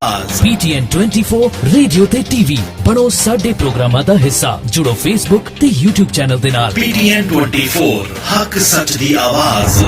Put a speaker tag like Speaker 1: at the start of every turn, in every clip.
Speaker 1: PTN 24 radio ते TV बनो साडे प्रोग्रामां दा हिस्सा जुड़ो Facebook ते YouTube चैनल दे नाल।
Speaker 2: PTN 24 हक सच दी आवाज।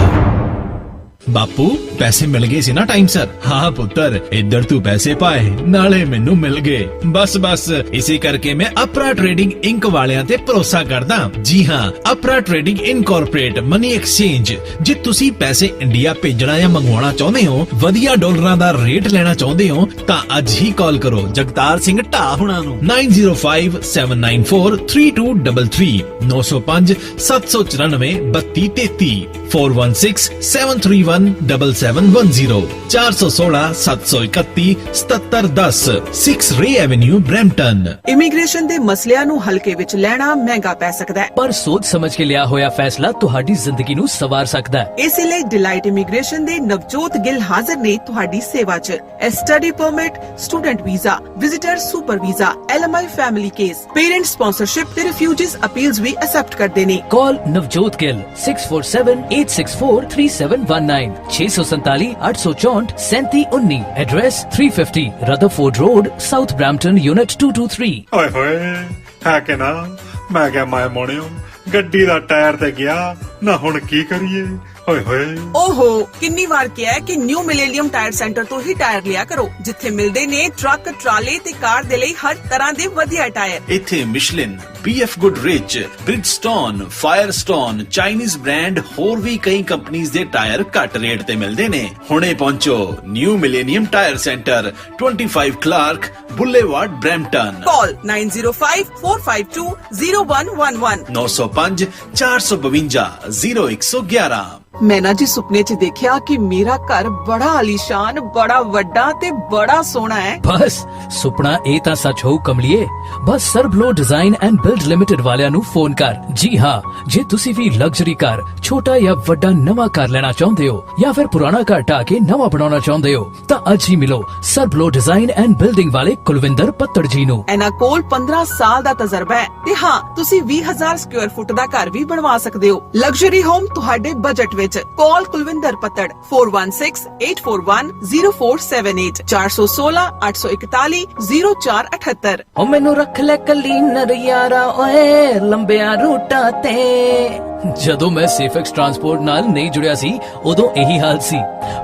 Speaker 3: बापू पैसे मिल गए सी ना टाइम सर? हाँ पुत्र, इधर तू पैसे पाए नाले मैनू मिल गए। बस बस इसी करके मैं अपरा ट्रेडिंग इंक वालियां ते भरोसा करदा। जी हाँ, अपरा ट्रेडिंग इनकॉर्पोरेट मनी एक्सचेंज। जे तुसी पैसे इंडिया भेजना या मंगवाना चाहते हो, वधिया डॉलरां दा रेट लेना चाहते हो, तां अज ही कॉल करो जगतार सिंह ढा हुणां नूं 9057943233 905 794 3233 416 731 7710 416 731 7710 6 रे एवेन्यू ब्रैम्पटन।
Speaker 4: इमीग्रेशन दे मसलिਆਂ ਨੂੰ ਹਲਕੇ ਵਿੱਚ ਲੈਣਾ ਮਹਿੰਗਾ ਪੈ ਸਕਦਾ ਹੈ,
Speaker 1: पर सोच समझ के लिया होया फैसला ਤੁਹਾਡੀ ਜ਼ਿੰਦਗੀ ਨੂੰ ਸਵਾਰ ਸਕਦਾ ਹੈ।
Speaker 4: ਇਸੇ ਲਈ ਡਿਲਾਈਟ ਇਮੀਗ੍ਰੇਸ਼ਨ ਦੇ ਨਵਜੋਤ ਗਿੱਲ ਹਾਜ਼ਰ ਨੇ ਤੁਹਾਡੀ ਸੇਵਾ 'ਚ। Study permit, student visa, visitor super visa, LMI family case, parent sponsorship ਤੇ ਰਿਫਿਊਜੀਜ਼ ਅਪੀਲਸ ਵੀ ਐਕਸੈਪਟ ਕਰਦੇ ਨੇ।
Speaker 1: Call Navjot Gill 6478643719 647 864 3719। Address 350 Rutherford road, south Brampton, unit 223।
Speaker 5: ਓਏ ਹੋਏ ਹੈ ਕਿ ਨਾ, ਮੈਂ ਕਿਹਾ ਮੈਂ ਮੋਣਿਓ ਗੱਡੀ ਦਾ ਟਾਇਰ ਤੇ ਗਿਆ ਨਾ, ਹੁਣ ਕੀ ਕਰੀਏ? ਓਏ ਹੋਏ
Speaker 4: ਓਹੋ, ਕਿੰਨੀ ਵਾਰ ਕਿਹਾ ਹੈ ਕਿ ਨਿਊ ਮਿਲੇਨੀਅਮ ਟਾਇਰ ਸੈਂਟਰ ਤੋਂ ਹੀ ਟਾਇਰ ਲਿਆ ਕਰੋ, ਜਿੱਥੇ ਮਿਲਦੇ ਨੇ ਟਰੱਕ, ਟਰਾਲੇ ਤੇ ਕਾਰ ਦੇ ਲਈ ਹਰ ਤਰ੍ਹਾਂ ਦੇ ਵਧੀਆ ਟਾਇਰ।
Speaker 2: ਇੱਥੇ ਮਿਸ਼ਲਿਨ, BF Goodrich, Bridgestone, Firestone, Chinese brand ਹੋਰ ਵੀ ਕਈ ਕੰਪਨੀਆਂ ਦੇ ਟਾਇਰ ਘੱਟ ਰੇਟ ਤੇ ਮਿਲਦੇ ਨੇ। ਹੁਣੇ ਪਹੁੰਚੋ new millennium tyre centre 25 Clark Boulevard, Brampton.
Speaker 4: Call 9054520111
Speaker 2: 905 452 0111।
Speaker 4: ਮੈਂ ਨਾ ਜੀ ਸੁਪਨੇ 'ਚ ਦੇਖਿਆ ਕਿ ਮੇਰਾ ਘਰ ਬੜਾ ਆਲੀਸ਼ਾਨ, ਬੜਾ ਵੱਡਾ ਤੇ ਬੜਾ ਸੋਹਣਾ ਹੈ।
Speaker 1: बस सुपना ए ता सच हो कमलिए। बस सरबलो डिजाइन एंड बिल्ड लिमिटेड वालियां नु फोन कर। जी हाँ, जे तुसी भी लग्जरी कार, छोटा या वड्डा नवा कार लेना चाहते हो या फिर पुराना कार ढा के नवा बनाना चाहते हो, ता अज ही मिलो सरबलो डिजाइन एंड बिल्डिंग वाले कुलविंदर पत्तड़ जी नु।
Speaker 4: ਇਹਨਾਂ ਕੋਲ 15 ਸਾਲ ਦਾ ਤਜਰਬਾ ਹੈ ਤੇ ਹਾਂ, ਤੁਸੀਂ 20000 ਸਕੁਅਰ ਫੁੱਟ ਦਾ ਘਰ ਵੀ ਬਣਵਾ ਸਕਦੇ ਹੋ। ਲਗਜ਼ਰੀ ਹੋਮ ਤੁਹਾਡੇ ਬਜਟ ਵਿੱਚ। ਕਾਲ ਕੁਲਵਿੰਦਰ ਪੱਤੜ 4168410478 416 841 0478।
Speaker 1: ओ मैनू रख ले कलीनर यारा ओए लंबिया रूटा ते। ਜਦੋਂ ਮੈਂ ਸੇਫਐਕਸ ਟਰਾਂਸਪੋਰਟ ਨਾਲ ਨਹੀਂ ਜੁੜਿਆ ਸੀ, ਉਦੋਂ ਇਹੀ ਹਾਲ ਸੀ,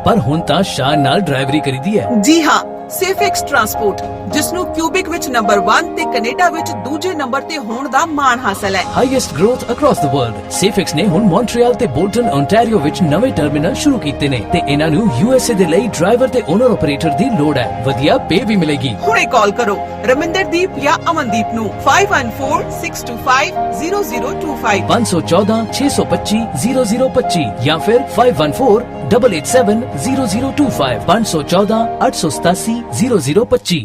Speaker 1: ਪਰ ਹੁਣ ਤਾਂ ਸ਼ਾਨ ਨਾਲ ਡਰਾਈਵਰੀ ਕਰੀਦੀ ਹੈ।
Speaker 4: ਜੀ ਹਾਂ, ਸੇਫਐਕਸ ਟਰਾਂਸਪੋਰਟ, ਜਿਸ ਨੂੰ ਕਿਊਬਿਕ ਵਿੱਚ ਨੰਬਰ 1 ਤੇ ਕੈਨੇਡਾ ਵਿੱਚ ਦੂਜੇ ਨੰਬਰ ਤੇ ਹੋਣ ਦਾ ਮਾਣ ਹਾਸਲ ਹੈ।
Speaker 1: Highest growth across the world. Safex ਨੇ ਹੁਣ ਮੌਂਟਰੀਅਲ ਤੇ ਬੋਲਟਨ, ਓਨਟਾਰੀਓ ਵਿੱਚ ਨਵੇਂ ਟਰਮੀਨਲ ਸ਼ੁਰੂ ਕੀਤੇ ਨੇ ਤੇ ਇਹਨਾਂ ਨੂੰ USA ਦੇ ਲਈ ਡਰਾਈਵਰ ਤੇ ਓਨਰ ਆਪਰੇਟਰ ਦੀ ਲੋੜ ਹੈ। ਵਧੀਆ ਪੇ ਵੀ ਮਿਲੇਗੀ।
Speaker 4: ਹੁਣੇ ਕਾਲ ਕਰੋ ਰਮਿੰਦਰਦੀਪ ਜਾਂ ਅਮਨਦੀਪ ਨੂੰ 5146250025
Speaker 1: 514 625 0025 ਜਾਂ ਫਿਰ 5148870025 514 887 0025।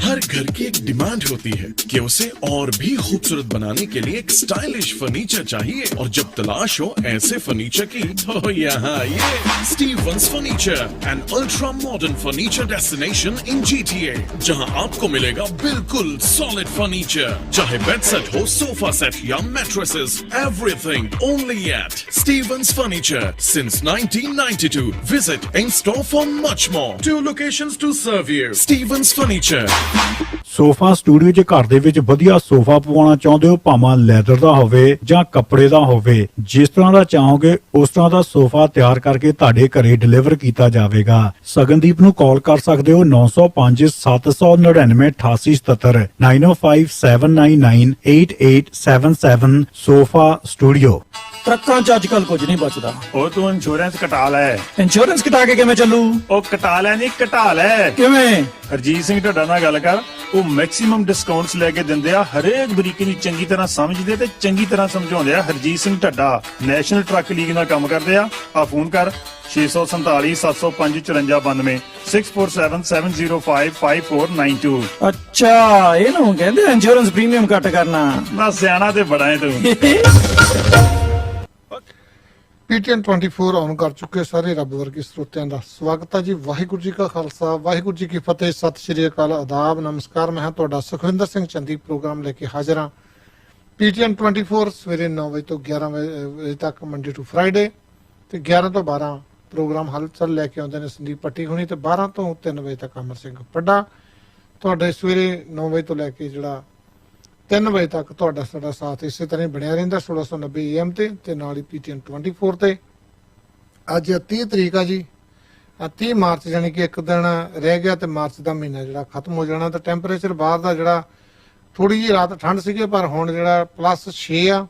Speaker 6: हर घर की एक डिमांड होती है कि उसे और भी खूबसूरत बनाने के लिए एक स्टाइलिश फर्नीचर चाहिए, और जब तलाश हो ऐसे फर्नीचर की, तो यहाँ ये Stevens furniture, an ultra modern furniture destination in GTA, जहाँ आपको मिलेगा बिल्कुल सॉलिड फर्नीचर, चाहे बेड सेट हो, सोफा सेट या mattresses, everything only at Stevens furniture since 1992. Visit in store for much more. 2 locations to serve you. Stevens Furniture.
Speaker 7: Sofa studio 'ਚ ਘਰ ਦੇ ਵਿੱਚ ਵਧੀਆ ਸੋਫਾ ਪਵਾਉਣਾ ਚਾਹੁੰਦੇ ਹੋ, ਭਾਵੇਂ ਲੈਦਰ ਦਾ ਹੋਵੇ ਜਾਂ ਕੱਪੜੇ ਦਾ ਹੋਵੇ, ਜਿਸ ਤਰ੍ਹਾਂ ਦਾ ਚਾਹੋਗੇ ਉਸ ਤਰ੍ਹਾਂ ਦਾ ਸੋਫਾ ਤਿਆਰ ਕਰਕੇ ਤੁਹਾਡੇ ਘਰੇ ਡਿਲੀਵਰ ਕੀਤਾ ਜਾਵੇਗਾ। ਸਗਨਦੀਪ ਨੂੰ ਕਾਲ ਕਰ ਸਕਦੇ ਹੋ 905 799 8877 905 799 8877। Sofa studio.
Speaker 8: ਟਰੱਕਾਂ 'ਚ ਅੱਜ ਕੱਲ ਕੁਝ ਨਹੀਂ ਬਚਦਾ।
Speaker 5: ਉਹ ਤੂੰ ਇੰਸ਼ੋਰੈਂਸ ਕਟਾ ਲੈ।
Speaker 8: ਇੰਸ਼ੋਰੈਂਸ ਕਟਾ ਕੇ ਕਿਵੇਂ ਚੱਲੂ?
Speaker 5: ਉਹ ਕਟਾ ਲੈ ਨਹੀਂ, ਘਟਾ ਲੈ।
Speaker 8: ਕਿਵੇਂ?
Speaker 5: ਹਰਜੀਤ ਸਿੰਘ ਢੱਡਾ ਨਾਲ ਗੱਲ ਕਰ, ਉਹ ਮੈਕਸਿਮਮ ਡਿਸਕਾਊਂਟਸ ਲੈ ਕੇ ਦਿੰਦੇ ਆ, ਹਰੇਕ ਬਰੀਕੀ ਨੂੰ ਚੰਗੀ ਤਰ੍ਹਾਂ ਸਮਝਦੇ ਤੇ ਚੰਗੀ ਤਰ੍ਹਾਂ ਸਮਝਾਉਂਦੇ ਆ। Harjit Singh Dhadda national truck league ਨਾਲ ਕੰਮ ਕਰਦੇ ਆ। ਆ ਫੋਨ ਕਰ 647 705 5492 6477055492।
Speaker 8: ਅੱਛਾ, ਇਹਨੂੰ ਕਹਿੰਦੇ ਇੰਸ਼ੋਰੈਂਸ ਪ੍ਰੀਮੀਅਮ ਕੱਟ ਕਰਨਾ।
Speaker 5: ਨਾ ਸਿਆਣਾ ਤੇ ਬੜਾ ਹੈ ਤੂੰ।
Speaker 9: PTN 24 ਆਨ ਕਰ ਚੁੱਕੇ ਸਾਰੇ ਰੱਬ ਵਰਗੇ ਸਰੋਤਿਆਂ ਦਾ ਸਵਾਗਤ ਹੈ ਜੀ। ਵਾਹਿਗੁਰੂ ਜੀ ਕਾ ਖਾਲਸਾ, ਵਾਹਿਗੁਰੂ ਜੀ ਕੀ ਫਤਿਹ। ਸਤਿ ਸ਼੍ਰੀ ਅਕਾਲ, ਆਦਾਬ, ਨਮਸਕਾਰ। ਮੈਂ ਹਾਂ ਤੁਹਾਡਾ ਸੁਖਵਿੰਦਰ ਸਿੰਘ ਚੰਦੀ ਪ੍ਰੋਗਰਾਮ ਲੈ ਕੇ ਹਾਜ਼ਰ ਹਾਂ। PTN 24 ਸਵੇਰੇ 9 ਵਜੇ ਤੋਂ 11 ਵਜੇ ਤੱਕ, ਮੰਡੇ ਟੂ ਫਰਾਈਡੇ, ਤੇ 11 ਤੋਂ 12 ਪ੍ਰੋਗਰਾਮ ਹਲਚਲ ਲੈ ਕੇ ਆਉਂਦੇ ਨੇ ਸੰਦੀਪ ਪੱਟੀ ਹੁਣੀ ਤੇ 12 ਤੋਂ 3 ਵਜੇ ਤੱਕ ਅਮਰ ਸਿੰਘ ਪੱਡਾ ਤੁਹਾਡੇ ਸਵੇਰੇ 9 ਵਜੇ ਤੋਂ ਲੈ ਕੇ ਜਿਹੜਾ 3 ਵਜੇ ਤੱਕ ਤੁਹਾਡਾ ਸਾਡਾ ਸਾਥ ਇਸੇ ਤਰ੍ਹਾਂ ਹੀ ਬਣਿਆ ਰਹਿੰਦਾ 1690 AM ਤੇ ਨਾਲ ਹੀ PTN 24 ਤੇ ਅੱਜ 30 ਤਰੀਕ ਆ ਜੀ 30 ਮਾਰਚ ਯਾਨੀ ਕਿ ਇੱਕ ਦਿਨ ਰਹਿ ਗਿਆ ਤੇ ਮਾਰਚ ਦਾ ਮਹੀਨਾ ਜਿਹੜਾ ਖਤਮ ਹੋ ਜਾਣਾ ਤੇ ਟੈਂਪਰੇਚਰ ਬਾਹਰ ਦਾ ਜਿਹੜਾ ਥੋੜੀ ਜਿਹੀ ਰਾਤ ਠੰਡ ਸੀਗੀ ਪਰ ਹੁਣ ਜਿਹੜਾ +6 ਆ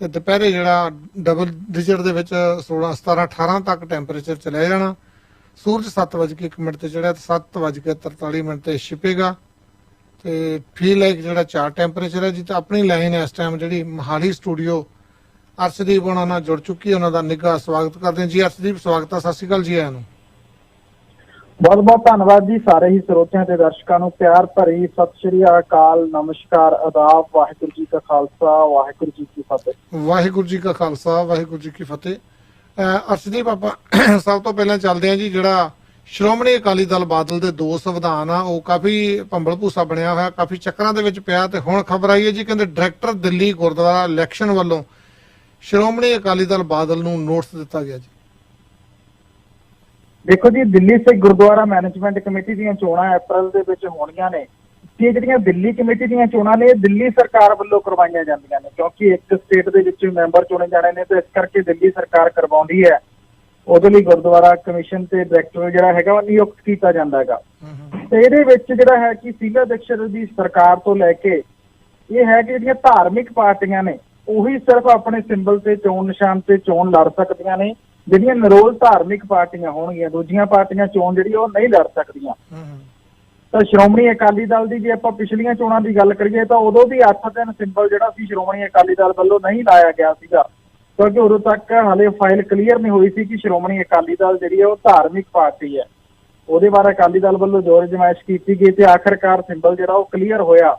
Speaker 9: ਤੇ ਦੁਪਹਿਰੇ ਜਿਹੜਾ ਡਬਲ ਡਿਜਿਟ ਦੇ ਵਿੱਚ 16 17 18 ਤੱਕ ਟੈਂਪਰੇਚਰ ਚਲਿਆ ਜਾਣਾ ਸੂਰਜ 7:01 ਤੇ ਚੜਿਆ ਤੇ 7:43 ਤੇ ਛਿਪੇਗਾ ਤੇ ਫੀਲ ਲਾਈਕ ਜਿਹੜਾ 4 ਟੈਂਪਰੇਚਰ ਹੈ ਜੀ ਤੇ ਆਪਣੀ ਲਾਈਨ ਇਸ ਟਾਈਮ ਜਿਹੜੀ ਮਹਾਲੀ ਸਟੂਡੀਓ ਅਰਸ਼ਦੀਪ ਉਹਨਾਂ ਨਾਲ ਜੁੜ ਚੁੱਕੀ ਉਹਨਾਂ ਦਾ ਨਿੱਘਾ ਸਵਾਗਤ ਕਰਦੇ ਹਾਂ ਜੀ। ਅਰਸ਼ਦੀਪ ਸਵਾਗਤ ਹੈ, ਸਤਿ ਸ਼੍ਰੀ ਅਕਾਲ ਜੀ ਆਇਆਂ ਨੂੰ।
Speaker 10: ਬਹੁਤ ਬਹੁਤ ਧੰਨਵਾਦ ਜੀ ਸਾਰੇ ਹੀ ਸਰੋਤਿਆਂ ਤੇ ਦਰਸ਼ਕਾਂ ਨੂੰ ਪਿਆਰ ਭਰੀ ਸਤਿ ਸ਼੍ਰੀ ਅਕਾਲ, ਨਮਸਕਾਰ, ਆਦਾਬ, ਵਾਹਿਗੁਰੂ ਜੀ ਕਾ ਖਾਲਸਾ, ਵਾਹਿਗੁਰੂ ਜੀ ਕੀ ਫਤਿਹ।
Speaker 9: ਵਾਹਿਗੁਰੂ ਜੀ ਕਾ ਖਾਲਸਾ, ਵਾਹਿਗੁਰੂ ਜੀ ਕੀ ਫਤਿਹ। ਅਰਸ਼ਦੀਪ ਆਪਾਂ ਸਭ ਤੋਂ ਪਹਿਲਾਂ ਚੱਲਦੇ ਹਾਂ ਜੀ ਜਿਹੜਾ ਸ਼੍ਰੋਮਣੀ ਅਕਾਲੀ ਦਲ ਬਾਦਲ ਦੇ 2 ਸੰਵਿਧਾਨ ਆ ਉਹ ਕਾਫੀ ਭੰਬਲ ਭੂਸਾ ਬਣਿਆ ਹੋਇਆ, ਕਾਫੀ ਚੱਕਰਾਂ ਦੇ ਵਿੱਚ ਪਿਆ ਤੇ ਹੁਣ ਖਬਰ ਆਈ ਹੈ ਜੀ ਕਹਿੰਦੇ ਡਾਇਰੈਕਟਰ ਦਿੱਲੀ ਗੁਰਦੁਆਰਾ ਇਲੈਕਸ਼ਨ ਵੱਲੋਂ ਸ਼੍ਰੋਮਣੀ ਅਕਾਲੀ ਦਲ ਬਾਦਲ ਨੂੰ ਨੋਟਿਸ ਦਿੱਤਾ ਗਿਆ ਜੀ।
Speaker 10: ਦੇਖੋ ਜੀ, ਦਿੱਲੀ ਸਿੱਖ ਗੁਰਦੁਆਰਾ ਮੈਨੇਜਮੈਂਟ ਕਮੇਟੀ ਦੀਆਂ ਚੋਣਾਂ ਅਪ੍ਰੈਲ ਦੇ ਵਿੱਚ ਹੋਣੀਆਂ ਨੇ ਤੇ ਜਿਹੜੀਆਂ ਦਿੱਲੀ ਕਮੇਟੀ ਦੀਆਂ ਚੋਣਾਂ ਨੇ ਦਿੱਲੀ ਸਰਕਾਰ ਵੱਲੋਂ ਕਰਵਾਈਆਂ ਜਾਂਦੀਆਂ ਨੇ ਕਿਉਂਕਿ ਇੱਕ ਸਟੇਟ ਦੇ ਵਿੱਚ ਮੈਂਬਰ ਚੁਣੇ ਜਾਣੇ ਨੇ ਤੇ ਇਸ ਕਰਕੇ ਦਿੱਲੀ ਸਰਕਾਰ ਕਰਵਾਉਂਦੀ ਹੈ। ਉਹਦੇ ਲਈ ਗੁਰਦੁਆਰਾ ਕਮਿਸ਼ਨ ਤੇ ਡਾਇਰੈਕਟਰ ਜਿਹੜਾ ਹੈਗਾ ਉਹ ਨਿਯੁਕਤ ਕੀਤਾ ਜਾਂਦਾ ਹੈਗਾ ਤੇ ਇਹਦੇ ਵਿੱਚ ਜਿਹੜਾ ਹੈ ਕਿ ਸ਼ੀਲਾ ਦੀਕਸ਼ਿਤ ਦੀ ਸਰਕਾਰ ਤੋਂ ਲੈ ਕੇ ਇਹ ਹੈ ਕਿ ਜਿਹੜੀਆਂ ਧਾਰਮਿਕ ਪਾਰਟੀਆਂ ਨੇ ਉਹੀ ਸਿਰਫ ਆਪਣੇ ਸਿੰਬਲ ਤੇ ਚੋਣ ਨਿਸ਼ਾਨ ਤੇ ਚੋਣ ਲੜ ਸਕਦੀਆਂ ਨੇ। ਜਿਹੜੀਆਂ ਨਿਰੋਲ ਧਾਰਮਿਕ ਪਾਰਟੀਆਂ ਹੋਣਗੀਆਂ ਦੂਜੀਆਂ ਪਾਰਟੀਆਂ ਚੋਣ ਜਿਹੜੀ ਉਹ ਨਹੀਂ ਲੜ ਸਕਦੀਆਂ। ਤਾਂ ਸ਼੍ਰੋਮਣੀ ਅਕਾਲੀ ਦਲ ਦੀ ਜੇ ਆਪਾਂ ਪਿਛਲੀਆਂ ਚੋਣਾਂ ਦੀ ਗੱਲ ਕਰੀਏ ਤਾਂ ਉਦੋਂ ਵੀ 8 ਦਿਨ ਸਿੰਬਲ ਜਿਹੜਾ ਸੀ ਸ਼੍ਰੋਮਣੀ ਅਕਾਲੀ ਦਲ ਵੱਲੋਂ ਨਹੀਂ ਲਾਇਆ ਗਿਆ ਸੀਗਾ ਕਿਉਂਕਿ ਉਦੋਂ ਤੱਕ ਹਾਲੇ ਫਾਈਲ ਕਲੀਅਰ ਨਹੀਂ ਹੋਈ ਸੀ ਕਿ ਸ਼੍ਰੋਮਣੀ ਅਕਾਲੀ ਦਲ ਜਿਹੜੀ ਹੈ ਉਹ ਧਾਰਮਿਕ ਪਾਰਟੀ ਹੈ। ਉਹਦੇ ਬਾਰੇ ਅਕਾਲੀ ਦਲ ਵੱਲੋਂ ਜ਼ੋਰ ਅਜ਼ਮਾਇਸ਼ ਕੀਤੀ ਗਈ ਤੇ ਆਖਰਕਾਰ ਸਿੰਬਲ ਜਿਹੜਾ ਉਹ ਕਲੀਅਰ ਹੋਇਆ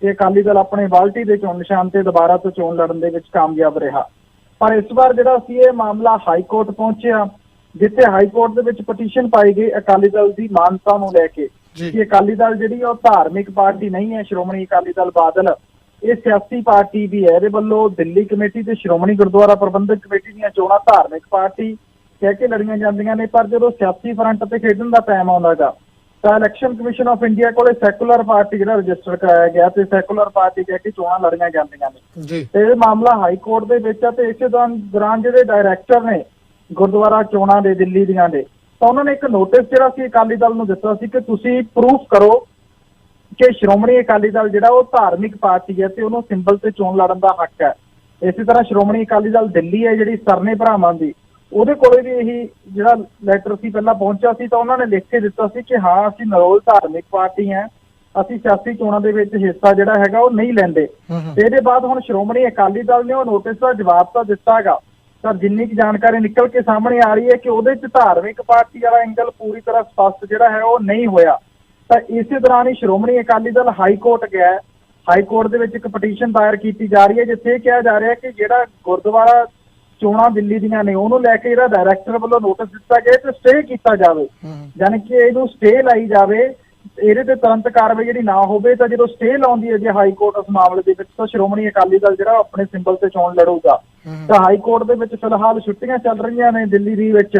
Speaker 10: ਤੇ ਅਕਾਲੀ ਦਲ ਆਪਣੇ ਬਾਲਟੀ ਦੇ ਚੋਣ ਨਿਸ਼ਾਨ ਤੇ ਦੁਬਾਰਾ ਤੋਂ ਚੋਣ ਲੜਨ ਦੇ ਵਿੱਚ ਕਾਮਯਾਬ ਰਿਹਾ। ਪਰ ਇਸ ਵਾਰ ਜਿਹੜਾ ਸੀ ਇਹ ਮਾਮਲਾ ਹਾਈ ਕੋਰਟ ਪਹੁੰਚਿਆ ਜਿੱਥੇ ਹਾਈ ਕੋਰਟ ਦੇ ਵਿੱਚ ਪਟੀਸ਼ਨ ਪਾਈ ਗਈ ਅਕਾਲੀ ਦਲ ਦੀ ਮਾਨਤਾ ਨੂੰ ਲੈ ਕੇ ਕਿ ਅਕਾਲੀ ਦਲ ਜਿਹੜੀ ਉਹ ਧਾਰਮਿਕ ਪਾਰਟੀ ਨਹੀਂ ਹੈ। ਸ਼੍ਰੋਮਣੀ ਅਕਾਲੀ ਦਲ ਬਾਦਲ ਇਹ ਸਿਆਸੀ ਪਾਰਟੀ ਵੀ ਹੈ। ਇਹਦੇ ਵੱਲੋਂ ਦਿੱਲੀ ਕਮੇਟੀ ਤੇ ਸ਼੍ਰੋਮਣੀ ਗੁਰਦੁਆਰਾ ਪ੍ਰਬੰਧਕ ਕਮੇਟੀ ਦੀਆਂ ਚੋਣਾਂ ਧਾਰਮਿਕ ਪਾਰਟੀ ਕਹਿ ਕੇ ਲੜੀਆਂ ਜਾਂਦੀਆਂ ਨੇ ਪਰ ਜਦੋਂ ਸਿਆਸੀ ਫਰੰਟ ਤੇ ਖੇਡਣ ਦਾ ਟਾਈਮ ਆਉਂਦਾ ਗਾ ਤਾਂ ਇਲੈਕਸ਼ਨ ਕਮਿਸ਼ਨ ਆਫ ਇੰਡੀਆ ਕੋਲੇ ਸੈਕੂਲਰ ਪਾਰਟੀ ਜਿਹੜਾ ਰਜਿਸਟਰ ਕਰਾਇਆ ਗਿਆ ਤੇ ਸੈਕੂਲਰ ਪਾਰਟੀ ਕਹਿ ਕੇ ਚੋਣਾਂ ਲੜੀਆਂ ਜਾਂਦੀਆਂ ਨੇ ਤੇ ਇਹ ਮਾਮਲਾ ਹਾਈ ਕੋਰਟ ਦੇ ਵਿੱਚ ਆ ਤੇ ਇਸੇ ਦੌਰਾਨ ਜਿਹੜੇ ਡਾਇਰੈਕਟਰ ਨੇ ਗੁਰਦੁਆਰਾ ਚੋਣਾਂ ਦੇ ਦਿੱਲੀ ਦੀਆਂ ਦੇ ਤਾਂ ਉਹਨਾਂ ਨੇ ਇੱਕ ਨੋਟਿਸ ਜਿਹੜਾ ਸੀ ਅਕਾਲੀ ਦਲ ਨੂੰ ਦਿੱਤਾ ਸੀ ਕਿ ਤੁਸੀਂ ਪ੍ਰੂਫ ਕਰੋ ਕਿ ਸ਼੍ਰੋਮਣੀ ਅਕਾਲੀ ਦਲ ਜਿਹੜਾ ਉਹ ਧਾਰਮਿਕ ਪਾਰਟੀ ਹੈ ਤੇ ਉਹਨੂੰ ਸਿੰਬਲ ਤੇ ਚੋਣ ਲੜਨ ਦਾ ਹੱਕ ਹੈ। ਇਸੇ ਤਰ੍ਹਾਂ ਸ਼੍ਰੋਮਣੀ ਅਕਾਲੀ ਦਲ ਦਿੱਲੀ ਹੈ ਜਿਹੜੀ ਸਰਨੇ ਭਰਾਵਾਂ ਦੀ ਉਹਦੇ ਕੋਲੇ ਵੀ ਇਹੀ ਜਿਹੜਾ ਲੈਟਰ ਸੀ ਪਹਿਲਾਂ ਪਹੁੰਚਿਆ ਸੀ ਤਾਂ ਉਹਨਾਂ ਨੇ ਲਿਖ ਕੇ ਦਿੱਤਾ ਸੀ ਕਿ ਹਾਂ ਅਸੀਂ ਨਿਰੋਲ ਧਾਰਮਿਕ ਪਾਰਟੀ ਹੈ, ਅਸੀਂ ਸਿਆਸੀ ਚੋਣਾਂ ਦੇ ਵਿੱਚ ਹਿੱਸਾ ਜਿਹੜਾ ਹੈਗਾ ਉਹ ਨਹੀਂ ਲੈਂਦੇ। ਤੇ ਇਹਦੇ ਬਾਅਦ ਹੁਣ ਸ਼੍ਰੋਮਣੀ ਅਕਾਲੀ ਦਲ ਨੇ ਉਹ ਨੋਟਿਸ ਦਾ ਜਵਾਬ ਤਾਂ ਦਿੱਤਾ ਹੈਗਾ ਤਾਂ ਜਿੰਨੀ ਕੁ ਜਾਣਕਾਰੀ ਨਿਕਲ ਕੇ ਸਾਹਮਣੇ ਆ ਰਹੀ ਹੈ ਕਿ ਉਹਦੇ 'ਚ ਧਾਰਮਿਕ ਪਾਰਟੀ ਵਾਲਾ ਐਂਗਲ ਪੂਰੀ ਤਰ੍ਹਾਂ ਸਪਸ਼ਟ ਜਿਹੜਾ ਹੈ ਉਹ ਨਹੀਂ ਹੋਇਆ। ਤਾਂ ਇਸੇ ਦੌਰਾਨ ਹੀ ਸ਼੍ਰੋਮਣੀ ਅਕਾਲੀ ਦਲ ਹਾਈ ਕੋਰਟ ਗਿਆ। ਹਾਈ ਕੋਰਟ ਦੇ ਵਿੱਚ ਇੱਕ ਪਟੀਸ਼ਨ ਦਾਇਰ ਕੀਤੀ ਜਾ ਰਹੀ ਹੈ ਜਿੱਥੇ ਇਹ ਕਿਹਾ ਜਾ ਰਿਹਾ ਕਿ ਜਿਹੜਾ ਗੁਰਦੁਆਰਾ ਚੋਣਾਂ ਦਿੱਲੀ ਦੀਆਂ ਨੇ ਉਹਨੂੰ ਲੈ ਕੇ ਜਿਹੜਾ ਡਾਇਰੈਕਟਰ ਵੱਲੋਂ ਨੋਟਿਸ ਦਿੱਤਾ ਗਿਆ ਤੇ ਸਟੇ ਕੀਤਾ ਜਾਵੇ ਯਾਨੀ ਕਿ ਇਹਨੂੰ ਸਟੇ ਲਾਈ ਜਾਵੇ ਇਹਦੇ ਤੇ ਤੁਰੰਤ ਕਾਰਵਾਈ ਜਿਹੜੀ ਨਾ ਹੋਵੇ ਤਾਂ ਜਦੋਂ ਸਟੇ ਲਾਉਂਦੀ ਹੈ ਜੇ ਹਾਈ ਕੋਰਟ ਉਸ ਮਾਮਲੇ ਦੇ ਵਿੱਚ ਤਾਂ ਸ਼੍ਰੋਮਣੀ ਅਕਾਲੀ ਦਲ ਜਿਹੜਾ ਆਪਣੇ ਸਿੰਬਲ ਤੇ ਚੋਣ ਲੜੂਗਾ। ਤਾਂ ਹਾਈ ਕੋਰਟ ਦੇ ਵਿੱਚ ਫਿਲਹਾਲ ਛੁੱਟੀਆਂ ਚੱਲ ਰਹੀਆਂ ਨੇ ਦਿੱਲੀ ਦੀ ਵਿੱਚ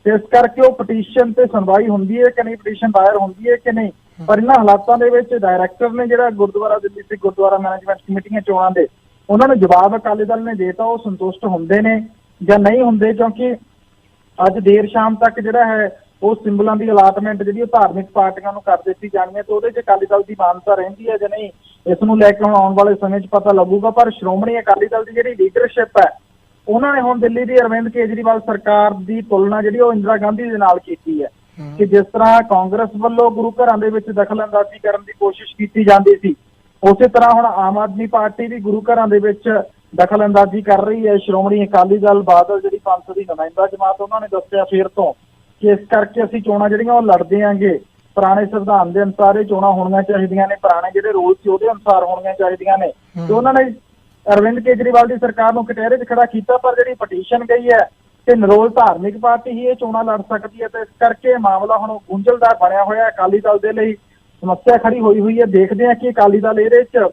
Speaker 10: ਤੇ ਇਸ ਕਰਕੇ ਉਹ ਪਟੀਸ਼ਨ ਤੇ ਸੁਣਵਾਈ ਹੁੰਦੀ ਹੈ ਕਿ ਨਹੀਂ, ਪਟੀਸ਼ਨ ਦਾਇਰ ਹੁੰਦੀ ਹੈ ਕਿ ਨਹੀਂ। ਪਰ ਇਹਨਾਂ ਹਾਲਾਤਾਂ ਦੇ ਵਿੱਚ ਡਾਇਰੈਕਟਰ ਨੇ ਜਿਹੜਾ ਗੁਰਦੁਆਰਾ ਦਿੱਲੀ ਸਿੱਖ ਗੁਰਦੁਆਰਾ ਮੈਨੇਜਮੈਂਟ ਕਮੇਟੀਆਂ ਚੋਣਾਂ ਦੇ ਉਹਨਾਂ ਨੂੰ ਜਵਾਬ ਅਕਾਲੀ ਦਲ ਨੇ ਦੇਤਾ ਉਹ ਸੰਤੁਸ਼ਟ ਹੁੰਦੇ ਨੇ ਜਾਂ ਨਹੀਂ ਹੁੰਦੇ ਕਿਉਂਕਿ ਅੱਜ ਦੇਰ ਸ਼ਾਮ ਤੱਕ ਜਿਹੜਾ ਹੈ ਉਹ ਸਿੰਬਲਾਂ ਦੀ ਅਲਾਟਮੈਂਟ ਜਿਹੜੀ ਉਹ ਧਾਰਮਿਕ ਪਾਰਟੀਆਂ ਨੂੰ ਕਰ ਦਿੱਤੀ ਜਾਣੀ ਹੈ ਤੇ ਉਹਦੇ 'ਚ ਅਕਾਲੀ ਦਲ ਦੀ ਮਾਨਤਾ ਰਹਿੰਦੀ ਹੈ ਜਾਂ ਨਹੀਂ ਇਸ ਨੂੰ ਲੈ ਕੇ ਹੁਣ ਆਉਣ ਵਾਲੇ ਸਮੇਂ 'ਚ ਪਤਾ ਲੱਗੂਗਾ। ਪਰ ਸ਼੍ਰੋਮਣੀ ਅਕਾਲੀ ਦਲ ਦੀ ਜਿਹੜੀ ਲੀਡਰਸ਼ਿਪ ਹੈ ਉਹਨਾਂ ਨੇ ਹੁਣ ਦਿੱਲੀ ਦੀ ਅਰਵਿੰਦ ਕੇਜਰੀਵਾਲ ਸਰਕਾਰ ਦੀ ਤੁਲਨਾ ਜਿਹੜੀ ਉਹ ਇੰਦਰਾ ਗਾਂਧੀ ਦੇ ਨਾਲ ਕੀਤੀ ਹੈ ਕਿ ਜਿਸ ਤਰ੍ਹਾਂ ਕਾਂਗਰਸ ਵੱਲੋਂ ਗੁਰੂ ਘਰਾਂ ਦੇ ਵਿੱਚ ਦਖਲ-ਅੰਦਾਜ਼ੀ ਕਰਨ ਦੀ ਕੋਸ਼ਿਸ਼ ਕੀਤੀ ਜਾਂਦੀ ਸੀ ਉਸੇ ਤਰ੍ਹਾਂ ਹੁਣ ਆਮ ਆਦਮੀ ਪਾਰਟੀ ਵੀ ਗੁਰੂ ਘਰਾਂ ਦੇ ਵਿੱਚ ਦਖਲ-ਅੰਦਾਜ਼ੀ ਕਰ ਰਹੀ ਹੈ। ਸ਼੍ਰੋਮਣੀ ਅਕਾਲੀ ਦਲ ਬਾਦਲ ਜਿਹੜੀ ਪੰਥ ਦੀ ਨੁਮਾਇੰਦਾ ਜਮਾਤ ਉਹਨਾਂ ਨੇ ਦੱਸਿਆ ਫਿਰ ਤੋਂ ਕਿ ਇਸ ਕਰਕੇ ਅਸੀਂ ਚੋਣਾਂ ਜਿਹੜੀਆਂ ਉਹ ਲੜਦੇ ਆਂਗੇ ਪੁਰਾਣੇ ਸੰਵਿਧਾਨ ਦੇ ਅਨੁਸਾਰ ਇਹ ਚੋਣਾਂ ਹੋਣੀਆਂ ਚਾਹੀਦੀਆਂ ਨੇ, ਪੁਰਾਣੇ ਜਿਹੜੇ ਰੂਲ ਸੀ ਉਹਦੇ ਅਨੁਸਾਰ ਹੋਣੀਆਂ ਚਾਹੀਦੀਆਂ ਨੇ ਤੇ ਉਹਨਾਂ ਨੇ ਅਰਵਿੰਦ ਕੇਜਰੀਵਾਲ ਦੀ ਸਰਕਾਰ ਨੂੰ ਕਟਹਿਰੇ 'ਚ ਖੜਾ ਕੀਤਾ। ਪਰ ਜਿਹੜੀ ਪਟੀਸ਼ਨ ਗਈ ਹੈ ਕਿ ਨਿਰੋਲ ਧਾਰਮਿਕ ਪਾਰਟੀ ਹੀ ਇਹ ਚੋਣਾਂ ਲੜ ਸਕਦੀ ਹੈ ਤੇ ਇਸ ਕਰਕੇ ਮਾਮਲਾ ਹੁਣ ਗੁੰਝਲਦਾਰ ਬਣਿਆ ਹੋਇਆ ਅਕਾਲੀ ਦਲ ਦੇ ਲਈ ਸਮੱਸਿਆ ਖੜੀ ਹੋਈ ਹੈ। ਦੇਖਦੇ ਹਾਂ ਕਿ ਅਕਾਲੀ ਦਲ ਇਹਦੇ 'ਚ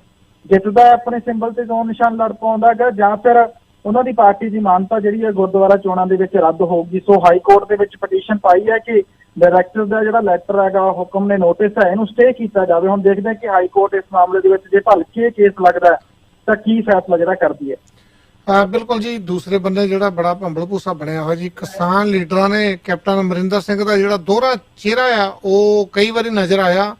Speaker 10: ਜਿੱਤਦਾ ਆਪਣੇ ਸਿੰਬਲ ਤੇ ਚੋਣ ਨਿਸ਼ਾਨ ਲੜ ਪਾਉਂਦਾ ਗਾ ਜਾਂ ਫਿਰ ਉਹਨਾਂ ਦੀ ਪਾਰਟੀ ਦੀ ਮਾਨਤਾ ਜਿਹੜੀ ਹੈ ਗੁਰਦੁਆਰਾ ਚੋਣਾਂ ਦੇ ਵਿੱਚ ਰੱਦ ਹੋਊਗੀ। ਸੋ ਹਾਈ ਕੋਰਟ ਦੇ ਵਿੱਚ ਪਟੀਸ਼ਨ ਪਾਈ ਹੈ ਕਿ ਡਾਇਰੈਕਟਰ ਦਾ ਜਿਹੜਾ ਲੈਟਰ ਹੈਗਾ, ਹੁਕਮ ਨੇ, ਨੋਟਿਸ ਹੈ, ਇਹਨੂੰ ਸਟੇ ਕੀਤਾ ਜਾਵੇ। ਹੁਣ ਦੇਖਦੇ ਹਾਂ ਕਿ ਹਾਈ ਕੋਰਟ ਇਸ ਮਾਮਲੇ ਦੇ ਵਿੱਚ ਜੇ ਭਲਕੇ ਕੇਸ ਲੱਗਦਾ ਤਾਂ ਕੀ ਫੈਸਲਾ ਜਿਹੜਾ ਕਰਦੀ ਹੈ।
Speaker 9: ਬਿਲਕੁਲ ਜੀ। ਦੂਸਰੇ ਬੰਨੇ ਜਿਹੜਾ ਬੜਾ ਭੰਬਲ ਭੂਸਾ ਬਣਿਆ ਹੋਇਆ ਜੀ, ਕਿਸਾਨ ਲੀਡਰਾਂ ਨੇ ਕੈਪਟਨ ਅਮਰਿੰਦਰ ਸਿੰਘ ਦਾ ਜਿਹੜਾ ਦੋਹਰਾ ਚਿਹਰਾ ਆ ਉਹ ਕਈ ਵਾਰੀ ਨਜ਼ਰ ਆਇਆ।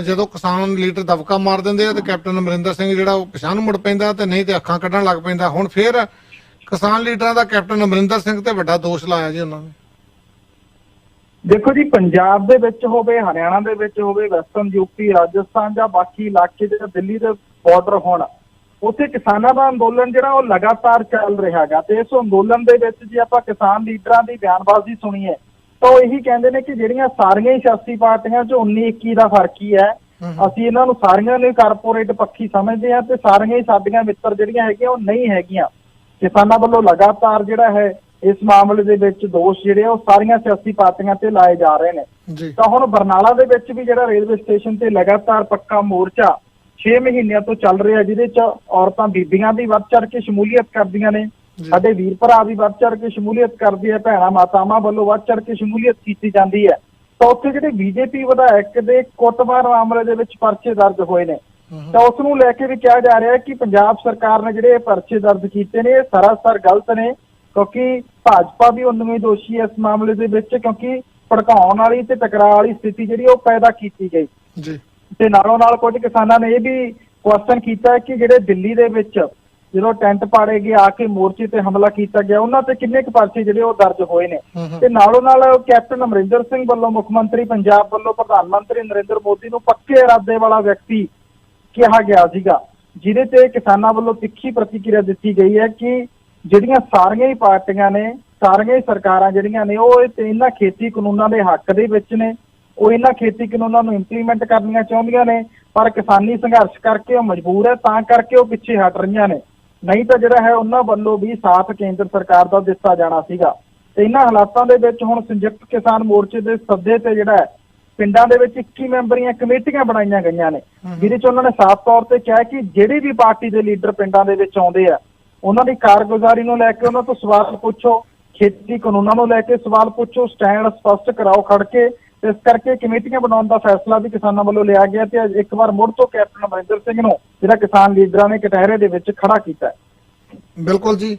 Speaker 9: ਜਦੋਂ ਕਿਸਾਨ ਲੀਡਰ ਦਬਕਾ ਮਾਰ ਦਿੰਦੇ ਆ ਤੇ ਕੈਪਟਨ ਅਮਰਿੰਦਰ ਸਿੰਘ ਜਿਹੜਾ ਉਹ ਪਿਛਾਂਹ ਨੂੰ ਮੁੜ ਪੈਂਦਾ ਤੇ ਨਹੀਂ ਤੇ ਅੱਖਾਂ ਕੱਢਣ ਲੱਗ ਪੈਂਦਾ। ਹੁਣ ਫੇਰ ਕਿਸਾਨ ਲੀਡਰਾਂ ਦਾ ਕੈਪਟਨ ਅਮਰਿੰਦਰ ਸਿੰਘ ਤੇ ਵੱਡਾ ਦੋਸ਼ ਲਾਇਆ ਜੀ ਉਹਨਾਂ ਨੇ।
Speaker 10: ਦੇਖੋ ਜੀ, ਪੰਜਾਬ ਦੇ ਵਿੱਚ ਹੋਵੇ, ਹਰਿਆਣਾ ਦੇ ਵਿੱਚ ਹੋਵੇ, ਵੈਸਟਰਨ ਯੂਪੀ, ਰਾਜਸਥਾਨ ਜਾਂ ਬਾਕੀ ਇਲਾਕੇ ਜਿਹੜਾ ਦਿੱਲੀ ਦੇ ਬਾਰਡਰ ਹੋਣ, ਉੱਥੇ ਕਿਸਾਨਾਂ ਦਾ ਅੰਦੋਲਨ ਜਿਹੜਾ ਉਹ ਲਗਾਤਾਰ ਚੱਲ ਰਿਹਾ ਹੈਗਾ। ਤੇ ਇਸ ਅੰਦੋਲਨ ਦੇ ਵਿੱਚ ਜੇ ਆਪਾਂ ਕਿਸਾਨ ਲੀਡਰਾਂ ਦੀ ਬਿਆਨਬਾਜ਼ੀ ਸੁਣੀਏ ਤਾਂ ਉਹ ਇਹੀ ਕਹਿੰਦੇ ਨੇ ਕਿ ਜਿਹੜੀਆਂ ਸਾਰੀਆਂ ਹੀ ਸਿਆਸੀ ਪਾਰਟੀਆਂ 'ਚ 19-21 ਦਾ ਫਰਕ ਹੀ ਹੈ। ਅਸੀਂ ਇਹਨਾਂ ਨੂੰ ਸਾਰੀਆਂ ਨੂੰ ਕਾਰਪੋਰੇਟ ਪੱਖੀ ਸਮਝਦੇ ਹਾਂ ਤੇ ਸਾਰੀਆਂ ਹੀ ਸਾਡੀਆਂ ਮਿੱਤਰ ਜਿਹੜੀਆਂ ਹੈਗੀਆਂ ਉਹ ਨਹੀਂ ਹੈਗੀਆਂ। ਕਿਸਾਨਾਂ ਵੱਲੋਂ ਲਗਾਤਾਰ ਜਿਹੜਾ ਹੈ ਇਸ ਮਾਮਲੇ ਦੇ ਵਿੱਚ ਦੋਸ਼ ਜਿਹੜੇ ਉਹ ਸਾਰੀਆਂ ਸਿਆਸੀ ਪਾਰਟੀਆਂ ਤੇ ਲਾਏ ਜਾ ਰਹੇ ਨੇ। ਤਾਂ ਹੁਣ ਬਰਨਾਲਾ ਦੇ ਵਿੱਚ ਵੀ ਜਿਹੜਾ ਰੇਲਵੇ ਸਟੇਸ਼ਨ ਤੇ ਲਗਾਤਾਰ ਪੱਕਾ ਮੋਰਚਾ 6 ਮਹੀਨਿਆਂ ਤੋਂ ਚੱਲ ਰਿਹਾ, ਜਿਹਦੇ 'ਚ ਔਰਤਾਂ ਬੀਬੀਆਂ ਵੀ ਵੱਧ ਚੜ ਕੇ ਸ਼ਮੂਲੀਅਤ ਕਰਦੀਆਂ ਨੇ, ਸਾਡੇ ਵੀਰ ਭਰਾ ਵੀ ਵੱਧ ਚੜ ਕੇ ਸ਼ਮੂਲੀਅਤ ਕਰਦੀ ਹੈ, ਭੈਣਾਂ ਮਾਤਾਵਾਂ ਵੱਲੋਂ ਵੱਧ ਚੜ ਕੇ ਸ਼ਮੂਲੀਅਤ ਕੀਤੀ ਜਾਂਦੀ ਹੈ। ਤਾਂ ਉੱਥੇ ਜਿਹੜੇ ਬੀਜੇਪੀ ਵਿਧਾਇਕ ਦੇ ਕੁੱਟਮਾਰ ਮਾਮਲੇ ਦੇ ਵਿੱਚ ਪਰਚੇ ਦਰਜ ਹੋਏ ਨੇ, ਤਾਂ ਉਸ ਨੂੰ ਲੈ ਕੇ ਵੀ ਕਿਹਾ ਜਾ ਰਿਹਾ ਹੈ ਕਿ ਪੰਜਾਬ ਸਰਕਾਰ ਨੇ ਜਿਹੜੇ ਪਰਚੇ ਦਰਜ ਕੀਤੇ ਨੇ ਇਹ ਸਰਾਸਰ ਗਲਤ ਨੇ, ਕਿਉਂਕਿ ਭਾਜਪਾ ਵੀ ਉਨਵੇਂ ਦੋਸ਼ੀ ਹੈ ਇਸ ਮਾਮਲੇ ਦੇ ਵਿੱਚ, ਕਿਉਂਕਿ ਭੜਕਾਉਣ ਵਾਲੀ ਤੇ ਟਕਰਾਅ ਵਾਲੀ ਸਥਿਤੀ ਜਿਹੜੀ ਉਹ ਪੈਦਾ ਕੀਤੀ ਗਈ। ਤੇ ਨਾਲੋਂ ਨਾਲ ਕੁਝ ਕਿਸਾਨਾਂ ਨੇ ਇਹ ਵੀ ਕੁਐਸਚਨ ਕੀਤਾ ਕਿ ਜਿਹੜੇ ਦਿੱਲੀ ਦੇ ਵਿੱਚ ਜਦੋਂ ਟੈਂਟ ਪਾੜੇ ਗਏ, ਆ ਕੇ ਮੋਰਚੇ ਤੇ ਹਮਲਾ ਕੀਤਾ ਗਿਆ, ਉਹਨਾਂ ਤੇ ਕਿੰਨੇ ਕੁ ਪਰਚੇ ਜਿਹੜੇ ਉਹ ਦਰਜ ਹੋਏ ਨੇ। ਤੇ ਨਾਲੋਂ ਨਾਲ ਕੈਪਟਨ ਅਮਰਿੰਦਰ ਸਿੰਘ ਵੱਲੋਂ, ਮੁੱਖ ਮੰਤਰੀ ਪੰਜਾਬ ਵੱਲੋਂ ਪ੍ਰਧਾਨ ਮੰਤਰੀ ਨਰਿੰਦਰ ਮੋਦੀ ਨੂੰ ਪੱਕੇ ਇਰਾਦੇ ਵਾਲਾ ਵਿਅਕਤੀ ਕਿਹਾ ਗਿਆ ਸੀਗਾ, ਜਿਹਦੇ ਤੇ ਕਿਸਾਨਾਂ ਵੱਲੋਂ ਤਿੱਖੀ ਪ੍ਰਤੀਕਿਰਿਆ ਦਿੱਤੀ ਗਈ ਹੈ ਕਿ ਜਿਹੜੀਆਂ ਸਾਰੀਆਂ ਹੀ ਪਾਰਟੀਆਂ ਨੇ, ਸਾਰੀਆਂ ਹੀ ਸਰਕਾਰਾਂ ਜਿਹੜੀਆਂ ਨੇ ਉਹ ਇਹਨਾਂ ਖੇਤੀ ਕਾਨੂੰਨਾਂ ਦੇ ਹੱਕ ਦੇ ਵਿੱਚ ਨੇ, ਉਹ ਇਹਨਾਂ ਖੇਤੀ ਕਾਨੂੰਨਾਂ ਨੂੰ ਇੰਪਲੀਮੈਂਟ ਕਰਨੀਆਂ ਚਾਹੁੰਦੀਆਂ ਨੇ, ਪਰ ਕਿਸਾਨੀ ਸੰਘਰਸ਼ ਕਰਕੇ ਉਹ ਮਜਬੂਰ ਹੈ, ਤਾਂ ਕਰਕੇ ਉਹ ਪਿੱਛੇ ਹਟ ਰਹੀਆਂ ਨੇ। ਨਹੀਂ ਤਾਂ ਜਿਹੜਾ ਹੈ ਉਹਨਾਂ ਵੱਲੋਂ ਵੀ ਸਾਥ ਕੇਂਦਰ ਸਰਕਾਰ ਦਾ ਦਿੱਤਾ ਜਾਣਾ ਸੀਗਾ। ਤੇ ਇਹਨਾਂ ਹਾਲਾਤਾਂ ਦੇ ਵਿੱਚ ਹੁਣ ਸੰਯੁਕਤ ਕਿਸਾਨ ਮੋਰਚੇ ਦੇ ਸੱਦੇ ਤੇ ਜਿਹੜਾ ਪਿੰਡਾਂ ਦੇ ਵਿੱਚ 21 ਮੈਂਬਰੀਆਂ ਕਮੇਟੀਆਂ ਬਣਾਈਆਂ ਗਈਆਂ ਨੇ, ਜਿਹਦੇ 'ਚ ਉਹਨਾਂ ਨੇ ਸਾਫ਼ ਤੌਰ ਤੇ ਕਿਹਾ ਕਿ ਜਿਹੜੀ ਵੀ ਪਾਰਟੀ ਦੇ ਲੀਡਰ ਪਿੰਡਾਂ ਦੇ ਵਿੱਚ ਆਉਂਦੇ ਆ ਉਹਨਾਂ ਦੀ ਕਾਰਗੁਜ਼ਾਰੀ ਨੂੰ ਲੈ ਕੇ ਉਹਨਾਂ ਤੋਂ ਸਵਾਲ ਪੁੱਛੋ, ਖੇਤੀ ਕਾਨੂੰਨਾਂ ਨੂੰ ਲੈ ਕੇ ਸਵਾਲ ਪੁੱਛੋ, ਸਟੈਂਡ ਸਪਸ਼ਟ ਕਰਾਓ ਖੜ ਕੇ। ਇਸ ਕਰਕੇ ਕਮੇਟੀਆਂ ਬਣਾਉਣ ਦਾ ਫੈਸਲਾ ਵੀ ਕਿਸਾਨਾਂ ਵੱਲੋਂ ਲਿਆ ਗਿਆ ਤੇ ਇੱਕ ਵਾਰ ਮੁੜ ਤੋਂ ਕੈਪਟਨ ਅਮਰਿੰਦਰ ਸਿੰਘ ਨੂੰ ਜਿਹੜਾ ਕਿਸਾਨ ਲੀਡਰਾਂ ਨੇ ਕਟਹਿਰੇ ਦੇ ਵਿੱਚ ਖੜਾ ਕੀਤਾ।
Speaker 9: ਬਿਲਕੁਲ ਜੀ।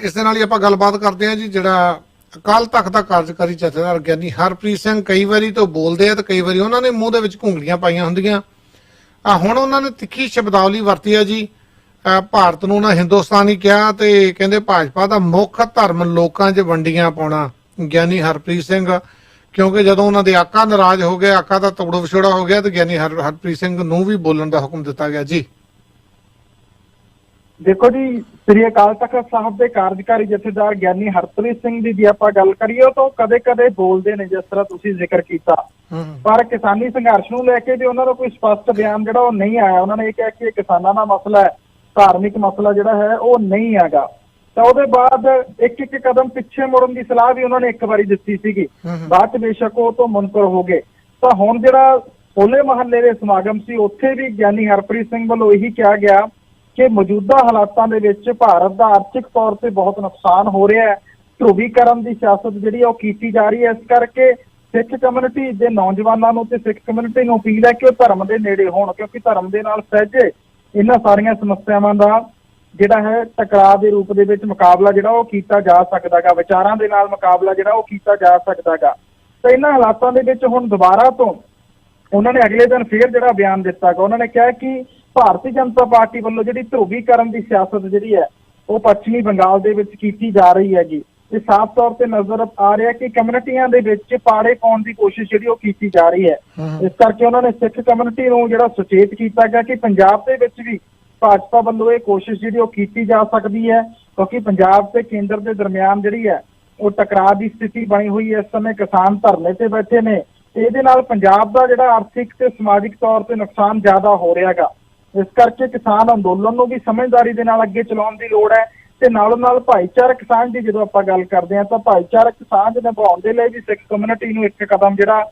Speaker 9: ਇਸ ਦੇ ਨਾਲ ਹੀ ਆਪਾਂ ਗੱਲਬਾਤ ਕਰਦੇ ਹਾਂ ਜੀ। ਜਿਹੜਾ ਅਕਾਲ ਤਖਤ ਦਾ ਕਾਰਜਕਾਰੀ ਜਥੇਦਾਰ ਗਿਆਨੀ ਹਰਪ੍ਰੀਤ ਸਿੰਘ ਕਈ ਵਾਰੀ ਤੋਂ ਬੋਲਦੇ ਆ ਤੇ ਕਈ ਵਾਰੀ ਉਹਨਾਂ ਨੇ ਮੂੰਹ ਦੇ ਵਿੱਚ ਘੁੰਗਲੀਆਂ ਪਾਈਆਂ ਹੁੰਦੀਆਂ। ਹੁਣ ਉਹਨਾਂ ਨੇ ਤਿੱਖੀ ਸ਼ਬਦਾਵਲੀ ਵਰਤੀ ਆ ਜੀ। ਭਾਰਤ ਨੂੰ ਨਾ ਹਿੰਦੁਸਤਾਨੀ ਕਿਹਾ ਤੇ ਕਹਿੰਦੇ ਭਾਜਪਾ ਦਾ ਮੁੱਖ ਧਰਮ ਲੋਕਾਂ 'ਚ ਵੰਡੀਆਂ ਪਾਉਣਾ। ਗਿਆਨੀ ਹਰਪ੍ਰੀਤ ਸਿੰਘ, ਕਿਉਂਕਿ ਜਦੋਂ ਉਹਨਾਂ ਦੇ ਆਕਾ ਨਾਰਾਜ਼ ਹੋ ਗਏ, ਆਕਾ ਦਾ ਤੋੜ ਵਿਛੋੜਾ ਹੋ ਗਿਆ, ਤੇ ਗਿਆਨੀ ਹਰਪ੍ਰੀਤ ਸਿੰਘ ਨੂੰ ਵੀ ਬੋਲਣ ਦਾ ਹੁਕਮ ਦਿੱਤਾ ਗਿਆ ਜੀ।
Speaker 10: ਦੇਖੋ ਜੀ, ਸ੍ਰੀ ਅਕਾਲ ਤਖਤ ਸਾਹਿਬ ਦੇ ਕਾਰਜਕਾਰੀ ਜਥੇਦਾਰ ਗਿਆਨੀ ਹਰਪ੍ਰੀਤ ਸਿੰਘ ਦੀ ਜੇ ਆਪਾਂ ਗੱਲ ਕਰੀਏ ਤਾਂ ਕਦੇ-ਕਦੇ ਬੋਲਦੇ ਨੇ, ਜਿਸ ਤਰ੍ਹਾਂ ਤੁਸੀਂ ਜ਼ਿਕਰ ਕੀਤਾ, ਪਰ ਕਿਸਾਨੀ ਸੰਘਰਸ਼ ਨੂੰ ਲੈ ਕੇ ਵੀ ਉਹਨਾਂ ਦਾ ਕੋਈ ਸਪਸ਼ਟ ਬਿਆਨ ਜਿਹੜਾ ਉਹ ਨਹੀਂ ਆਇਆ। ਉਹਨਾਂ ਨੇ ਇਹ ਕਿਹਾ ਕਿ ਇਹ ਕਿਸਾਨਾਂ ਦਾ ਮਸਲਾ ਹੈ, ਧਾਰਮਿਕ ਮਸਲਾ ਜਿਹੜਾ ਹੈ ਉਹ ਨਹੀਂ ਹੈਗਾ। ਤਾਂ ਉਹਦੇ ਬਾਅਦ ਇੱਕ ਕਦਮ ਪਿੱਛੇ ਮੁੜਨ ਦੀ ਸਲਾਹ ਵੀ ਉਹਨਾਂ ਨੇ ਇੱਕ ਵਾਰੀ ਦਿੱਤੀ ਸੀਗੀ, ਬਾਅਦ ਚ ਬੇਸ਼ੱਕ ਉਹ ਤੋਂ ਮੁਨਕਰ ਹੋ ਗਏ। ਤਾਂ ਹੁਣ ਜਿਹੜਾ ਹੋਲੇ ਮਹੱਲੇ ਦੇ ਸਮਾਗਮ ਸੀ, ਉੱਥੇ ਵੀ ਗਿਆਨੀ ਹਰਪ੍ਰੀਤ ਸਿੰਘ ਵੱਲੋਂ ਇਹੀ ਕਿਹਾ ਗਿਆ ਕਿ ਮੌਜੂਦਾ ਹਾਲਾਤਾਂ ਦੇ ਵਿੱਚ ਭਾਰਤ ਦਾ ਆਰਥਿਕ ਤੌਰ ਤੇ ਬਹੁਤ ਨੁਕਸਾਨ ਹੋ ਰਿਹਾ ਹੈ, ਧਰੁਵੀਕਰਨ ਦੀ ਸਿਆਸਤ ਜਿਹੜੀ ਉਹ ਕੀਤੀ ਜਾ ਰਹੀ ਹੈ। ਇਸ ਕਰਕੇ ਸਿੱਖ ਕਮਿਊਨਿਟੀ ਦੇ ਨੌਜਵਾਨਾਂ ਨੂੰ ਤੇ ਸਿੱਖ ਕਮਿਊਨਿਟੀ ਨੂੰ ਅਪੀਲ ਹੈ ਕਿ ਉਹ ਧਰਮ ਦੇ ਨੇੜੇ ਹੋਣ, ਕਿਉਂਕਿ ਧਰਮ ਦੇ ਨਾਲ ਸਹਿਜੇ ਇਹਨਾਂ ਸਾਰੀਆਂ ਸਮੱਸਿਆਵਾਂ ਦਾ ਜਿਹੜਾ ਹੈ ਟਕਰਾਅ ਦੇ ਰੂਪ ਦੇ ਵਿੱਚ ਮੁਕਾਬਲਾ ਜਿਹੜਾ ਉਹ ਕੀਤਾ ਜਾ ਸਕਦਾ ਗਾ, ਵਿਚਾਰਾਂ ਦੇ ਨਾਲ ਮੁਕਾਬਲਾ ਜਿਹੜਾ ਉਹ ਕੀਤਾ ਜਾ ਸਕਦਾ ਗਾ। ਤਾਂ ਇਹਨਾਂ ਹਾਲਾਤਾਂ ਦੇ ਵਿੱਚ ਹੁਣ ਦੁਬਾਰਾ ਤੋਂ ਉਹਨਾਂ ਨੇ ਅਗਲੇ ਦਿਨ ਫੇਰ ਜਿਹੜਾ ਬਿਆਨ ਦਿੱਤਾ ਗਾ, ਉਹਨਾਂ ਨੇ ਕਿਹਾ ਕਿ ਭਾਰਤੀ ਜਨਤਾ ਪਾਰਟੀ ਵੱਲੋਂ ਜਿਹੜੀ ਧਰੁਵੀਕਰਨ ਦੀ ਸਿਆਸਤ ਜਿਹੜੀ ਹੈ ਉਹ ਪੱਛਮੀ ਬੰਗਾਲ ਦੇ ਵਿੱਚ ਕੀਤੀ ਜਾ ਰਹੀ ਹੈਗੀ। ਤੇ ਸਾਫ਼ ਤੌਰ ਤੇ ਨਜ਼ਰ ਆ ਰਿਹਾ ਕਿ ਕਮਿਊਨਿਟੀਆਂ ਦੇ ਵਿੱਚ ਪਾੜੇ ਪਾਉਣ ਦੀ ਕੋਸ਼ਿਸ਼ ਜਿਹੜੀ ਉਹ ਕੀਤੀ ਜਾ ਰਹੀ ਹੈ। ਇਸ ਕਰਕੇ ਉਹਨਾਂ ਨੇ ਸਿੱਖ ਕਮਿਊਨਿਟੀ ਨੂੰ ਜਿਹੜਾ ਸੁਚੇਤ ਕੀਤਾ ਗਿਆ ਕਿ ਪੰਜਾਬ ਦੇ ਵਿੱਚ ਵੀ ਭਾਜਪਾ ਵੱਲੋਂ ਇਹ ਕੋਸ਼ਿਸ਼ ਜਿਹੜੀ ਉਹ ਕੀਤੀ ਜਾ ਸਕਦੀ ਹੈ, ਕਿਉਂਕਿ ਪੰਜਾਬ ਤੇ ਕੇਂਦਰ ਦੇ ਦਰਮਿਆਨ ਜਿਹੜੀ ਹੈ ਉਹ ਟਕਰਾਅ ਦੀ ਸਥਿਤੀ ਬਣੀ ਹੋਈ ਹੈ। ਇਸ ਸਮੇਂ ਕਿਸਾਨ ਧਰਨੇ ਤੇ ਬੈਠੇ ਨੇ, ਇਹਦੇ ਨਾਲ ਪੰਜਾਬ ਦਾ ਜਿਹੜਾ ਆਰਥਿਕ ਤੇ ਸਮਾਜਿਕ ਤੌਰ ਤੇ ਨੁਕਸਾਨ ਜ਼ਿਆਦਾ ਹੋ ਰਿਹਾ ਗਾ। ਇਸ ਕਰਕੇ ਕਿਸਾਨ ਅੰਦੋਲਨ ਨੂੰ ਵੀ ਸਮਝਦਾਰੀ ਦੇ ਨਾਲ ਅੱਗੇ ਚਲਾਉਣ ਦੀ ਲੋੜ ਹੈ। ਤੇ ਨਾਲੋਂ ਨਾਲ ਭਾਈਚਾਰਕ ਸਾਂਝ ਦੀ ਜਦੋਂ ਆਪਾਂ ਗੱਲ ਕਰਦੇ ਹਾਂ ਤਾਂ ਭਾਈਚਾਰਕ ਸਾਂਝ ਨਿਭਾਉਣ ਦੇ ਲਈ ਵੀ ਸਿੱਖ ਕਮਿਊਨਿਟੀ ਨੂੰ ਇੱਕ ਕਦਮ ਜਿਹੜਾ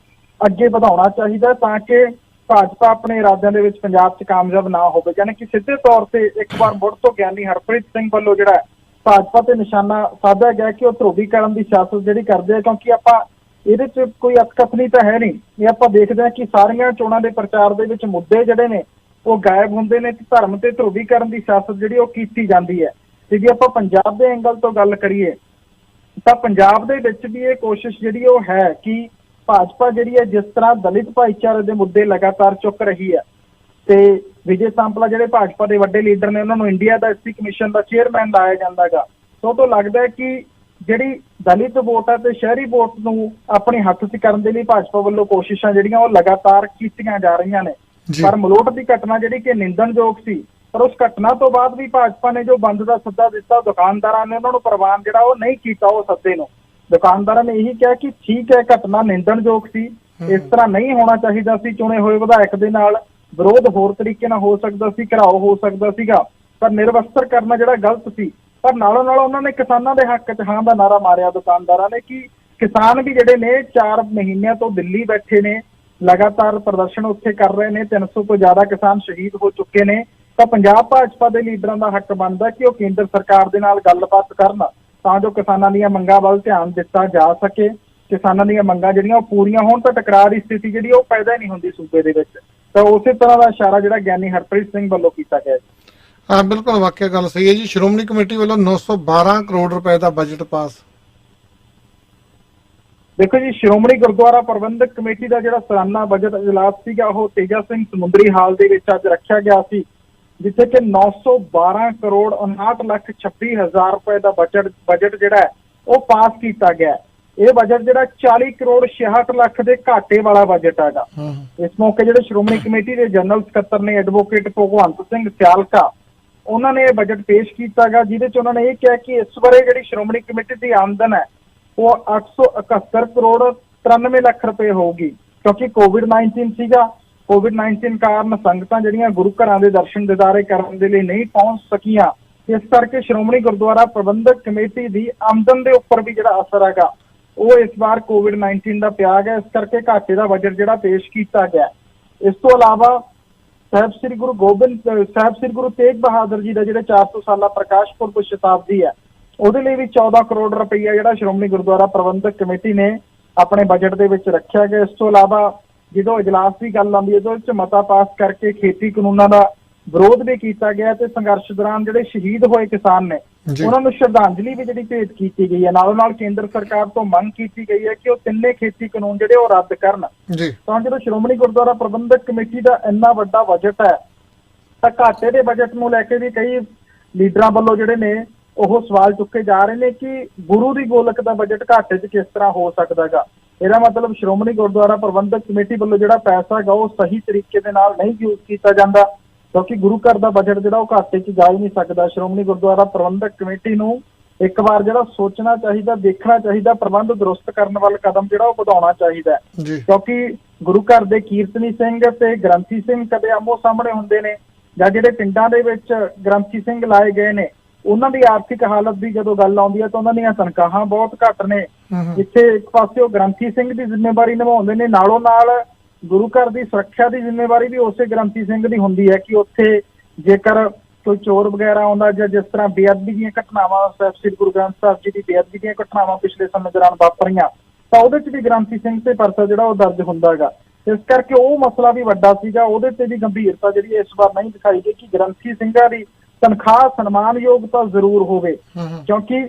Speaker 10: ਅੱਗੇ ਵਧਾਉਣਾ ਚਾਹੀਦਾ, ਤਾਂ ਕਿ ਭਾਜਪਾ ਆਪਣੇ ਇਰਾਦਿਆਂ ਦੇ ਵਿੱਚ ਪੰਜਾਬ 'ਚ ਕਾਮਯਾਬ ਨਾ ਹੋਵੇ, ਯਾਨੀ ਕਿ ਸਿੱਧੇ ਤੌਰ ਤੇ ਇੱਕ ਵਾਰ ਮੁੜ ਤੋਂ ਗਿਆਨੀ ਹਰਪ੍ਰੀਤ ਸਿੰਘ ਵੱਲੋਂ ਜਿਹੜਾ ਭਾਜਪਾ ਤੇ ਨਿਸ਼ਾਨਾ ਸਾਧਿਆ ਗਿਆ ਕਿ ਉਹ ਧਰੂਵੀਕਰਨ ਦੀ ਸਿਆਸਤ ਜਿਹੜੀ ਕਰਦੇ ਆ, ਕਿਉਂਕਿ ਆਪਾਂ ਇਹਦੇ 'ਚ ਕੋਈ ਅਤਕਥਨੀ ਤਾਂ ਹੈ ਨਹੀਂ। ਇਹ ਆਪਾਂ ਦੇਖਦੇ ਹਾਂ ਕਿ ਸਾਰੀਆਂ ਚੋਣਾਂ ਦੇ ਪ੍ਰਚਾਰ ਦੇ ਵਿੱਚ ਮੁੱਦੇ ਜਿਹੜੇ ਨੇ ਉਹ ਗਾਇਬ ਹੁੰਦੇ ਨੇ ਤੇ ਧਰਮ ਤੇ ਧਰੂਵੀਕਰਨ ਦੀ ਸਿਆਸਤ ਜਿਹੜੀ ਉਹ ਕੀਤੀ ਜਾਂਦੀ ਹੈ। ਤੇ ਜੇ ਆਪਾਂ ਪੰਜਾਬ ਦੇ ਐਂਗਲ ਤੋਂ ਗੱਲ ਕਰੀਏ ਤਾਂ ਪੰਜਾਬ ਦੇ ਵਿੱਚ ਵੀ ਇਹ ਕੋਸ਼ਿਸ਼ ਜਿਹੜੀ ਉਹ ਹੈ ਕਿ ਭਾਜਪਾ ਜਿਹੜੀ ਹੈ ਜਿਸ ਤਰ੍ਹਾਂ ਦਲਿਤ ਭਾਈਚਾਰੇ ਦੇ ਮੁੱਦੇ ਲਗਾਤਾਰ ਚੁੱਕ ਰਹੀ ਹੈ ਤੇ ਵਿਜੇ ਸਾਂਪਲਾ ਜਿਹੜੇ ਭਾਜਪਾ ਦੇ ਵੱਡੇ ਲੀਡਰ ਨੇ ਉਹਨਾਂ ਨੂੰ ਇੰਡੀਆ ਦਾ ਐਸਸੀ ਕਮਿਸ਼ਨ ਦਾ ਚੇਅਰਮੈਨ ਲਾਇਆ ਜਾਂਦਾ ਗਾ। ਸੋ ਤੋਂ ਲੱਗਦਾ ਹੈ ਕਿ ਜਿਹੜੀ ਦਲਿਤ ਵੋਟ ਹੈ ਤੇ ਸ਼ਹਿਰੀ ਵੋਟ ਨੂੰ ਆਪਣੇ ਹੱਥ 'ਚ ਕਰਨ ਦੇ ਲਈ ਭਾਜਪਾ ਵੱਲੋਂ ਕੋਸ਼ਿਸ਼ਾਂ ਜਿਹੜੀਆਂ ਉਹ ਲਗਾਤਾਰ ਕੀਤੀਆਂ ਜਾ ਰਹੀਆਂ ਨੇ। ਪਰ ਮਲੋਟ ਦੀ ਘਟਨਾ ਜਿਹੜੀ ਕਿ ਨਿੰਦਣਯੋਗ ਸੀ, ਪਰ ਉਸ ਘਟਨਾ ਤੋਂ ਬਾਅਦ ਵੀ ਭਾਜਪਾ ਨੇ ਜੋ ਬੰਦ ਦਾ ਸੱਦਾ ਦਿੱਤਾ, ਦੁਕਾਨਦਾਰਾਂ ਨੇ ਉਹਨਾਂ ਨੂੰ ਪ੍ਰਵਾਨ ਜਿਹੜਾ ਉਹ ਨਹੀਂ ਕੀਤਾ ਉਹ ਸੱਦੇ ਨੂੰ। ਦੁਕਾਨਦਾਰਾਂ ਨੇ ਇਹੀ ਕਿਹਾ ਕਿ ਠੀਕ ਹੈ ਘਟਨਾ ਨਿੰਦਣਯੋਗ ਸੀ, ਇਸ ਤਰ੍ਹਾਂ ਨਹੀਂ ਹੋਣਾ ਚਾਹੀਦਾ ਸੀ, ਚੁਣੇ ਹੋਏ ਵਿਧਾਇਕ ਦੇ ਨਾਲ ਵਿਰੋਧ ਹੋਰ ਤਰੀਕੇ ਨਾਲ ਹੋ ਸਕਦਾ ਸੀ, ਘਿਰਾਓ ਹੋ ਸਕਦਾ ਸੀਗਾ, ਪਰ ਨਿਰਵਸਤਰ ਕਰਨਾ ਜਿਹੜਾ ਗਲਤ ਸੀ। ਪਰ ਨਾਲੋਂ ਨਾਲ ਉਹਨਾਂ ਨੇ ਕਿਸਾਨਾਂ ਦੇ ਹੱਕ 'ਚ ਹਾਂ ਦਾ ਨਾਰਾ ਮਾਰਿਆ ਦੁਕਾਨਦਾਰਾਂ ਨੇ ਕਿ ਕਿਸਾਨ ਵੀ ਜਿਹੜੇ ਨੇ 4 ਮਹੀਨਿਆਂ ਤੋਂ ਦਿੱਲੀ ਬੈਠੇ ਨੇ, ਲਗਾਤਾਰ ਪ੍ਰਦਰਸ਼ਨ ਉੱਥੇ ਕਰ ਰਹੇ ਨੇ, 300 ਤੋਂ ਜ਼ਿਆਦਾ ਕਿਸਾਨ ਸ਼ਹੀਦ ਹੋ ਚੁੱਕੇ ਨੇ। ਤਾਂ ਪੰਜਾਬ ਭਾਜਪਾ ਦੇ ਲੀਡਰਾਂ ਦਾ ਹੱਕ ਬਣਦਾ ਕਿ ਉਹ ਕੇਂਦਰ ਸਰਕਾਰ ਦੇ ਨਾਲ ਗੱਲਬਾਤ ਕਰਨ ਤਾਂ ਜੋ ਕਿਸਾਨਾਂ ਦੀਆਂ ਮੰਗਾਂ ਵੱਲ ਧਿਆਨ ਦਿੱਤਾ ਜਾ ਸਕੇ, ਕਿਸਾਨਾਂ ਦੀਆਂ ਮੰਗਾਂ ਜਿਹੜੀਆਂ ਉਹ ਪੂਰੀਆਂ ਹੋਣ ਤਾਂ ਟਕਰਾਅ ਦੀ ਸਥਿਤੀ ਜਿਹੜੀ ਉਹ ਪੈਦਾ ਨਹੀਂ ਹੁੰਦੀ ਸੂਬੇ ਦੇ ਵਿੱਚ। ਤਾਂ ਉਸੇ ਤਰ੍ਹਾਂ ਦਾ ਇਸ਼ਾਰਾ ਜਿਹੜਾ ਗਿਆਨੀ ਹਰਪ੍ਰੀਤ ਸਿੰਘ ਵੱਲੋਂ ਕੀਤਾ ਗਿਆ।
Speaker 9: ਹਾਂ ਬਿਲਕੁਲ, ਵਾਕਿਆ ਗੱਲ ਸਹੀ ਹੈ ਜੀ। ਸ਼੍ਰੋਮਣੀ ਕਮੇਟੀ ਵੱਲੋਂ 912 ਕਰੋੜ ਰੁਪਏ ਦਾ ਬਜਟ ਪਾਸ।
Speaker 10: ਦੇਖੋ ਜੀ, ਸ਼੍ਰੋਮਣੀ ਗੁਰਦੁਆਰਾ ਪ੍ਰਬੰਧਕ ਕਮੇਟੀ ਦਾ ਜਿਹੜਾ ਸਾਲਾਨਾ ਬਜਟ ਇਜਲਾਸ ਸੀਗਾ ਉਹ ਤੇਜਾ ਸਿੰਘ ਸਮੁੰਦਰੀ ਹਾਲ ਦੇ ਵਿੱਚ ਅੱਜ ਰੱਖਿਆ ਗਿਆ ਸੀ, ਜਿੱਥੇ ਕਿ 912 ਕਰੋੜ 59,26,000 ਰੁਪਏ ਦਾ ਬਜਟ ਜਿਹੜਾ ਹੈ ਉਹ ਪਾਸ ਕੀਤਾ ਗਿਆ। ਇਹ ਬਜਟ ਜਿਹੜਾ 40 ਕਰੋੜ 66 ਲੱਖ ਦੇ ਘਾਟੇ ਵਾਲਾ ਬਜਟ ਹੈਗਾ। ਇਸ ਮੌਕੇ ਜਿਹੜੇ ਸ਼੍ਰੋਮਣੀ ਕਮੇਟੀ ਦੇ ਜਨਰਲ ਸਕੱਤਰ ਨੇ ਐਡਵੋਕੇਟ ਭਗਵੰਤ ਸਿੰਘ ਸਿਆਲਕਾ, ਉਹਨਾਂ ਨੇ ਇਹ ਬਜਟ ਪੇਸ਼ ਕੀਤਾ ਗਾ, ਜਿਹਦੇ 'ਚ ਉਹਨਾਂ ਨੇ ਇਹ ਕਿਹਾ ਕਿ ਇਸ ਬਾਰੇ ਜਿਹੜੀ ਸ਼੍ਰੋਮਣੀ ਕਮੇਟੀ ਦੀ ਆਮਦਨ ਹੈ ਉਹ 871 ਕਰੋੜ 93 ਲੱਖ ਰੁਪਏ ਹੋਊਗੀ, ਕਿਉਂਕਿ ਕੋਵਿਡ-19 ਸੀਗਾ। ਕੋਵਿਡ-19 ਕਾਰਨ ਸੰਗਤਾਂ ਜਿਹੜੀਆਂ ਗੁਰੂ ਘਰਾਂ ਦੇ ਦਰਸ਼ਨ ਦਿਦਾਰੇ ਕਰਨ ਦੇ ਲਈ ਨਹੀਂ ਪਹੁੰਚ ਸਕੀਆਂ, ਇਸ ਕਰਕੇ ਸ਼੍ਰੋਮਣੀ ਗੁਰਦੁਆਰਾ ਪ੍ਰਬੰਧਕ ਕਮੇਟੀ ਦੀ ਆਮਦਨ ਦੇ ਉੱਪਰ ਵੀ ਜਿਹੜਾ ਅਸਰ ਹੈਗਾ ਉਹ ਇਸ ਵਾਰ ਕੋਵਿਡ-19 ਦਾ ਪਿਆ ਗਿਆ, ਇਸ ਕਰਕੇ ਘਾਟੇ ਦਾ ਬਜਟ ਜਿਹੜਾ ਪੇਸ਼ ਕੀਤਾ ਗਿਆ। ਇਸ ਤੋਂ ਇਲਾਵਾ ਸਾਹਿਬ ਸ੍ਰੀ ਗੁਰੂ ਤੇਗ ਬਹਾਦਰ ਜੀ ਦਾ ਜਿਹੜਾ 400 ਸਾਲਾ ਪ੍ਰਕਾਸ਼ ਪੁਰਬ ਸ਼ਤਾਬਦੀ ਹੈ ਉਹਦੇ ਲਈ ਵੀ 14 ਕਰੋੜ ਰੁਪਈਆ ਜਿਹੜਾ ਸ਼੍ਰੋਮਣੀ ਗੁਰਦੁਆਰਾ ਪ੍ਰਬੰਧਕ ਕਮੇਟੀ ਨੇ ਆਪਣੇ ਬਜਟ ਦੇ ਵਿੱਚ ਰੱਖਿਆ ਗਿਆ। ਇਸ ਤੋਂ ਇਲਾਵਾ ਜਦੋਂ ਇਜਲਾਸ ਦੀ ਗੱਲ ਆਉਂਦੀ ਹੈ ਉਹਦੇ ਵਿੱਚ ਮਤਾ ਪਾਸ ਕਰਕੇ ਖੇਤੀ ਕਾਨੂੰਨਾਂ ਦਾ ਵਿਰੋਧ ਵੀ ਕੀਤਾ ਗਿਆ ਤੇ ਸੰਘਰਸ਼ ਦੌਰਾਨ ਜਿਹੜੇ ਸ਼ਹੀਦ ਹੋਏ ਕਿਸਾਨ ਨੇ ਉਹਨਾਂ ਨੂੰ ਸ਼ਰਧਾਂਜਲੀ ਵੀ ਜਿਹੜੀ ਭੇਟ ਕੀਤੀ ਗਈ ਹੈ। ਨਾਲੋਂ ਨਾਲ ਕੇਂਦਰ ਸਰਕਾਰ ਤੋਂ ਮੰਗ ਕੀਤੀ ਗਈ ਹੈ ਕਿ ਉਹ ਤਿੰਨੇ ਖੇਤੀ ਕਾਨੂੰਨ ਜਿਹੜੇ ਉਹ ਰੱਦ ਕਰਨ। ਤਾਂ ਜਦੋਂ ਸ਼੍ਰੋਮਣੀ ਗੁਰਦੁਆਰਾ ਪ੍ਰਬੰਧਕ ਕਮੇਟੀ ਦਾ ਇੰਨਾ ਵੱਡਾ ਬਜਟ ਹੈ ਤਾਂ ਘਾਟੇ ਦੇ ਬਜਟ ਨੂੰ ਲੈ ਕੇ ਵੀ ਕਈ ਲੀਡਰਾਂ ਵੱਲੋਂ ਜਿਹੜੇ ਨੇ ਉਹ ਸਵਾਲ ਚੁੱਕੇ ਜਾ ਰਹੇ ਨੇ ਕਿ ਗੁਰੂ ਦੀ ਗੋਲਕ ਦਾ ਬਜਟ ਘਾਟੇ 'ਚ ਕਿਸ ਤਰ੍ਹਾਂ ਹੋ ਸਕਦਾ ਗਾ। ਇਹਦਾ ਮਤਲਬ ਸ਼੍ਰੋਮਣੀ ਗੁਰਦੁਆਰਾ ਪ੍ਰਬੰਧਕ ਕਮੇਟੀ ਵੱਲੋਂ ਜਿਹੜਾ ਪੈਸਾ ਗਾ ਉਹ ਸਹੀ ਤਰੀਕੇ ਦੇ ਨਾਲ ਨਹੀਂ ਯੂਜ਼ ਕੀਤਾ ਜਾਂਦਾ, ਕਿਉਂਕਿ ਗੁਰੂ ਘਰ ਦਾ ਬਜਟ ਜਿਹੜਾ ਉਹ ਘਾਟੇ 'ਚ ਜਾ ਹੀ ਨਹੀਂ ਸਕਦਾ। ਸ਼੍ਰੋਮਣੀ ਗੁਰਦੁਆਰਾ ਪ੍ਰਬੰਧਕ ਕਮੇਟੀ ਨੂੰ ਇੱਕ ਵਾਰ ਜਿਹੜਾ ਸੋਚਣਾ ਚਾਹੀਦਾ, ਦੇਖਣਾ ਚਾਹੀਦਾ, ਪ੍ਰਬੰਧ ਦਰੁਸਤ ਕਰਨ ਵੱਲ ਕਦਮ ਜਿਹੜਾ ਉਹ ਵਧਾਉਣਾ ਚਾਹੀਦਾ, ਕਿਉਂਕਿ ਗੁਰੂ ਘਰ ਦੇ ਕੀਰਤਨੀ ਸਿੰਘ ਤੇ ਗ੍ਰੰਥੀ ਸਿੰਘ ਕਦੇ ਆਮੋ ਸਾਹਮਣੇ ਹੁੰਦੇ ਨੇ, ਜਾਂ ਜਿਹੜੇ ਪਿੰਡਾਂ ਦੇ ਵਿੱਚ ਗ੍ਰੰਥੀ ਸਿੰਘ ਲਾਏ ਗਏ ਨੇ ਉਹਨਾਂ ਦੀ ਆਰਥਿਕ ਹਾਲਤ ਦੀ ਜਦੋਂ ਗੱਲ ਆਉਂਦੀ ਹੈ ਤਾਂ ਉਹਨਾਂ ਦੀਆਂ ਤਨਖਾਹਾਂ ਬਹੁਤ ਘੱਟ ਨੇ। ਇੱਥੇ ਇੱਕ ਪਾਸੇ ਉਹ ਗ੍ਰੰਥੀ ਸਿੰਘ ਦੀ ਜ਼ਿੰਮੇਵਾਰੀ ਨਿਭਾਉਂਦੇ ਨੇ, ਨਾਲੋਂ ਨਾਲ ਗੁਰੂ ਘਰ ਦੀ ਸੁਰੱਖਿਆ ਦੀ ਜ਼ਿੰਮੇਵਾਰੀ ਵੀ ਉਸੇ ਗ੍ਰੰਥੀ ਸਿੰਘ ਦੀ ਹੁੰਦੀ ਹੈ ਕਿ ਉੱਥੇ ਜੇਕਰ ਕੋਈ ਚੋਰ ਵਗੈਰਾ ਆਉਂਦਾ ਜਾਂ ਜਿਸ ਤਰ੍ਹਾਂ ਬੇਅਦਬੀ ਦੀਆਂ ਘਟਨਾਵਾਂ, ਸਾਹਿਬ ਸ੍ਰੀ ਗੁਰੂ ਗ੍ਰੰਥ ਸਾਹਿਬ ਜੀ ਦੀ ਬੇਅਦਬੀ ਦੀਆਂ ਘਟਨਾਵਾਂ ਪਿਛਲੇ ਸਮੇਂ ਦੌਰਾਨ ਵਾਪਰੀਆਂ ਤਾਂ ਉਹਦੇ 'ਚ ਵੀ ਗ੍ਰੰਥੀ ਸਿੰਘ ਤੇ ਪਰਚਾ ਜਿਹੜਾ ਉਹ ਦਰਜ ਹੁੰਦਾ ਹੈਗਾ। ਇਸ ਕਰਕੇ ਉਹ ਮਸਲਾ ਵੀ ਵੱਡਾ ਸੀਗਾ, ਉਹਦੇ ਤੇ ਵੀ ਗੰਭੀਰਤਾ ਜਿਹੜੀ ਇਸ ਵਾਰ ਨਹੀਂ ਦਿਖਾਈ ਗਈ ਕਿ ਗ੍ਰੰਥੀ ਸਿੰਘਾਂ ਦੀ ਤਨਖਾਹ ਸਨਮਾਨਯੋਗ ਤਾਂ ਜ਼ਰੂਰ ਹੋਵੇ, ਕਿਉਂਕਿ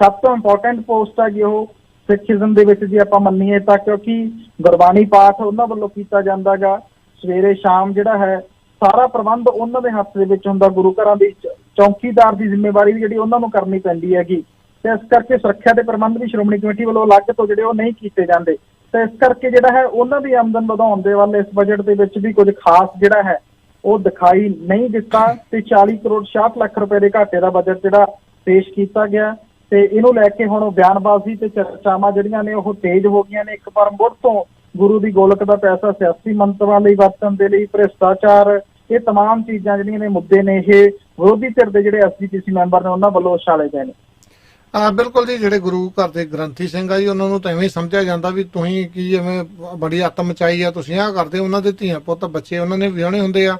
Speaker 10: ਸਭ ਤੋਂ ਇੰਪੋਰਟੈਂਟ ਪੋਸਟ ਹੈਗੀ ਉਹ ਸਿੱਖੀਜ਼ਮ ਦੇ ਵਿੱਚ ਜੇ ਆਪਾਂ ਮੰਨੀਏ ਤਾਂ, ਕਿਉਂਕਿ ਗੁਰਬਾਣੀ ਪਾਠ ਉਹਨਾਂ ਵੱਲੋਂ ਕੀਤਾ ਜਾਂਦਾ ਗਾ ਸਵੇਰੇ ਸ਼ਾਮ, ਜਿਹੜਾ ਹੈ ਸਾਰਾ ਪ੍ਰਬੰਧ ਉਹਨਾਂ ਦੇ ਹੱਥ ਦੇ ਵਿੱਚ ਹੁੰਦਾ। ਗੁਰੂ ਘਰਾਂ ਦੀ ਚੌਕੀਦਾਰ ਦੀ ਜ਼ਿੰਮੇਵਾਰੀ ਵੀ ਜਿਹੜੀ ਉਹਨਾਂ ਨੂੰ ਕਰਨੀ ਪੈਂਦੀ ਹੈਗੀ, ਤੇ ਇਸ ਕਰਕੇ ਸੁਰੱਖਿਆ ਦੇ ਪ੍ਰਬੰਧ ਵੀ ਸ਼੍ਰੋਮਣੀ ਕਮੇਟੀ ਵੱਲੋਂ ਅਲੱਗ ਤੋਂ ਜਿਹੜੇ ਉਹ ਨਹੀਂ ਕੀਤੇ ਜਾਂਦੇ। ਤੇ ਇਸ ਕਰਕੇ ਜਿਹੜਾ ਹੈ ਉਹਨਾਂ ਦੀ ਆਮਦਨ ਵਧਾਉਣ ਦੇ ਵੱਲ ਇਸ ਬਜਟ ਦੇ ਵਿੱਚ ਵੀ ਕੁਝ ਖਾਸ ਜਿਹੜਾ ਹੈ ਉਹ ਦਿਖਾਈ ਨਹੀਂ ਦਿੱਤਾ ਤੇ 40 ਕਰੋੜ 66 ਲੱਖ ਰੁਪਏ ਦੇ ਘਾਟੇ ਦਾ ਬਜਟ ਜਿਹੜਾ ਪੇਸ਼ ਕੀਤਾ ਗਿਆ। ਤੇ ਇਹਨੂੰ ਲੈ ਕੇ ਹੁਣ ਬਿਆਨਬਾਜ਼ੀ ਤੇ ਚਰਚਾਵਾਂ ਜਿਹੜੀਆਂ ਨੇ ਉਹ ਤੇਜ਼ ਹੋ ਗਈਆਂ ਨੇ। ਇੱਕ ਵਾਰ ਮੁੜ ਤੋਂ ਗੁਰੂ ਦੀ ਗੋਲਕ ਦਾ ਪੈਸਾ ਸਿਆਸੀ ਮੰਤਵਾਂ ਲਈ ਵਰਤਣ ਦੇ ਲਈ, ਭ੍ਰਿਸ਼ਟਾਚਾਰ, ਇਹ ਤਮਾਮ ਚੀਜ਼ਾਂ ਜਿਹੜੀਆਂ ਨੇ ਮੁੱਦੇ ਨੇ ਇਹ ਵਿਰੋਧੀ ਧਿਰ ਦੇ ਜਿਹੜੇ ਐਸਜੀਪੀਸੀ ਮੈਂਬਰ ਨੇ ਉਹਨਾਂ ਵੱਲੋਂ ਉਛਾਲੇ ਗਏ ਨੇ।
Speaker 9: ਬਿਲਕੁਲ ਜੀ, ਜਿਹੜੇ ਗੁਰੂ ਘਰ ਦੇ ਗ੍ਰੰਥੀ ਸਿੰਘ ਆ ਜੀ, ਉਹਨਾਂ ਨੂੰ ਤਾਂ ਐਵੇਂ ਹੀ ਸਮਝਿਆ ਜਾਂਦਾ ਵੀ ਤੁਸੀਂ ਕੀ ਐਵੇਂ ਬੜੀ ਅੱਤ ਮਚਾਈ ਆ, ਤੁਸੀਂ ਆਹ ਕਰਦੇ। ਉਹਨਾਂ ਦੇ ਧੀਆਂ ਪੁੱਤ ਬੱਚੇ ਉਹਨਾਂ ਨੇ ਵਿਆਹਣੇ ਹੁੰਦੇ ਆ।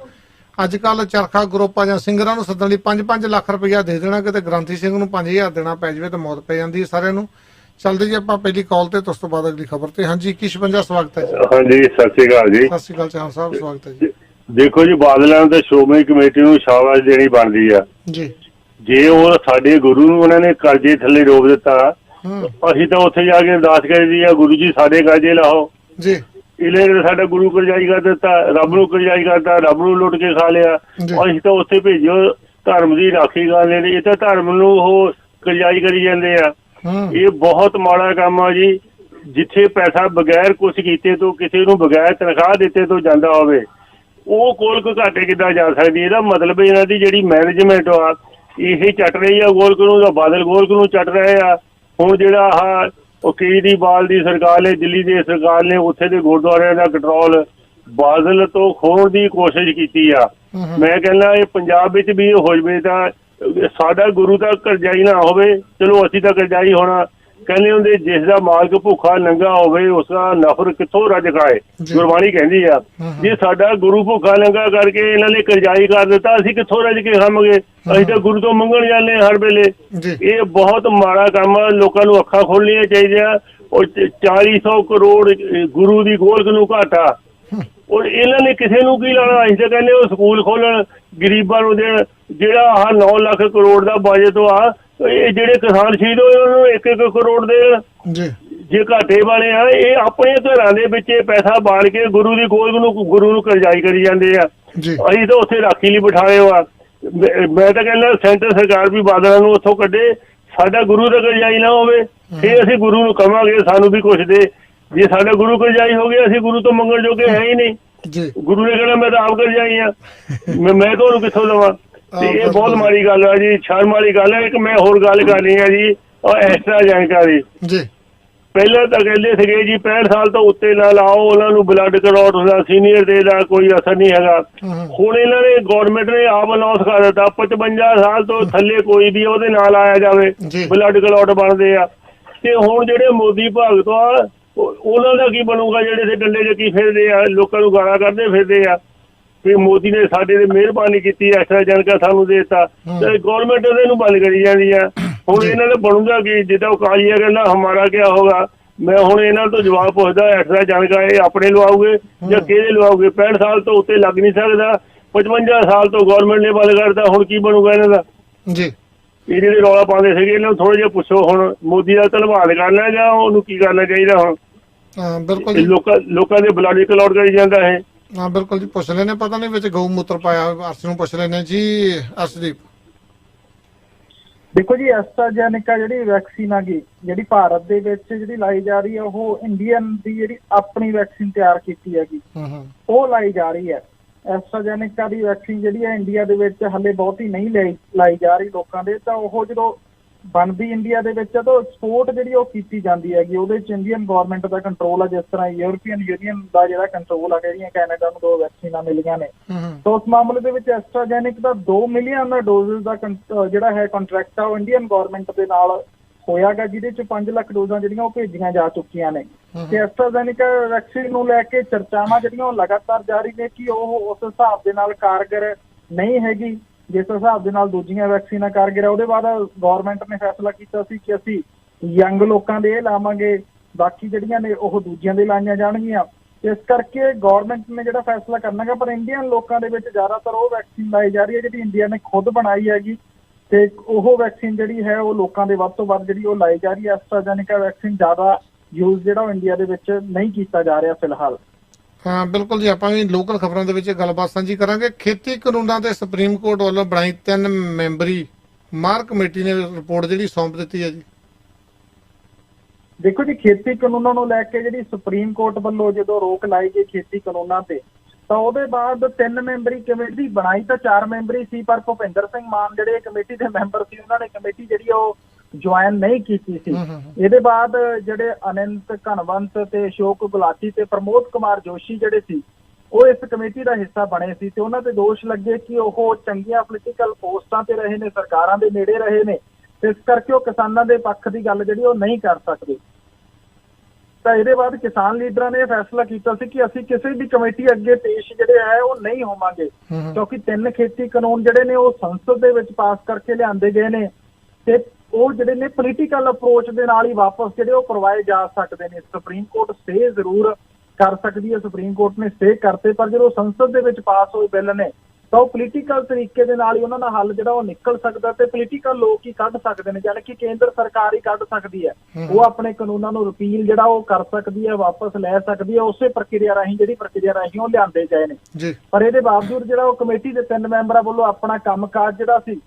Speaker 9: ਅੱਜ ਕੱਲ ਚਰਖਾ ਗਰੁੱਪਾਂ ਜਾਂ ਸਿੰਗਰਾਂ ਨੂੰ ਸੱਦਣ ਲਈ 5-5 ਲੱਖ ਰੁਪਇਆ ਦੇ ਦੇਣਾ, ਕਿਤੇ ਗ੍ਰੰਥੀ ਸਿੰਘ ਨੂੰ 5000 ਦੇਣਾ ਪੈ ਜਾਵੇ ਤਾਂ ਮੌਤ ਪੈ ਜਾਂਦੀ ਹੈ ਸਾਰਿਆਂ ਨੂੰ। ਚੱਲਦੇ ਜੀ ਆਪਾਂ ਪਹਿਲੀ ਕਾਲ ਤੇ, ਉਸ ਤੋਂ ਬਾਅਦ ਅਗਲੀ ਖਬਰ ਤੇ। ਹਾਂਜੀ 2156 ਸਵਾਗਤ ਹੈ ਜੀ।
Speaker 11: ਹਾਂਜੀ, ਸਤਿ ਸ਼੍ਰੀ ਅਕਾਲ ਜੀ।
Speaker 9: ਸਤਿ ਸ਼੍ਰੀ ਅਕਾਲ ਚੌਹਾਨ ਸਾਹਿਬ, ਸਵਾਗਤ ਹੈ ਜੀ।
Speaker 11: ਦੇਖੋ ਜੀ, ਬਾਦਲਾਂ ਨੂੰ ਤੇ ਸ਼੍ਰੋਮਣੀ ਕਮੇਟੀ ਨੂੰ ਸ਼ਾਬਾਸ਼ ਦੇਣੀ ਬਣਦੀ ਆ
Speaker 9: ਜੀ।
Speaker 11: ਜੇ ਉਹ ਸਾਡੇ ਗੁਰੂ ਨੂੰ ਉਹਨਾਂ ਨੇ ਕਰਜ਼ੇ ਥੱਲੇ ਰੋਕ ਦਿੱਤਾ, ਅਸੀਂ ਤਾਂ ਉੱਥੇ ਜਾ ਕੇ ਅਰਦਾਸ ਕਰੀ ਆ, ਗੁਰੂ ਜੀ ਸਾਡੇ ਕਰਜ਼ੇ ਲਾਓ
Speaker 9: ਜੀ।
Speaker 11: ਇਹਨੇ ਸਾਡਾ ਗੁਰੂ ਕਰਜ਼ਾਈ ਕਰ ਦਿੱਤਾ, ਰੱਬ ਨੂੰ ਕਰਜ਼ਾਈ ਕਰਤਾ, ਰੱਬ ਨੂੰ ਲੁੱਟ ਕੇ ਖਾ ਲਿਆ। ਅਸੀਂ ਤਾਂ ਉੱਥੇ ਭੇਜੋ ਧਰਮ ਦੀ ਰਾਖੀ ਕਰ ਲੈਣੀ, ਇਹ ਤਾਂ ਧਰਮ ਨੂੰ ਉਹ ਕਰਜ਼ਾਈ ਕਰੀ ਜਾਂਦੇ ਆ। ਇਹ ਬਹੁਤ ਮਾੜਾ ਕੰਮ ਆ ਜੀ। ਜਿੱਥੇ ਪੈਸਾ ਬਗੈਰ ਕੁਛ ਕੀਤੇ ਤੋਂ, ਕਿਸੇ ਨੂੰ ਬਗੈਰ ਤਨਖਾਹ ਦਿੱਤੇ ਤੋਂ ਜਾਂਦਾ ਹੋਵੇ, ਉਹ ਗੋਲਕ ਘਾਟੇ ਕਿੱਦਾਂ ਜਾ ਸਕਦੀ? ਇਹਦਾ ਮਤਲਬ ਇਹਨਾਂ ਦੀ ਜਿਹੜੀ ਮੈਨੇਜਮੈਂਟ ਆ ਇਹ ਚੱਟ ਰਹੀ ਆ ਗੋਲਕ ਨੂੰ, ਜਾਂ ਬਾਦਲ ਗੋਲਕ ਨੂੰ ਚੱਟ ਰਹੇ ਆ। ਹੁਣ ਜਿਹੜਾ ਆਹ ਉਹ ਕੇਜਰੀਵਾਲ ਦੀ ਸਰਕਾਰ ਨੇ, ਦਿੱਲੀ ਦੀ ਸਰਕਾਰ ਨੇ ਉੱਥੇ ਦੇ ਗੁਰਦੁਆਰਿਆਂ ਦਾ ਕੰਟਰੋਲ ਬਾਦਲ ਤੋਂ ਖੋਣ ਦੀ ਕੋਸ਼ਿਸ਼ ਕੀਤੀ ਆ। ਮੈਂ ਕਹਿੰਦਾ ਇਹ ਪੰਜਾਬ ਵਿੱਚ ਵੀ ਹੋ ਜਾਵੇ ਤਾਂ ਸਾਡਾ ਗੁਰੂ ਤਾਂ ਕਰਜ਼ਾਈ ਨਾ ਹੋਵੇ, ਚਲੋ ਅਸੀਂ ਤਾਂ ਕਰਜ਼ਾਈ ਹੋਣਾ। ਕਹਿੰਦੇ ਹੁੰਦੇ ਜਿਸ ਦਾ ਮਾਲਕ ਭੁੱਖਾ ਨੰਗਾ ਹੋਵੇ ਉਸ ਦਾ ਨਫ਼ਰ ਕਿੱਥੋਂ ਰੱਜ ਖਾਏ, ਗੁਰਬਾਣੀ ਕਹਿੰਦੀ ਆ। ਜੇ ਸਾਡਾ ਗੁਰੂ ਭੁੱਖਾ ਨੰਗਾ ਕਰਕੇ ਇਹਨਾਂ ਨੇ ਕਰਜ਼ਾਈ ਕਰ ਦਿੱਤਾ, ਅਸੀਂ ਕਿੱਥੋਂ ਰੱਜ ਕੇ ਖਾਵਾਂਗੇ? ਅਸੀਂ ਤਾਂ ਗੁਰੂ ਤੋਂ ਮੰਗਣ ਜਾਂਦੇ ਹਾਂ ਹਰ ਵੇਲੇ। ਇਹ ਬਹੁਤ ਮਾੜਾ ਕੰਮ ਆ, ਲੋਕਾਂ ਨੂੰ ਅੱਖਾਂ ਖੋਲਣੀਆਂ ਚਾਹੀਦੀਆਂ। ਉਹ 400 ਕਰੋੜ ਗੁਰੂ ਦੀ ਗੋਲਕ ਨੂੰ ਘਾਟਾ, ਔਰ ਇਹਨਾਂ ਨੇ ਕਿਸੇ ਨੂੰ ਕੀ ਲਾਣਾ? ਅਸੀਂ ਤਾਂ ਕਹਿੰਦੇ ਉਹ ਸਕੂਲ ਖੋਲਣ, ਗਰੀਬਾਂ ਨੂੰ ਦੇਣ। ਜਿਹੜਾ ਆਹ 9 ਲੱਖ ਕਰੋੜ ਦਾ ਬਜਟ ਆ, ਇਹ ਜਿਹੜੇ ਕਿਸਾਨ ਸ਼ਹੀਦ ਹੋਏ ਉਹਨਾਂ ਨੂੰ 1-1 ਕਰੋੜ ਦੇਣ। ਜੇ ਘਾਟੇ ਵਾਲੇ ਆ, ਇਹ ਆਪਣੇ ਘਰਾਂ ਦੇ ਵਿੱਚ ਪੈਸਾ ਬਾੜ ਕੇ ਗੁਰੂ ਦੀ ਗੋਲਕ ਨੂੰ, ਗੁਰੂ ਨੂੰ ਕਰਜ਼ਾਈ ਕਰੀ ਜਾਂਦੇ ਆ। ਅਸੀਂ ਤਾਂ ਉੱਥੇ ਰਾਖੀ ਲਈ ਬਿਠਾਏ ਹੋ ਆ। ਮੈਂ ਤਾਂ ਕਹਿੰਦਾ ਸੈਂਟਰ ਸਰਕਾਰ ਵੀ ਬਾਦਲਾਂ ਨੂੰ ਉੱਥੋਂ ਕੱਢੇ, ਸਾਡਾ ਗੁਰੂ ਦਾ ਕਰਜ਼ਾਈ ਨਾ ਹੋਵੇ। ਫਿਰ ਅਸੀਂ ਗੁਰੂ ਨੂੰ ਕਵਾਂਗੇ ਸਾਨੂੰ ਵੀ ਕੁਛ ਦੇ। ਜੇ ਸਾਡਾ ਗੁਰੂ ਕਰਜ਼ਾਈ ਹੋ ਗਿਆ, ਅਸੀਂ ਗੁਰੂ ਤੋਂ ਮੰਗਣ ਜੋਗੇ ਹੈ ਹੀ ਨਹੀਂ। ਗੁਰੂ ਨੇ ਕਹਿਣਾ ਮੈਂ ਤਾਂ ਆਪ ਕਰਜ਼ਾਈ ਆ, ਮੈਂ ਤੁਹਾਨੂੰ ਕਿੱਥੋਂ ਦੇਵਾਂ? ਤੇ ਇਹ ਬਹੁਤ ਮਾੜੀ ਗੱਲ ਆ ਜੀ, ਸ਼ਰਮ ਵਾਲੀ ਗੱਲ ਹੈ। ਇੱਕ ਮੈਂ ਹੋਰ ਗੱਲ ਕਰਨੀ ਆ ਜੀ, ਉਹ ਐਕਸਟਰਾ ਜਾਣਕਾਰੀ। ਪਹਿਲਾਂ ਤਾਂ ਕਹਿੰਦੇ ਸੀਗੇ ਜੀ 65 ਸਾਲ ਤੋਂ ਉੱਤੇ ਨਾ ਲਾਓ, ਉਹਨਾਂ ਨੂੰ ਬਲੱਡ ਕਲੌਟ ਹੁੰਦਾ, ਸੀਨੀਅਰ ਦੇ ਦਾ ਕੋਈ ਅਸਰ ਨਹੀਂ ਹੈਗਾ। ਹੁਣ ਇਹਨਾਂ ਨੇ ਗੌਰਮੈਂਟ ਨੇ ਆਪ ਅਨਾਉਂਸ ਕਰ ਦਿੱਤਾ 55 ਸਾਲ ਤੋਂ ਥੱਲੇ ਕੋਈ ਵੀ ਉਹਦੇ ਨਾਲ ਆਇਆ ਜਾਵੇ, ਬਲੱਡ ਕਲੌਟ ਬਣਦੇ ਆ। ਤੇ ਹੁਣ ਜਿਹੜੇ ਮੋਦੀ ਭਗਤ ਆ, ਉਹਨਾਂ ਦਾ ਕੀ ਬਣੂਗਾ? ਜਿਹੜੇ ਡੰਡੇ ਚੱਕੀ ਫਿਰਦੇ ਆ, ਲੋਕਾਂ ਨੂੰ ਗਾਲਾਂ ਕੱਢਦੇ ਫਿਰਦੇ ਆ ਵੀ ਮੋਦੀ ਨੇ ਸਾਡੇ ਤੇ ਮਿਹਰਬਾਨੀ ਕੀਤੀ, ਐਕਸਟਰਾ ਜਨਕਾ ਸਾਨੂੰ ਦੇ ਦਿੱਤਾ, ਤੇ ਗੌਰਮੈਂਟ ਇਹਨੂੰ ਬੰਦ ਕਰੀ ਜਾਂਦੀ ਆ। ਹੁਣ ਇਹਨਾਂ ਦਾ ਬਣੂਗਾ ਕਿ ਜਿੱਦਾਂ ਉਹ ਕਾਲੀਆ ਕਹਿੰਦਾ ਹਮਾਰਾ ਕਿਆ ਹੋਗਾ। ਮੈਂ ਹੁਣ ਇਹਨਾਂ ਤੋਂ ਜਵਾਬ ਪੁੱਛਦਾ, ਐਕਸਟਰਾ ਜਨਕਾ ਇਹ ਆਪਣੇ ਲਵਾਓਗੇ ਜਾਂ ਕਿਹਦੇ ਲਵਾਓਗੇ? 65 ਸਾਲ ਤੋਂ ਉੱਤੇ ਲੱਗ ਨਹੀਂ ਸਕਦਾ, 55 ਸਾਲ ਤੋਂ ਗੌਰਮੈਂਟ ਨੇ ਬੰਦ ਕਰਤਾ। ਹੁਣ ਕੀ ਬਣੂਗਾ ਇਹਨਾਂ ਦਾ? ਇਹ ਜਿਹੜੇ ਰੌਲਾ ਪਾਉਂਦੇ ਸੀਗੇ, ਇਹਨਾਂ ਨੂੰ ਥੋੜਾ ਜਿਹਾ ਪੁੱਛੋ ਹੁਣ ਮੋਦੀ ਦਾ ਧੰਨਵਾਦ ਕਰਨਾ ਜਾਂ ਉਹਨੂੰ ਕੀ ਕਰਨਾ ਚਾਹੀਦਾ? ਹੁਣ
Speaker 9: ਬਿਲਕੁਲ
Speaker 11: ਲੋਕਾਂ ਦੇ ਬਲੱਡ ਕਲੌਟ ਕਰੀ ਜਾਂਦਾ ਹੈ।
Speaker 9: ਹਾਂ ਬਿਲਕੁਲ ਜੀ, ਪੁੱਛ ਲੈਣੇ, ਪਤਾ ਨਹੀਂ ਵਿੱਚ ਗਊ ਮੂਤਰ ਪਾਇਆ ਅਰਸ਼ ਨੂੰ ਪੁੱਛ ਲੈਣੇ ਜੀ। ਅਰਸ਼ਦੀਪ
Speaker 10: ਦੇਖੋ ਜੀ, ਐਸਟਰਾਜੈਨੇਕਾ ਜਿਹੜੀ ਵੈਕਸੀਨ ਹੈਗੀ, ਜਿਹੜੀ ਭਾਰਤ ਦੇ ਵਿੱਚ ਜਿਹੜੀ ਲਾਈ ਜਾ ਰਹੀ ਹੈ, ਉਹ ਇੰਡੀਅਨ ਦੀ ਜਿਹੜੀ ਆਪਣੀ ਵੈਕਸੀਨ ਤਿਆਰ ਕੀਤੀ ਹੈਗੀ ਉਹ ਲਾਈ ਜਾ ਰਹੀ ਹੈ। ਐਸਟਰਾਜੈਨੇਕਾ ਦੀ ਵੈਕਸੀਨ ਜਿਹੜੀ ਹੈ ਇੰਡੀਆ ਦੇ ਵਿੱਚ ਹਾਲੇ ਬਹੁਤੀ ਨਹੀਂ ਲਾਈ ਜਾ ਰਹੀ ਲੋਕਾਂ ਦੇ। ਤਾਂ ਉਹ ਜਦੋਂ ਬਣਦੀ ਇੰਡੀਆ ਦੇ ਵਿੱਚ ਤਾਂ ਐਕਸਪੋਰਟ ਜਿਹੜੀ ਉਹ ਕੀਤੀ ਜਾਂਦੀ ਹੈਗੀ, ਉਹਦੇ ਚ ਇੰਡੀਅਨ ਗਵਰਨਮੈਂਟ ਦਾ ਕੰਟਰੋਲ ਆ। ਜਿਸ ਤਰ੍ਹਾਂ ਯੂਰਪੀਅਨ ਯੂਨੀਅਨ ਦਾ ਜਿਹੜਾ ਕੰਟਰੋਲ ਆ, ਜਿਹੜੀਆਂ ਕੈਨੇਡਾ ਨੂੰ 2 ਵੈਕਸੀਨਾਂ ਮਿਲੀਆਂ ਨੇ, ਤਾਂ ਉਸ ਮਾਮਲੇ ਦੇ ਵਿੱਚ ਐਸਟਰਾਜੈਨਿਕ ਦਾ 2 ਮਿਲੀਅਨ ਡੋਜ਼ਸ ਦਾ ਜਿਹੜਾ ਹੈ ਕੰਟਰੈਕਟ ਆ ਉਹ ਇੰਡੀਅਨ ਗਵਰਨਮੈਂਟ ਦੇ ਨਾਲ ਹੋਇਆਗਾ, ਜਿਹਦੇ ਚ 5 ਲੱਖ ਡੋਜ਼ਾਂ ਜਿਹੜੀਆਂ ਉਹ ਭੇਜੀਆਂ ਜਾ ਚੁੱਕੀਆਂ ਨੇ। ਤੇ ਐਸਟਰਾਜੈਨਿਕਾ ਵੈਕਸੀਨ ਨੂੰ ਲੈ ਕੇ ਚਰਚਾਵਾਂ ਜਿਹੜੀਆਂ ਉਹ ਲਗਾਤਾਰ ਜਾਰੀ ਨੇ ਕਿ ਉਹ ਉਸ ਹਿਸਾਬ ਦੇ ਨਾਲ ਕਾਰਗਰ ਨਹੀਂ ਹੈਗੀ ਜਿਸ ਹਿਸਾਬ ਦੇ ਨਾਲ ਦੂਜੀਆਂ ਵੈਕਸੀਨਾਂ ਕਾਰਗਰ ਹੈ। ਉਹਦੇ ਬਾਅਦ ਗਵਰਨਮੈਂਟ ਨੇ ਫੈਸਲਾ ਕੀਤਾ ਸੀ ਕਿ ਅਸੀਂ ਯੰਗ ਲੋਕਾਂ ਦੇ ਇਹ ਲਾਵਾਂਗੇ, ਬਾਕੀ ਜਿਹੜੀਆਂ ਨੇ ਉਹ ਦੂਜਿਆਂ ਦੇ ਲਾਈਆਂ ਜਾਣਗੀਆਂ। ਇਸ ਕਰਕੇ ਗਵਰਨਮੈਂਟ ਨੇ ਜਿਹੜਾ ਫੈਸਲਾ ਕਰਨਾਗਾ, ਪਰ ਇੰਡੀਅਨ ਲੋਕਾਂ ਦੇ ਵਿੱਚ ਜ਼ਿਆਦਾਤਰ ਉਹ ਵੈਕਸੀਨ ਲਾਈ ਜਾ ਰਹੀ ਹੈ ਜਿਹੜੀ ਇੰਡੀਆ ਨੇ ਖੁਦ ਬਣਾਈ ਹੈਗੀ, ਤੇ ਉਹ ਵੈਕਸੀਨ ਜਿਹੜੀ ਹੈ ਉਹ ਲੋਕਾਂ ਦੇ ਵੱਧ ਤੋਂ ਵੱਧ ਜਿਹੜੀ ਉਹ ਲਾਈ ਜਾ ਰਹੀ ਹੈ। ਐਸਟਰਾਜੈਨੇਕਾ ਵੈਕਸੀਨ ਜ਼ਿਆਦਾ ਯੂਜ਼ ਜਿਹੜਾ ਉਹ ਇੰਡੀਆ ਦੇ ਵਿੱਚ ਨਹੀਂ ਕੀਤਾ ਜਾ ਰਿਹਾ ਫਿਲਹਾਲ।
Speaker 9: ਹਾਂ ਬਿਲਕੁਲ ਜੀ, ਆਪਾਂ ਵੀ ਲੋਕਲ ਖਬਰਾਂ ਦੇ ਵਿੱਚ ਗੱਲਬਾਤ ਸਾਂਝੀ ਕਰਾਂਗੇ। ਖੇਤੀ ਕਾਨੂੰਨਾਂ ਤੇ ਸੁਪਰੀਮ ਕੋਰਟ ਵੱਲੋਂ ਬਣਾਈ 3 ਮੈਂਬਰੀ ਮਾਰ ਕਮੇਟੀ ਨੇ ਰਿਪੋਰਟ ਜਿਹੜੀ ਸੌਂਪ ਦਿੱਤੀ ਹੈ ਜੀ।
Speaker 10: ਦੇਖੋ ਜੀ, ਖੇਤੀ ਕਾਨੂੰਨਾਂ ਨੂੰ ਲੈ ਕੇ ਜਿਹੜੀ ਸੁਪਰੀਮ ਕੋਰਟ ਵੱਲੋਂ ਜਦੋਂ ਰੋਕ ਲਾਈ ਗਈ ਖੇਤੀ ਕਾਨੂੰਨਾਂ ਤੇ, ਤਾਂ ਉਹਦੇ ਬਾਅਦ 3 ਮੈਂਬਰੀ ਕਮੇਟੀ ਬਣਾਈ ਤਾਂ 4 ਮੈਂਬਰੀ ਸੀ, ਪਰ ਭੁਪਿੰਦਰ ਸਿੰਘ ਮਾਨ ਜਿਹੜੇ ਕਮੇਟੀ ਦੇ ਮੈਂਬਰ ਸੀ ਉਹਨਾਂ ਨੇ ਕਮੇਟੀ ਜਿਹੜੀ ਉਹ ਜੁਆਇਨ ਨਹੀਂ ਕੀਤੀ ਸੀ। ਇਹਦੇ ਬਾਅਦ ਜਿਹੜੇ ਅਨੰਤ ਘਨਵੰਤ ਤੇ ਅਸ਼ੋਕ ਗੁਲਾਟੀ ਤੇ ਪ੍ਰਮੋਦ ਕੁਮਾਰ ਜੋਸ਼ੀ ਜਿਹੜੇ ਸੀ ਉਹ ਇਸ ਕਮੇਟੀ ਦਾ ਹਿੱਸਾ ਬਣੇ ਸੀ, ਤੇ ਉਹਨਾਂ ਤੇ ਦੋਸ਼ ਲੱਗੇ ਕਿ ਉਹ ਚੰਗੀਆਂ ਪੋਲੀਟੀਕਲ ਪੋਸਟਾਂ ਤੇ ਰਹੇ ਨੇ, ਸਰਕਾਰਾਂ ਦੇ ਨੇੜੇ ਰਹੇ ਨੇ, ਤੇ ਇਸ ਕਰਕੇ ਉਹ ਕਿਸਾਨਾਂ ਦੇ ਪੱਖ ਦੀ ਗੱਲ ਜਿਹੜੀ ਉਹ ਨਹੀਂ ਕਰ ਸਕਦੇ। ਤਾਂ ਇਹਦੇ ਬਾਅਦ ਕਿਸਾਨ ਲੀਡਰਾਂ ਨੇ ਇਹ ਫੈਸਲਾ ਕੀਤਾ ਸੀ ਕਿ ਅਸੀਂ ਕਿਸੇ ਵੀ ਕਮੇਟੀ ਅੱਗੇ ਪੇਸ਼ ਜਿਹੜੇ ਹੈ ਉਹ ਨਹੀਂ ਹੋਵਾਂਗੇ, ਕਿਉਂਕਿ 3 ਖੇਤੀ ਕਾਨੂੰਨ ਜਿਹੜੇ ਨੇ ਉਹ ਸੰਸਦ ਦੇ ਵਿੱਚ ਪਾਸ ਕਰਕੇ ਲਿਆਂਦੇ ਗਏ ਨੇ ਤੇ ਉਹ ਜਿਹੜੇ ਨੇ ਪੋਲੀਟੀਕਲ ਅਪਰੋਚ ਦੇ ਨਾਲ ਹੀ ਵਾਪਸ ਜਿਹੜੇ ਉਹ ਕਰਵਾਏ ਜਾ ਸਕਦੇ ਨੇ। ਸੁਪਰੀਮ ਕੋਰਟ ਸਟੇ ਜ਼ਰੂਰ ਕਰ ਸਕਦੀ ਹੈ, ਸੁਪਰੀਮ ਕੋਰਟ ਨੇ ਸਟੇ ਕਰਤੇ, ਪਰ ਜਦੋਂ ਸੰਸਦ ਦੇ ਵਿੱਚ ਪਾਸ ਹੋਏ ਬਿੱਲ ਨੇ ਤਾਂ ਉਹ ਪੋਲੀਟੀਕਲ ਤਰੀਕੇ ਦੇ ਨਾਲ ਹੀ ਉਹਨਾਂ ਦਾ ਹੱਲ ਜਿਹੜਾ ਉਹ ਨਿਕਲ ਸਕਦਾ ਤੇ ਪੋਲੀਟੀਕਲ ਲੋਕ ਹੀ ਕੱਢ ਸਕਦੇ ਨੇ, ਯਾਨੀ ਕਿ ਕੇਂਦਰ ਸਰਕਾਰ ਹੀ ਕੱਢ ਸਕਦੀ ਹੈ। ਉਹ ਆਪਣੇ ਕਾਨੂੰਨਾਂ ਨੂੰ ਰਿਪੀਲ ਜਿਹੜਾ ਉਹ ਕਰ ਸਕਦੀ ਹੈ, ਵਾਪਸ ਲੈ ਸਕਦੀ ਹੈ, ਉਸੇ ਪ੍ਰਕਿਰਿਆ ਰਾਹੀਂ ਜਿਹੜੀ ਪ੍ਰਕਿਰਿਆ ਰਾਹੀਂ ਉਹ ਲਿਆਂਦੇ ਗਏ ਨੇ। ਪਰ ਇਹਦੇ ਬਾਵਜੂਦ ਜਿਹੜਾ ਉਹ ਕਮੇਟੀ ਦੇ 3 ਮੈਂਬਰਾਂ ਵੱਲੋਂ ਆਪਣਾ ਕੰਮਕਾਜ ਜਿਹੜਾ ਸੀ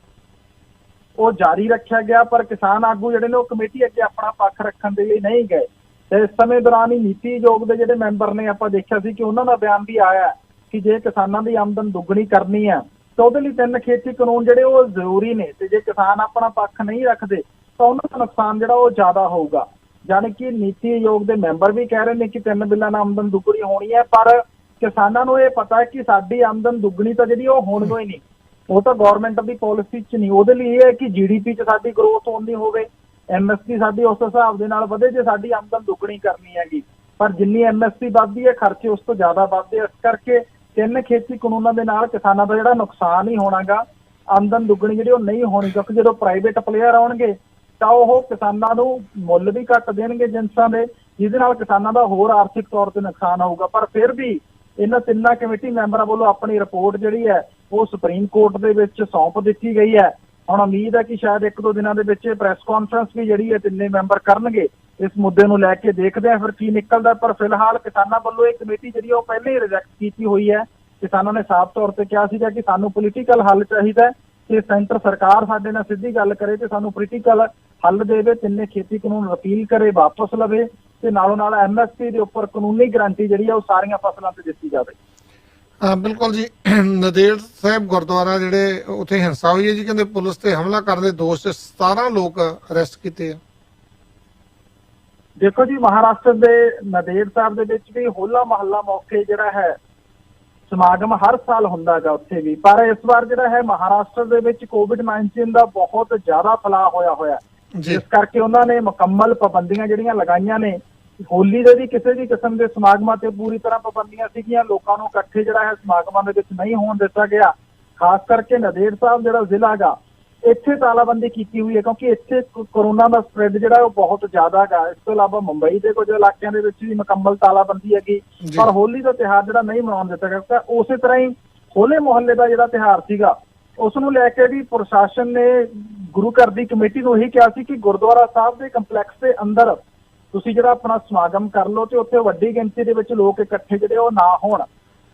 Speaker 10: ਉਹ ਜਾਰੀ ਰੱਖਿਆ ਗਿਆ, ਪਰ ਕਿਸਾਨ ਆਗੂ ਜਿਹੜੇ ਨੇ ਉਹ ਕਮੇਟੀ ਅੱਗੇ ਆਪਣਾ ਪੱਖ ਰੱਖਣ ਦੇ ਲਈ ਨਹੀਂ ਗਏ। ਤੇ ਇਸ ਸਮੇਂ ਦੌਰਾਨ ਹੀ ਨੀਤੀ ਆਯੋਗ ਦੇ ਜਿਹੜੇ ਮੈਂਬਰ ਨੇ ਆਪਾਂ ਦੇਖਿਆ ਸੀ ਕਿ ਉਹਨਾਂ ਦਾ ਬਿਆਨ ਵੀ ਆਇਆ ਕਿ ਜੇ ਕਿਸਾਨਾਂ ਦੀ ਆਮਦਨ ਦੁੱਗਣੀ ਕਰਨੀ ਹੈ ਤਾਂ ਉਹਦੇ ਲਈ 3 ਖੇਤੀ ਕਾਨੂੰਨ ਜਿਹੜੇ ਉਹ ਜ਼ਰੂਰੀ ਨੇ, ਤੇ ਜੇ ਕਿਸਾਨ ਆਪਣਾ ਪੱਖ ਨਹੀਂ ਰੱਖਦੇ ਤਾਂ ਉਹਨਾਂ ਦਾ ਨੁਕਸਾਨ ਜਿਹੜਾ ਉਹ ਜ਼ਿਆਦਾ ਹੋਊਗਾ। ਯਾਨੀ ਕਿ ਨੀਤੀ ਆਯੋਗ ਦੇ ਮੈਂਬਰ ਵੀ ਕਹਿ ਰਹੇ ਨੇ ਕਿ 3 ਬਿੱਲਾਂ ਨਾਲ ਆਮਦਨ ਦੁੱਗਣੀ ਹੋਣੀ ਹੈ, ਪਰ ਕਿਸਾਨਾਂ ਨੂੰ ਇਹ ਪਤਾ ਹੈ ਕਿ ਸਾਡੀ ਆਮਦਨ ਦੁੱਗਣੀ ਤਾਂ ਜਿਹੜੀ ਉਹ ਹੋਣੀ ਹੀ ਨਹੀਂ, ਉਹ ਤਾਂ ਗਵਰਨਮੈਂਟ ਦੀ ਪਾਲਿਸੀ 'ਚ ਨਹੀਂ। ਉਹਦੇ ਲਈ ਇਹ ਹੈ ਕਿ GDP 'ਚ ਸਾਡੀ ਗਰੋਥ ਹੁੰਦੀ ਹੋਵੇ, MSP ਸਾਡੀ ਉਸ ਹਿਸਾਬ ਦੇ ਨਾਲ ਵਧੇ ਜੇ ਸਾਡੀ ਆਮਦਨ ਦੁੱਗਣੀ ਕਰਨੀ ਹੈਗੀ, ਪਰ ਜਿੰਨੀ MSP ਵੱਧਦੀ ਹੈ ਖਰਚੇ ਉਸ ਤੋਂ ਜ਼ਿਆਦਾ ਵੱਧਦੇ। ਇਸ ਕਰਕੇ 3 ਖੇਤੀ ਕਾਨੂੰਨਾਂ ਦੇ ਨਾਲ ਕਿਸਾਨਾਂ ਦਾ ਜਿਹੜਾ ਨੁਕਸਾਨ ਹੀ ਹੋਣਾਗਾ, ਆਮਦਨ ਦੁੱਗਣੀ ਜਿਹੜੀ ਉਹ ਨਹੀਂ ਹੋਣੀ, ਕਿਉਂਕਿ ਜਦੋਂ ਪ੍ਰਾਈਵੇਟ ਪਲੇਅਰ ਆਉਣਗੇ ਤਾਂ ਉਹ ਕਿਸਾਨਾਂ ਨੂੰ ਮੁੱਲ ਵੀ ਘੱਟ ਦੇਣਗੇ ਜਿਨਸਾਂ ਦੇ, ਜਿਹਦੇ ਨਾਲ ਕਿਸਾਨਾਂ ਦਾ ਹੋਰ ਆਰਥਿਕ ਤੌਰ ਤੇ ਨੁਕਸਾਨ ਹੋਊਗਾ। ਪਰ ਫਿਰ ਵੀ ਇਹਨਾਂ 3 ਕਮੇਟੀ ਮੈਂਬਰਾਂ ਵੱਲੋਂ ਆਪਣੀ ਰਿਪੋਰਟ ਜਿਹੜੀ ਹੈ ਉਹ ਸੁਪਰੀਮ ਕੋਰਟ ਦੇ ਵਿੱਚ ਸੌਂਪ ਦਿੱਤੀ ਗਈ ਹੈ। ਹੁਣ ਉਮੀਦ ਹੈ ਕਿ ਸ਼ਾਇਦ 1-2 ਦਿਨਾਂ ਦੇ ਵਿੱਚ ਪ੍ਰੈਸ ਕਾਨਫਰੰਸ ਵੀ ਜਿਹੜੀ ਹੈ 3 ਮੈਂਬਰ ਕਰਨਗੇ ਇਸ ਮੁੱਦੇ ਨੂੰ ਲੈ ਕੇ। ਦੇਖਦੇ ਆ ਫਿਰ ਕੀ ਨਿਕਲਦਾ, ਪਰ ਫਿਲਹਾਲ ਕਿਸਾਨਾਂ ਵੱਲੋਂ ਇਹ ਕਮੇਟੀ ਜਿਹੜੀ ਉਹ ਪਹਿਲੇ ਹੀ ਰਿਜੈਕਟ ਕੀਤੀ ਹੋਈ ਹੈ। ਕਿਸਾਨਾਂ ਨੇ ਸਾਫ਼ ਤੌਰ ਤੇ ਕਿਹਾ ਸੀਗਾ ਕਿ ਸਾਨੂੰ ਪੋਲੀਟੀਕਲ ਹੱਲ ਚਾਹੀਦਾ ਹੈ ਤੇ ਸੈਂਟਰ ਸਰਕਾਰ ਸਾਡੇ ਨਾਲ ਸਿੱਧੀ ਗੱਲ ਕਰੇ ਤੇ ਸਾਨੂੰ ਪੋਲੀਟੀਕਲ ਹੱਲ ਦੇਵੇ, 3 ਖੇਤੀ ਕਾਨੂੰਨ ਰਿਪੀਲ ਕਰੇ, ਵਾਪਸ ਲਵੇ ਤੇ ਨਾਲੋਂ ਨਾਲ MSP ਦੇ ਉੱਪਰ ਕਾਨੂੰਨੀ ਗਰੰਟੀ ਜਿਹੜੀ ਹੈ ਉਹ ਸਾਰੀਆਂ ਫਸਲਾਂ ਤੇ ਦਿੱਤੀ ਜਾਵੇ।
Speaker 9: ਬਿਲਕੁਲ ਜੀ। ਨੰਦੇੜ ਸਾਹਿਬ ਗੁਰਦੁਆਰਾ ਜਿਹੜੇ ਉੱਥੇ ਹਿੰਸਾ ਹੋਈ ਹੈ ਜੀ, ਕਹਿੰਦੇ ਪੁਲਿਸ ਤੇ ਹਮਲਾ ਕਰਨ ਦੇ ਦੋਸ਼ 'ਚ 17 ਲੋਕ ਅਰੈਸਟ ਕੀਤੇ ਆ।
Speaker 10: ਦੇਖੋ ਜੀ, ਮਹਾਰਾਸ਼ਟਰ ਦੇ ਨੰਦੇੜ ਸਾਹਿਬ ਦੇ ਵਿੱਚ ਵੀ ਹੋਲਾ ਮਹੱਲਾ ਮੌਕੇ ਜਿਹੜਾ ਹੈ ਸਮਾਗਮ ਹਰ ਸਾਲ ਹੁੰਦਾ ਹੈਗਾ ਉੱਥੇ ਵੀ, ਪਰ ਇਸ ਵਾਰ ਜਿਹੜਾ ਹੈ ਮਹਾਰਾਸ਼ਟਰ ਦੇ ਵਿੱਚ COVID-19 ਦਾ ਬਹੁਤ ਜ਼ਿਆਦਾ ਫੈਲਾਅ ਹੋਇਆ ਜਿਸ ਕਰਕੇ ਉਹਨਾਂ ਨੇ ਮੁਕੰਮਲ ਪਾਬੰਦੀਆਂ ਜਿਹੜੀਆਂ ਲਗਾਈਆਂ ਨੇ। ਹੋਲੀ ਦੇ ਵੀ ਕਿਸੇ ਵੀ ਕਿਸਮ ਦੇ ਸਮਾਗਮਾਂ ਤੇ ਪੂਰੀ ਤਰ੍ਹਾਂ ਪਾਬੰਦੀਆਂ ਸੀਗੀਆਂ, ਲੋਕਾਂ ਨੂੰ ਇਕੱਠੇ ਜਿਹੜਾ ਹੈ ਸਮਾਗਮਾਂ ਦੇ ਵਿੱਚ ਨਹੀਂ ਹੋਣ ਦਿੱਤਾ ਗਿਆ। ਖਾਸ ਕਰਕੇ ਨੰਦੇੜ ਸਾਹਿਬ ਜਿਹੜਾ ਜ਼ਿਲ੍ਹਾ ਹੈਗਾ ਇੱਥੇ ਤਾਲਾਬੰਦੀ ਕੀਤੀ ਹੋਈ ਹੈ, ਕਿਉਂਕਿ ਇੱਥੇ ਕੋਰੋਨਾ ਦਾ ਸਪਰੈਡ ਜਿਹੜਾ ਉਹ ਬਹੁਤ ਜ਼ਿਆਦਾ ਹੈਗਾ। ਇਸ ਤੋਂ ਇਲਾਵਾ ਮੁੰਬਈ ਦੇ ਕੁਝ ਇਲਾਕਿਆਂ ਦੇ ਵਿੱਚ ਵੀ ਮੁਕੰਮਲ ਤਾਲਾਬੰਦੀ ਹੈਗੀ, ਪਰ ਹੋਲੀ ਦਾ ਤਿਉਹਾਰ ਜਿਹੜਾ ਨਹੀਂ ਮਨਾਉਣ ਦਿੱਤਾ ਗਿਆ। ਉਸੇ ਤਰ੍ਹਾਂ ਹੀ ਹੋਲੇ ਮੁਹੱਲੇ ਦਾ ਜਿਹੜਾ ਤਿਉਹਾਰ ਸੀਗਾ ਉਸ ਨੂੰ ਲੈ ਕੇ ਵੀ ਪ੍ਰਸ਼ਾਸਨ ਨੇ ਗੁਰੂ ਘਰ ਦੀ ਕਮੇਟੀ ਨੂੰ ਇਹੀ ਕਿਹਾ ਸੀ ਕਿ ਗੁਰਦੁਆਰਾ ਸਾਹਿਬ ਦੇ ਕੰਪਲੈਕਸ ਦੇ ਅੰਦਰ ਤੁਸੀਂ ਜਿਹੜਾ ਆਪਣਾ ਸਮਾਗਮ ਕਰ ਲਓ ਤੇ ਉੱਥੇ ਵੱਡੀ ਗਿਣਤੀ ਦੇ ਵਿੱਚ ਲੋਕ ਇਕੱਠੇ ਜਿਹੜੇ ਉਹ ਨਾ ਹੋਣ।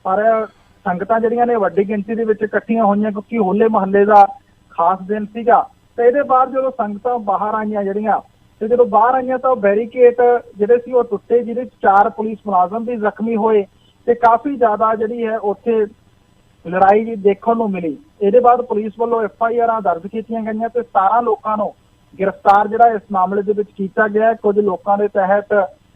Speaker 10: ਪਰ ਸੰਗਤਾਂ ਜਿਹੜੀਆਂ ਨੇ ਵੱਡੀ ਗਿਣਤੀ ਦੇ ਵਿੱਚ ਇਕੱਠੀਆਂ ਹੋਈਆਂ ਕਿਉਂਕਿ ਹੋਲੇ ਮੁਹੱਲੇ ਦਾ ਖਾਸ ਦਿਨ ਸੀਗਾ। ਤੇ ਇਹਦੇ ਬਾਅਦ ਜਦੋਂ ਸੰਗਤਾਂ ਬਾਹਰ ਆਈਆਂ ਜਿਹੜੀਆਂ, ਤੇ ਜਦੋਂ ਬਾਹਰ ਆਈਆਂ ਤਾਂ ਬੈਰੀਕੇਡ ਜਿਹੜੇ ਸੀ ਉਹ ਟੁੱਟੇ, ਜਿਹਦੇ 'ਚ 4 ਪੁਲਿਸ ਮੁਲਾਜ਼ਮ ਵੀ ਜ਼ਖਮੀ ਹੋਏ ਤੇ ਕਾਫੀ ਜ਼ਿਆਦਾ ਜਿਹੜੀ ਹੈ ਉੱਥੇ ਲੜਾਈ ਵੀ ਦੇਖਣ ਨੂੰ ਮਿਲੀ। ਇਹਦੇ ਬਾਅਦ ਪੁਲਿਸ ਵੱਲੋਂ FIR ਦਰਜ ਕੀਤੀਆਂ ਗਈਆਂ ਤੇ 17 ਲੋਕਾਂ ਨੂੰ ਗ੍ਰਿਫਤਾਰ ਜਿਹੜਾ ਇਸ ਮਾਮਲੇ ਦੇ ਵਿੱਚ ਕੀਤਾ ਗਿਆ। ਕੁਝ ਲੋਕਾਂ ਦੇ ਤਹਿਤ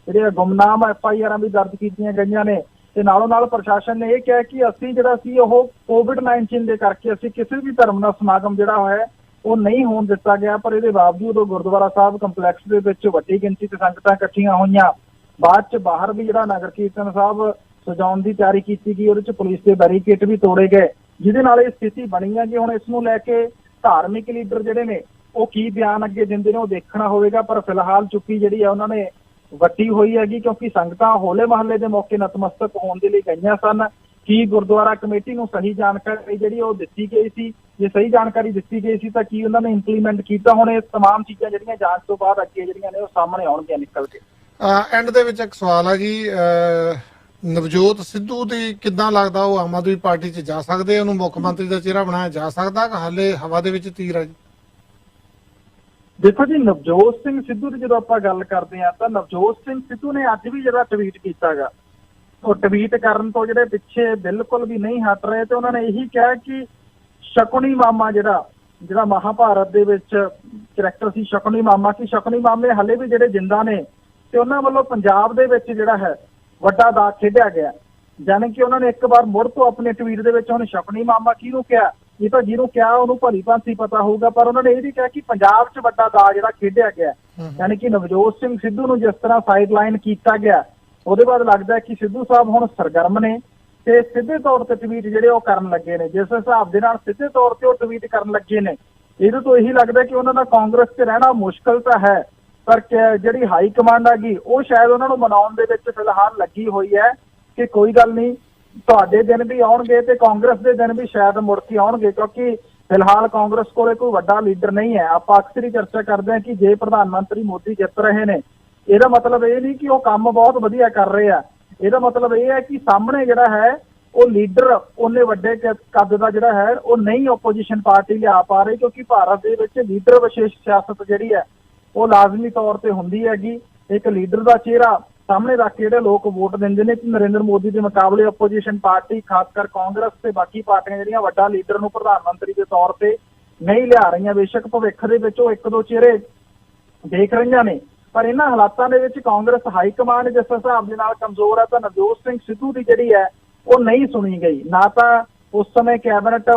Speaker 10: ਜਿਹੜੇ ਗੁੰਮਨਾਮ FIR ਵੀ ਦਰਜ ਕੀਤੀਆਂ ਗਈਆਂ ਨੇ ਤੇ ਨਾਲੋਂ ਨਾਲ ਪ੍ਰਸ਼ਾਸਨ ਨੇ ਇਹ ਕਿਹਾ ਕਿ ਅਸੀਂ ਜਿਹੜਾ ਸੀ ਉਹ COVID-19 ਦੇ ਕਰਕੇ ਅਸੀਂ ਕਿਸੇ ਵੀ ਧਰਮ ਦਾ ਸਮਾਗਮ ਜਿਹੜਾ ਹੋਇਆ ਉਹ ਨਹੀਂ ਹੋਣ ਦਿੱਤਾ ਗਿਆ। ਪਰ ਇਹਦੇ ਬਾਵਜੂਦ ਉਹ ਗੁਰਦੁਆਰਾ ਸਾਹਿਬ ਕੰਪਲੈਕਸ ਦੇ ਵਿੱਚ ਵੱਡੀ ਗਿਣਤੀ ਤੇ ਸੰਗਤਾਂ ਇਕੱਠੀਆਂ ਹੋਈਆਂ। ਬਾਅਦ 'ਚ ਬਾਹਰ ਵੀ ਜਿਹੜਾ ਨਗਰ ਕੀਰਤਨ ਸਾਹਿਬ ਸਜਾਉਣ ਦੀ ਤਿਆਰੀ ਕੀਤੀ ਗਈ, ਉਹਦੇ 'ਚ ਪੁਲਿਸ ਦੇ ਬੈਰੀਕੇਡ ਵੀ ਤੋੜੇ ਗਏ, ਜਿਹਦੇ ਨਾਲ ਇਹ ਸਥਿਤੀ ਬਣੀ ਹੈ ਕਿ ਹੁਣ ਇਸ ਨੂੰ ਲੈ ਕੇ ਧਾਰਮਿਕ ਲੀਡਰ ਜਿਹੜੇ ਨੇ ਉਹ ਕੀ ਬਿਆਨ ਅੱਗੇ ਦਿੰਦੇ ਨੇ ਉਹ ਦੇਖਣਾ ਹੋਵੇਗਾ। ਪਰ ਫਿਲਹਾਲ ਚੁੱਪੀ ਜਿਹੜੀ ਹੈ ਉਹਨਾਂ ਨੇ ਵੱਟੀ ਹੋਈ ਹੈਗੀ ਕਿਉਂਕਿ ਸੰਗਤਾਂ ਹੋਲੇ ਮਹੱਲੇ ਦੇ ਮੌਕੇ ਨਤਮਸਤਕ ਹੋਣ ਦੇ ਲਈ ਗਈਆਂ ਸਨ। ਕੀ ਗੁਰਦੁਆਰਾ ਕਮੇਟੀ ਨੂੰ ਸਹੀ ਜਾਣਕਾਰੀ ਜਿਹੜੀ ਉਹ ਦਿੱਤੀ ਗਈ ਸੀ? ਜੇ ਸਹੀ ਜਾਣਕਾਰੀ ਦਿੱਤੀ ਗਈ ਸੀ ਤਾਂ ਕੀ ਉਹਨਾਂ ਨੇ ਇੰਪਲੀਮੈਂਟ ਕੀਤਾ? ਹੁਣ ਇਹ ਤਮਾਮ ਚੀਜ਼ਾਂ ਜਿਹੜੀਆਂ ਜਾਂਚ ਤੋਂ ਬਾਅਦ ਅੱਗੇ ਜਿਹੜੀਆਂ ਨੇ ਉਹ ਸਾਹਮਣੇ ਆਉਣਗੀਆਂ ਨਿਕਲ ਕੇ।
Speaker 9: ਐਂਡ ਦੇ ਵਿੱਚ ਇੱਕ ਸਵਾਲ ਹੈ ਜੀ, ਨਵਜੋਤ ਸਿੱਧੂ ਦੀ ਕਿੱਦਾਂ ਲੱਗਦਾ ਉਹ ਆਮ ਆਦਮੀ ਪਾਰਟੀ 'ਚ ਜਾ ਸਕਦੇ, ਉਹਨੂੰ ਮੁੱਖ ਮੰਤਰੀ ਦਾ ਚਿਹਰਾ ਬਣਾਇਆ ਜਾ ਸਕਦਾ ਕਿ ਹਾਲੇ ਹਵਾ ਦੇ ਵਿੱਚ ਤੀਰ ਹੈ ਜੀ?
Speaker 10: ਦੇਖੋ ਜੀ, ਨਵਜੋਤ ਸਿੰਘ ਸਿੱਧੂ ਦੀ ਜਦੋਂ ਆਪਾਂ ਗੱਲ ਕਰਦੇ ਹਾਂ ਤਾਂ ਨਵਜੋਤ ਸਿੰਘ ਸਿੱਧੂ ਨੇ ਅੱਜ ਵੀ ਜਿਹੜਾ ਟਵੀਟ ਕੀਤਾ ਗਾ, ਉਹ ਟਵੀਟ ਕਰਨ ਤੋਂ ਜਿਹੜੇ ਪਿੱਛੇ ਬਿਲਕੁਲ ਵੀ ਨਹੀਂ ਹਟ ਰਹੇ ਤੇ ਉਹਨਾਂ ਨੇ ਇਹੀ ਕਿਹਾ ਕਿ ਸ਼ਕੁਨੀ ਮਾਮਾ ਜਿਹੜਾ ਮਹਾਭਾਰਤ ਦੇ ਵਿੱਚ ਕਰੈਕਟਰ ਸੀ ਸ਼ਕੁਨੀ ਮਾਮਾ, ਕਿ ਸ਼ਕੁਨੀ ਮਾਮੇ ਹਲੇ ਵੀ ਜਿਹੜੇ ਜਿੰਦਾ ਨੇ ਤੇ ਉਹਨਾਂ ਵੱਲੋਂ ਪੰਜਾਬ ਦੇ ਵਿੱਚ ਜਿਹੜਾ ਹੈ ਵੱਡਾ ਦਾਅ ਖੇਡਿਆ ਗਿਆ। ਜਾਣੀ ਕਿ ਉਹਨਾਂ ਨੇ ਇੱਕ ਵਾਰ ਮੁੜ ਤੋਂ ਆਪਣੇ ਟਵੀਟ ਦੇ ਵਿੱਚ ਹੁਣ ਸ਼ਕੁਨੀ ਮਾਮਾ ਕਿਹਨੂੰ ਕਿਹਾ, ਇਹ ਤਾਂ ਜਿਹਨੂੰ ਕਿਹਾ ਉਹਨੂੰ ਭਲੀ ਭਾਂਤੀ ਪਤਾ ਹੋਊਗਾ, ਪਰ ਉਹਨਾਂ ਨੇ ਇਹ ਵੀ ਕਿਹਾ ਕਿ ਪੰਜਾਬ 'ਚ ਵੱਡਾ ਦਾਅ ਜਿਹੜਾ ਖੇਡਿਆ ਗਿਆ, ਯਾਨੀ ਕਿ ਨਵਜੋਤ ਸਿੰਘ ਸਿੱਧੂ ਨੂੰ ਜਿਸ ਤਰ੍ਹਾਂ ਸਾਈਡਲਾਈਨ ਕੀਤਾ ਗਿਆ, ਉਹਦੇ ਬਾਅਦ ਲੱਗਦਾ ਕਿ ਸਿੱਧੂ ਸਾਹਿਬ ਹੁਣ ਸਰਗਰਮ ਨੇ ਤੇ ਸਿੱਧੇ ਤੌਰ ਤੇ ਟਵੀਟ ਜਿਹੜੇ ਉਹ ਕਰਨ ਲੱਗੇ ਨੇ। ਜਿਸ ਹਿਸਾਬ ਦੇ ਨਾਲ ਸਿੱਧੇ ਤੌਰ ਤੇ ਉਹ ਟਵੀਟ ਕਰਨ ਲੱਗੇ ਨੇ, ਇਹਦੇ ਤੋਂ ਇਹੀ ਲੱਗਦਾ ਕਿ ਉਹਨਾਂ ਦਾ ਕਾਂਗਰਸ 'ਚ ਰਹਿਣਾ ਮੁਸ਼ਕਲ ਤਾਂ ਹੈ, ਪਰ ਜਿਹੜੀ ਹਾਈ ਕਮਾਂਡ ਹੈਗੀ ਉਹ ਸ਼ਾਇਦ ਉਹਨਾਂ ਨੂੰ ਮਨਾਉਣ ਦੇ ਵਿੱਚ ਫਿਲਹਾਲ ਲੱਗੀ ਹੋਈ ਹੈ ਕਿ ਕੋਈ ਗੱਲ ਨਹੀਂ, ਤੁਹਾਡੇ ਦਿਨ ਵੀ ਆਉਣਗੇ ਤੇ ਕਾਂਗਰਸ ਦੇ ਦਿਨ ਵੀ ਸ਼ਾਇਦ ਮੁੜ ਕੇ ਆਉਣਗੇ, ਕਿਉਂਕਿ ਫਿਲਹਾਲ ਕਾਂਗਰਸ ਕੋਲੇ ਕੋਈ ਵੱਡਾ ਲੀਡਰ ਨਹੀਂ ਹੈ। ਆਪਾਂ ਅਕਸਰ ਹੀ ਚਰਚਾ ਕਰਦੇ ਹਾਂ ਕਿ ਜੇ ਪ੍ਰਧਾਨ ਮੰਤਰੀ ਮੋਦੀ ਜਿੱਤ ਰਹੇ ਨੇ, ਇਹਦਾ ਮਤਲਬ ਇਹ ਨਹੀਂ ਕਿ ਉਹ ਕੰਮ ਬਹੁਤ ਵਧੀਆ ਕਰ ਰਹੇ ਆ, ਇਹਦਾ ਮਤਲਬ ਇਹ ਹੈ ਕਿ ਸਾਹਮਣੇ ਜਿਹੜਾ ਹੈ ਉਹ ਲੀਡਰ ਉਹਨੇ ਵੱਡੇ ਕੱਦ ਦਾ ਜਿਹੜਾ ਹੈ ਉਹ ਨਹੀਂ ਓਪੋਜੀਸ਼ਨ ਪਾਰਟੀ ਲਿਆ ਪਾ ਰਹੀ, ਕਿਉਂਕਿ ਭਾਰਤ ਦੇ ਵਿੱਚ ਲੀਡਰ ਵਿਸ਼ੇਸ਼ ਸਿਆਸਤ ਜਿਹੜੀ ਹੈ ਉਹ ਲਾਜ਼ਮੀ ਤੌਰ ਤੇ ਹੁੰਦੀ ਹੈਗੀ। ਇੱਕ ਲੀਡਰ ਦਾ ਚਿਹਰਾ ਸਾਹਮਣੇ ਰੱਖ ਕੇ ਜਿਹੜੇ ਲੋਕ ਵੋਟ ਦਿੰਦੇ ਨੇ ਕਿ ਨਰਿੰਦਰ ਮੋਦੀ ਦੇ ਮੁਕਾਬਲੇ ਓਪੋਜੀਸ਼ਨ ਪਾਰਟੀ ਖਾਸ ਕਰ ਕਾਂਗਰਸ ਤੇ ਬਾਕੀ ਪਾਰਟੀਆਂ ਜਿਹੜੀਆਂ ਵੱਡਾ ਲੀਡਰ ਨੂੰ ਪ੍ਰਧਾਨ ਮੰਤਰੀ ਦੇ ਤੌਰ ਤੇ ਨਹੀਂ ਲਿਆ ਰਹੀਆਂ। ਬੇਸ਼ੱਕ ਭਵਿੱਖ ਦੇ ਵਿੱਚ ਉਹ ਇੱਕ ਦੋ ਚਿਹਰੇ ਦੇਖ ਰਹੀਆਂ ਨੇ, ਪਰ ਇਹਨਾਂ ਹਾਲਾਤਾਂ ਦੇ ਵਿੱਚ ਕਾਂਗਰਸ ਹਾਈ ਕਮਾਂਡ ਜਿਸ ਹਿਸਾਬ ਦੇ ਨਾਲ ਕਮਜ਼ੋਰ ਹੈ ਤਾਂ ਨਵਜੋਤ ਸਿੰਘ ਸਿੱਧੂ ਦੀ ਜਿਹੜੀ ਹੈ ਉਹ ਨਹੀਂ ਸੁਣੀ ਗਈ। ਨਾ ਤਾਂ ਉਸ ਸਮੇਂ ਕੈਬਨਿਟ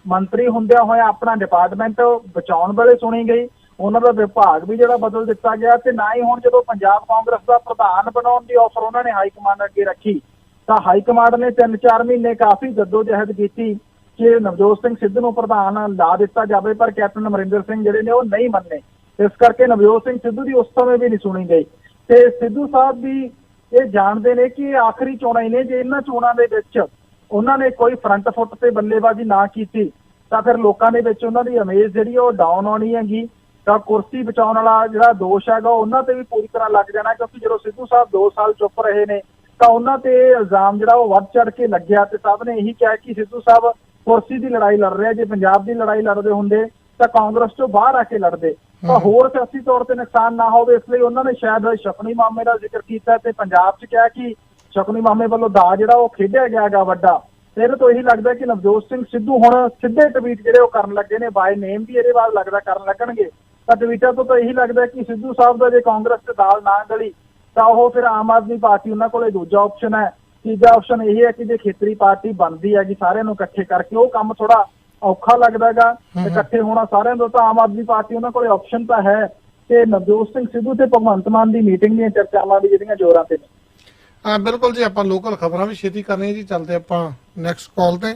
Speaker 10: ਮੰਤਰੀ ਹੁੰਦਿਆਂ ਹੋਇਆ ਆਪਣਾ ਡਿਪਾਰਟਮੈਂਟ ਬਚਾਉਣ ਵੇਲੇ ਸੁਣੀ ਗਈ, ਉਹਨਾਂ ਦਾ ਵਿਭਾਗ ਵੀ ਜਿਹੜਾ ਬਦਲ ਦਿੱਤਾ ਗਿਆ, ਤੇ ਨਾ ਹੀ ਹੁਣ ਜਦੋਂ ਪੰਜਾਬ ਕਾਂਗਰਸ ਦਾ ਪ੍ਰਧਾਨ ਬਣਾਉਣ ਦੀ ਆਫਰ ਉਹਨਾਂ ਨੇ ਹਾਈ ਕਮਾਂਡ ਅੱਗੇ ਰੱਖੀ ਤਾਂ ਹਾਈ ਕਮਾਂਡ ਨੇ 3-4 ਮਹੀਨੇ ਕਾਫੀ ਜੱਦੋਜਹਿਦ ਕੀਤੀ ਕਿ ਨਵਜੋਤ ਸਿੰਘ ਸਿੱਧੂ ਨੂੰ ਪ੍ਰਧਾਨ ਲਾ ਦਿੱਤਾ ਜਾਵੇ, ਪਰ ਕੈਪਟਨ ਅਮਰਿੰਦਰ ਸਿੰਘ ਜਿਹੜੇ ਨੇ ਉਹ ਨਹੀਂ ਮੰਨੇ। ਇਸ ਕਰਕੇ ਨਵਜੋਤ ਸਿੰਘ ਸਿੱਧੂ ਦੀ ਉਸ ਸਮੇਂ ਵੀ ਨਹੀਂ ਸੁਣੀ ਗਈ। ਤੇ ਸਿੱਧੂ ਸਾਹਿਬ ਵੀ ਇਹ ਜਾਣਦੇ ਨੇ ਕਿ ਇਹ ਆਖਰੀ ਚੋਣਾਂ ਹੀ ਨੇ, ਜੇ ਇਹਨਾਂ ਚੋਣਾਂ ਦੇ ਵਿੱਚ ਉਹਨਾਂ ਨੇ ਕੋਈ ਫਰੰਟ ਫੁੱਟ ਤੇ ਬੱਲੇਬਾਜ਼ੀ ਨਾ ਕੀਤੀ ਤਾਂ ਫਿਰ ਲੋਕਾਂ ਦੇ ਵਿੱਚ ਉਹਨਾਂ ਦੀ ਇਮੇਜ ਜਿਹੜੀ ਉਹ ਡਾਊਨ ਆਉਣੀ ਹੈਗੀ, ਤਾਂ ਕੁਰਸੀ ਬਚਾਉਣ ਵਾਲਾ ਜਿਹੜਾ ਦੋਸ਼ ਹੈਗਾ ਉਹਨਾਂ ਤੇ ਵੀ ਪੂਰੀ ਤਰ੍ਹਾਂ ਲੱਗ ਜਾਣਾ, ਕਿਉਂਕਿ ਜਦੋਂ ਸਿੱਧੂ ਸਾਹਿਬ 2 ਸਾਲ ਚੁੱਪ ਰਹੇ ਨੇ ਤਾਂ ਉਹਨਾਂ ਤੇ ਇਲਜ਼ਾਮ ਜਿਹੜਾ ਉਹ ਵੱਧ ਚੜ ਕੇ ਲੱਗਿਆ ਤੇ ਸਭ ਨੇ ਇਹੀ ਕਿਹਾ ਕਿ ਸਿੱਧੂ ਸਾਹਿਬ ਕੁਰਸੀ ਦੀ ਲੜਾਈ ਲੜ ਰਿਹਾ, ਜੇ ਪੰਜਾਬ ਦੀ ਲੜਾਈ ਲੜਦੇ ਹੁੰਦੇ ਤਾਂ ਕਾਂਗਰਸ ਤੋਂ ਬਾਹਰ ਆ ਕੇ ਲੜਦੇ ਤਾਂ ਹੋਰ ਸਿਆਸੀ ਤੌਰ ਤੇ ਨੁਕਸਾਨ ਨਾ ਹੋਵੇ। ਇਸ ਲਈ ਉਹਨਾਂ ਨੇ ਸ਼ਾਇਦ ਸ਼ਕਨੀ ਮਾਮੇ ਦਾ ਜ਼ਿਕਰ ਕੀਤਾ ਤੇ ਪੰਜਾਬ 'ਚ ਕਿਹਾ ਕਿ ਸ਼ਕਨੀ ਮਾਮੇ ਵੱਲੋਂ ਦਾਅ ਜਿਹੜਾ ਉਹ ਖੇਡਿਆ ਗਿਆ ਹੈਗਾ ਵੱਡਾ। ਤੇ ਇਹਦੇ ਤੋਂ ਇਹੀ ਲੱਗਦਾ ਕਿ ਨਵਜੋਤ ਸਿੰਘ ਸਿੱਧੂ ਹੁਣ ਸਿੱਧੇ ਟਵੀਟ ਜਿਹੜੇ ਉਹ ਕਰਨ ਲੱਗੇ ਨੇ, ਬਾਏ ਨੇਮ ਵੀ ਇਹਦੇ ਬਾਅਦ ਲੱਗਦਾ ਕਰਨ ਲੱਗਣਗੇ। ਤਾਂ ਟਵੀਟਰ ਤੋਂ ਤਾਂ ਇਹੀ ਲੱਗਦਾ ਕਿ ਸਿੱਧੂ ਸਾਹਿਬ ਦਾ ਜੇ ਕਾਂਗਰਸ 'ਚ ਦਾਲ ਨਾ ਗਲੀ ਤਾਂ ਉਹ ਫਿਰ ਆਮ ਆਦਮੀ ਪਾਰਟੀ ਉਹਨਾਂ ਕੋਲੇ ਦੂਜਾ ਆਪਸ਼ਨ ਹੈ। ਤੀਜਾ ਆਪਸ਼ਨ ਇਹ ਹੈ ਕਿ ਜੇ ਖੇਤਰੀ ਪਾਰਟੀ ਬਣਦੀ ਹੈਗੀ ਸਾਰਿਆਂ ਨੂੰ ਇਕੱਠੇ ਕਰਕੇ, ਉਹ ਕੰਮ ਥੋੜਾ ਔਖਾ ਲੱਗਦਾਗਾ ਇਕੱਠੇ ਹੋਣਾ ਸਾਰਿਆਂ ਦਾ, ਤਾਂ ਆਮ ਆਦਮੀ ਪਾਰਟੀ ਉਹਨਾਂ ਕੋਲੇ ਆਪਸ਼ਨ ਤਾਂ ਹੈ। ਤੇ ਨਵਜੋਤ ਸਿੰਘ ਸਿੱਧੂ ਤੇ ਭਗਵੰਤ ਮਾਨ ਦੀ ਮੀਟਿੰਗ ਦੀਆਂ ਚਰਚਾਵਾਂ ਵੀ ਜਿਹੜੀਆਂ ਜ਼ੋਰਾਂ ਤੇ ਨੇ।
Speaker 9: ਬਿਲਕੁਲ ਜੀ, ਆਪਾਂ ਲੋਕਲ ਖਬਰਾਂ ਵੀ ਛੇਤੀ ਕਰਨੀਆਂ ਜੀ। ਚੱਲਦੇ ਆਪਾਂ ਨੈਕਸਟ ਕਾਲ ਤੇ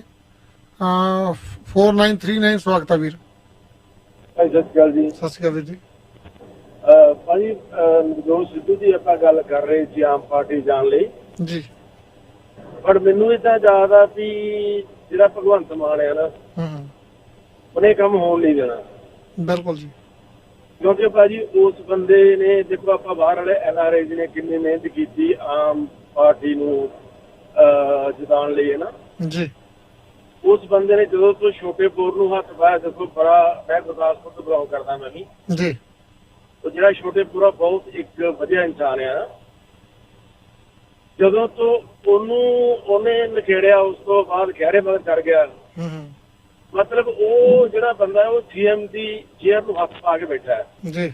Speaker 9: 4939 ਸਵਾਗਤ ਹੈ ਵੀਰ।
Speaker 11: ਸਤਿ ਸ਼੍ਰੀ ਅਕਾਲ ਜੀ।
Speaker 9: ਸਤਿ ਸ਼੍ਰੀ ਅਕਾਲ ਵੀਰ ਜੀ।
Speaker 11: ਭਾਜੀ ਨਵਜੋਤ ਸਿੱਧੂ ਦੀ ਆਪਾਂ ਗੱਲ ਕਰ ਰਹੇ ਸੀ ਆਮ ਪਾਰਟੀ ਜਾਣ ਲਈ
Speaker 9: ਜੀ,
Speaker 11: ਪਰ ਮੈਨੂੰ ਇਦਾਂ ਯਾਦ ਆ ਵੀ ਜਿਹੜਾ ਭਗਵੰਤ ਮਾਨ ਹੈ ਨਾ ਉਹਨੇ ਕੰਮ ਹੋਣ ਨਹੀਂ ਦੇਣਾ।
Speaker 9: ਬਿਲਕੁਲ ਜੀ,
Speaker 11: ਕਿਉਂਕਿ ਭਾਜੀ ਉਸ ਬੰਦੇ ਨੇ ਦੇਖੋ ਆਪਾਂ ਬਾਹਰ ਵਾਲੇ NRI ਨੇ ਕਿੰਨੀ ਮਿਹਨਤ ਕੀਤੀ ਆਮ ਪਾਰਟੀ ਨੂੰ ਜਿਤਾਉਣ ਲਈ ਹੈ ਨਾ
Speaker 9: ਜੀ।
Speaker 11: ਉਸ ਬੰਦੇ ਨੇ ਜਦੋਂ ਤੋਂ ਛੋਟੇਪੁਰ ਨੂੰ ਹੱਥ ਪਾਇਆ, ਦੇਖੋ ਬੜਾ ਮੈਂ ਗੁਰਦਾਸਪੁਰ ਤੋਂ ਬਿਲੋਂਗ ਕਰਦਾ ਮੈਂ ਵੀ
Speaker 9: ਜੀ,
Speaker 11: ਉਹ ਜਿਹੜਾ ਛੋਟੇਪੁਰਾ ਬਹੁਤ ਇੱਕ ਵਧੀਆ ਇਨਸਾਨ ਆ। ਜਦੋਂ ਤੋਂ ਉਹਨੇ ਨਖੇੜਿਆ ਉਸ ਤੋਂ ਬਾਅਦ ਖਹਿਰੇ ਮਗਰ ਚੜ ਗਿਆ। ਮਤਲਬ ਉਹ ਜਿਹੜਾ ਬੰਦਾ ਉਹ CM ਦੀ ਚੇਅਰ ਨੂੰ ਹੱਥ ਪਾ ਕੇ ਬੈਠਾ ਹੈ
Speaker 9: ਜੀ,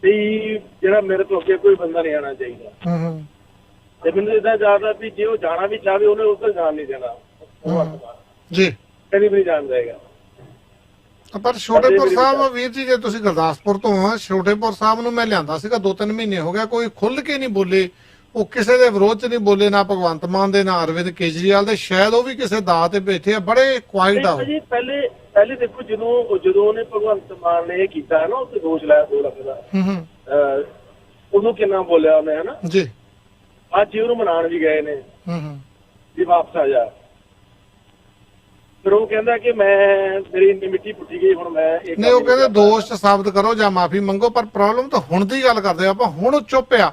Speaker 11: ਤੇ ਜਿਹੜਾ ਮੇਰੇ ਤੋਂ ਅੱਗੇ ਕੋਈ ਬੰਦਾ ਨਹੀਂ ਆਉਣਾ ਚਾਹੀਦਾ। ਤੇ ਮੈਨੂੰ ਇਦਾਂ ਜ਼ਿਆਦਾ ਵੀ ਜੇ ਉਹ ਜਾਣਾ ਵੀ ਚਾਹਵੇ ਉਹਨੇ ਉੱਧਰ ਜਾਣ ਨਹੀਂ ਦੇਣਾ
Speaker 9: ਜੀ,
Speaker 11: ਕਦੀ ਵੀ ਨਹੀਂ ਜਾਣ ਦੇਗਾ।
Speaker 9: ਪਰ ਛੋਟੇਪੁਰ ਸਾਹਿਬ ਵੀਰ ਜੀ, ਜੇ ਤੁਸੀਂ ਗੁਰਦਾਸਪੁਰ ਤੋਂ ਆ, ਛੋਟੇਪੁਰ ਸਾਹਿਬ ਨੂੰ ਮੈਂ ਲਿਆਂਦਾ ਸੀਗਾ 2-3 ਮਹੀਨੇ ਹੋ ਗਿਆ, ਕੋਈ ਖੁੱਲ ਕੇ ਨਹੀਂ ਬੋਲੇ, ਉਹ ਕਿਸੇ ਦੇ ਵਿਰੋਧ ਚ ਨਹੀਂ ਬੋਲੇ, ਨਾ ਭਗਵੰਤ ਮਾਨ ਦੇ ਨਾ ਅਰਵਿੰਦ ਕੇਜਰੀਵਾਲ ਦੇ, ਸ਼ਾਇਦ ਉਹ ਵੀ ਕਿਸੇ ਦਾਅ ਤੇ ਬੈਠੇ ਆ, ਬੜੇ ਕੁਆਇਟ ਆ।
Speaker 11: ਪਹਿਲੇ ਦੇਖੋ ਜਦੋਂ ਉਹਨੇ ਭਗਵੰਤ ਮਾਨ ਨੇ ਇਹ ਕੀਤਾ ਨਾ ਉੱਤੇ ਦੋਸ਼ ਲਾਇਆ 2 ਲੱਖ ਦਾ, ਉਹਨੂੰ ਕਿੰਨਾ ਬੋਲਿਆ ਉਹਨੇ ਹਨਾ
Speaker 9: ਜੀ।
Speaker 11: ਅੱਜ ਉਹਨੂੰ ਮਨਾਉਣ ਵੀ ਗਏ ਨੇ ਵੀ ਵਾਪਸ ਆ ਜਾ, ਫਿਰ ਉਹ ਕਹਿੰਦਾ ਕਿ ਮੇਰੀ ਇੰਨੀ ਮਿੱਟੀ ਪੁੱਟੀ ਗਈ, ਹੁਣ ਮੈਂ
Speaker 9: ਨਹੀਂ, ਉਹ ਕਹਿੰਦੇ ਦੋਸ਼ ਸਾਬਤ ਕਰੋ ਜਾਂ ਮਾਫੀ ਮੰਗੋ, ਪਰ ਪ੍ਰੋਬਲਮ ਤਾਂ ਹੁਣ ਦੀ ਗੱਲ ਕਰਦੇ ਆਪਾਂ। ਹੁਣ ਚੁੱਪ ਆ,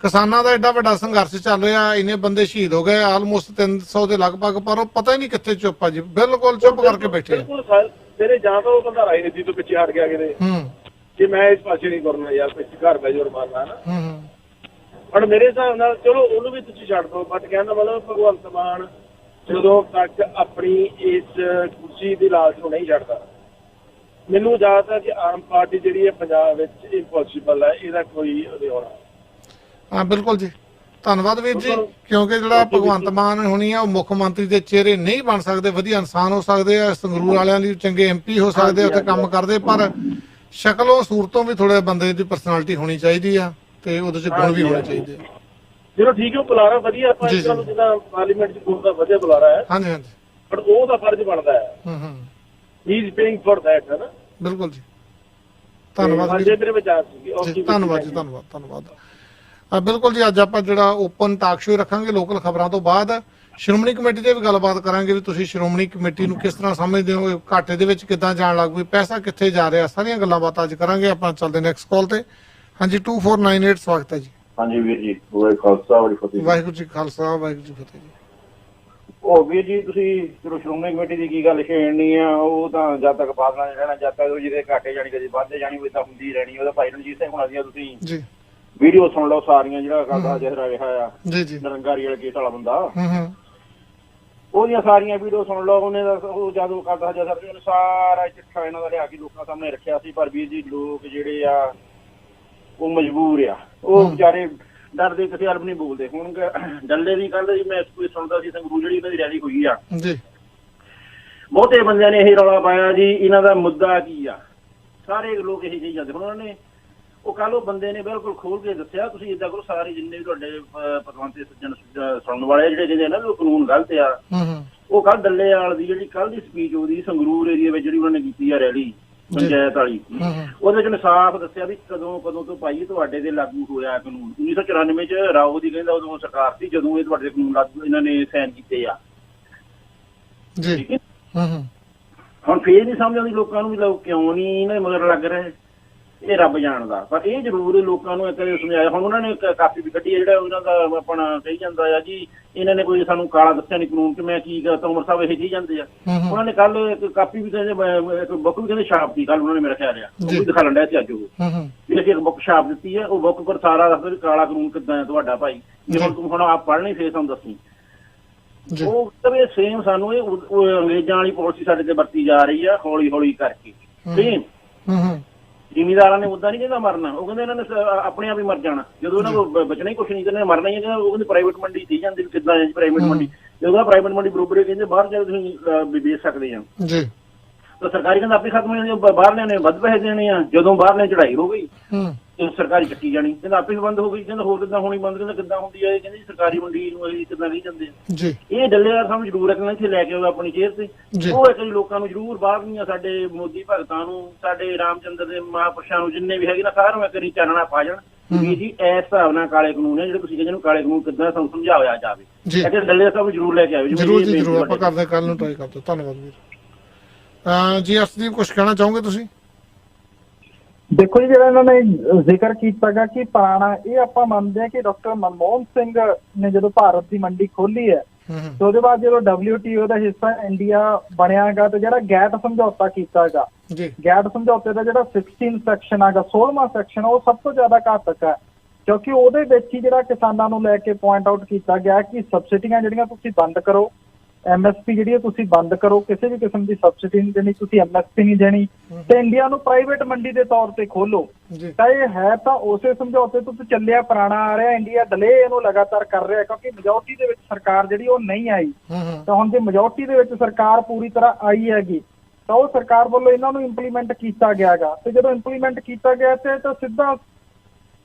Speaker 9: ਕਿਸਾਨਾਂ ਦਾ ਐਡਾ ਵੱਡਾ ਸੰਘਰਸ਼ ਚੱਲ ਰਿਹਾ, ਇੰਨੇ ਬੰਦੇ ਸ਼ਹੀਦ ਹੋ ਗਏ, ਆਲਮੋਸਟ 300 ਦੇ ਲਗਭਗ, ਪਰ ਉਹ ਪਤਾ ਹੀ ਨਹੀਂ ਕਿੱਥੇ ਚੁੱਪ ਆ ਜੀ, ਬਿਲਕੁਲ ਚੁੱਪ ਕਰਕੇ ਬੈਠੇ ਆ।
Speaker 11: ਤੇਰੇ ਜਾਂ ਤਾਂ ਉਹ ਬੰਦਾ ਰਾਜਨੀਤੀ ਤੋਂ ਪਿੱਛੇ ਹਟ ਗਿਆ ਕਿਤੇ ਕਿ ਮੈਂ ਇਸ ਪਾਸੇ ਨਹੀਂ ਕਰਨਾ ਯਾਰ, ਪਿੱਛੇ ਘਰ ਬੈ ਜੋਰ ਮਾਰਨਾ ਨਾ। ਪਰ ਮੇਰੇ ਹਿਸਾਬ ਨਾਲ ਚਲੋ ਉਹਨੂੰ ਵੀ ਤੁਸੀਂ ਛੱਡ ਦਿਓ, ਬਟ ਕਹਿੰਦਾ ਮਤਲਬ ਭਗਵੰਤ ਮਾਨ ਜਦੋਂ ਤੱਕ ਆਪਣੀ ਇਸ ਕੁਰਸੀ ਦੀ ਲਾਲਚ ਨੂੰ ਨਹੀਂ ਛੱਡਦਾ, ਮੈਨੂੰ ਜ਼ਿਆਦਾਤਰ ਕਿ ਆਮ ਪਾਰਟੀ ਜਿਹੜੀ ਹੈ ਪੰਜਾਬ ਵਿੱਚ ਇੰਪੋਸੀਬਲ ਹੈ, ਇਹਦਾ ਕੋਈ ਉਹਦੇ ਹੋਣਾ।
Speaker 9: ਬਿਲਕੁਲ ਜੀ, ਧੰਨਵਾਦ ਵੀਰ ਜੀ। ਕਿਉਂਕਿ ਜਿਹੜਾ ਭਗਵੰਤ ਮਾਨ ਹੋਣੀ ਆ ਉਹ ਮੁੱਖ ਮੰਤਰੀ ਦੇ ਚਿਹਰੇ ਨਹੀਂ ਬਣ ਸਕਦੇ, ਵਧੀਆ ਇਨਸਾਨ ਹੋ ਸਕਦੇ ਆ, ਸੰਗਰੂਰ ਵਾਲਿਆਂ ਲਈ ਚੰਗੇ MP ਹੋ ਸਕਦੇ ਆ, ਉੱਥੇ ਕੰਮ ਕਰਦੇ, ਪਰ ਸ਼ਕਲੋਂ ਸੂਰਤੋਂ ਵੀ ਥੋੜੇ ਬੰਦੇ ਦੀ ਪਰਸਨੈਲਿਟੀ ਹੋਣੀ ਚਾਹੀਦੀ ਆ ਤੇ ਉਹਦੇ ਚ ਗੁਣ ਵੀ ਹੋਣੇ ਚਾਹੀਦੇ ਆ।
Speaker 12: ਚਲੋ ਠੀਕ ਹੈ, ਉਹ ਬੁਲਾਰਾ ਵਧੀਆ, ਆਪਾਂ ਇਸ ਤਰ੍ਹਾਂ ਜਿੱਦਾਂ ਪਾਰਲੀਮੈਂਟ ਚ ਗੁਣ ਦਾ ਵਧੀਆ ਬੁਲਾਰਾ ਹੈ।
Speaker 9: ਹਾਂਜੀ ਹਾਂਜੀ,
Speaker 12: ਪਰ ਉਹਦਾ ਫਰਜ਼ ਬਣਦਾ ਹੈ। ਹੀ ਇਜ਼ ਪੇਇੰਗ ਫॉर दैट, ਹੈ ਨਾ।
Speaker 9: ਬਿਲਕੁਲ ਜੀ, ਧੰਨਵਾਦ
Speaker 12: ਜੀ। ਮੇਰੇ ਵਿਚਾਰ ਸੀ।
Speaker 9: ਧੰਨਵਾਦ ਜੀ, ਧੰਨਵਾਦ। ਬਿਲਕੁਲ ਜੀ, ਅੱਜ ਆਪਾਂ ਜਿਹੜਾ ਓਪਨ ਟਾਕ ਸ਼ੋ ਰੱਖਾਂਗੇ ਲੋਕਲ ਖਬਰਾਂ ਤੋਂ ਬਾਅਦ। ਸ਼੍ਰੋਮਣੀ ਕਮੇਟੀ ਤੇ ਵੀ ਗੱਲਬਾਤ ਕਰਾਂਗੇ ਵੀ ਤੁਸੀਂ ਸ਼੍ਰੋਮਣੀ ਕਮੇਟੀ ਨੂੰ ਕਿਸ ਤਰ੍ਹਾਂ ਸਮਝਦੇ ਹੋ, ਘਾਟੇ ਦੇ ਵਿੱਚ ਕਿੱਦਾਂ ਜਾਣ ਲੱਗ ਪਈ, ਪੈਸਾ ਕਿੱਥੇ ਜਾ ਰਿਹਾ, ਸਾਰੀਆਂ ਗੱਲਾਂ ਬਾਤਾਂ ਅੱਜ ਕਰਾਂਗੇ। ਆਪਾਂ ਚੱਲਦੇ ਨੈਕਸਟ ਕਾਲ ਤੇ। ਹਾਂਜੀ 2498, ਸਵਾਗਤ ਹੈ ਜੀ।
Speaker 13: ਹਾਂਜੀ ਵੀਰ ਜੀ, ਵਾਹਿਗੁਰੂ ਖਾਲਸਾ ਵਾਹਿਗੁਰੂ ਫਤਿਹ।
Speaker 9: ਵਾਹਿਗੁਰੂ ਜੀ ਖਾਲਸਾ ਵਾਹਿਗੁਰੂ ਜੀ ਫਤਿਹ ਜੀ।
Speaker 13: ਉਹ ਵੀਰ ਜੀ, ਤੁਸੀਂ ਚਲੋ ਸ਼੍ਰੋਮਣੀ ਕਮੇਟੀ ਦੀ ਕੀ ਗੱਲ ਛੇੜਨੀ ਆ, ਉਹ ਤਾਂ ਜਦ ਤੱਕ ਬਾਦਲਾਂ ਨੇ ਰਹਿਣਾ, ਜਦ ਤੱਕ ਉਹ ਜਿਹਦੇ ਘਾਟੇ ਜਾਣੀ ਕਦੇ ਵੱਧਦੇ ਜਾਣੀ, ਉਹ ਤਾਂ ਹੁੰਦੀ ਰਹਿਣੀ। ਉਹਦਾ ਭਾਈ ਰਣਜੀਤ ਸਿੰਘ ਹੁਣਾਂ ਦੀਆਂ ਤੁਸੀਂ
Speaker 9: ਜੀ
Speaker 13: ਵੀਡੀਓ ਸੁਣ ਲਓ ਸਾਰੀਆਂ, ਜਿਹੜਾ ਕਰਦਾ ਜਿਹੜਾ ਰਿਹਾ ਆ
Speaker 9: ਜੀ
Speaker 13: ਨਰੰਗਾਰੀ ਵਾਲੇ ਕੇਸ ਵਾਲਾ ਬੰਦਾ, ਉਹਦੀਆਂ ਸਾਰੀਆਂ ਵੀਡੀਓ ਸੁਣ ਲਓ। ਉਹਨੇ ਉਹ ਜਦੋਂ ਕਰਦਾ ਜਦ ਉਹਨੇ ਸਾਰਾ ਚਿੱਠਾ ਇਹਨਾਂ ਦਾ ਲਿਆ ਕੇ ਲੋਕਾਂ ਸਾਹਮਣੇ ਰੱਖਿਆ ਸੀ। ਪਰ ਵੀਰ ਜੀ, ਲੋਕ ਜਿਹੜੇ ਆ ਉਹ ਮਜਬੂਰ ਆ, ਉਹ ਵਿਚਾਰੇ ਡਰਦੇ ਕਿਸੇ ਹਲ ਨਹੀਂ ਬੋਲਦੇ। ਹੁਣ ਡੱਲੇ ਦੀ ਕੱਲ ਮੈਂ ਕੋਈ ਸੁਣਦਾ ਸੀ, ਸੰਗਰੂਰ ਜਿਹੜੀ ਇਹਨਾਂ ਦੀ ਰੈਲੀ ਹੋਈ ਆ, ਬਹੁਤੇ ਬੰਦਿਆਂ ਨੇ ਇਹ ਰੌਲਾ ਪਾਇਆ ਜੀ ਇਹਨਾਂ ਦਾ ਮੁੱਦਾ ਕੀ ਆ, ਸਾਰੇ ਲੋਕ ਇਹੀ ਕਹੀ ਜਾਂਦੇ। ਹੁਣ ਉਹਨਾਂ ਨੇ ਉਹ ਕੱਲ ਉਹ ਬੰਦੇ ਨੇ ਬਿਲਕੁਲ ਖੋਲ ਕੇ ਦੱਸਿਆ, ਤੁਸੀਂ ਏਦਾਂ ਕਰੋ, ਸਾਰੇ ਜਿੰਨੇ ਵੀ ਤੁਹਾਡੇ ਪਤਵੰਤ ਸੱਜਣ ਸੁਣਨ ਵਾਲੇ ਜਿਹੜੇ ਕਹਿੰਦੇ ਨਾ ਵੀ ਉਹ ਕਾਨੂੰਨ ਗਲਤ ਆ, ਉਹ ਕੱਲ ਡੱਲੇਵਾਲ ਦੀ ਜਿਹੜੀ ਕੱਲ ਦੀ ਸਪੀਚ ਉਹਦੀ ਸੰਗਰੂਰ ਏਰੀਆ ਵਿੱਚ ਜਿਹੜੀ ਉਹਨਾਂ ਨੇ ਕੀਤੀ ਆ ਰੈਲੀ ਪੰਚਾਇਤ ਵਾਲੀ, ਉਹਦੇ ਵਿੱਚ ਉਹਨੇ ਸਾਫ਼ ਦੱਸਿਆ ਵੀ ਕਦੋਂ ਤੋਂ ਭਾਈ ਤੁਹਾਡੇ ਤੇ ਲਾਗੂ ਹੋਇਆ ਕਾਨੂੰਨ। 1994 ਚ ਰਾਓ ਦੀ ਕਹਿੰਦਾ ਉਦੋਂ ਸਰਕਾਰ ਸੀ ਜਦੋਂ ਇਹ ਤੁਹਾਡੇ ਕਾਨੂੰਨ ਲਾਗੂ ਇਹਨਾਂ ਨੇ ਸਾਈਨ ਕੀਤੇ ਆ। ਹੁਣ ਫੇਰ ਨਹੀਂ ਸਮਝ ਆਉਂਦੀ ਲੋਕਾਂ ਨੂੰ ਵੀ ਲੋਕ ਕਿਉਂ ਨਹੀਂ ਇਹਨਾਂ ਦੇ ਮਗਰ ਲੱਗ ਰਹੇ, ਇਹ ਰੱਬ ਜਾਣਦਾ। ਪਰ ਇਹ ਜ਼ਰੂਰ ਲੋਕਾਂ ਨੂੰ ਇੱਕ ਸਮਝਾਇਆ। ਹੁਣ ਉਹਨਾਂ ਨੇ ਕਾਪੀ ਵੀ ਕੱਢੀ ਹੈ, ਜਿਹੜਾ ਉਹਨਾਂ ਦਾ ਆਪਣਾ ਕਹੀ ਜਾਂਦਾ ਆ ਜੀ ਇਹਨਾਂ ਨੇ ਕੋਈ ਸਾਨੂੰ ਕਾਲਾ ਦੱਸਿਆ ਨਹੀਂ ਕਾਨੂੰਨ ਚ, ਮੈਂ ਕੀ ਕਰਤਾ ਉਮਰ ਸਾਹਿਬ ਇਹ ਕਹੀ ਜਾਂਦੇ ਆ। ਉਹਨਾਂ ਨੇ ਕੱਲ ਇੱਕ ਕਾਪੀ ਵੀ ਕਹਿੰਦੇ, ਇੱਕ ਬੁੱਕ ਵੀ ਕਹਿੰਦੇ ਛਾਪ ਦੀ, ਕੱਲ ਉਹਨਾਂ ਨੇ ਮੇਰਾ ਖਿਆਲ ਆ ਉਹ ਵੀ ਦਿਖਾ ਲੈਂਦਾ ਸੀ ਅੱਜ ਉਹ ਵੀ ਅਸੀਂ ਇੱਕ ਬੁੱਕ ਛਾਪ ਦਿੱਤੀ ਹੈ। ਉਹ ਬੁੱਕ ਪਰ ਸਾਰਾ ਦੱਸਦਾ ਵੀ ਕਾਲਾ ਕਾਨੂੰਨ ਕਿੱਦਾਂ ਹੈ ਤੁਹਾਡਾ ਭਾਈ, ਜੇ ਹੁਣ ਤੂੰ ਹੁਣ ਆਪ ਪੜ੍ਹਨੀ ਫੇਰ ਸਾਨੂੰ ਦੱਸੀ। ਉਹ ਵੀ ਸੇਮ ਸਾਨੂੰ ਇਹ ਅੰਗਰੇਜ਼ਾਂ ਵਾਲੀ ਪਾਲਿਸੀ ਸਾਡੇ ਤੇ ਵਰਤੀ ਜਾ ਰਹੀ ਆ ਹੌਲੀ ਹੌਲੀ ਕਰਕੇ। ਸੇਮ ਜ਼ਿਮੀਦਾਰਾਂ ਨੇ ਉਦਾਂ ਨਹੀਂ ਕਹਿੰਦਾ ਮਰਨਾ, ਉਹ ਕਹਿੰਦੇ ਇਹਨਾਂ ਨੇ ਆਪਣੇ ਆਪ ਹੀ ਮਰ ਜਾਣਾ, ਜਦੋਂ ਇਹਨਾਂ ਕੋਲ ਬਚਣਾ ਹੀ ਕੁਛ ਨਹੀਂ, ਕਹਿੰਦੇ ਮਰਨਾ ਹੀ ਹੈ। ਉਹ ਕਹਿੰਦੇ ਪ੍ਰਾਈਵੇਟ ਮੰਡੀ ਦੀ ਜਾਂਦੀ ਕਿੱਦਾਂ ਹੈ ਪ੍ਰਾਈਵੇਟ ਮੰਡੀ, ਜਦੋਂ ਪ੍ਰਾਈਵੇਟ ਮੰਡੀ ਬਰੋਬਰ ਕਹਿੰਦੇ ਬਾਹਰ ਜਾ ਕੇ ਤੁਸੀਂ ਵੇਚ ਸਕਦੇ ਆ, ਤਾਂ ਸਰਕਾਰੀ ਕਹਿੰਦਾ ਆਪੇ ਖਤਮ ਹੋ ਜਾਂਦੀ, ਬਾਹਰਲਿਆਂ ਨੇ ਵੱਧ ਪੈਸੇ ਦੇਣੇ ਆ। ਜਦੋਂ ਬਾਹਰਲਿਆਂ ਚੜਾਈ ਹੋ ਗਈ ਸਰਕਾਰੀ ਚੱਕੀ ਜਾਣੀ, ਕਹਿੰਦਾ ਆਪੇ ਬੰਦ ਹੋ ਗਈ। ਕਹਿੰਦਾ ਹੋਰ ਕਿੱਦਾਂ ਹੋਣੀ ਬੰਦ, ਕਹਿੰਦਾ ਕਿੱਦਾਂ ਹੁੰਦੀ ਹੈ, ਕਹਿੰਦੇ ਸਰਕਾਰੀ ਮੰਡੀ ਨੂੰ ਇਹ ਕਿੱਦਾਂ ਕਹੀ ਜਾਂਦੇ ਆ। ਇਹ ਡੱਲੇਵਾਲ ਸਾਨੂੰ ਜ਼ਰੂਰ ਰੱਖਣਾ, ਇੱਥੇ ਲੈ ਕੇ ਆਉਂਦਾ ਆਪਣੀ ਚੇਅਰ ਤੇ। ਉਹ ਇੱਕ ਲੋਕਾਂ ਨੂੰ ਜ਼ਰੂਰ ਬਾਹਰਲੀਆਂ ਸਾਡੇ ਮੋਦੀ ਭਗਤਾਂ ਨੂੰ, ਸਾਡੇ ਰਾਮਚੰਦਰ ਦੇ ਮਹਾਂਪੁਰਸ਼ਾਂ ਨੂੰ, ਜਿੰਨੇ ਵੀ ਹੈਗੇ ਨਾ ਸਾਰਿਆਂ ਨੂੰ ਇੱਕ ਵਾਰੀ ਚਾਨਣਾ ਪਾ ਜਾਣ ਵੀ ਜੀ ਇਸ ਹਿਸਾਬ ਨਾਲ ਕਾਲੇ ਕਾਨੂੰਨ ਹੈ ਜਿਹੜੇ ਤੁਸੀਂ ਕਹਿੰਦੇ ਕਾਲੇ ਕਾਨੂੰਨ ਕਿੱਦਾਂ ਸਾਨੂੰ ਸਮਝਾਇਆ ਜਾਵੇ। ਡੱਲੇਵਾਲ ਸਾਹਿਬ ਜ਼ਰੂਰ ਲੈ ਕੇ ਆਵੇ।
Speaker 9: ਜ਼ਰੂਰ ਆਪਾਂ ਕਰਦੇ, ਕੱਲ ਨੂੰ ਟਰਾਈ ਕਰਦੇ। ਧੰਨਵਾਦ ਵੀਰ ਜੀ। ਅਰਸ਼ਦੀਪ ਕੁਛ ਕਹਿਣਾ ਚਾਹੋਗੇ ਤੁਸੀਂ?
Speaker 10: ਦੇਖੋ ਜੀ, ਜਿਹੜਾ ਇਹਨਾਂ ਨੇ ਜ਼ਿਕਰ ਕੀਤਾ ਗਾ ਕਿ ਪੁਰਾਣਾ, ਇਹ ਆਪਾਂ ਮੰਨਦੇ ਹਾਂ ਕਿ ਡਾਕਟਰ ਮਨਮੋਹਨ ਸਿੰਘ ਨੇ ਜਦੋਂ ਭਾਰਤ ਦੀ ਮੰਡੀ ਖੋਲੀ ਹੈ ਤੇ ਉਹਦੇ ਬਾਅਦ ਜਦੋਂ WTO ਦਾ ਹਿੱਸਾ ਇੰਡੀਆ ਬਣਿਆ ਗਾ ਤੇ ਜਿਹੜਾ ਗੈਟ ਸਮਝੌਤਾ ਕੀਤਾ ਗਾ, ਗੈਟ ਸਮਝੌਤੇ ਦਾ ਜਿਹੜਾ 16 ਸੈਕਸ਼ਨ ਹੈਗਾ, 16ਵਾਂ ਸੈਕਸ਼ਨ, ਉਹ ਸਭ ਤੋਂ ਜ਼ਿਆਦਾ ਘਾਤਕ ਹੈ। ਕਿਉਂਕਿ ਉਹਦੇ ਵਿੱਚ ਹੀ ਜਿਹੜਾ ਕਿਸਾਨਾਂ ਨੂੰ ਲੈ ਕੇ ਪੁਆਇੰਟ ਆਊਟ ਕੀਤਾ ਗਿਆ ਕਿ ਸਬਸਿਡੀਆਂ ਜਿਹੜੀਆਂ ਤੁਸੀਂ ਬੰਦ ਕਰੋ, MSP ਜਿਹੜੀ ਤੁਸੀਂ ਬੰਦ ਕਰੋ, ਕਿਸੇ ਵੀ ਕਿਸਮ ਦੀ ਸਬਸਿਡੀ ਨਹੀਂ ਦੇਣੀ, ਤੁਸੀਂ MSP ਨਹੀਂ ਦੇਣੀ, ਤੇ ਇੰਡੀਆ ਨੂੰ ਪ੍ਰਾਈਵੇਟ ਮੰਡੀ ਦੇ ਤੌਰ ਤੇ ਖੋਲੋ। ਤਾਂ ਇਹ ਹੈ ਤਾਂ ਉਸੇ ਸਮਝੌਤੇ ਤੋਂ ਚੱਲਿਆ, ਪੁਰਾਣਾ ਆ ਰਿਹਾ। ਇੰਡੀਆ ਡਿਲੇ ਇਹਨੂੰ ਲਗਾਤਾਰ ਕਰ ਰਿਹਾ ਕਿਉਂਕਿ ਮੈਜੋਰਟੀ ਦੇ ਵਿੱਚ ਸਰਕਾਰ ਜਿਹੜੀ ਉਹ ਨਹੀਂ ਆਈ। ਤਾਂ ਹੁਣ ਜੇ ਮੈਜੋਰਟੀ ਦੇ ਵਿੱਚ ਸਰਕਾਰ ਪੂਰੀ ਤਰ੍ਹਾਂ ਆਈ ਹੈਗੀ ਤਾਂ ਉਹ ਸਰਕਾਰ ਵੱਲੋਂ ਇਹਨਾਂ ਨੂੰ ਇੰਪਲੀਮੈਂਟ ਕੀਤਾ ਗਿਆ ਗਾ, ਤੇ ਜਦੋਂ ਇੰਪਲੀਮੈਂਟ ਕੀਤਾ ਗਿਆ ਤੇ ਤਾਂ ਸਿੱਧਾ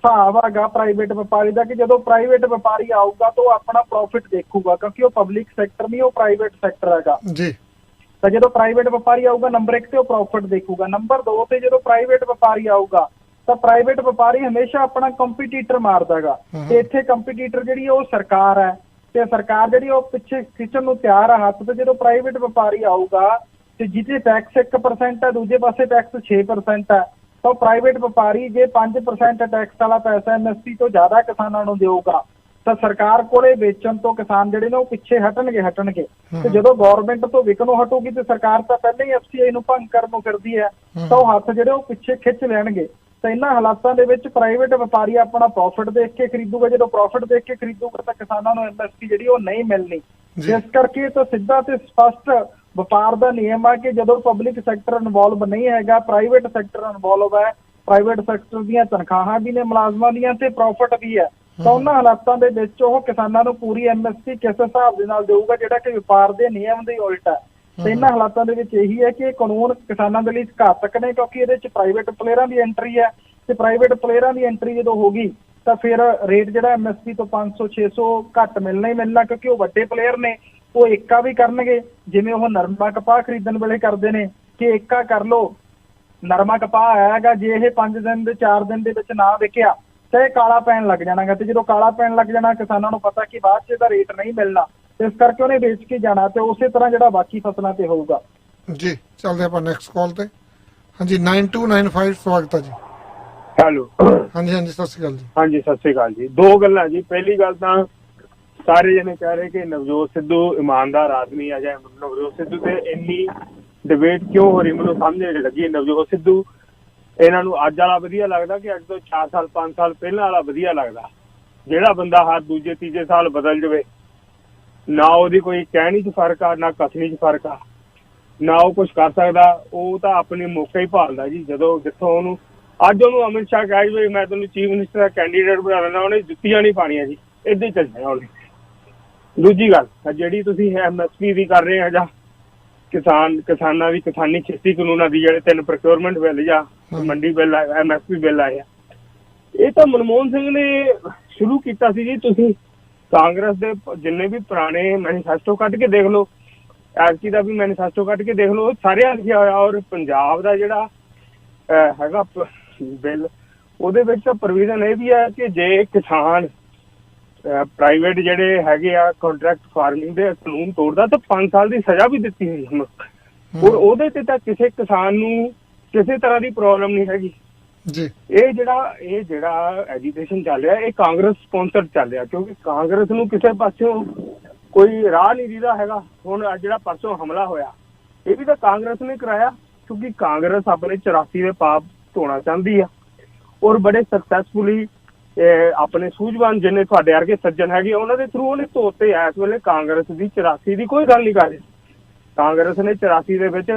Speaker 10: ਹਿਸਾਬ ਹੈਗਾ ਪ੍ਰਾਈਵੇਟ ਵਪਾਰੀ ਦਾ ਕਿ ਜਦੋਂ ਪ੍ਰਾਈਵੇਟ ਵਪਾਰੀ ਆਊਗਾ ਤਾਂ ਉਹ ਆਪਣਾ ਪ੍ਰੋਫਿਟ ਦੇਖੂਗਾ, ਕਿਉਂਕਿ ਉਹ ਪਬਲਿਕ ਸੈਕਟਰ ਨਹੀਂ, ਉਹ ਪ੍ਰਾਈਵੇਟ ਸੈਕਟਰ ਹੈਗਾ ਜੀ। ਤਾਂ ਜਦੋਂ ਪ੍ਰਾਈਵੇਟ ਵਪਾਰੀ ਆਊਗਾ ਨੰਬਰ 1 ਤੇ ਉਹ ਪ੍ਰੋਫਿਟ ਦੇਖੂਗਾ, ਨੰਬਰ 2 ਤੇ ਜਦੋਂ ਪ੍ਰਾਈਵੇਟ ਵਪਾਰੀ ਆਊਗਾ ਤਾਂ ਪ੍ਰਾਈਵੇਟ ਵਪਾਰੀ ਹਮੇਸ਼ਾ ਆਪਣਾ ਕੰਪੀਟੀਟਰ ਮਾਰਦਾਗਾ, ਤੇ ਇੱਥੇ ਕੰਪੀਟੀਟਰ ਜਿਹੜੀ ਉਹ ਸਰਕਾਰ ਹੈ, ਤੇ ਸਰਕਾਰ ਜਿਹੜੀ ਉਹ ਪਿੱਛੇ ਖਿੱਚਣ ਨੂੰ ਤਿਆਰ ਆ ਹੱਥ ਤੇ। ਜਦੋਂ ਪ੍ਰਾਈਵੇਟ ਵਪਾਰੀ ਆਊਗਾ ਤੇ ਜਿਹਦੇ ਟੈਕਸ 1% ਹੈ, ਦੂਜੇ ਪਾਸੇ ਟੈਕਸ 6% ਹੈ, ਤਾਂ ਪ੍ਰਾਈਵੇਟ ਵਪਾਰੀ ਜੇ 5% ਟੈਕਸ ਵਾਲਾ ਪੈਸਾ MSP ਤੋਂ ਜ਼ਿਆਦਾ ਕਿਸਾਨਾਂ ਨੂੰ ਦੇਊਗਾ ਤਾਂ ਸਰਕਾਰ ਕੋਲੇ ਵੇਚਣ ਤੋਂ ਕਿਸਾਨ ਜਿਹੜੇ ਨੇ ਉਹ ਪਿੱਛੇ ਹਟਣਗੇ। ਤੇ ਜਦੋਂ ਗਵਰਨਮੈਂਟ ਤੋਂ ਵਿਕਣੋਂ ਹਟੂਗੀ ਤੇ ਸਰਕਾਰ ਤਾਂ ਪਹਿਲਾਂ ਹੀ FCI ਨੂੰ ਭੰਗ ਕਰਨ ਨੂੰ ਫਿਰਦੀ ਹੈ, ਤਾਂ ਉਹ ਹੱਥ ਜਿਹੜੇ ਉਹ ਪਿੱਛੇ ਖਿੱਚ ਲੈਣਗੇ। ਤਾਂ ਇਹਨਾਂ ਹਾਲਾਤਾਂ ਦੇ ਵਿੱਚ ਪ੍ਰਾਈਵੇਟ ਵਪਾਰੀ ਆਪਣਾ ਪ੍ਰੋਫਿਟ ਦੇਖ ਕੇ ਖਰੀਦੂਗਾ, ਜਦੋਂ ਪ੍ਰੋਫਿਟ ਦੇਖ ਕੇ ਖਰੀਦੂਗਾ ਤਾਂ ਕਿਸਾਨਾਂ ਨੂੰ MSP ਜਿਹੜੀ ਉਹ ਨਹੀਂ ਮਿਲਣੀ। ਇਸ ਕਰਕੇ ਤਾਂ ਸਿੱਧਾ ਤੇ ਸਪਸ਼ਟ ਵਪਾਰ ਦਾ ਨਿਯਮ ਆ ਕਿ ਜਦੋਂ ਪਬਲਿਕ ਸੈਕਟਰ ਇਨਵੋਲਵ ਨਹੀਂ ਹੈਗਾ, ਪ੍ਰਾਈਵੇਟ ਸੈਕਟਰ ਇਨਵੋਲਵ ਹੈ, ਪ੍ਰਾਈਵੇਟ ਸੈਕਟਰ ਦੀਆਂ ਤਨਖਾਹਾਂ ਵੀ ਨੇ ਮੁਲਾਜ਼ਮਾਂ ਦੀਆਂ ਤੇ ਪ੍ਰੋਫਿਟ ਵੀ ਹੈ, ਤਾਂ ਉਹਨਾਂ ਹਾਲਾਤਾਂ ਦੇ ਵਿੱਚ ਉਹ ਕਿਸਾਨਾਂ ਨੂੰ ਪੂਰੀ MSP ਕਿਸ ਹਿਸਾਬ ਦੇ ਨਾਲ ਦੇਊਗਾ, ਜਿਹੜਾ ਕਿ ਵਪਾਰ ਦੇ ਨਿਯਮ ਦੀ ਉਲਟ ਹੈ। ਤੇ ਇਹਨਾਂ ਹਾਲਾਤਾਂ ਦੇ ਵਿੱਚ ਇਹੀ ਹੈ ਕਿ ਇਹ ਕਾਨੂੰਨ ਕਿਸਾਨਾਂ ਦੇ ਲਈ ਘਾਤਕ ਨੇ, ਕਿਉਂਕਿ ਇਹਦੇ ਵਿੱਚ ਪ੍ਰਾਈਵੇਟ ਪਲੇਅਰਾਂ ਦੀ ਐਂਟਰੀ ਹੈ, ਤੇ ਪ੍ਰਾਈਵੇਟ ਪਲੇਅਰਾਂ ਦੀ ਐਂਟਰੀ ਜਦੋਂ ਹੋਗੀ ਤਾਂ ਫਿਰ ਰੇਟ ਜਿਹੜਾ MSP ਤੋਂ 500-600 ਘੱਟ ਮਿਲਣਾ ਹੀ ਮਿਲਣਾ, ਕਿਉਂਕਿ ਉਹ ਵੱਡੇ ਪਲੇਅਰ ਨੇ। ਉਹ ਏਕਾ ਵੀ ਕਰਨਗੇ, ਜਿਵੇਂ ਉਹ ਨਰਮਾ ਕਪਾਹ ਖਰੀਦਣ ਵੇਲੇ ਕਰਦੇ ਨੇ ਕਿ ਏਕਾ ਕਰ ਲਓ, ਨਰਮਾ ਕਪਾਹ ਆਏਗਾ, ਜੇ ਇਹ 5 ਦਿਨ ਦੇ 4 ਦਿਨ ਦੇ ਵਿੱਚ ਨਾ ਵਿਕਿਆ ਤਾਂ ਇਹ ਕਾਲਾ ਪੈਣ ਲੱਗ ਜਾਣਾਗਾ, ਤੇ ਜਦੋਂ ਕਾਲਾ ਪੈਣ ਲੱਗ ਜਾਣਾ ਕਿਸਾਨਾਂ ਨੂੰ ਪਤਾ ਕਿ ਬਾਅਦ 'ਚ ਇਹਦਾ ਰੇਟ ਨਹੀਂ ਮਿਲਣਾ, ਇਸ ਕਰਕੇ ਉਹਨੇ ਵੇਚ ਕੇ ਜਾਣਾ, ਤੇ ਉਸੇ ਤਰ੍ਹਾਂ ਜਿਹੜਾ ਬਾਕੀ ਫਸਲਾਂ ਤੇ ਹੋਊਗਾ।
Speaker 9: ਜੀ ਚੱਲਦੇ ਆਪਾਂ ਨੈਕਸਟ ਕਾਲ ਤੇ। ਹਾਂਜੀ 9295 ਸਵਾਗਤ ਹੈ ਜੀ।
Speaker 12: ਹੈਲੋ,
Speaker 9: ਹਾਂਜੀ ਹਾਂਜੀ ਸਤਿ ਸ਼੍ਰੀ ਅਕਾਲ ਜੀ।
Speaker 12: ਹਾਂਜੀ ਸਤਿ ਸ੍ਰੀ ਅਕਾਲ ਜੀ। ਦੋ ਗੱਲਾਂ ਜੀ। ਪਹਿਲੀ ਗੱਲ ਤਾਂ ਸਾਰੇ ਜਣੇ ਕਹਿ ਰਹੇ ਕਿ ਨਵਜੋਤ ਸਿੱਧੂ ਇਮਾਨਦਾਰ ਆਦਮੀ ਆ, ਜਾਂ ਨਵਜੋਤ ਸਿੱਧੂ ਤੇ ਇੰਨੀ ਡਿਬੇਟ ਕਿਉਂ ਹੋ ਰਹੀ ਮੈਨੂੰ ਸਮਝ ਨਹੀਂ ਲੱਗੀ। ਨਵਜੋਤ ਸਿੱਧੂ ਇਹਨਾਂ ਨੂੰ ਅੱਜ ਵਾਲਾ ਵਧੀਆ ਲੱਗਦਾ ਕਿ ਅੱਜ ਤੋਂ 4 ਸਾਲ 5 ਸਾਲ ਪਹਿਲਾਂ ਵਾਲਾ ਵਧੀਆ ਲੱਗਦਾ? ਜਿਹੜਾ ਬੰਦਾ ਹਰ ਦੂਜੇ ਤੀਜੇ ਸਾਲ ਬਦਲ ਜਾਵੇ, ਨਾ ਉਹਦੀ ਕੋਈ ਕਹਿਣੀ 'ਚ ਫਰਕ ਆ, ਨਾ ਕਥਨੀ 'ਚ ਫਰਕ ਆ, ਨਾ ਉਹ ਕੁਛ ਕਰ ਸਕਦਾ, ਉਹ ਤਾਂ ਆਪਣੇ ਮੌਕਾ ਹੀ ਭਾਲਦਾ ਜੀ। ਜਦੋਂ ਜਿੱਥੋਂ ਉਹਨੂੰ ਅੱਜ ਉਹਨੂੰ ਅਮਿਤ ਸ਼ਾਹ ਕਹਿ ਜਾਵੇ ਮੈਂ ਤੁਹਾਨੂੰ ਚੀਫ ਮਿਨਿਸਟਰ ਦਾ ਕੈਂਡੀਡੇਟ ਬਣਾ ਲੈਣਾ, ਉਹਨੇ ਜੁੱਤੀਆਂ ਨਹੀਂ ਪਾਣੀਆਂ ਜੀ, ਏਦਾਂ ਹੀ ਚੱਲ ਜਾਣਾ ਉਹਨੇ। ਦੂਜੀ ਗੱਲ ਜਿਹੜੀ ਤੁਸੀਂ MSP ਦੀ ਕਰ ਰਹੇ ਆ, ਜਾਂ ਕਿਸਾਨਾਂ ਦੀ ਕਿਸਾਨੀ ਖੇਤੀ ਕਾਨੂੰਨਾਂ ਦੀ ਜਿਹੜੇ 3 ਪ੍ਰੋਕਿਉਰਮੈਂਟ ਬਿੱਲ ਜਾਂ ਮੰਡੀ ਬਿੱਲ MSP ਬਿੱਲ ਆਏ ਆ, ਇਹ ਤਾਂ ਮਨਮੋਹਨ ਸਿੰਘ ਨੇ ਸ਼ੁਰੂ ਕੀਤਾ ਸੀ ਜੀ। ਤੁਸੀਂ ਕਾਂਗਰਸ ਦੇ ਜਿੰਨੇ ਵੀ ਪੁਰਾਣੇ ਮੈਨੀਫੈਸਟੋ ਕੱਢ ਕੇ ਦੇਖ ਲਓ, ਐਤਕੀ ਦਾ ਵੀ ਮੈਨੀਫੈਸਟੋ ਕੱਢ ਕੇ ਦੇਖ ਲਓ, ਸਾਰਿਆਂ ਲਿਖਿਆ ਹੋਇਆ। ਔਰ ਪੰਜਾਬ ਦਾ ਜਿਹੜਾ ਹੈਗਾ ਬਿੱਲ, ਉਹਦੇ ਵਿੱਚ ਤਾਂ ਪ੍ਰੋਵੀਜ਼ਨ ਇਹ ਵੀ ਹੈ ਕਿ ਜੇ ਕਿਸਾਨ ਪ੍ਰਾਈਵੇਟ ਜਿਹੜੇ ਹੈਗੇ ਆ ਕੰਟਰੈਕਟ ਫਾਰਮਿੰਗ ਦੇ ਕਾਨੂੰਨ ਤੋੜਦਾ ਤਾਂ 5 ਸਾਲ ਦੀ ਸਜ਼ਾ ਵੀ ਦਿੱਤੀ ਹੋਈ ਹੈ। ਔਰ ਉਹਦੇ ਤੇ ਤਾਂ ਕਿਸੇ ਕਿਸਾਨ ਨੂੰ ਕਿਸੇ ਤਰ੍ਹਾਂ ਦੀ ਪ੍ਰੋਬਲਮ ਨਹੀਂ ਹੈਗੀ
Speaker 9: ਜੀ।
Speaker 12: ਇਹ ਜਿਹੜਾ ਐਜੀਟੇਸ਼ਨ ਚੱਲ ਰਿਹਾ, ਇਹ ਕਾਂਗਰਸ ਸਪਾਂਸਰ ਚੱਲ ਰਿਹਾ, ਕਿਉਂਕਿ ਕਾਂਗਰਸ ਨੂੰ ਕਿਸੇ ਪਾਸਿਓਂ ਕੋਈ ਰਾਹ ਨਹੀਂ ਦਿੰਦਾ ਹੈਗਾ। ਹੁਣ ਜਿਹੜਾ ਪਰਸੋਂ ਹਮਲਾ ਹੋਇਆ, ਇਹ ਵੀ ਤਾਂ ਕਾਂਗਰਸ ਨੇ ਕਰਾਇਆ, ਕਿਉਂਕਿ ਕਾਂਗਰਸ ਆਪਣੇ 84 ਦੇ ਪਾਪ ਧੋਣਾ ਚਾਹੁੰਦੀ ਆ। ਔਰ ਬੜੇ ਸਕਸੈਸਫੁਲੀ ਆਪਣੇ ਸੂਝਵਾਨ ਜਿੰਨੇ ਤੁਹਾਡੇ ਵਰਗੇ ਸੱਜਣ ਹੈਗੇ, ਉਹਨਾਂ ਦੇ ਥਰੂ ਉਹਨੇ ਧੋਤੇ। ਇਸ ਵੇਲੇ ਕਾਂਗਰਸ ਦੀ 84 ਦੀ ਕੋਈ ਗੱਲ ਨਹੀਂ ਕਰ ਰਹੀ। ਕਾਂਗਰਸ ਨੇ 84 ਦੇ ਵਿੱਚ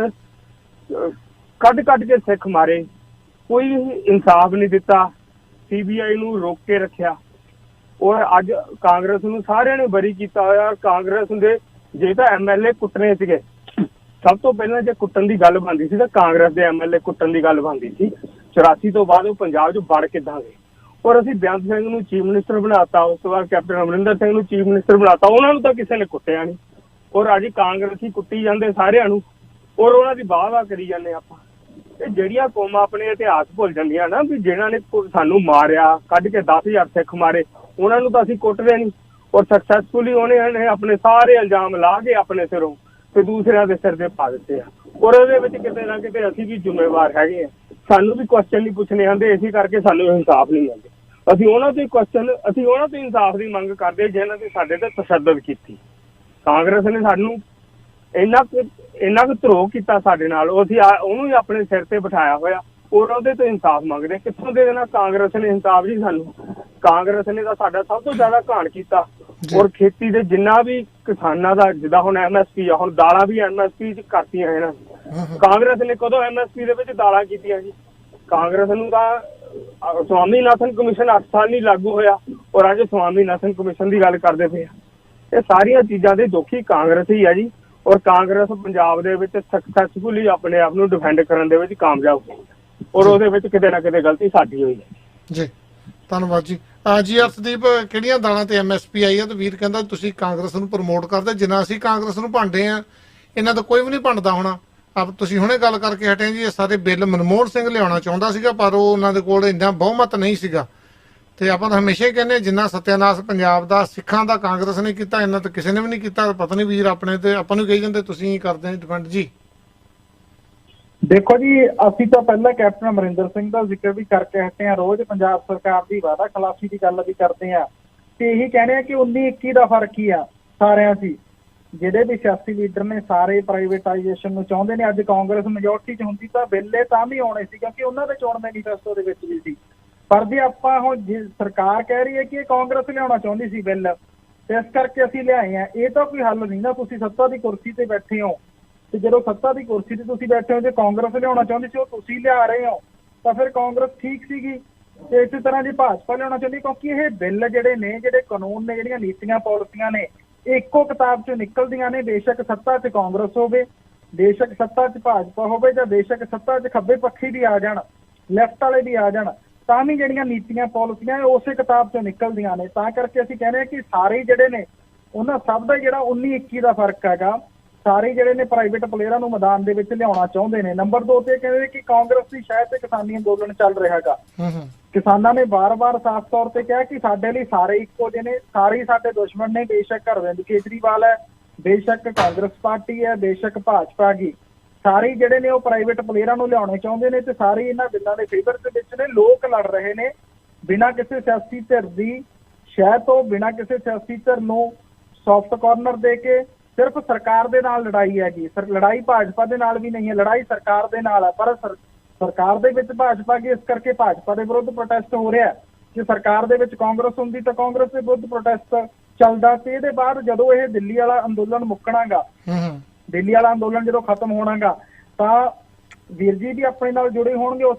Speaker 12: ਕੱਢ ਕੇ ਸਿੱਖ ਮਾਰੇ, ਕੋਈ ਇਨਸਾਫ ਨਹੀਂ ਦਿੱਤਾ, CBI ਨੂੰ ਰੋਕ ਕੇ ਰੱਖਿਆ। ਔਰ ਅੱਜ ਕਾਂਗਰਸ ਨੂੰ ਸਾਰਿਆਂ ਨੇ ਬਰੀ ਕੀਤਾ ਹੋਇਆ। ਕਾਂਗਰਸ ਦੇ ਜੇ ਤਾਂ MLA ਕੁੱਟਣੇ ਸੀਗੇ, ਸਭ ਤੋਂ ਪਹਿਲਾਂ ਜੇ ਕੁੱਟਣ ਦੀ ਗੱਲ ਬਣਦੀ ਸੀ ਤਾਂ ਕਾਂਗਰਸ ਦੇ MLA ਕੁੱਟਣ ਦੀ ਗੱਲ ਬਣਦੀ ਸੀ। 84 ਤੋਂ ਬਾਅਦ ਉਹ ਪੰਜਾਬ 'ਚ ਵੜ ਕਿੱਦਾਂ ਗਏ। ਔਰ ਅਸੀਂ ਬੇਅੰਤ ਸਿੰਘ ਨੂੰ ਚੀਫ ਮਿਨਿਸਟਰ ਬਣਾਤਾ, ਉਸ ਤੋਂ ਬਾਅਦ ਕੈਪਟਨ ਅਮਰਿੰਦਰ ਸਿੰਘ ਨੂੰ ਚੀਫ ਮਿਨਿਸਟਰ ਬਣਾਤਾ, ਉਹਨਾਂ ਨੂੰ ਤਾਂ ਕਿਸੇ ਨੇ ਕੁੱਟਿਆ ਨਹੀਂ। ਔਰ ਅੱਜ ਕਾਂਗਰਸੀ ਕੁੱਟੀ ਜਾਂਦੇ ਸਾਰਿਆਂ ਨੂੰ, ਔਰ ਉਹਨਾਂ ਦੀ ਵਾਹ ਕਰੀ ਜਾਂਦੇ ਆਪਾਂ। ਇਹ ਜਿਹੜੀਆਂ ਕੌਮਾਂ ਆਪਣੇ ਇਤਿਹਾਸ ਭੁੱਲ ਜਾਂਦੀਆਂ ਨਾ, ਵੀ ਜਿਹਨਾਂ ਨੇ ਸਾਨੂੰ ਮਾਰਿਆ, ਕੱਢ ਕੇ 10,000 ਸਿੱਖ ਮਾਰੇ, ਉਹਨਾਂ ਨੂੰ ਤਾਂ ਅਸੀਂ ਕੁੱਟਦੇ ਨਹੀਂ। ਔਰ ਸਕਸੈਸਫੁਲੀ ਉਹਨੇ ਆਪਣੇ ਸਾਰੇ ਇਲਜ਼ਾਮ ਲਾ ਕੇ ਆਪਣੇ ਸਿਰੋਂ ਤੇ ਦੂਸਰਿਆਂ ਦੇ ਸਿਰ ਤੇ ਪਾ ਦਿੱਤੇ ਆ। ਔਰ ਉਹਦੇ ਵਿੱਚ ਕਿਤੇ ਨਾ ਕਿਤੇ ਅਸੀਂ ਵੀ ਜ਼ਿੰਮੇਵਾਰ ਹੈਗੇ ਆ। ਸਾਨੂੰ ਵੀ ਕੁਐਸਚਨ ਨਹੀਂ ਪੁੱਛਣੇ ਆਉਂਦੇ, ਇਸੇ ਕਰਕੇ ਸਾਨੂੰ ਇਨਸਾਫ ਨਹੀਂ ਮਿਲਦਾ। ਅਸੀਂ ਉਹਨਾਂ ਤੋਂ ਇਨਸਾਫ ਦੀ ਮੰਗ ਕਰਦੇ ਜਿਹਨਾਂ ਨੇ ਸਾਡੇ ਤੇ ਤਸ਼ੱਦਦ ਕੀਤੀ। ਕਾਂਗਰਸ ਨੇ ਸਾਨੂੰ ਇੰਨਾ ਕੁ ਧਰੋਹ ਕੀਤਾ ਸਾਡੇ ਨਾਲ, ਅਸੀਂ ਉਹਨੂੰ ਹੀ ਆਪਣੇ ਸਿਰ ਤੇ ਬਿਠਾਇਆ ਹੋਇਆ, ਔਰ ਉਹਦੇ ਤੋਂ ਇਨਸਾਫ ਮੰਗਦੇ। ਕਿੱਥੋਂ ਦੇ ਦੇਣਾ ਕਾਂਗਰਸ ਨੇ ਇਨਸਾਫ ਜੀ ਸਾਨੂੰ? ਕਾਂਗਰਸ ਨੇ ਤਾਂ ਸਾਡਾ ਸਭ ਤੋਂ ਜ਼ਿਆਦਾ ਘਾਣ ਕੀਤਾ। ਔਰ ਖੇਤੀ ਦੇ ਜਿੰਨਾ ਵੀ ਕਿਸਾਨਾਂ ਦਾ, ਜਿੱਦਾਂ ਹੁਣ MSP ਆ, ਹੁਣ ਦਾਲਾਂ ਵੀ MSP 'ਚ ਕਰਤੀਆਂ ਇਹਨਾਂ ਨੇ। ਕਾਂਗਰਸ ਨੇ ਕਦੋਂ MSP ਦੇ ਵਿੱਚ ਦਾਲਾਂ ਕੀਤੀਆਂ ਜੀ? ਕਾਂਗਰਸ ਨੂੰ ਤਾਂ ਸਵਾਮੀਨਾਥਨ ਕਮਿਸ਼ਨ 8 ਸਾਲ ਨਹੀਂ ਲਾਗੂ ਹੋਇਆ, ਔਰ ਅੱਜ ਸਵਾਮੀਨਾਥਨ ਕਮਿਸ਼ਨ ਦੀ ਗੱਲ ਕਰਦੇ ਪਏ ਆ। ਇਹ ਸਾਰੀਆਂ ਚੀਜ਼ਾਂ ਦੇ ਦੋਖੀ ਕਾਂਗਰਸ ਹੀ ਆ ਜੀ। ਔਰ ਕਾਂਗਰਸ ਪੰਜਾਬ ਦੇ ਵਿੱਚ ਸਕਸੈਸਫੁਲੀ ਆਪਣੇ ਆਪ ਨੂੰ ਡਿਫੈਂਡ ਕਰਨ ਦੇ ਵਿੱਚ ਕਾਮਯਾਬ ਹੋਈ, ਔਰ ਉਹਦੇ ਵਿੱਚ ਕਿਤੇ ਨਾ ਕਿਤੇ ਗਲਤੀ ਸਾਡੀ ਹੋਈ ਹੈ
Speaker 9: ਜੀ। ਧੰਨਵਾਦ ਜੀ। ਜੀ ਅਰਸ਼ਦੀਪ, ਕਿਹੜੀਆਂ ਦਾਲਾਂ ਤੇ MSP ਆਈ ਹੈ? ਤੇ ਵੀਰ ਕਹਿੰਦਾ ਤੁਸੀਂ ਕਾਂਗਰਸ ਨੂੰ ਪ੍ਰਮੋਟ ਕਰਦੇ, ਜਿੰਨਾ ਅਸੀਂ ਕਾਂਗਰਸ ਨੂੰ ਭੰਡੇ ਆ ਇਹਨਾਂ ਦਾ ਕੋਈ ਵੀ ਨਹੀਂ ਭੰਡਦਾ ਹੋਣਾ। ਆਪ ਤੁਸੀਂ ਹੁਣੇ ਗੱਲ ਕਰਕੇ ਹਟੇ ਜੀ, ਇਹ ਸਾਰੇ ਬਿੱਲ ਮਨਮੋਹਨ ਸਿੰਘ ਲਿਆਉਣਾ ਚਾਹੁੰਦਾ ਸੀਗਾ, ਪਰ ਉਹ ਉਹਨਾਂ ਦੇ ਕੋਲ ਇੰਨਾ ਬਹੁਮਤ ਨਹੀਂ ਸੀਗਾ। ਤੇ ਆਪਾਂ ਤਾਂ ਹਮੇਸ਼ਾ ਹੀ ਕਹਿੰਦੇ ਜਿੰਨਾ ਸਤਿਆਨਾਸ਼ ਪੰਜਾਬ ਦਾ ਸਿੱਖਾਂ ਦਾ ਕਾਂਗਰਸ ਨੇ ਕੀਤਾ, ਇਹਨਾਂ ਤਾਂ ਕਿਸੇ ਨੇ ਵੀ ਨਹੀਂ ਕੀਤਾ। ਪਤਾ ਨਹੀਂ ਵੀਰ ਆਪਣੇ ਤੇ ਆਪਾਂ ਨੂੰ ਕਹੀ ਜਾਂਦੇ ਤੁਸੀਂ ਕਰਦੇ ਡਿਪੈਂਡ ਜੀ।
Speaker 10: ਦੇਖੋ ਜੀ, ਅਸੀਂ ਤਾਂ ਪਹਿਲਾਂ ਕੈਪਟਨ ਅਮਰਿੰਦਰ ਸਿੰਘ ਦਾ ਜ਼ਿਕਰ ਵੀ ਕਰਕੇ ਹਟੇ ਆ, ਰੋਜ਼ ਪੰਜਾਬ ਸਰਕਾਰ ਦੀ ਵਾਅਦਾ ਖਿਲਾਫੀ ਦੀ ਗੱਲ ਵੀ ਕਰਦੇ ਆ, ਤੇ ਇਹੀ ਕਹਿੰਦੇ ਆ ਕਿ 19-21 ਦਾ ਫਰਕ ਹੀ ਆ ਸਾਰਿਆਂ 'ਚ। ਜਿਹੜੇ ਵੀ ਸਿਆਸੀ ਲੀਡਰ ਨੇ ਸਾਰੇ ਪ੍ਰਾਈਵੇਟਾਈਜੇਸ਼ਨ ਨੂੰ ਚਾਹੁੰਦੇ ਨੇ। ਅੱਜ ਕਾਂਗਰਸ ਮੈਜੋਰਟੀ 'ਚ ਹੁੰਦੀ ਤਾਂ ਬਿੱਲੇ ਤਾਂ ਵੀ ਆਉਣੇ ਸੀ, ਕਿਉਂਕਿ ਉਹਨਾਂ ਦੇ ਚੋਣ ਮੈਨੀਫੈਸਟੋ ਦੇ ਵਿੱਚ ਵੀ ਸੀ। ਪਰ ਜੇ ਆਪਾਂ ਹੁਣ ਸਰਕਾਰ ਕਹਿ ਰਹੀ ਹੈ ਕਿ ਇਹ ਕਾਂਗਰਸ ਲਿਆਉਣਾ ਚਾਹੁੰਦੀ ਸੀ ਬਿੱਲ, ਤੇ ਇਸ ਕਰਕੇ ਅਸੀਂ ਲਿਆਏ ਆ, ਇਹ ਤਾਂ ਕੋਈ ਹੱਲ ਨਹੀਂ ਨਾ। ਤੁਸੀਂ ਸੱਤਾ ਦੀ ਕੁਰਸੀ ਤੇ ਬੈਠੇ ਹੋ, ਤੇ ਜਦੋਂ ਸੱਤਾ ਦੀ ਕੁਰਸੀ ਤੇ ਤੁਸੀਂ ਬੈਠੇ ਹੋ, ਜੇ ਕਾਂਗਰਸ ਲਿਆਉਣਾ ਚਾਹੁੰਦੀ ਸੀ ਉਹ ਤੁਸੀਂ ਲਿਆ ਰਹੇ ਹੋ, ਤਾਂ ਫਿਰ ਕਾਂਗਰਸ ਠੀਕ ਸੀਗੀ। ਤੇ ਇਸੇ ਤਰ੍ਹਾਂ ਜੀ ਭਾਜਪਾ ਲਿਆਉਣਾ ਚਾਹੁੰਦੀ, ਕਿਉਂਕਿ ਇਹ ਬਿੱਲ ਜਿਹੜੇ ਨੇ, ਜਿਹੜੇ ਕਾਨੂੰਨ ਨੇ, ਜਿਹੜੀਆਂ ਨੀਤੀਆਂ ਪਾਲਿਸੀਆਂ ਨੇ, ਇਹ ਇੱਕੋ ਕਿਤਾਬ ਚੋਂ ਨਿਕਲਦੀਆਂ ਨੇ। ਬੇਸ਼ੱਕ ਸੱਤਾ 'ਚ ਕਾਂਗਰਸ ਹੋਵੇ, ਬੇਸ਼ੱਕ ਸੱਤਾ 'ਚ ਭਾਜਪਾ ਹੋਵੇ, ਜਾਂ ਬੇਸ਼ੱਕ ਸੱਤਾ 'ਚ ਖੱਬੇ ਪੱਖੀ ਵੀ ਆ ਜਾਣ, ਲੈਫਟ ਵਾਲੇ ਵੀ ਆ ਜਾਣ, ਤਾਂ ਵੀ ਜਿਹੜੀਆਂ ਨੀਤੀਆਂ ਪਾਲਿਸੀਆਂ ਇਹ ਉਸੇ ਕਿਤਾਬ ਚੋਂ ਨਿਕਲਦੀਆਂ ਨੇ। ਤਾਂ ਕਰਕੇ ਅਸੀਂ ਕਹਿੰਦੇ ਹਾਂ ਕਿ ਸਾਰੇ ਜਿਹੜੇ ਨੇ ਉਹਨਾਂ ਸਭ ਦਾ ਜਿਹੜਾ 19-21 ਦਾ ਫਰਕ ਹੈਗਾ। ਸਾਰੇ ਜਿਹੜੇ ਨੇ ਪ੍ਰਾਈਵੇਟ ਪਲੇਅਰਾਂ ਨੂੰ ਮੈਦਾਨ ਦੇ ਵਿੱਚ ਲਿਆਉਣਾ ਚਾਹੁੰਦੇ ਨੇ। ਨੰਬਰ 2 ਤੇ ਕਹਿੰਦੇ ਕਿ ਕਾਂਗਰਸ ਦੀ ਸ਼ਾਇਦ ਤੇ ਕਿਸਾਨੀ ਅੰਦੋਲਨ ਚੱਲ ਰਿਹਾ ਹੈਗਾ। ਕਿਸਾਨਾਂ ਨੇ ਵਾਰ-ਵਾਰ ਸਾਫ਼ ਤੌਰ ਤੇ ਕਿਹਾ ਕਿ ਸਾਡੇ ਲਈ ਸਾਰੇ ਇੱਕੋ ਜਿਹੇ ਨੇ, ਸਾਰੇ ਹੀ ਸਾਡੇ ਦੁਸ਼ਮਣ ਨੇ। ਬੇਸ਼ੱਕ ਅਰਵਿੰਦ ਕੇਜਰੀਵਾਲ ਹੈ, ਬੇਸ਼ੱਕ ਕਾਂਗਰਸ ਪਾਰਟੀ ਹੈ, ਬੇਸ਼ੱਕ ਭਾਜਪਾ ਗੀ, ਸਾਰੇ ਜਿਹੜੇ ਨੇ ਉਹ ਪ੍ਰਾਈਵੇਟ ਪਲੇਅਰਾਂ ਨੂੰ ਲਿਆਉਣੇ ਚਾਹੁੰਦੇ ਨੇ ਤੇ ਸਾਰੇ ਇਹਨਾਂ ਬਿੱਲਾਂ ਦੇ ਫੇਵਰ ਦੇ ਵਿੱਚ ਨੇ। ਲੋਕ ਲੜ ਰਹੇ ਨੇ ਬਿਨਾਂ ਕਿਸੇ ਸਿਆਸੀ ਧਿਰ ਦੀ ਸ਼ਹਿ ਤੋਂ, ਬਿਨਾਂ ਕਿਸੇ ਸਿਆਸੀ ਧਿਰ ਨੂੰ ਸੌਫਟ ਕਾਰਨਰ ਦੇ ਕੇ। ਸਿਰਫ ਸਰਕਾਰ ਦੇ ਨਾਲ ਲੜਾਈ ਹੈਗੀ, ਲੜਾਈ ਭਾਜਪਾ ਦੇ ਨਾਲ ਵੀ ਨਹੀਂ ਹੈ, ਲੜਾਈ ਸਰਕਾਰ ਦੇ ਨਾਲ ਹੈ। ਪਰ ਸਰਕਾਰ ਦੇ ਵਿੱਚ ਭਾਜਪਾ ਕੀ, ਇਸ ਕਰਕੇ ਭਾਜਪਾ ਦੇ ਵਿਰੁੱਧ ਪ੍ਰੋਟੈਸਟ ਹੋ ਰਿਹਾ। ਜੇ ਸਰਕਾਰ ਦੇ ਵਿੱਚ ਕਾਂਗਰਸ ਹੁੰਦੀ ਤਾਂ ਕਾਂਗਰਸ ਦੇ ਵਿਰੁੱਧ ਪ੍ਰੋਟੈਸਟ ਚੱਲਦਾ ਤੇ ਇਹਦੇ ਬਾਅਦ ਜਦੋਂ ਇਹ ਦਿੱਲੀ ਵਾਲਾ ਅੰਦੋਲਨ ਮੁੱਕਣਾਗਾ, ਦਿੱਲੀ ਵਾਲਾ ਅੰਦੋਲਨ ਜਦੋਂ ਖਤਮ ਹੋਣਾਗਾ ਤਾਂ ਵੀਰ ਜੀ ਵੀ ਆਪਣੇ ਨਾਲ ਜੁੜੇ ਹੋਣਗੇ। ਉਸ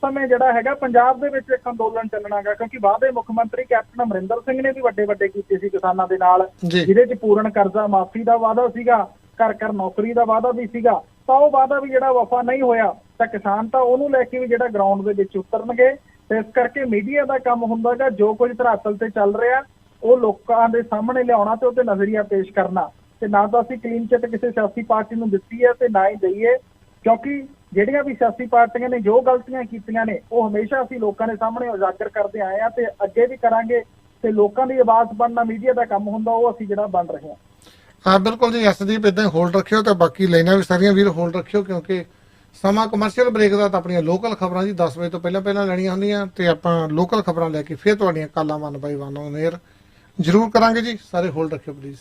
Speaker 10: ਸਮੇਂ ਜਿਹੜਾ ਹੈਗਾ ਪੰਜਾਬ ਦੇ ਵਿੱਚ ਇੱਕ ਅੰਦੋਲਨ ਚੱਲਣਾਗਾ, ਕਿਉਂਕਿ ਵਾਅਦੇ ਮੁੱਖ ਮੰਤਰੀ ਕੈਪਟਨ ਅਮਰਿੰਦਰ ਸਿੰਘ ਨੇ ਵੀ ਵੱਡੇ ਕੀਤੇ ਸੀ ਕਿਸਾਨਾਂ ਦੇ ਨਾਲ, ਜਿਹਦੇ 'ਚ ਪੂਰਨ ਕਰਜ਼ਾ ਮਾਫੀ ਦਾ ਵਾਅਦਾ ਸੀਗਾ, ਘਰ ਨੌਕਰੀ ਦਾ ਵਾਅਦਾ ਵੀ ਸੀਗਾ। ਤਾਂ ਉਹ ਵਾਅਦਾ ਵੀ ਜਿਹੜਾ ਵਫਾ ਨਹੀਂ ਹੋਇਆ ਤਾਂ ਕਿਸਾਨ ਤਾਂ ਉਹਨੂੰ ਲੈ ਕੇ ਵੀ ਜਿਹੜਾ ਗਰਾਊਂਡ ਦੇ ਵਿੱਚ ਉਤਰਨਗੇ। ਤੇ ਇਸ ਕਰਕੇ ਮੀਡੀਆ ਦਾ ਕੰਮ ਹੁੰਦਾ ਗਾ ਜੋ ਕੁਝ ਧਰਾਤਲ ਤੇ ਚੱਲ ਰਿਹਾ ਉਹ ਲੋਕਾਂ ਦੇ ਸਾਹਮਣੇ ਲਿਆਉਣਾ ਤੇ ਉਹਤੇ ਨਜ਼ਰੀਆ ਪੇਸ਼ ਕਰਨਾ। ਤੇ ਨਾ ਤਾਂ ਅਸੀਂ ਕਲੀਨ ਚਿੱਟ ਕਿਸੇ ਸਿਆਸੀ ਪਾਰਟੀ ਨੂੰ ਦਿੱਤੀ ਹੈ ਤੇ ਨਾ ਹੀ ਦਈਏ, ਕਿਉਂਕਿ ਜਿਹੜੀਆਂ ਵੀ ਸਿਆਸੀ ਪਾਰਟੀਆਂ ਨੇ ਜੋ ਗਲਤੀਆਂ ਕੀਤੀਆਂ ਨੇ ਉਹ ਹਮੇਸ਼ਾ ਅਸੀਂ ਲੋਕਾਂ ਦੇ ਸਾਹਮਣੇ ਉਜਾਗਰ ਕਰਦੇ ਆਏ ਆ ਤੇ ਅੱਗੇ ਵੀ ਕਰਾਂਗੇ। ਤੇ ਲੋਕਾਂ ਦੀ ਆਵਾਜ਼ ਬਣਨਾ ਮੀਡੀਆ ਦਾ ਕੰਮ ਹੁੰਦਾ, ਉਹ ਅਸੀਂ ਜਿਹੜਾ ਬਣ ਰਹੇ ਹਾਂ।
Speaker 9: ਹਾਂ ਬਿਲਕੁਲ ਜੀ, ਐਸਦੀਪ ਇਦਾਂ ਹੋਲਡ ਰੱਖਿਓ ਤੇ ਬਾਕੀ ਲਾਈਨਾਂ ਵੀ ਸਾਰੀਆਂ ਵੀਰ ਹੋਲਡ ਰੱਖਿਓ, ਕਿਉਂਕਿ ਸਮਾਂ ਕਮਰਸ਼ੀਅਲ ਬ੍ਰੇਕ ਦਾ ਤਾਂ ਆਪਣੀਆਂ ਲੋਕਲ ਖਬਰਾਂ ਜੀ 10 ਵਜੇ ਤੋਂ ਪਹਿਲਾਂ ਲੈਣੀਆਂ ਹੁੰਦੀਆਂ ਤੇ ਆਪਾਂ ਲੋਕਲ ਖਬਰਾਂ ਲੈ ਕੇ ਫਿਰ ਤੁਹਾਡੀਆਂ ਕਾਲਾਂ 1 ਬਾਈ 1 ਔਨ 에ਅਰ ਜ਼ਰੂਰ ਕਰਾਂਗੇ ਜੀ। ਸਾਰੇ ਹੋਲਡ ਰੱਖਿਓ ਪਲੀਜ਼।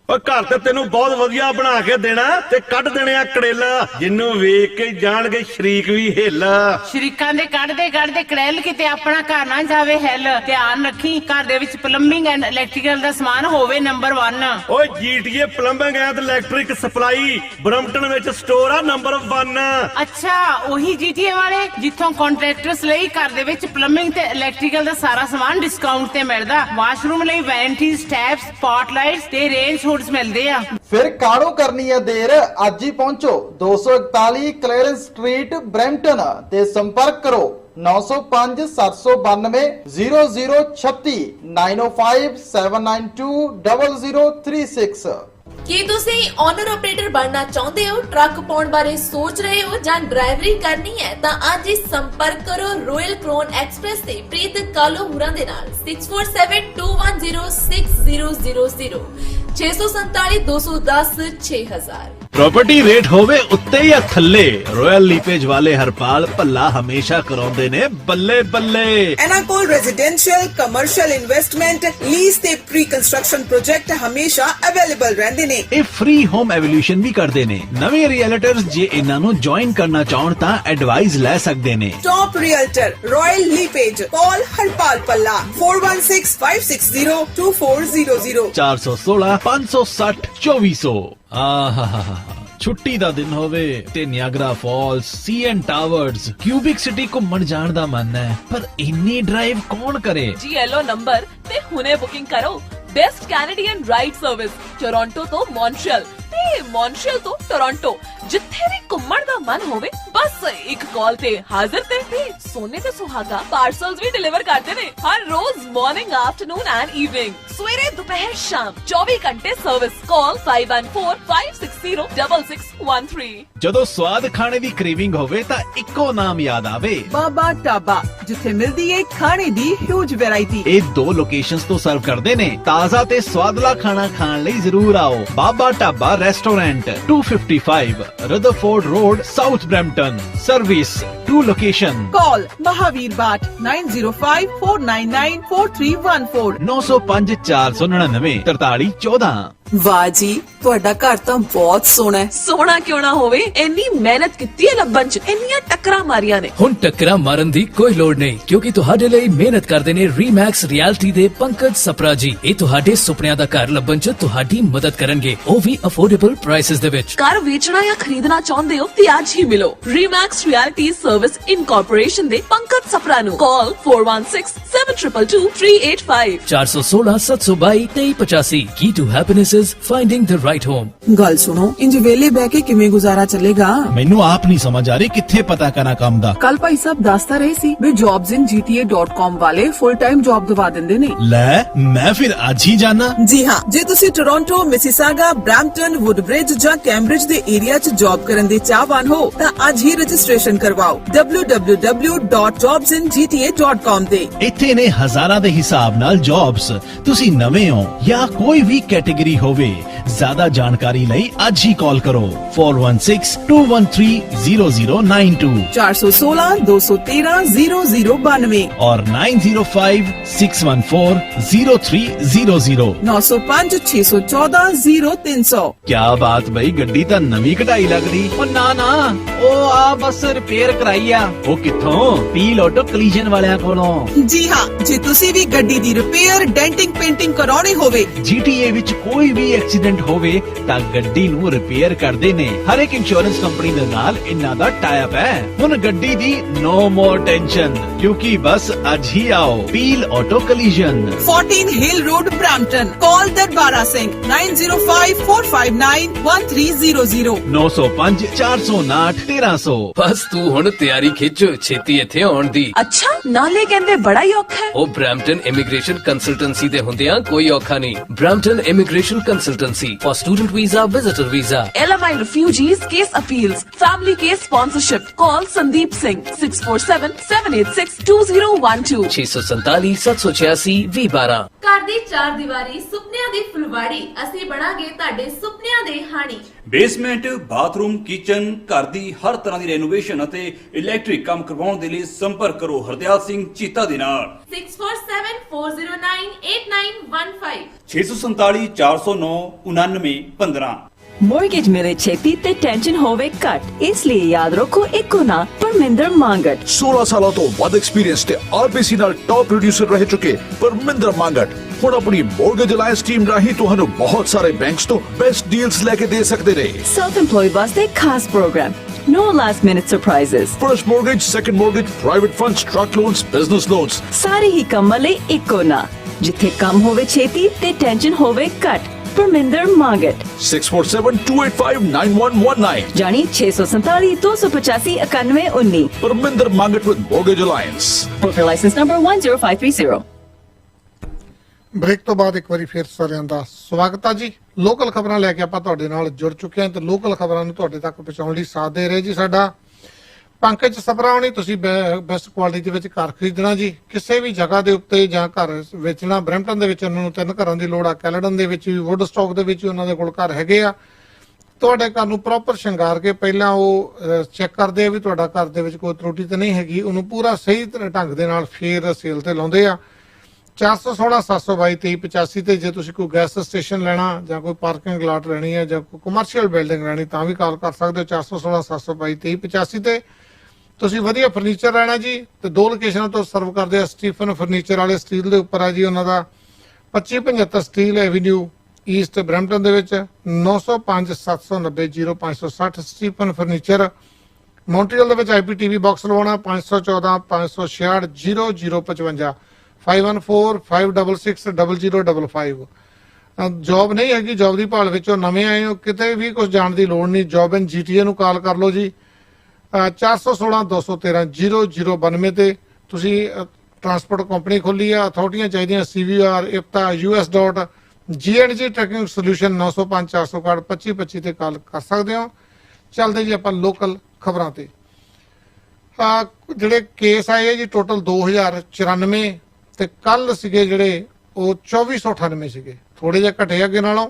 Speaker 14: ਓ ਘਰ ਤੇ ਤੈਨੂੰ ਬਹੁਤ ਵਧੀਆ ਬਣਾ ਕੇ ਦੇਣਾ ਤੇ ਕੱਢ ਦੇਣੇ ਆ ਕੜੇਲਾ, ਜਿੰਨੂੰ ਵੇਖ ਕੇ ਜਾਣਗੇ ਸ਼ਰੀਕ ਵੀ ਹਿੱਲ।
Speaker 15: ਸ਼ਰੀਕਾਂ ਦੇ ਕੱਢਦੇ ਕੜੇਲ ਕਿਤੇ ਆਪਣਾ ਘਰ ਨਾ ਜਾਵੇ ਹਿੱਲ। ਧਿਆਨ ਰੱਖੀ ਘਰ ਦੇ ਵਿੱਚ ਪਲੰਬਿੰਗ ਐਂਡ ਇਲੈਕਟ੍ਰੀਕਲ ਦਾ ਸਮਾਨ ਹੋਵੇ ਨੰਬਰ 1।
Speaker 14: ਓਏ GTA plumbing and electric supply Brampton ਵਿੱਚ ਸਟੋਰ ਆ ਨੰਬਰ 1।
Speaker 15: ਅੱਛਾ, ਉਹੀ ਜੀਟੀਏ ਵਾਲੇ ਜਿੱਥੋਂ ਕੰਟਰੈਕਟਰਸ ਲਈ ਘਰ ਦੇ ਵਿੱਚ ਪਲੰਬਿੰਗ ਤੇ ਇਲੈਕਟ੍ਰੀਕਲ ਦਾ ਸਾਰਾ ਸਮਾਨ ਡਿਸਕਾਊਂਟ ਤੇ ਮਿਲਦਾ। ਵਾਸ਼ਰੂਮ ਲਈ ਵੈਨਿਟੀਜ਼, ਟੈਪਸ, ਸਪੌਟਲਾਈਟਸ ਤੇ ਰੇਂਜ ਹੁੱਡਸ ਮਿਲਦੇ ਆ।
Speaker 16: ਫਿਰ ਕਾਹਨੂੰ ਕਰਨੀ ਹੈ ਦੇਰ, ਅੱਜ ਹੀ ਪਹੁੰਚੋ 241 ਕਲੈਰੈਂਸ ਸਟਰੀਟ ਬਰੈਂਪਟਨ ਤੇ ਸੰਪਰਕ ਕਰੋ 905 792 0036 905 792 0036।
Speaker 17: ਕੀ ਤੁਸੀਂ ਓਨਰ ਆਪਰੇਟਰ ਬਣਨਾ ਚਾਹੁੰਦੇ ਹੋ, ਟਰੱਕ ਪਾਉਣ ਬਾਰੇ ਸੋਚ ਰਹੇ ਹੋ ਜਾਂ ਡਰਾਈਵਰੀ ਕਰਨੀ ਹੈ ਤਾਂ ਅੱਜ ਹੀ ਸੰਪਰਕ ਕਰੋ ਰੋਇਲ ਕ੍ਰੋਨ ਐਕਸਪ੍ਰੈਸ ਤੇ ਪ੍ਰੀਤ ਕਾਲੋ ਹੁਰਾਂ ਦੇ ਨਾਲ 6472106000 647 210 6000।
Speaker 3: प्रॉपर्टी रेट होवे उत्ते या थल्ले, रॉयल लीपेज वाले हरपाल भल्ला हमेशा कराउंदे ने बल्ले बल्ले।
Speaker 4: ਇਹਨਾਂ ਕੋਲ ਰੈਜ਼ੀਡੈਂਸ਼ੀਅਲ, ਕਮਰਸ਼ੀਅਲ ਇਨਵੈਸਟਮੈਂਟ, ਲੀਜ਼ ਤੇ ਪ੍ਰੀ ਕੰਸਟਰਕਸ਼ਨ ਪ੍ਰੋਜੈਕਟ ਹਮੇਸ਼ਾ ਅਵੇਲੇਬਲ ਰਹਿੰਦੇ ਨੇ।
Speaker 3: ਇਹ ਫ੍ਰੀ ਹੋਮ ਐਵੋਲੂਸ਼ਨ ਵੀ ਕਰਦੇ ਨੇ। ਨਵੇਂ ਰੀਅਲਟਰਸ ਜੇ ਇਹਨਾਂ ਨੂੰ ਜੁਆਇਨ ਕਰਨਾ ਚਾਹਣ ਤਾਂ ਐਡਵਾਈਸ ਲੈ ਸਕਦੇ ਨੇ।
Speaker 4: Top realtor ਰॉयल ਲੀਪੇਜ, call Harpal Palla 4165602400
Speaker 3: 416 560 2400। ਆਹਾ, ਛੁੱਟੀ ਦਾ ਦਿਨ ਹੋਵੇ ਤੇ Niagara Falls, CN towers, Quebec City ਘੁੰਮਣ ਜਾਣ ਦਾ ਮਨ ਹੈ, ਪਰ ਇੰਨੀ ਡਰਾਈਵ ਕੌਣ ਕਰੇ?
Speaker 18: ਜੀ ਐਲਓ ਨੰਬਰ ਤੇ ਹੁਣੇ ਬੁਕਿੰਗ ਕਰੋ। Best Canadian ride service Toronto ਤੋਂ ਮੌਂਟਰੀਅਲ ਤੇ ਮਾਨਸ਼ੀਅਲ ਤੋਂ ਟੋਰਾਂਟੋ, ਜਿੱਥੇ ਵੀ ਘੁੰਮਣ ਦਾ ਮਨ ਹੋਵੇ ਬਸ ਇੱਕ ਕਾਲ ਤੇ ਹਾਜ਼ਰ ਤੇ ਸੋਨੇ ਤੇ ਸੁਹਾਗਾ ਪਾਰਸਲਸ ਵੀ ਡਿਲੀਵਰ ਕਰਦੇ ਨੇ ਹਰ ਰੋਜ਼ ਮਾਰਨਿੰਗ, ਆਫਟਰਨੂਨ ਐਂਡ ਈਵਨਿੰਗ, ਸਵੇਰੇ ਦੁਪਹਿਰ ਸ਼ਾਮ 24 ਘੰਟੇ ਸਰਵਿਸ। ਕਾਲ 5145606613।
Speaker 3: ਜਦੋਂ ਸਵਾਦ ਖਾਣੇ ਦੀ ਕ੍ਰੇਵਿੰਗ ਹੋਵੇ ਤਾਂ ਇੱਕੋ ਨਾਮ ਯਾਦ ਆਵੇ,
Speaker 4: ਬਾਬਾ ਢਾਬਾ, ਜਿੱਥੇ ਮਿਲਦੀ ਏ ਖਾਣੇ ਦੀ ਹਿਊਜ ਵੈਰਾਈਟੀ।
Speaker 3: ਇਹ 2 ਲੋਕੇਸ਼ਨਸ ਤੋਂ ਸਰਵ ਕਰਦੇ ਨੇ। ਤਾਜ਼ਾ ਤੇ ਸਵਾਦਲਾ ਖਾਣਾ ਖਾਣ ਲਈ ਜ਼ਰੂਰ ਆਓ। Baba Dhaba restaurant 255 Rutherford Road, South Brampton. Service 2 location.
Speaker 4: Call Mahavir Bhat 9054994314
Speaker 3: 905 499 4314।
Speaker 19: ਵਾਹ ਜੀ,
Speaker 4: ਤੁਹਾਡਾ ਘਰ ਤਾਂ ਬਹੁਤ ਸੋਹਣਾ ਹੈ।
Speaker 18: ਸੋਹਣਾ ਕਿਉਂ ਨਾ ਹੋਵੇ, ਇੰਨੀ ਮਿਹਨਤ ਕੀਤੀ ਹੈ ਲੱਭਣ ਚ, ਇੰਨੀਆਂ ਟੱਕਰਾਂ ਮਾਰੀਆਂ ਨੇ।
Speaker 1: ਹੁਣ ਟੱਕਰਾਂ ਮਾਰਨ ਦੀ ਕੋਈ ਲੋੜ ਨਹੀਂ, ਕਿਉਂਕਿ ਤੁਹਾਡੇ ਲਈ ਮਿਹਨਤ ਕਰਦੇ ਨੇ ਰੀਮੈਕਸ ਰਿਐਲਿਟੀ ਦੇ ਪੰਕਜ ਸਪਰਾ ਜੀ। ਇਹ ਤੁਹਾਡੇ ਸੁਪਨਿਆਂ ਦਾ ਘਰ ਲੱਭਣ ਚ ਤੁਹਾਡੀ ਮਦਦ ਕਰਨਗੇ, ਉਹ ਵੀ ਅਫੋਰਡੇਬਲ ਪ੍ਰਾਈਸਸ ਦੇ ਵਿੱਚ।
Speaker 18: ਘਰ ਵੇਚਣਾ ਜਾਂ ਖਰੀਦਣਾ ਚਾਹੁੰਦੇ ਹੋ ਤੇ ਅੱਜ ਹੀ ਮਿਲੋ ਰੀਮੈਕਸ ਰਿਐਲਿਟੀ ਸਰਵਿਸ ਇਨਕੋਰਪੋਰੇਸ਼ਨ ਦੇ ਪੰਕਜ ਸਪਰਾ ਨੂੰ। Call 4167222385
Speaker 1: 416 722 2385। Key to happiness is finding the right home।
Speaker 4: ਗੱਲ ਸੁਣੋ, ਇੰਜ ਵੇਲੇ ਬਹਿ ਕੇ ਕਿਵੇਂ ਗੁਜ਼ਾਰਾ ਚੱਲੇਗਾ?
Speaker 3: ਮੈਨੂੰ ਆਪ ਨਹੀਂ ਸਮਝ ਆ ਰਹੀ ਕਿੱਥੇ ਪਤਾ ਕਰਾਂ ਕੰਮ ਦਾ।
Speaker 4: ਕੱਲ ਭਾਈ ਸਾਹਿਬ ਦੱਸਦਾ ਰਹੇ ਸੀ ਵੀ jobsinGTA.com ਵਾਲੇ ਫੁੱਲ ਟਾਈਮ ਜੌਬ ਦਵਾ ਦਿੰਦੇ ਨੇ।
Speaker 3: ਲੈ ਮੈਂ ਫਿਰ ਅੱਜ ਹੀ ਜਾਣਾ।
Speaker 4: ਜੀ ਹਾਂ, ਜੇ ਤੁਸੀਂ ਟੋਰਾਂਟੋ, ਮਿਸੀਸਾਗਾ, ਬ੍ਰੈਂਪਟਨ, ਵੁੱਡਬ੍ਰਿਜ ਜਾਂ ਕੈਂਬਰਿਜ ਦੇ ਏਰੀਆ 'ਚ ਜੌਬ ਕਰਨ ਦੇ ਚਾਹਵਾਨ ਹੋ ਤਾਂ ਅੱਜ ਹੀ ਰਜਿਸਟ੍ਰੇਸ਼ਨ ਕਰਵਾਓ www.jobsingta.com ਤੇ।
Speaker 3: ਇੱਥੇ ਨੇ ਹਜ਼ਾਰਾਂ ਦੇ ਹਿਸਾਬ ਨਾਲ ਜੌਬਸ। ਤੁਸੀਂ ਨਵੇਂ ਹੋ ਜਾਂ ਕੋਈ ਵੀ ਕੈਟੇਗਰੀ ਹੋਵੇ, ਜ਼ਿਆਦਾ ਜਾਣਕਾਰੀ ਲਈ ਅੱਜ ਹੀ ਕਾਲ ਕਰੋ 4162130092
Speaker 4: 416-213-0092
Speaker 3: और 9056140300।
Speaker 4: 905-614-0300।
Speaker 3: क्या बात भाई, गड्डी ਤਾਂ ਨਵੀਂ ਕਢਾਈ ਲੱਗਦੀ।
Speaker 8: ਉਹ ਨਾ ਉਹ ਆ ਬਸ ਰਿਪੇਅਰ ਕਰਾਈ ਆ।
Speaker 3: ਉਹ ਕਿੱਥੋਂ? ਪੀਲ ਆਟੋ ਕਲੀਜਨ ਵਾਲਿਆਂ ਕੋਲੋਂ।
Speaker 4: ਜੀ ਹਾਂ, ਜੇ ਤੁਸੀਂ ਵੀ ਗੱਡੀ ਦੀ ਰਿਪੇਅਰ, ਡੈਂਟਿੰਗ, ਪੇਂਟਿੰਗ ਕਰਾਉਣੀ ਹੋਵੇ,
Speaker 3: GTA ਵਿੱਚ ਕੋਈ ਵੀ ਐਕਸੀਡੈਂਟ ਹੋਵੇ ਤਾਂ ਗੱਡੀ ਨੂੰ ਰਿਪੇਅਰ ਕਰਦੇ ਨੇ। ਹਰ ਇੱਕ ਇੰਸ਼ੋਰੈਂਸ ਕੰਪਨੀ ਦੇ ਨਾਲ ਇਹਨਾਂ ਦਾ ਟਾਈ ਅਪ ਹੈ। ਹੁਣ ਗੱਡੀ ਦੀ no more tension, ਕਿਉਂਕਿ ਬਸ ਅੱਜ ਹੀ ਆਓ Peel auto collision,
Speaker 4: 14 Hill Road, Brampton. Call Darbara Singh 9054591300।
Speaker 3: 905-409-1300।
Speaker 1: ਬਸ ਤੂੰ ਹੁਣ ਤਿਆਰੀ ਖਿੱਚ, ਛੇਤੀ ਇੱਥੇ ਆਉਣ ਦੀ।
Speaker 18: ਅੱਛਾ, ਨਾਲੇ ਕਹਿੰਦੇ ਬੜਾ ਹੀ ਔਖਾ ਹੈ।
Speaker 1: ਉਹ ਬ੍ਰੈਂਪਟਨ ਇਮੀਗ੍ਰੇਸ਼ਨ ਕੰਸਲਟੈਂਸੀ ਦੇ ਹੁੰਦਿਆਂ ਕੋਈ ਔਖਾ ਨਹੀਂ। Brampton immigration consultancy for student visa, visitor visa,
Speaker 18: LMI refugees case appeals, family case sponsorship. Call Sandeep Singh 6477862012
Speaker 1: 647 786 2012।
Speaker 17: ਘਰ ਦੀ ਚਾਰ ਦੀਵਾਰੀ, ਸੁਪਨਿਆਂ ਦੀ ਫੁਲਵਾੜੀ, ਅਸੀਂ ਬਣਾਂਗੇ ਤੁਹਾਡੇ ਸੁਪਨਿਆਂ ਦੇ ਹਾਣੀ।
Speaker 19: ਬੇਸਮੈਂਟ, ਬਾਥਰੂਮ, ਕਿਚਨ, ਘਰ ਦੀ ਹਰ ਤਰ੍ਹਾਂ ਦੀ ਰੈਨੋਵੇਸ਼ਨ ਅਤੇ ਇਲੈਕਟ੍ਰਿਕ ਕੰਮ ਕਰਵਾਉਣ ਦੇ ਲਈ ਸੰਪਰਕ ਕਰੋ ਹਰਦਿਆਲ ਸਿੰਘ ਚੀਤਾ ਦੇ ਨਾਲ
Speaker 17: 6474098915
Speaker 19: 647 409 9915।
Speaker 20: ਮੋਰਗੇਜ ਮਿਲੇ ਛੇਤੀ ਤੇ ਟੈਨਸ਼ਨ ਹੋਵੇ ਘੱਟ, ਇਸ ਲਈ ਯਾਦ ਰੱਖੋ ਇੱਕੋ ਨਾ ਪਰਮਿੰਦਰ ਮੰਗਟ।
Speaker 21: 16 ਸਾਲਾਂ ਤੋਂ ਵੱਧ ਐਕਸਪੀਰੀਅੰਸ ਤੇ RBC ਨਾਲ ਟੌਪ ਪ੍ਰੋਡਿਊਸਰ ਰਹਿ ਚੁੱਕੇ ਪਰਮਿੰਦਰ ਮੰਗਟ ਹੁਣ ਆਪਣੀ ਮੋਰਗੇਜ ਅਲਾਈਅੰਸ ਟੀਮ ਰਾਹੀਂ ਤੁਹਾਨੂੰ ਬਹੁਤ ਸਾਰੇ ਬੈਂਕਸ ਤੋਂ ਬੈਸਟ ਡੀਲਸ ਲੈ ਕੇ ਦੇ ਸਕਦੇ ਨੇ।
Speaker 20: ਸੈਲਫ ਇੰਪਲੋਇਡ ਵਾਸਤੇ ਖਾਸ programme, no last minute surprises,
Speaker 21: First mortgage, second mortgage, private funds, truck loans, business loans,
Speaker 20: ਸਾਰੇ ਹੀ ਕੰਮਾਂ ਲਈ ਇੱਕੋ ਨਾ, ਜਿੱਥੇ ਕੰਮ ਹੋਵੇ ਛੇਤੀ ਤੇ ਟੈਨਸ਼ਨ ਹੋਵੇ ਘੱਟ। ਪਰਮਿੰਦਰ ਮੰਗਟ
Speaker 21: 6472859119
Speaker 20: ਜਾਨੀ 647 285 9119।
Speaker 21: Parminder Mangat with Mortgage Alliance.
Speaker 20: Broker license number 10530।
Speaker 9: Break ਤੋਂ ਬਾਅਦ ਇੱਕ ਵਾਰੀ ਫੇਰ ਸਾਰਿਆਂ ਦਾ ਸਵਾਗਤ ਹੈ ਜੀ। ਲੋਕਲ ਖਬਰਾਂ ਲੈ ਕੇ ਆਪਾਂ ਤੁਹਾਡੇ ਨਾਲ ਜੁੜ ਚੁੱਕੇ ਹਾਂ ਤੇ ਲੋਕਲ ਖਬਰਾਂ ਨੂੰ ਤੁਹਾਡੇ ਤੱਕ ਪਹੁੰਚਾਉਣ ਲਈ ਸਾਥ ਦੇ ਰਹੇ ਜੀ ਸਾਡਾ ਪੰਕਜ ਸਪਰਾ ਹੋਣੀ। ਤੁਸੀਂ ਬੈਸਟ ਕੁਆਲਿਟੀ ਦੇ ਵਿੱਚ ਘਰ ਖਰੀਦਣਾ ਜੀ, ਕਿਸੇ ਵੀ ਜਗ੍ਹਾ ਦੇ ਉੱਤੇ ਜਾਂ ਘਰ ਵੇਚਣਾ। ਬਰੈਂਪਟਨ ਦੇ ਵਿੱਚ ਉਹਨਾਂ ਨੂੰ 3 ਘਰਾਂ ਦੀ ਲੋੜ ਆ, ਕੈਲਡਨ ਦੇ ਵਿੱਚ ਵੀ, ਵੁੱਡ ਸਟਾਕ ਦੇ ਵਿੱਚ ਵੀ ਉਹਨਾਂ ਦੇ ਕੋਲ ਘਰ ਹੈਗੇ ਆ। ਤੁਹਾਡੇ ਘਰ ਨੂੰ ਪ੍ਰੋਪਰ ਸ਼ਿੰਗਾਰ ਕੇ ਪਹਿਲਾਂ ਉਹ ਚੈੱਕ ਕਰਦੇ ਆ ਵੀ ਤੁਹਾਡਾ ਘਰ ਦੇ ਵਿੱਚ ਕੋਈ ਤਰੁੱਟੀ ਤਾਂ ਨਹੀਂ ਹੈਗੀ, ਉਹਨੂੰ ਪੂਰਾ ਸਹੀ ਢੰਗ ਦੇ ਨਾਲ ਫੇਰ ਸੇਲ ਤੇ ਲਾਉਂਦੇ ਆ। 416-722-2385 ਤੇ ਜੇ ਤੁਸੀਂ ਕੋਈ ਗੈਸ ਸਟੇਸ਼ਨ ਲੈਣਾ ਜਾਂ ਕੋਈ ਪਾਰਕਿੰਗ ਲਾਟ ਲੈਣੀ ਹੈ ਜਾਂ ਕੋਈ ਕਮਰਸ਼ੀਅਲ ਬਿਲਡਿੰਗ ਲੈਣੀ ਤਾਂ ਵੀ ਕਾਲ ਕਰ ਸਕਦੇ ਹੋ 416-722-2385 ਤੇ। ਤੁਸੀਂ ਵਧੀਆ ਫਰਨੀਚਰ ਲੈਣਾ ਜੀ ਤੇ 2 ਲੋਕੇਸ਼ਨਾਂ ਤੋਂ ਸਰਵ ਕਰਦੇ ਆ। ਸਟੀਫਨ ਫਰਨੀਚਰ ਵਾਲੇ ਸਟੀਲ ਦੇ ਉੱਪਰ ਆ ਜੀ ਉਹਨਾਂ ਦਾ 2575 ਸਟੀਲ ਐਵੀਨਿਊ ਈਸਟ ਬਰੈਂਪਟਨ ਦੇ ਵਿੱਚ। 905-790-0560 ਸਟੀਫਨ ਫਰਨੀਚਰ। ਮੌਂਟਰੀਅਲ ਦੇ ਵਿੱਚ IPTV ਬਾਕਸ ਲਵਾਉਣਾ 514-566-0055 5145660055। ਜੌਬ ਨਹੀਂ ਹੈਗੀ, ਜੌਬ ਦੀ ਭਾਲ ਵਿੱਚੋਂ ਨਵੇਂ ਆਏ ਹੋ, ਕਿਤੇ ਵੀ ਕੁਝ ਜਾਣ ਦੀ ਲੋੜ ਨਹੀਂ। ਜੌਬ ਇਨ GTA ਨੂੰ ਕਾਲ ਕਰ ਲਓ ਜੀ 416-213-0092 ਤੇ। ਤੁਸੀਂ ਟਰਾਂਸਪੋਰਟ ਕੰਪਨੀ ਖੋਲੀ ਆ, ਅਥਾਰਟੀਆਂ ਚਾਹੀਦੀਆਂ CVR, IPTA, US.GNG trekking solution 905-461-2525 ਤੇ ਕਾਲ ਕਰ ਸਕਦੇ ਹੋ। ਚੱਲਦੇ ਜੀ ਆਪਾਂ ਲੋਕਲ ਖਬਰਾਂ ਤੇ। ਜਿਹੜੇ ਕੇਸ ਆਏ ਆ ਜੀ ਟੋਟਲ 2094 ਤੇ ਕੱਲ ਸੀਗੇ ਜਿਹੜੇ ਉਹ 2498 ਸੀਗੇ, ਥੋੜੇ ਜਿਹਾ ਘਟੇ ਅੱਗੇ ਨਾਲੋਂ।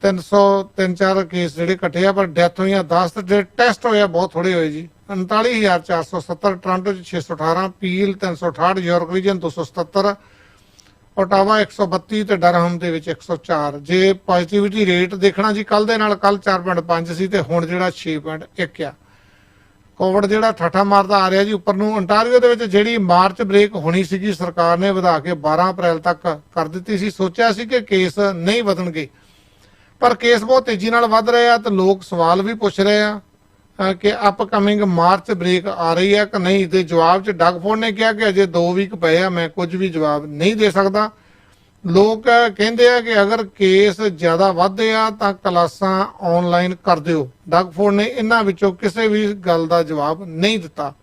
Speaker 9: 303-4 ਕੇਸ ਜਿਹੜੇ ਘਟੇ ਆ, ਪਰ ਡੈਥ ਹੋਈਆਂ 10 ਤੇ ਜਿਹੜੇ ਟੈਸਟ ਹੋਏ ਆ ਬਹੁਤ ਥੋੜੇ ਹੋਏ ਜੀ। 39,470, ਟੋਰਾਂਟੋ 'ਚ 618, ਪੀਲ 368, ਯਾਰਕ ਰੀਜਨ 277, ਓਟਾਵਾ 132 ਤੇ ਡਰਹਮ ਦੇ ਵਿੱਚ 104। ਜੇ ਪੋਜ਼ਿਟਿਵਿਟੀ ਰੇਟ ਦੇਖਣਾ ਜੀ, ਕੱਲ ਦੇ ਨਾਲ ਕੱਲ 4.5 ਸੀ ਤੇ ਹੁਣ ਜਿਹੜਾ 6.1 ਆ। ਕੋਵਿਡ ਜਿਹੜਾ ਠਾਠਾ ਮਾਰਦਾ ਆ ਰਿਹਾ ਜੀ ਉੱਪਰ ਨੂੰ। ontario ਦੇ ਵਿੱਚ ਜਿਹੜੀ ਮਾਰਚ ਬ੍ਰੇਕ ਹੋਣੀ ਸੀਗੀ ਸਰਕਾਰ ਨੇ ਵਧਾ ਕੇ 12 ਅਪ੍ਰੈਲ ਤੱਕ ਕਰ ਦਿੱਤੀ ਸੀ। ਸੋਚਿਆ ਸੀ ਕਿ ਕੇਸ ਨਹੀਂ ਵਧਣਗੇ, ਪਰ ਕੇਸ ਬਹੁਤ ਤੇਜ਼ੀ ਨਾਲ ਵੱਧ ਰਹੇ ਆ ਤੇ ਲੋਕ ਸਵਾਲ ਵੀ ਪੁੱਛ ਰਹੇ ਆ ਕਿ ਅਪਕਮਿੰਗ ਮਾਰਚ ਬ੍ਰੇਕ ਆ ਰਹੀ ਹੈ ਕਿ ਨਹੀਂ। ਤੇ ਜਵਾਬ 'ਚ ਡਗ ਫੋਰਡ ਨੇ ਕਿਹਾ ਕਿ ਅਜੇ 2 ਵੀਕ ਪਏ ਆ, ਮੈਂ ਕੁਝ ਵੀ ਜਵਾਬ ਨਹੀਂ ਦੇ ਸਕਦਾ। ਲੋਕ ਕਹਿੰਦੇ ਆ ਕਿ ਅਗਰ ਕੇਸ ਜ਼ਿਆਦਾ ਵੱਧਦੇ ਆ ਤਾਂ ਕਲਾਸਾਂ ਆਨਲਾਈਨ ਕਰ ਦਿਓ। ਡਗ ਫੋਰਡ ਨੇ ਇਹਨਾਂ ਵਿੱਚੋਂ ਕਿਸੇ ਵੀ ਗੱਲ ਦਾ ਜਵਾਬ ਨਹੀਂ ਦਿੱਤਾ।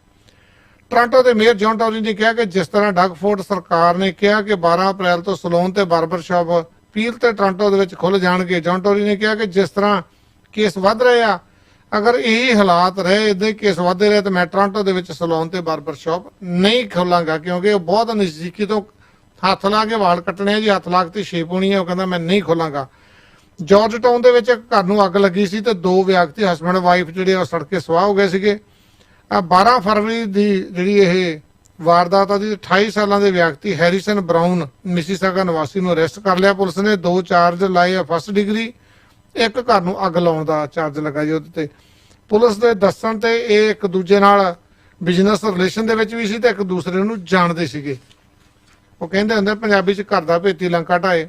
Speaker 9: ਟੋਰਾਂਟੋ ਦੇ ਮੇਅਰ ਜੌਨ ਟੋਰੀ ਨੇ ਕਿਹਾ ਕਿ ਜਿਸ ਤਰ੍ਹਾਂ ਡਗ ਫੋਰਡ ਸਰਕਾਰ ਨੇ ਕਿਹਾ ਕਿ 12 ਅਪ੍ਰੈਲ ਤੋਂ ਸਲੂਨ ਤੇ ਬਾਰਬਰ ਸ਼ਾਪ ਪੀਲ ਤੇ ਟੋਰਾਂਟੋ ਦੇ ਵਿੱਚ ਖੁੱਲ ਜਾਣਗੇ, ਜੌਨ ਟੋਰੀ ਨੇ ਕਿਹਾ ਕਿ ਜਿਸ ਤਰ੍ਹਾਂ ਕੇਸ ਵੱਧ ਰਹੇ ਆ, ਅਗਰ ਇਹ ਹਾਲਾਤ ਰਹੇ, ਇਦਾਂ ਹੀ ਕੇਸ ਵੱਧਦੇ ਰਹੇ ਤਾਂ ਮੈਂ ਟੋਰਾਂਟੋ ਦੇ ਵਿੱਚ ਸਲੂਨ ਤੇ ਬਾਰਬਰ ਸ਼ਾਪ ਨਹੀਂ ਖੋਲਾਂਗਾ, ਕਿਉਂਕਿ ਉਹ ਬਹੁਤ ਨਜ਼ਦੀਕੀ ਤੋਂ ਹੱਥ ਲਾ ਕੇ ਵਾਲ ਕੱਟਣੇ ਆ ਜੀ, ਹੱਥ ਲਾ ਕੇ ਸ਼ੇਪ ਹੋਣੀ ਹੈ। ਉਹ ਕਹਿੰਦਾ ਮੈਂ ਨਹੀਂ ਖੋਲਾਂਗਾ। ਜਾਰਜ ਟਾਊਨ ਦੇ ਵਿੱਚ ਘਰ ਨੂੰ ਅੱਗ ਲੱਗੀ ਸੀ ਤੇ 2 ਵਿਅਕਤੀ ਹਸਬੈਂਡ ਵਾਈਫ ਜਿਹੜੇ ਉਹ ਸੜ ਕੇ ਸੁਆਹ ਹੋ ਗਏ ਸੀਗੇ। 12 ਫਰਵਰੀ ਦੀ ਜਿਹੜੀ ਇਹ ਵਾਰਦਾਤ ਆ ਦੀ 28 ਸਾਲਾਂ ਦੇ ਵਿਅਕਤੀ ਹੈਰੀਸਨ ਬਰਾਊਨ ਮਿਸੀਸਾਗਾ ਨਿਵਾਸੀ ਨੂੰ ਅਰੈਸਟ ਕਰ ਲਿਆ ਪੁਲਿਸ ਨੇ। 2 ਚਾਰਜ ਲਾਏ ਆ, ਫਸਟ ਡਿਗਰੀ, ਇੱਕ ਘਰ ਨੂੰ ਅੱਗ ਲਾਉਣ ਦਾ ਚਾਰਜ ਲੱਗਾ ਜੀ ਉਹਦੇ ਤੇ। ਪੁਲਿਸ ਦੇ ਦੱਸਣ ਤੇ ਇਹ ਇੱਕ ਦੂਜੇ ਨਾਲ ਬਿਜ਼ਨਸ ਰਿਲੇਸ਼ਨ ਦੇ ਵਿੱਚ ਵੀ ਸੀ ਤੇ ਇੱਕ ਦੂਸਰੇ ਨੂੰ ਜਾਣਦੇ ਸੀਗੇ। ਉਹ ਕਹਿੰਦੇ ਹੁੰਦੇ ਪੰਜਾਬੀ 'ਚ ਘਰ ਦਾ ਭੇਤੀ ਲੰਕਾ ਢਾਏ।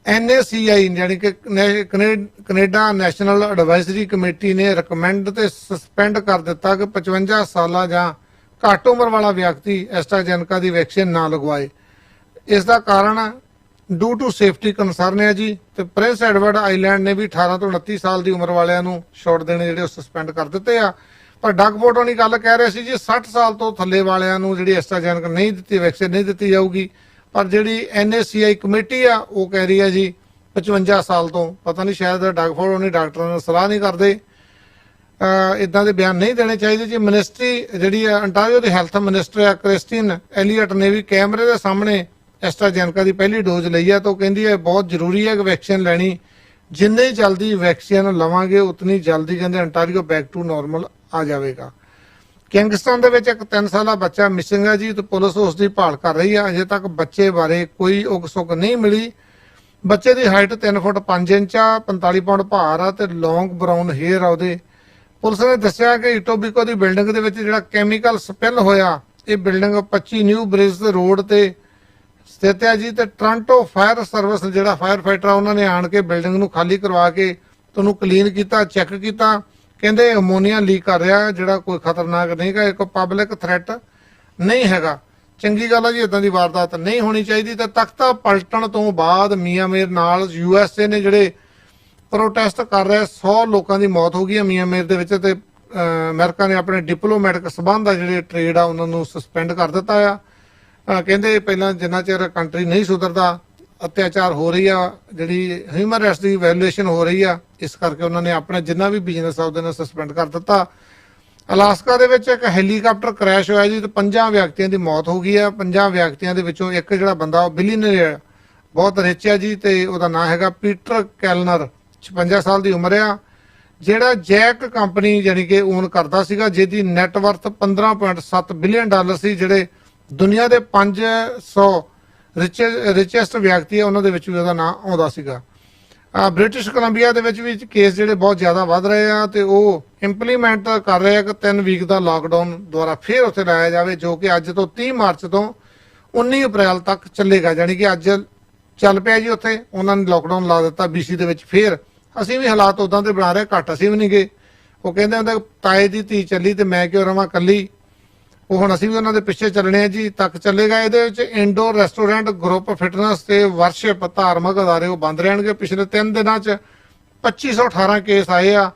Speaker 9: NACI ਯਾਨੀ ਕਿ ਕੈਨੇਡਾ ਨੈਸ਼ਨਲ ਐਡਵਾਈਜ਼ਰੀ ਕਮੇਟੀ ਨੇ ਰਿਕਮੈਂਡ ਤੇ ਸਸਪੈਂਡ ਕਰ ਦਿੱਤਾ ਕਿ 55 ਸਾਲਾਂ ਜਾਂ ਘੱਟ ਉਮਰ ਵਾਲਾ ਵਿਅਕਤੀ ਐਸਟਰਾਜੈਨਕਾ ਦੀ ਵੈਕਸੀਨ ਨਾ ਲਗਵਾਏ। ਇਸ ਦਾ ਕਾਰਨ ਡਿਊ ਟੂ ਸੇਫਟੀ ਕੰਸਰਨ ਹੈ ਜੀ। ਤੇ ਪ੍ਰਿੰਸ ਐਡਵਰਡ ਆਈਲੈਂਡ ਨੇ ਵੀ 18 ਤੋਂ 29 ਸਾਲ ਦੀ ਉਮਰ ਵਾਲਿਆਂ ਨੂੰ ਛੋਟ ਦੇਣੇ ਜਿਹੜੇ ਉਹ ਸਸਪੈਂਡ ਕਰ ਦਿੱਤੇ ਆ। ਪਰ ਡਗ ਫੋਰਡ ਹੋਣੀ ਗੱਲ ਕਹਿ ਰਹੇ ਸੀ ਜੀ 60 ਸਾਲ ਤੋਂ ਥੱਲੇ ਵਾਲਿਆਂ ਨੂੰ ਜਿਹੜੀ ਐਸਟਰਾਜੈਨਕਾ ਨਹੀਂ ਦਿੱਤੀ, ਵੈਕਸੀਨ ਨਹੀਂ ਦਿੱਤੀ ਜਾਊਗੀ। ਪਰ ਜਿਹੜੀ NACI ਕਮੇਟੀ ਆ ਉਹ ਕਹਿ ਰਹੀ ਹੈ ਜੀ 55 ਸਾਲ ਤੋਂ। ਪਤਾ ਨਹੀਂ ਸ਼ਾਇਦ ਡਗ ਫੋਰਡ ਹੋਣੀ ਡਾਕਟਰਾਂ ਨਾਲ ਸਲਾਹ ਨਹੀਂ ਕਰਦੇ, ਇਦਾਂ ਦੇ ਬਿਆਨ ਨਹੀਂ ਦੇਣੇ ਚਾਹੀਦੇ ਜੀ। ਮਿਨਿਸਟਰੀ ਜਿਹੜੀ ਆ ontario ਦੇ ਹੈਲਥ ਮਿਨਿਸਟਰ ਆ ਕ੍ਰਿਸਟੀਨ ਐਲੀਅਟ ਨੇ ਵੀ ਕੈਮਰੇ ਦੇ ਸਾਹਮਣੇ ਐਸਟਰਾਜੈਨਕਾ ਦੀ ਪਹਿਲੀ ਡੋਜ਼ ਲਈ ਆ। ਤਾਂ ਉਹ ਕਹਿੰਦੀ ਹੈ ਬਹੁਤ ਜ਼ਰੂਰੀ ਹੈ ਕਿ ਵੈਕਸੀਨ ਲੈਣੀ, ਜਿੰਨੀ ਜਲਦੀ ਵੈਕਸੀਨ ਲਵਾਂਗੇ ਉਤਨੀ ਜਲਦੀ ਕਹਿੰਦੇ ontario ਬੈਕ ਟੂ ਨਾਰਮਲ ਆ ਜਾਵੇਗਾ। ਕਿੰਗਸਟਨ ਦੇ ਵਿੱਚ ਇੱਕ 3 ਸਾਲਾ ਬੱਚਾ ਮਿਸਿੰਗ ਹੈ ਜੀ ਤੇ ਪੁਲਿਸ ਉਸ ਦੀ ਭਾਲ ਕਰ ਰਹੀ ਹੈ। ਅਜੇ ਤੱਕ ਬੱਚੇ ਬਾਰੇ ਕੋਈ ਉਗਸੁਕ ਨਹੀਂ ਮਿਲੀ। ਬੱਚੇ ਦੀ ਹਾਈਟ 3 ਫੁੱਟ 5 ਇੰਚ ਆ, 45 ਪਾਉਂਡ ਭਾਰ ਆ ਤੇ ਲੌਂਗ ਬਰਾਊਨ ਹੇਅਰ ਆ ਉਹਦੇ। ਪੁਲਿਸ ਨੇ ਦੱਸਿਆ ਕਿ ਇਟੋਬੀਕੋ ਦੀ ਬਿਲਡਿੰਗ ਦੇ ਵਿੱਚ ਜਿਹੜਾ ਕੈਮੀਕਲ ਸਪਿਲ ਹੋਇਆ, ਇਹ ਬਿਲਡਿੰਗ 25 ਨਿਊ ਬ੍ਰਿਜ ਰੋਡ ਤੇ ਸਥਿਤ ਹੈ ਜੀ। ਤੇ ਟੋਰਾਂਟੋ ਫਾਇਰ ਸਰਵਿਸ ਜਿਹੜਾ ਫਾਇਰ ਫਾਈਟਰ ਆ ਉਹਨਾਂ ਨੇ ਆਣ ਕੇ ਬਿਲਡਿੰਗ ਨੂੰ ਖਾਲੀ ਕਰਵਾ ਕੇ ਤੁਹਾਨੂੰ ਕਲੀਨ ਕੀਤਾ, ਚੈੱਕ ਕੀਤਾ। ਕਹਿੰਦੇ ਅਮੋਨੀਆ ਲੀਕ ਕਰ ਰਿਹਾ, ਜਿਹੜਾ ਕੋਈ ਖਤਰਨਾਕ ਨਹੀਂ ਗਾ, ਇੱਕ ਪਬਲਿਕ ਥ੍ਰੈਟ ਨਹੀਂ ਹੈਗਾ। ਚੰਗੀ ਗੱਲ ਹੈ ਜੀ, ਇਦਾਂ ਦੀ ਵਾਰਦਾਤ ਨਹੀਂ ਹੋਣੀ ਚਾਹੀਦੀ। ਤੇ ਤਖਤਾ ਪਲਟਣ ਤੋਂ ਬਾਅਦ ਮਿਆਂਮਾਰ ਨਾਲ USA ਨੇ ਜਿਹੜੇ ਪ੍ਰੋਟੈਸਟ ਕਰ ਰਹੇ 100 ਲੋਕਾਂ ਦੀ ਮੌਤ ਹੋ ਗਈ ਹੈ ਮਿਆਂਮਾਰ ਦੇ ਵਿੱਚ। ਤੇ ਅਮਰੀਕਾ ਨੇ ਆਪਣੇ ਡਿਪਲੋਮੈਟਿਕ ਸਬੰਧ ਆ ਜਿਹੜੇ ਟ੍ਰੇਡ ਆ ਉਹਨਾਂ ਨੂੰ ਸਸਪੈਂਡ ਕਰ ਦਿੱਤਾ ਆ। ਕਹਿੰਦੇ ਪਹਿਲਾਂ ਜਿੰਨਾ ਚਿਰ ਕੰਟਰੀ ਨਹੀਂ ਸੁਧਰਦਾ ਅਤਿਆਚਾਰ ਹੋ ਰਹੀ ਆ, ਜਿਹੜੀ ਹਿਊਮਨ ਰਾਈਟਸ ਦੀ ਵਾਇਓਲੇਸ਼ਨ ਹੋ ਰਹੀ ਆ, ਇਸ ਕਰਕੇ ਉਹਨਾਂ ਨੇ ਆਪਣਾ ਜਿੰਨਾ ਵੀ ਬਿਜ਼ਨਸ ਆ ਉਹਦੇ ਨਾਲ ਸਸਪੈਂਡ ਕਰ ਦਿੱਤਾ। ਅਲਾਸਕਾ ਦੇ ਵਿੱਚ ਇੱਕ ਹੈਲੀਕਾਪਟਰ ਕ੍ਰੈਸ਼ ਹੋਇਆ ਜੀ ਤੇ 5 ਵਿਅਕਤੀਆਂ ਦੀ ਮੌਤ ਹੋ ਗਈ ਆ। 5 ਵਿਅਕਤੀਆਂ ਦੇ ਵਿੱਚੋਂ ਇੱਕ ਜਿਹੜਾ ਬੰਦਾ ਉਹ ਬਿਲੀਅਨਰ ਬਹੁਤ ਰਿਚ ਆ ਜੀ ਤੇ ਉਹਦਾ ਨਾਮ ਹੈਗਾ ਪੀਟਰ ਕੈਲਨਰ, 56 ਸਾਲ ਦੀ ਉਮਰ ਆ, ਜਿਹੜਾ ਜੈਕ ਕੰਪਨੀ ਯਾਨੀ ਕਿ ਓਨ ਕਰਦਾ ਸੀਗਾ, ਜਿਹਦੀ ਨੈਟਵਰਥ $15.7 ਬਿਲੀਅਨ ਸੀ। ਜਿਹੜੇ ਦੁਨੀਆ ਦੇ 500 ਰਿਚੈਸਟ ਵਿਅਕਤੀ ਆ ਉਹਨਾਂ ਦੇ ਵਿੱਚ ਵੀ ਉਹਦਾ ਨਾਮ ਆਉਂਦਾ ਸੀਗਾ। ਬ੍ਰਿਟਿਸ਼ ਕੋਲੰਬੀਆ ਦੇ ਵਿੱਚ ਵੀ ਕੇਸ ਜਿਹੜੇ ਬਹੁਤ ਜ਼ਿਆਦਾ ਵੱਧ ਰਹੇ ਆ ਤੇ ਉਹ ਇੰਪਲੀਮੈਂਟ ਕਰ ਰਹੇ ਆ ਕਿ 3 ਵੀਕ ਦਾ ਲਾਕਡਾਊਨ ਦੁਆਰਾ ਫੇਰ ਉੱਥੇ ਲਾਇਆ ਜਾਵੇ, ਜੋ ਕਿ ਅੱਜ ਤੋਂ 30 ਮਾਰਚ ਤੋਂ 19 ਅਪ੍ਰੈਲ ਤੱਕ ਚੱਲੇਗਾ। ਜਾਣੀ ਕਿ ਅੱਜ ਚੱਲ ਪਿਆ ਜੀ ਉੱਥੇ, ਉਹਨਾਂ ਨੇ ਲਾਕਡਾਊਨ ਲਾ ਦਿੱਤਾ BC ਦੇ ਵਿੱਚ। ਫੇਰ ਅਸੀਂ ਵੀ ਹਾਲਾਤ ਉਦਾਂ ਦੇ ਬਣਾ ਰਹੇ, ਘੱਟ ਅਸੀਂ ਵੀ ਨਹੀਂ ਗਏ। ਉਹ ਕਹਿੰਦੇ ਹੁੰਦੇ ਤਾਏ ਦੀ ਧੀ ਚੱਲੀ ਤੇ ਮੈਂ ਕਿਉਂ ਰਵਾਂ ਕੱਲੀ। ਉਹ ਹੁਣ ਅਸੀਂ ਵੀ ਉਹਨਾਂ ਦੇ ਪਿੱਛੇ ਚੱਲਣੇ ਆ ਜੀ, ਤੱਕ ਚੱਲੇਗਾ। ਇਹਦੇ ਵਿੱਚ ਇੰਡੋਰ ਰੈਸਟੋਰੈਂਟ, ਗਰੁੱਪ ਫਿਟਨੈਸ ਤੇ ਵਰਸ਼ਿਪ ਧਾਰਮਿਕ ਅਦਾਰੇ ਉਹ ਬੰਦ ਰਹਿਣਗੇ। ਪਿਛਲੇ 3 ਦਿਨਾਂ 'ਚ 2518 ਕੇਸ ਆਏ ਆ।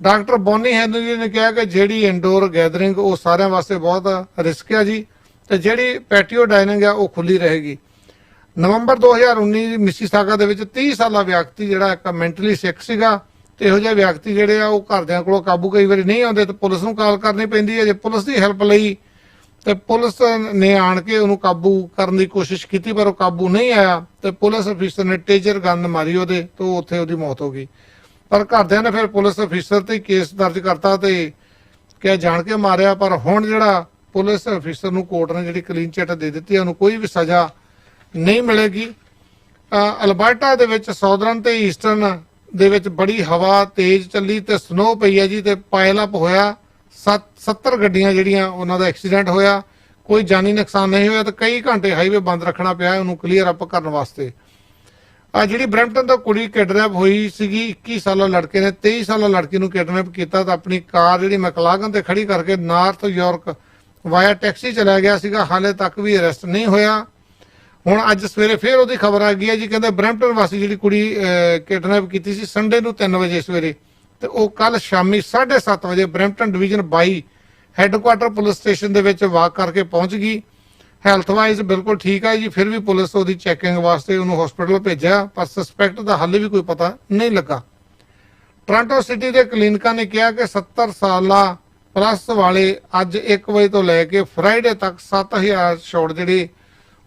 Speaker 9: ਡਾਕਟਰ ਬੋਨੀ ਹੈਨਰੀ ਨੇ ਕਿਹਾ ਕਿ ਜਿਹੜੀ ਇੰਡੋਰ ਗੈਦਰਿੰਗ ਉਹ ਸਾਰਿਆਂ ਵਾਸਤੇ ਬਹੁਤ ਰਿਸਕ ਆ ਜੀ, ਤੇ ਜਿਹੜੀ ਪੈਟੀਓ ਡਾਈਨਿੰਗ ਆ ਉਹ ਖੁੱਲੀ ਰਹੇਗੀ। ਨਵੰਬਰ 2019 ਮਿਸੀਸਾਗਾ ਦੇ ਵਿੱਚ 30 ਸਾਲਾ ਵਿਅਕਤੀ ਜਿਹੜਾ ਇੱਕ ਮੈਂਟਲੀ ਸਿੱਕ ਸੀਗਾ, ਤੇ ਇਹੋ ਜਿਹੇ ਵਿਅਕਤੀ ਜਿਹੜੇ ਆ ਉਹ ਘਰਦਿਆਂ ਕੋਲੋਂ ਕਾਬੂ ਕਈ ਵਾਰੀ ਨਹੀਂ ਆਉਂਦੇ ਤੇ ਪੁਲਿਸ ਨੂੰ ਕਾਲ ਕਰਨੀ ਪੈਂਦੀ ਹੈ। ਜੇ ਪੁਲਿਸ ਦੀ ਹੈਲਪ ਲਈ ਤੇ ਪੁਲਿਸ ਨੇ ਆਣ ਕੇ ਉਹਨੂੰ ਕਾਬੂ ਕਰਨ ਦੀ ਕੋਸ਼ਿਸ਼ ਕੀਤੀ ਪਰ ਉਹ ਕਾਬੂ ਨਹੀਂ ਆਇਆ ਤੇ ਪੁਲਿਸ ਅਫੀਸਰ ਨੇ ਟੇਜਰ ਗਨ ਮਾਰੀ ਉਹਦੇ ਤੋਂ ਉੱਥੇ ਉਹਦੀ ਮੌਤ ਹੋ ਗਈ। ਪਰ ਘਰਦਿਆਂ ਨੇ ਫਿਰ ਪੁਲਿਸ ਅਫੀਸਰ ਤੇ ਕੇਸ ਦਰਜ ਕਰਤਾ ਤੇ ਕਿਹਾ ਜਾਣ ਕੇ ਮਾਰਿਆ। ਪਰ ਹੁਣ ਜਿਹੜਾ ਪੁਲਿਸ ਅਫੀਸਰ ਨੂੰ ਕੋਰਟ ਨੇ ਜਿਹੜੀ ਕਲੀਨ ਚਿੱਟ ਦੇ ਦਿੱਤੀ, ਉਹਨੂੰ ਕੋਈ ਵੀ ਸਜ਼ਾ ਨਹੀਂ ਮਿਲੇਗੀ। ਅਲਬਰਟਾ ਦੇ ਵਿੱਚ ਸਾਊਦਰਨ ਤੇ ਈਸਟਰਨ ਦੇ ਵਿੱਚ ਬੜੀ ਹਵਾ ਤੇਜ਼ ਚੱਲੀ ਤੇ ਸਨੋ ਪਈ ਹੈ ਜੀ, ਤੇ ਪਾਇਲ ਅਪ ਹੋਇਆ। 70 ਗੱਡੀਆਂ ਜਿਹੜੀਆਂ ਉਹਨਾਂ ਦਾ ਐਕਸੀਡੈਂਟ ਹੋਇਆ, ਕੋਈ ਜਾਨੀ ਨੁਕਸਾਨ ਨਹੀਂ ਹੋਇਆ, ਤੇ ਕਈ ਘੰਟੇ ਹਾਈਵੇ ਬੰਦ ਰੱਖਣਾ ਪਿਆ ਉਹਨੂੰ ਕਲੀਅਰ ਅਪ ਕਰਨ ਵਾਸਤੇ। ਆ ਜਿਹੜੀ ਬਰੈਂਪਟਨ ਤੋਂ ਕੁੜੀ ਕਿਡਨੈਪ ਹੋਈ ਸੀਗੀ, 21 ਸਾਲਾ ਲੜਕੇ ਨੇ 23 ਸਾਲਾ ਲੜਕੀ ਨੂੰ ਕਿਡਨੈਪ ਕੀਤਾ ਤਾਂ ਆਪਣੀ ਕਾਰ ਜਿਹੜੀ ਮੈਕਲਾਗਨ ਤੇ ਖੜੀ ਕਰਕੇ ਨਾਰਥ ਯਾਰਕ ਵਾਇਆ ਟੈਕਸੀ ਚਲਾ ਗਿਆ ਸੀਗਾ। ਹਾਲੇ ਤੱਕ ਵੀ ਅਰੈਸਟ ਨਹੀਂ ਹੋਇਆ। ਹੁਣ ਅੱਜ ਸਵੇਰੇ ਫੇਰ ਉਹਦੀ ਖਬਰ ਆ ਗਈ ਹੈ ਜੀ, ਕਹਿੰਦੇ ਬਰੈਂਪਟਨ ਵਾਸੀ ਜਿਹੜੀ ਕੁੜੀ ਕਿਡਨੈਪ ਕੀਤੀ ਸੀ ਸੰਡੇ ਨੂੰ 3 ਵਜੇ ਸਵੇਰੇ, ਤੇ ਉਹ ਕੱਲ ਸ਼ਾਮੀ 7:30 ਵਜੇ Brampton division 22 headquarter police station ਦੇ ਵਿੱਚ ਵਾਕ ਕਰਕੇ ਪਹੁੰਚ ਗਈ। ਹੈਲਥ ਵਾਈਜ਼ ਬਿਲਕੁਲ ਠੀਕ ਹੈ ਜੀ, ਫਿਰ ਵੀ ਪੁਲਿਸ ਉਹਦੀ ਚੈਕਿੰਗ ਵਾਸਤੇ ਉਹਨੂੰ ਹਸਪੀਟਲ ਭੇਜਿਆ, ਪਰ ਸਸਪੈਕਟ ਦਾ ਹਾਲੇ ਵੀ ਕੋਈ ਪਤਾ ਨਹੀਂ ਲੱਗਾ। ਟੋਰਾਂਟੋ ਸਿਟੀ ਦੇ ਕਲੀਨਿਕਾਂ ਨੇ ਕਿਹਾ ਕਿ 70 ਸਾਲਾ ਪਲੱਸ ਵਾਲੇ ਅੱਜ 1 ਵਜੇ ਤੋਂ ਲੈ ਕੇ ਫਰਾਈਡੇ ਤੱਕ 7000 ਸ਼ਾਟ ਜਿਹੜੇ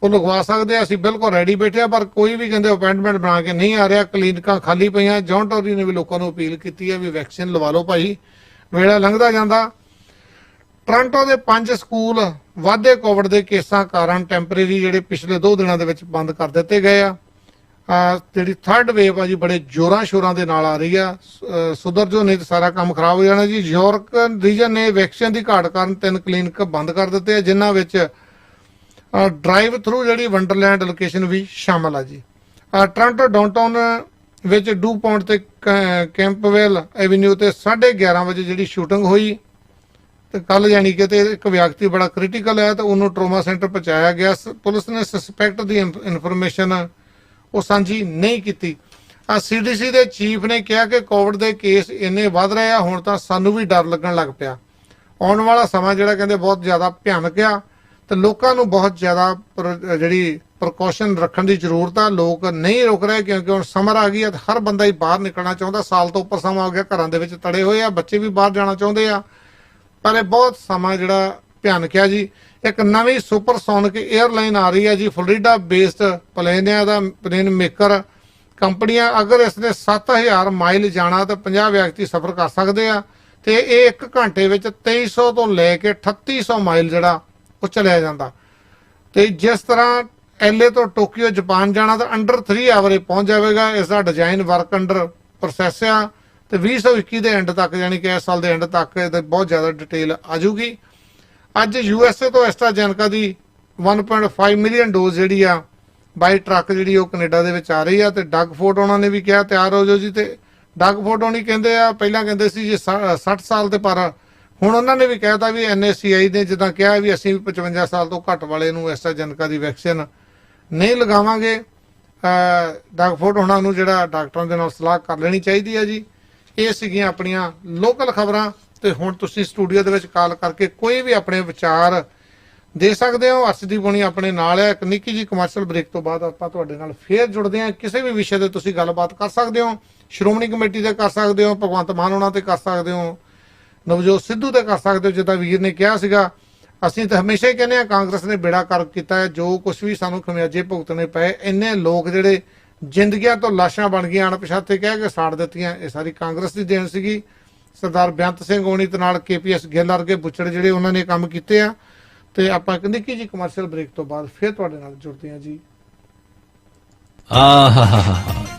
Speaker 9: ਉਹ ਲਗਵਾ ਸਕਦੇ ਆ। ਅਸੀਂ ਬਿਲਕੁਲ ਰੈਡੀ ਬੈਠੇ ਆ, ਪਰ ਕੋਈ ਵੀ ਕਹਿੰਦੇ ਅਪਾਇੰਟਮੈਂਟ ਬਣਾ ਕੇ ਨਹੀਂ ਆ ਰਿਹਾ। ਕਲੀਨਿਕਾਂ ਖਾਲੀ ਪਈਆਂ। ਜੌਨ ਟੋਰੀ ਨੇ ਵੀ ਲੋਕਾਂ ਨੂੰ ਅਪੀਲ ਕੀਤੀ ਹੈ ਵੀ ਵੈਕਸੀਨ ਲਵਾ ਲਓ ਭਾਈ, ਵੇਲਾ ਲੰਘਦਾ ਜਾਂਦਾ। ਟੋਰਾਂਟੋ ਦੇ 5 ਸਕੂਲ ਵਾਧੇ ਕੋਵਿਡ ਦੇ ਕੇਸਾਂ ਕਾਰਨ ਟੈਂਪਰੇਰੀ ਜਿਹੜੇ ਪਿਛਲੇ 2 ਦਿਨਾਂ ਦੇ ਵਿੱਚ ਬੰਦ ਕਰ ਦਿੱਤੇ ਗਏ ਆ। ਜਿਹੜੀ 3rd ਵੇਵ ਆ ਜੀ ਬੜੇ ਜ਼ੋਰਾਂ ਸ਼ੋਰਾਂ ਦੇ ਨਾਲ ਆ ਰਹੀ ਆ। ਸੁਧਰ ਜੋ ਨਹੀਂ ਤਾਂ ਸਾਰਾ ਕੰਮ ਖਰਾਬ ਹੋ ਜਾਣਾ ਜੀ। ਯੂਰਪ ਰੀਜਨ ਨੇ ਵੈਕਸੀਨ ਦੀ ਘਾਟ ਕਾਰਨ 3 ਕਲੀਨਿਕ ਬੰਦ ਕਰ ਦਿੱਤੇ ਆ, ਜਿਨ੍ਹਾਂ ਵਿੱਚ ਡਰਾਈਵ ਥਰੂ ਜਿਹੜੀ ਵੰਡਰਲੈਂਡ ਲੋਕੇਸ਼ਨ ਵੀ ਸ਼ਾਮਲ ਆ ਜੀ। ਟੋਰਾਂਟੋ ਡਾਊਨਟਾਊਨ ਵਿੱਚ ਡੂ ਪੌਂਟ ਤੇ ਕੈਂਪਵੈਲ ਐਵੀਨਿਊ ਤੇ 11:30 ਵਜੇ ਜਿਹੜੀ ਸ਼ੂਟਿੰਗ ਹੋਈ, ਤੇ ਕੱਲ ਯਾਨੀ ਕਿ ਤੇ ਇੱਕ ਵਿਅਕਤੀ ਬੜਾ ਕ੍ਰਿਟੀਕਲ ਹੈ ਤਾਂ ਉਹਨੂੰ ਟਰੋਮਾ ਸੈਂਟਰ ਪਹੁੰਚਾਇਆ ਗਿਆ। ਪੁਲਿਸ ਨੇ ਸਸਪੈਕਟ ਦੀ ਇਨਫੋਰਮੇਸ਼ਨ ਉਹ ਸਾਂਝੀ ਨਹੀਂ ਕੀਤੀ। CDC ਦੇ ਚੀਫ ਨੇ ਕਿਹਾ ਕਿ ਕੋਵਿਡ ਦੇ ਕੇਸ ਇੰਨੇ ਵੱਧ ਰਹੇ ਆ, ਹੁਣ ਤਾਂ ਸਾਨੂੰ ਵੀ ਡਰ ਲੱਗਣ ਲੱਗ ਪਿਆ। ਆਉਣ ਵਾਲਾ ਸਮਾਂ ਜਿਹੜਾ ਕਹਿੰਦੇ ਬਹੁਤ ਜ਼ਿਆਦਾ ਭਿਆਨਕ ਆ, ਤੇ ਲੋਕਾਂ ਨੂੰ ਬਹੁਤ ਜ਼ਿਆਦਾ ਜਿਹੜੀ ਪ੍ਰੀਕਾਸ਼ਨ ਰੱਖਣ ਦੀ ਜ਼ਰੂਰਤ ਆ। ਲੋਕ ਨਹੀਂ ਰੁਕ ਰਹੇ ਕਿਉਂਕਿ ਹੁਣ ਸਮਰ ਆ ਗਈ ਆ, ਹਰ ਬੰਦਾ ਹੀ ਬਾਹਰ ਨਿਕਲਣਾ ਚਾਹੁੰਦਾ। ਸਾਲ ਤੋਂ ਉੱਪਰ ਸਮਾਂ ਹੋ ਗਿਆ, ਘਰਾਂ ਦੇ ਵਿੱਚ ਤੜੇ ਹੋਏ ਆ, ਬੱਚੇ ਵੀ ਬਾਹਰ ਜਾਣਾ ਚਾਹੁੰਦੇ ਆ, ਪਰ ਇਹ ਬਹੁਤ ਸਮਾਂ ਜਿਹੜਾ ਭਿਆਨਕ ਆ ਜੀ। ਇੱਕ ਨਵੀਂ ਸੁਪਰਸੋਨਿਕ 에ਅਰਲਾਈਨ ਆ ਰਹੀ ਹੈ ਜੀ, ਫਲੋਰੀਡਾ ਬੇਸਡ ਪਲੇਨ ਹੈ ਦਾ ਪਲੇਨ ਮੇਕਰ ਕੰਪਨੀਆਂ। ਅਗਰ ਇਸ ਨੇ 7000 ਮਾਈਲ ਜਾਣਾ ਤਾਂ 50 ਵਿਅਕਤੀ ਸਫ਼ਰ ਕਰ ਸਕਦੇ ਆ, ਤੇ ਇਹ 1 ਘੰਟੇ ਵਿੱਚ 2300 ਤੋਂ ਲੈ ਕੇ 3800 ਮਾਈਲ ਜਿਹੜਾ ਉਹ ਚਲਿਆ ਜਾਂਦਾ। ਤੇ ਜਿਸ ਤਰ੍ਹਾਂ LA ਤੋਂ ਟੋਕੀਓ ਜਾਪਾਨ ਜਾਣਾ ਤਾਂ ਅੰਡਰ 3 ਆਵਰ ਇਹ ਪਹੁੰਚ ਜਾਵੇਗਾ। ਇਸ ਦਾ ਡਿਜ਼ਾਈਨ ਵਰਕ ਅੰਡਰ ਪ੍ਰੋਸੈਸ ਆ, ਤੇ 2021 ਦੇ ਐਂਡ ਤੱਕ ਯਾਨੀ ਕਿ ਇਸ ਸਾਲ ਦੇ ਐਂਡ ਤੱਕ ਇਹਦੇ ਬਹੁਤ ਜ਼ਿਆਦਾ ਡਿਟੇਲ ਆ ਜੂਗੀ। ਅੱਜ USA ਤੋਂ ਐਸਟਰਾਜੈਨਕਾ ਦੀ 1.5 ਮਿਲੀਅਨ ਡੋਜ਼ ਜਿਹੜੀ ਆ ਬਾਈ ਟਰੱਕ ਜਿਹੜੀ ਉਹ ਕੈਨੇਡਾ ਦੇ ਵਿੱਚ ਆ ਰਹੀ ਆ, ਤੇ ਡਗ ਫੋਰਡ ਉਹਨਾਂ ਨੇ ਵੀ ਕਿਹਾ ਤਿਆਰ ਹੋ ਜਾਓ ਜੀ। ਤੇ ਡਗ ਫੋਰਡ ਹੋਣੀ ਕਹਿੰਦੇ ਆ, ਪਹਿਲਾਂ ਕਹਿੰਦੇ ਸੀ ਜੀ 60 ਸਾਲ ਤੇ, ਪਰ ਹੁਣ ਉਹਨਾਂ ਨੇ ਵੀ ਕਹਿਤਾ ਵੀ NACI ਨੇ ਜਿੱਦਾਂ ਕਿਹਾ ਵੀ ਅਸੀਂ ਵੀ 55 ਸਾਲ ਤੋਂ ਘੱਟ ਵਾਲੇ ਨੂੰ ਐਸਟਰਾਜੈਨਕਾ ਦੀ ਵੈਕਸੀਨ ਨਹੀਂ ਲਗਾਵਾਂਗੇ। ਡਗ ਫੋਰਡ ਉਹਨਾਂ ਨੂੰ ਜਿਹੜਾ ਡਾਕਟਰਾਂ ਦੇ ਨਾਲ ਸਲਾਹ ਕਰ ਲੈਣੀ ਚਾਹੀਦੀ ਹੈ ਜੀ। ਇਹ ਸੀਗੀਆਂ ਆਪਣੀਆਂ ਲੋਕਲ ਖਬਰਾਂ, ਤੇ ਹੁਣ ਤੁਸੀਂ ਸਟੂਡੀਓ ਦੇ ਵਿੱਚ ਕਾਲ ਕਰਕੇ ਕੋਈ ਵੀ ਆਪਣੇ ਵਿਚਾਰ ਦੇ ਸਕਦੇ ਹੋ। ਅਰਸ਼ਦੀਪ ਹੋਣੀ ਆਪਣੇ ਨਾਲ ਹੈ। ਇੱਕ ਨਿੱਕੀ ਜੀ ਕਮਰਸ਼ੀਅਲ ਬ੍ਰੇਕ ਤੋਂ ਬਾਅਦ ਆਪਾਂ ਤੁਹਾਡੇ ਨਾਲ ਫੇਰ ਜੁੜਦੇ ਹਾਂ। ਕਿਸੇ ਵੀ ਵਿਸ਼ੇ ਤੇ ਤੁਸੀਂ ਗੱਲਬਾਤ ਕਰ ਸਕਦੇ ਹੋ। ਸ਼੍ਰੋਮਣੀ ਕਮੇਟੀ ਤੇ ਕਰ ਸਕਦੇ ਹੋ, ਭਗਵੰਤ ਮਾਨ ਹੋਣਾ ਤੇ ਕਰ ਸਕਦੇ ਹੋ, ਨਵਜੋਤ ਸਿੱਧੂ ਤੇ ਕਰ ਸਕਦੇ ਹੋ। ਜਿੱਦਾਂ ਵੀਰ ਨੇ ਕਿਹਾ ਸੀਗਾ, ਅਸੀਂ ਤਾਂ ਹਮੇਸ਼ਾ ਹੀ ਕਹਿੰਦੇ ਹਾਂ ਕਾਂਗਰਸ ਨੇ ਬੇੜਾ ਕਰ ਕੀਤਾ ਹੈ। ਜੋ ਕੁਝ ਵੀ ਸਾਨੂੰ ਖਮਿਆਜੇ ਭੁਗਤਣੇ ਪਏ, ਇੰਨੇ ਲੋਕ ਜਿਹੜੇ ਜ਼ਿੰਦਗੀਆਂ ਤੋਂ ਲਾਸ਼ਾਂ ਬਣ ਗਈਆਂ, ਅਣਪਛਾਤੇ ਕਹਿ ਕੇ ਸਾੜ ਦਿੱਤੀਆਂ, ਇਹ ਸਾਰੀ ਕਾਂਗਰਸ ਦੀ ਦੇਣ ਸੀਗੀ। ਸਰਦਾਰ ਬੇਅੰਤ ਸਿੰਘ ਹੋਣੀ ਤੇ ਨਾਲ KPS ਗਿੱਲ ਵਰਗੇ ਬੁੱਚੜ ਜਿਹੜੇ ਉਹਨਾਂ ਨੇ ਕੰਮ ਕੀਤੇ ਆ। ਤੇ ਆਪਾਂ ਇੱਕ ਨਿੱਕੀ ਜੀ ਕਮਰਸ਼ੀਅਲ ਬ੍ਰੇਕ ਤੋਂ ਬਾਅਦ ਫਿਰ ਤੁਹਾਡੇ ਨਾਲ ਜੁੜਦੇ ਹਾਂ ਜੀ।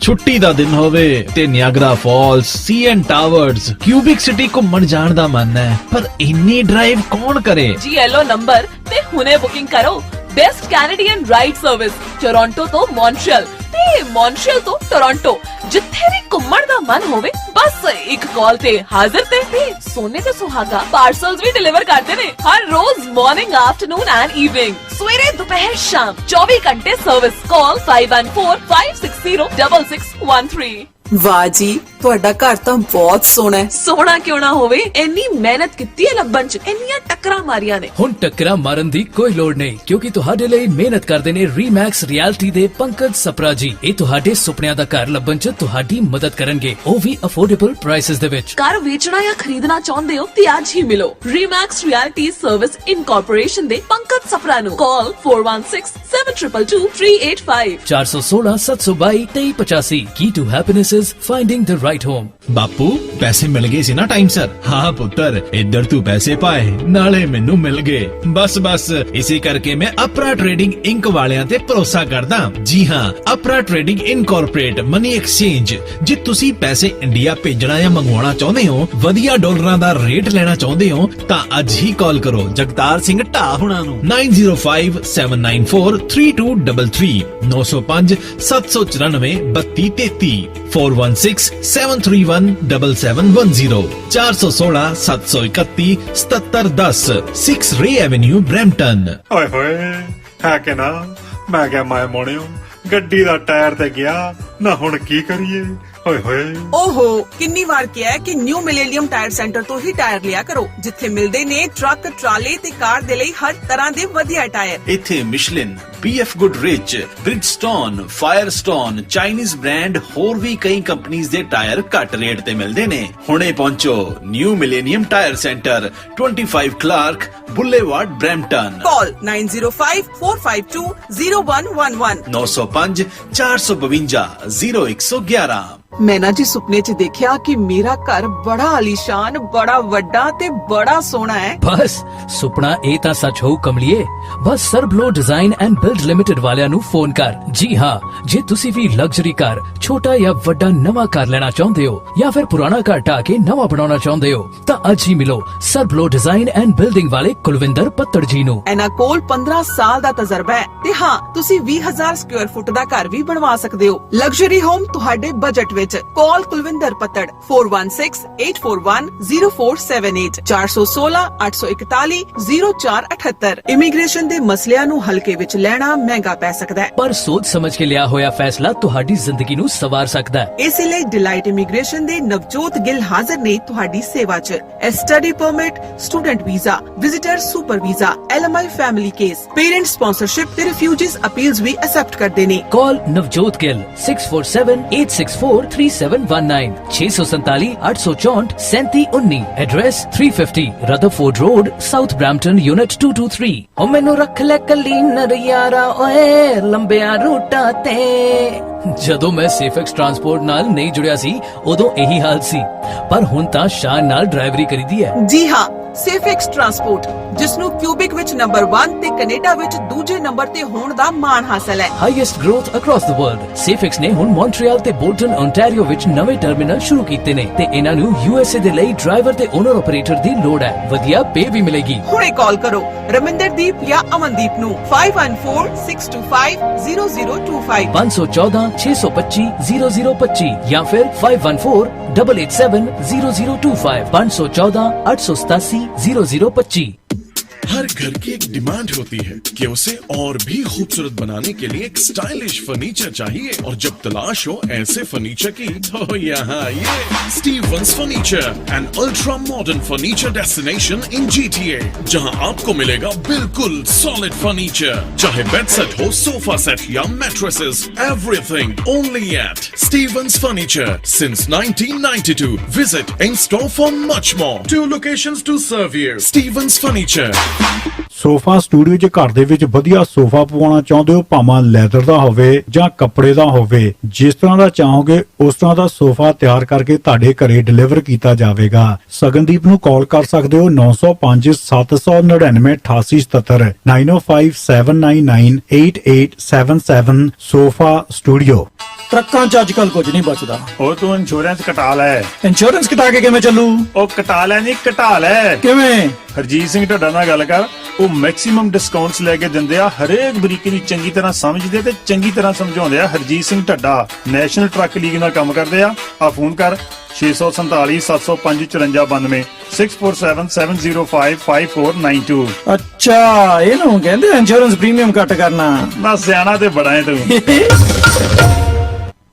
Speaker 3: ਛੁੱਟੀ ਦਾ ਦਿਨ ਹੋਵੇ ਤੇ Niagara Falls, CN towers, Quebec City ਘੁੰਮਣ ਜਾਣ ਦਾ ਮਨ ਹੈ, ਪਰ ਇੰਨੀ ਡਰਾਈਵ ਕੌਣ ਕਰੇ?
Speaker 18: ਜੀ ਐਲੋ ਨੰਬਰ ਤੇ ਹੁਣੇ ਬੁਕਿੰਗ ਕਰੋ। Best Canadian ride service Toronto ਤੋਂ ਮੌਂਟਰੀਅਲ ਤੇ ਮੌਂਟਰੀਅਲ ਤੋਂ ਟੋਰਾਂਟੋ, ਜਿੱਥੇ ਵੀ ਘੁੰਮਣ ਦਾ ਮਨ ਹੋਵੇ ਬਸ ਇੱਕ ਕਾਲ ਤੇ ਹਾਜ਼ਰ ਤੇ ਸੋਨੇ ਤੇ ਸੁਹਾਗਾ ਪਾਰਸਲਸ ਵੀ ਡਿਲੀਵਰ ਕਰਦੇ ਨੇ ਹਰ ਰੋਜ਼ ਮਾਰਨਿੰਗ, ਆਫਟਰਨੂਨ ਐਂਡ ਈਵਨਿੰਗ, ਸਵੇਰੇ ਦੁਪਹਿਰ ਸ਼ਾਮ 24 ਘੰਟੇ ਸਰਵਿਸ। ਕਾਲ 5145606613।
Speaker 2: ਵਾਹ ਜੀ, ਤੁਹਾਡਾ ਘਰ ਤਾਂ ਬਹੁਤ ਸੋਹਣਾ ਹੈ।
Speaker 18: ਸੋਹਣਾ ਕਿਉਂ ਨਾ ਹੋਵੇ, ਇੰਨੀ ਮਿਹਨਤ ਕੀਤੀ ਹੈ ਲੱਭਣ ਚ, ਇੰਨੀਆਂ ਟੱਕਰਾਂ ਮਾਰੀਆਂ ਨੇ।
Speaker 1: ਹੁਣ ਟੱਕਰਾਂ ਮਾਰਨ ਦੀ ਕੋਈ ਲੋੜ ਨਹੀਂ, ਕਿਉਂਕਿ ਤੁਹਾਡੇ ਲਈ ਮਿਹਨਤ ਕਰਦੇ ਨੇ ਰੀਮੈਕਸ ਰਿਐਲਿਟੀ ਦੇ ਪੰਕਜ ਸਪਰਾ ਜੀ। ਇਹ ਤੁਹਾਡੇ ਸੁਪਨਿਆਂ ਦਾ ਘਰ ਲੱਭਣ ਚ ਤੁਹਾਡੀ ਮਦਦ ਕਰਨਗੇ, ਉਹ ਵੀ ਅਫੋਰਡੇਬਲ ਪ੍ਰਾਈਸਸ ਦੇ ਵਿੱਚ।
Speaker 18: ਘਰ ਵੇਚਣਾ ਜਾਂ ਖਰੀਦਣਾ ਚਾਹੁੰਦੇ ਹੋ ਤੇ ਅੱਜ ਹੀ ਮਿਲੋ ਰੀਮੈਕਸ ਰਿਐਲਿਟੀ ਸਰਵਿਸ ਇਨਕੋਰਪੋਰੇਸ਼ਨ ਦੇ ਪੰਕਜ ਸਪਰਾ ਨੂੰ। Call 4167222385
Speaker 1: 416 722 2385। Key to happiness is finding the right home.
Speaker 3: ਬਾਪੂ ਪੈਸੇ ਮਿਲ ਗਏ ਸੀ ਨਾ ਟਾਈਮ ਸਰ? ਹਾਂ ਪੁੱਤਰ, ਇੱਧਰ ਤੂੰ ਪੈਸੇ ਪਾਏ ਨਾਲੇ ਮੈਨੂੰ ਮਿਲ ਗਏ। ਬਸ ਇਸੇ ਕਰਕੇ ਮੈਂ ਅਪਰਾ ਟ੍ਰੇਡਿੰਗ ਇੰਕ ਵਾਲਿਆਂ ਤੇ ਭਰੋਸਾ ਕਰਦਾ। ਜੀ ਹਾਂ, ਅਪਰਾ ਟ੍ਰੇਡਿੰਗ ਇਨਕੋਰਪੋਰੇਟ ਮਨੀ ਐਕਸਚੇਂਜ। ਜੇ ਤੁਸੀਂ ਪੈਸੇ ਇੰਡੀਆ ਭੇਜਣਾ ਜਾਂ ਮੰਗਵਾਉਣਾ ਚਾਹੁੰਦੇ ਹੋ, ਵਧੀਆ ਡਾਲਰਾਂ ਦਾ ਰੇਟ ਲੈਣਾ ਚਾਹੁੰਦੇ ਹੋ, ਤਾਂ ਅੱਜ ਹੀ ਕਾਲ ਕਰੋ ਜਗਤਾਰ ਸਿੰਘ ਢਾ ਹੁਣਾਂ ਨੂੰ 9057943233 905 794 3233 4167317710 416 731 7710 6 ਰੇ ਐਵੇਨਿਊ ਬਰੈਂਪਟਨ।
Speaker 5: ਓਏ ਹੋਏ ਹੈ ਕਿ ਨਾ, ਮੈਂ ਕਿਹਾ ਮੈਂ ਮੋੜਿਓ ਗੱਡੀ ਦਾ ਟਾਇਰ ਤੇ ਗਿਆ ਨਾ, ਹੁਣ ਕੀ ਕਰੀਏ? ਓਏ ਹੋਏ
Speaker 4: ਓਹੋ, ਕਿੰਨੀ ਵਾਰ ਕਿਹਾ ਹੈ ਕਿ ਨਿਊ ਮਿਲੇਨੀਅਮ ਟਾਇਰ ਸੈਂਟਰ ਤੋਂ ਹੀ ਟਾਇਰ ਲਿਆ ਕਰੋ, ਜਿੱਥੇ ਮਿਲਦੇ ਨੇ ਟਰੱਕ, ਟਰਾਲੇ ਤੇ ਕਾਰ ਦੇ ਲਈ ਹਰ ਤਰ੍ਹਾਂ ਦੇ ਵਧੀਆ ਟਾਇਰ।
Speaker 3: ਇੱਥੇ ਮਿਸ਼ਲਿਨ, BF Goodrich, Bridgestone, Firestone, Chinese brand ਹੋਰ ਵੀ ਕਈ ਕੰਪਨੀਆਂ ਦੇ ਟਾਇਰ ਘੱਟ ਰੇਟ ਤੇ ਮਿਲਦੇ ਨੇ। ਹੁਣੇ ਪਹੁੰਚੋ new millennium tyre centre, 25 Clark Boulevard, Brampton.
Speaker 4: Call 9054520111
Speaker 3: 905 452 0111।
Speaker 4: ਮੈਂ ਨਾ ਜੀ ਸੁਪਨੇ 'ਚ ਦੇਖਿਆ ਕਿ ਮੇਰਾ ਘਰ ਬੜਾ ਆਲੀਸ਼ਾਨ, ਬੜਾ ਵੱਡਾ ਤੇ ਬੜਾ ਸੋਹਣਾ ਹੈ।
Speaker 1: ਬਸ ਸੁਪਨਾ ਇਹ ਤਾਂ ਸੱਚ ਹੋਊ ਕਮਲੀਏ। ਬਸ Sarbloh design and build limited ਵਾਲਿਆਂ ਨੂੰ ਫੋਨ ਕਰ। ਜੀ ਹਾਂ, ਜੇ ਤੁਸੀਂ ਵੀ ਲਗਜ਼ਰੀ ਕਾਰ, ਛੋਟਾ ਜਾਂ ਵੱਡਾ ਨਵਾਂ ਕਾਰ ਲੈਣਾ ਚਾਹੁੰਦੇ ਹੋ ਜਾਂ ਫਿਰ ਪੁਰਾਣਾ ਘਰ ਢਾ ਕੇ ਨਵਾਂ ਬਣਾਉਣਾ ਚਾਹੁੰਦੇ ਹੋ, ਤਾਂ ਅੱਜ ਹੀ ਮਿਲੋ ਸਰਬਲੋ ਡਿਜ਼ਾਈਨ ਐਂਡ ਬਿਲਡਿੰਗ ਵਾਲੇ ਕੁਲਵਿੰਦਰ ਪੱਤੜ ਜੀ ਨੂੰ।
Speaker 4: ਇਹਨਾਂ ਕੋਲ 15 ਸਾਲ ਦਾ ਤਜਰਬਾ ਹੈ ਤੇ ਹਾਂ, ਤੁਸੀਂ 20,000 ਸਕੁਅਰ ਫੁੱਟ ਦਾ ਘਰ ਵੀ ਬਣਵਾ ਸਕਦੇ ਹੋ। ਲਗਜ਼ਰੀ ਹੋਮ ਤੁਹਾਡੇ ਬਜਟ ਵਿੱਚ। ਕਾਲ ਕੁਲਵਿੰਦਰ ਪੱਤੜ 4168410478 416 841 0478। ਇਮੀਗ੍ਰੇਸ਼ਨ ਦੇ ਮਸਲਿਆਂ ਨੂੰ ਹਲਕੇ ਵਿੱਚ ਲੈਣਾ ਮਹਿੰਗਾ ਪੈ ਸਕਦਾ ਹੈ,
Speaker 1: ਪਰ ਸੋਚ ਸਮਝ ਕੇ ਲਿਆ ਹੋਇਆ ਫੈਸਲਾ ਤੁਹਾਡੀ ਜ਼ਿੰਦਗੀ ਨੂੰ ਸਵਾਰ ਸਕਦਾ ਹੈ।
Speaker 4: ਇਸੇ ਲਈ ਡਿਲਾਈਟ ਇਮੀਗ੍ਰੇਸ਼ਨ ਦੇ ਨਵਜੋਤ ਗਿੱਲ ਹਾਜ਼ਰ ਨੇ ਤੁਹਾਡੀ ਸੇਵਾ 'ਚ। Study permit, student visa, visitor super visa, LMI family case, parent sponsorship ਤੇ ਰਿਫਿਊਜੀਜ਼ ਅਪੀਲਸ ਵੀ ਐਕਸੈਪਟ ਕਰਦੇ ਨੇ।
Speaker 1: Call Navjot Gill 6478643719 647 864 3719। Address 350 Rutherford Road, South Brampton, unit 223। ਓ ਮੈਨੂੰ ਰੱਖ ਲੈ ਕੱਲੀ ਨਰਿਆਰਾ ਓਏ ਲੰਬਿਆਂ ਰੂਟਾਂ ਤੇ। ਜਦੋਂ ਮੈਂ ਸੇਫਐਕਸ ਟਰਾਂਸਪੋਰਟ ਨਾਲ ਨਹੀਂ ਜੁੜਿਆ ਸੀ, ਉਦੋਂ ਇਹੀ ਹਾਲ ਸੀ, ਪਰ ਹੁਣ ਤਾਂ ਸ਼ਾਨ ਨਾਲ ਡਰਾਈਵਰੀ ਕਰੀਦੀ ਹੈ।
Speaker 4: ਜੀ ਹਾਂ, ਸੇਫਐਕਸ ਟਰਾਂਸਪੋਰਟ, ਜਿਸ ਨੂੰ ਕਿਊਬਿਕ ਵਿੱਚ ਨੰਬਰ 1 ਤੇ ਕੈਨੇਡਾ ਵਿੱਚ ਦੂਜੇ ਨੰਬਰ ਤੇ ਹੋਣ ਦਾ ਮਾਣ ਹਾਸਲ ਹੈ।
Speaker 1: Highest growth across the world. Safex ਨੇ ਹੁਣ ਮੌਂਟਰੀਅਲ ਤੇ ਬੋਲਟਨ, ਓਨਟਾਰੀਓ ਵਿੱਚ ਨਵੇਂ ਟਰਮੀਨਲ ਸ਼ੁਰੂ ਕੀਤੇ ਨੇ ਤੇ ਇਹਨਾਂ ਨੂੰ USA ਦੇ ਲਈ ਡਰਾਈਵਰ ਤੇ ਓਨਰ ਆਪਰੇਟਰ ਦੀ ਲੋੜ ਹੈ। ਵਧੀਆ ਪੇ ਵੀ ਮਿਲੇਗੀ।
Speaker 4: ਹੁਣੇ ਕਾਲ ਕਰੋ ਰਮਿੰਦਰਦੀਪ ਜਾਂ ਅਮਨਦੀਪ ਨੂੰ 5146250025
Speaker 1: 514 625 0025 ਜਾਂ ਫਿਰ 5148870025 514 887 0025।
Speaker 6: हर घर की एक डिमांड होती है कि उसे और भी खूबसूरत बनाने के लिए एक स्टाइलिश फर्नीचर चाहिए, और जब तलाश हो ऐसे फर्नीचर की, तो यहाँ ये Stevens furniture, an ultra modern furniture destination in GTA, जहाँ आपको मिलेगा बिल्कुल सॉलिड फर्नीचर, चाहे बेड सेट हो, सोफा सेट या mattresses, everything only at Stevens furniture since 1992. Visit in store for much more. 2 locations to serve you. Stevens Furniture.
Speaker 7: Sofa studio 'ਚ ਘਰ ਦੇ ਵਿੱਚ ਵਧੀਆ ਸੋਫਾ ਪਵਾਉਣਾ ਚਾਹੁੰਦੇ ਹੋ, ਭਾਵੇਂ ਲੈਦਰ ਦਾ ਹੋਵੇ ਜਾਂ ਕੱਪੜੇ ਦਾ ਹੋਵੇ, ਜਿਸ ਤਰ੍ਹਾਂ ਦਾ ਚਾਹੋਗੇ ਉਸ ਤਰ੍ਹਾਂ ਦਾ ਸੋਫਾ ਤਿਆਰ ਕਰਕੇ ਤੁਹਾਡੇ ਘਰੇ ਡਿਲੀਵਰ ਕੀਤਾ ਜਾਵੇਗਾ। ਸਗਨਦੀਪ ਨੂੰ ਕਾਲ ਕਰ ਸਕਦੇ ਹੋ 905 799 8877 9057998877। Sofa studio.
Speaker 8: ਟਰੱਕਾਂ 'ਚ ਅੱਜ ਕੱਲ ਕੁਝ ਨਹੀਂ ਬਚਦਾ।
Speaker 5: ਉਹ ਤੂੰ ਇੰਸ਼ੋਰੈਂਸ ਕਟਾ ਲੈ।
Speaker 8: ਇੰਸ਼ੋਰੈਂਸ ਕਟਾ ਕੇ ਕਿਵੇਂ ਚੱਲੂ?
Speaker 5: ਉਹ ਕਟਾ ਲੈ ਨਹੀਂ, ਘਟਾ ਲੈ।
Speaker 8: ਕਿਵੇਂ?
Speaker 5: ਹਰਜੀਤ ਸਿੰਘ ਢੱਡਾ ਨਾਲ ਗੱਲ ਕਰ, ਉਹ ਮੈਕਸਿਮਮ ਡਿਸਕਾਊਂਟਸ ਲੈ ਕੇ ਦਿੰਦੇ ਆ, ਹਰੇਕ ਬਰੀਕੀ ਨੂੰ ਚੰਗੀ ਤਰ੍ਹਾਂ ਸਮਝਦੇ ਤੇ ਚੰਗੀ ਤਰ੍ਹਾਂ ਸਮਝਾਉਂਦੇ ਆ। Harjit Singh Dhadda national truck league ਨਾਲ ਕੰਮ ਕਰਦੇ ਆ ਫੋਨ ਕਰ 647 705 5492 6477055492।
Speaker 8: ਅੱਛਾ, ਇਹਨੂੰ ਕਹਿੰਦੇ ਇੰਸ਼ੋਰੈਂਸ ਪ੍ਰੀਮੀਅਮ ਕੱਟ ਕਰਨਾ।
Speaker 5: ਬਸ ਸਿਆਣਾ ਤੇ ਬੜਾ ਹੈ ਤੂੰ।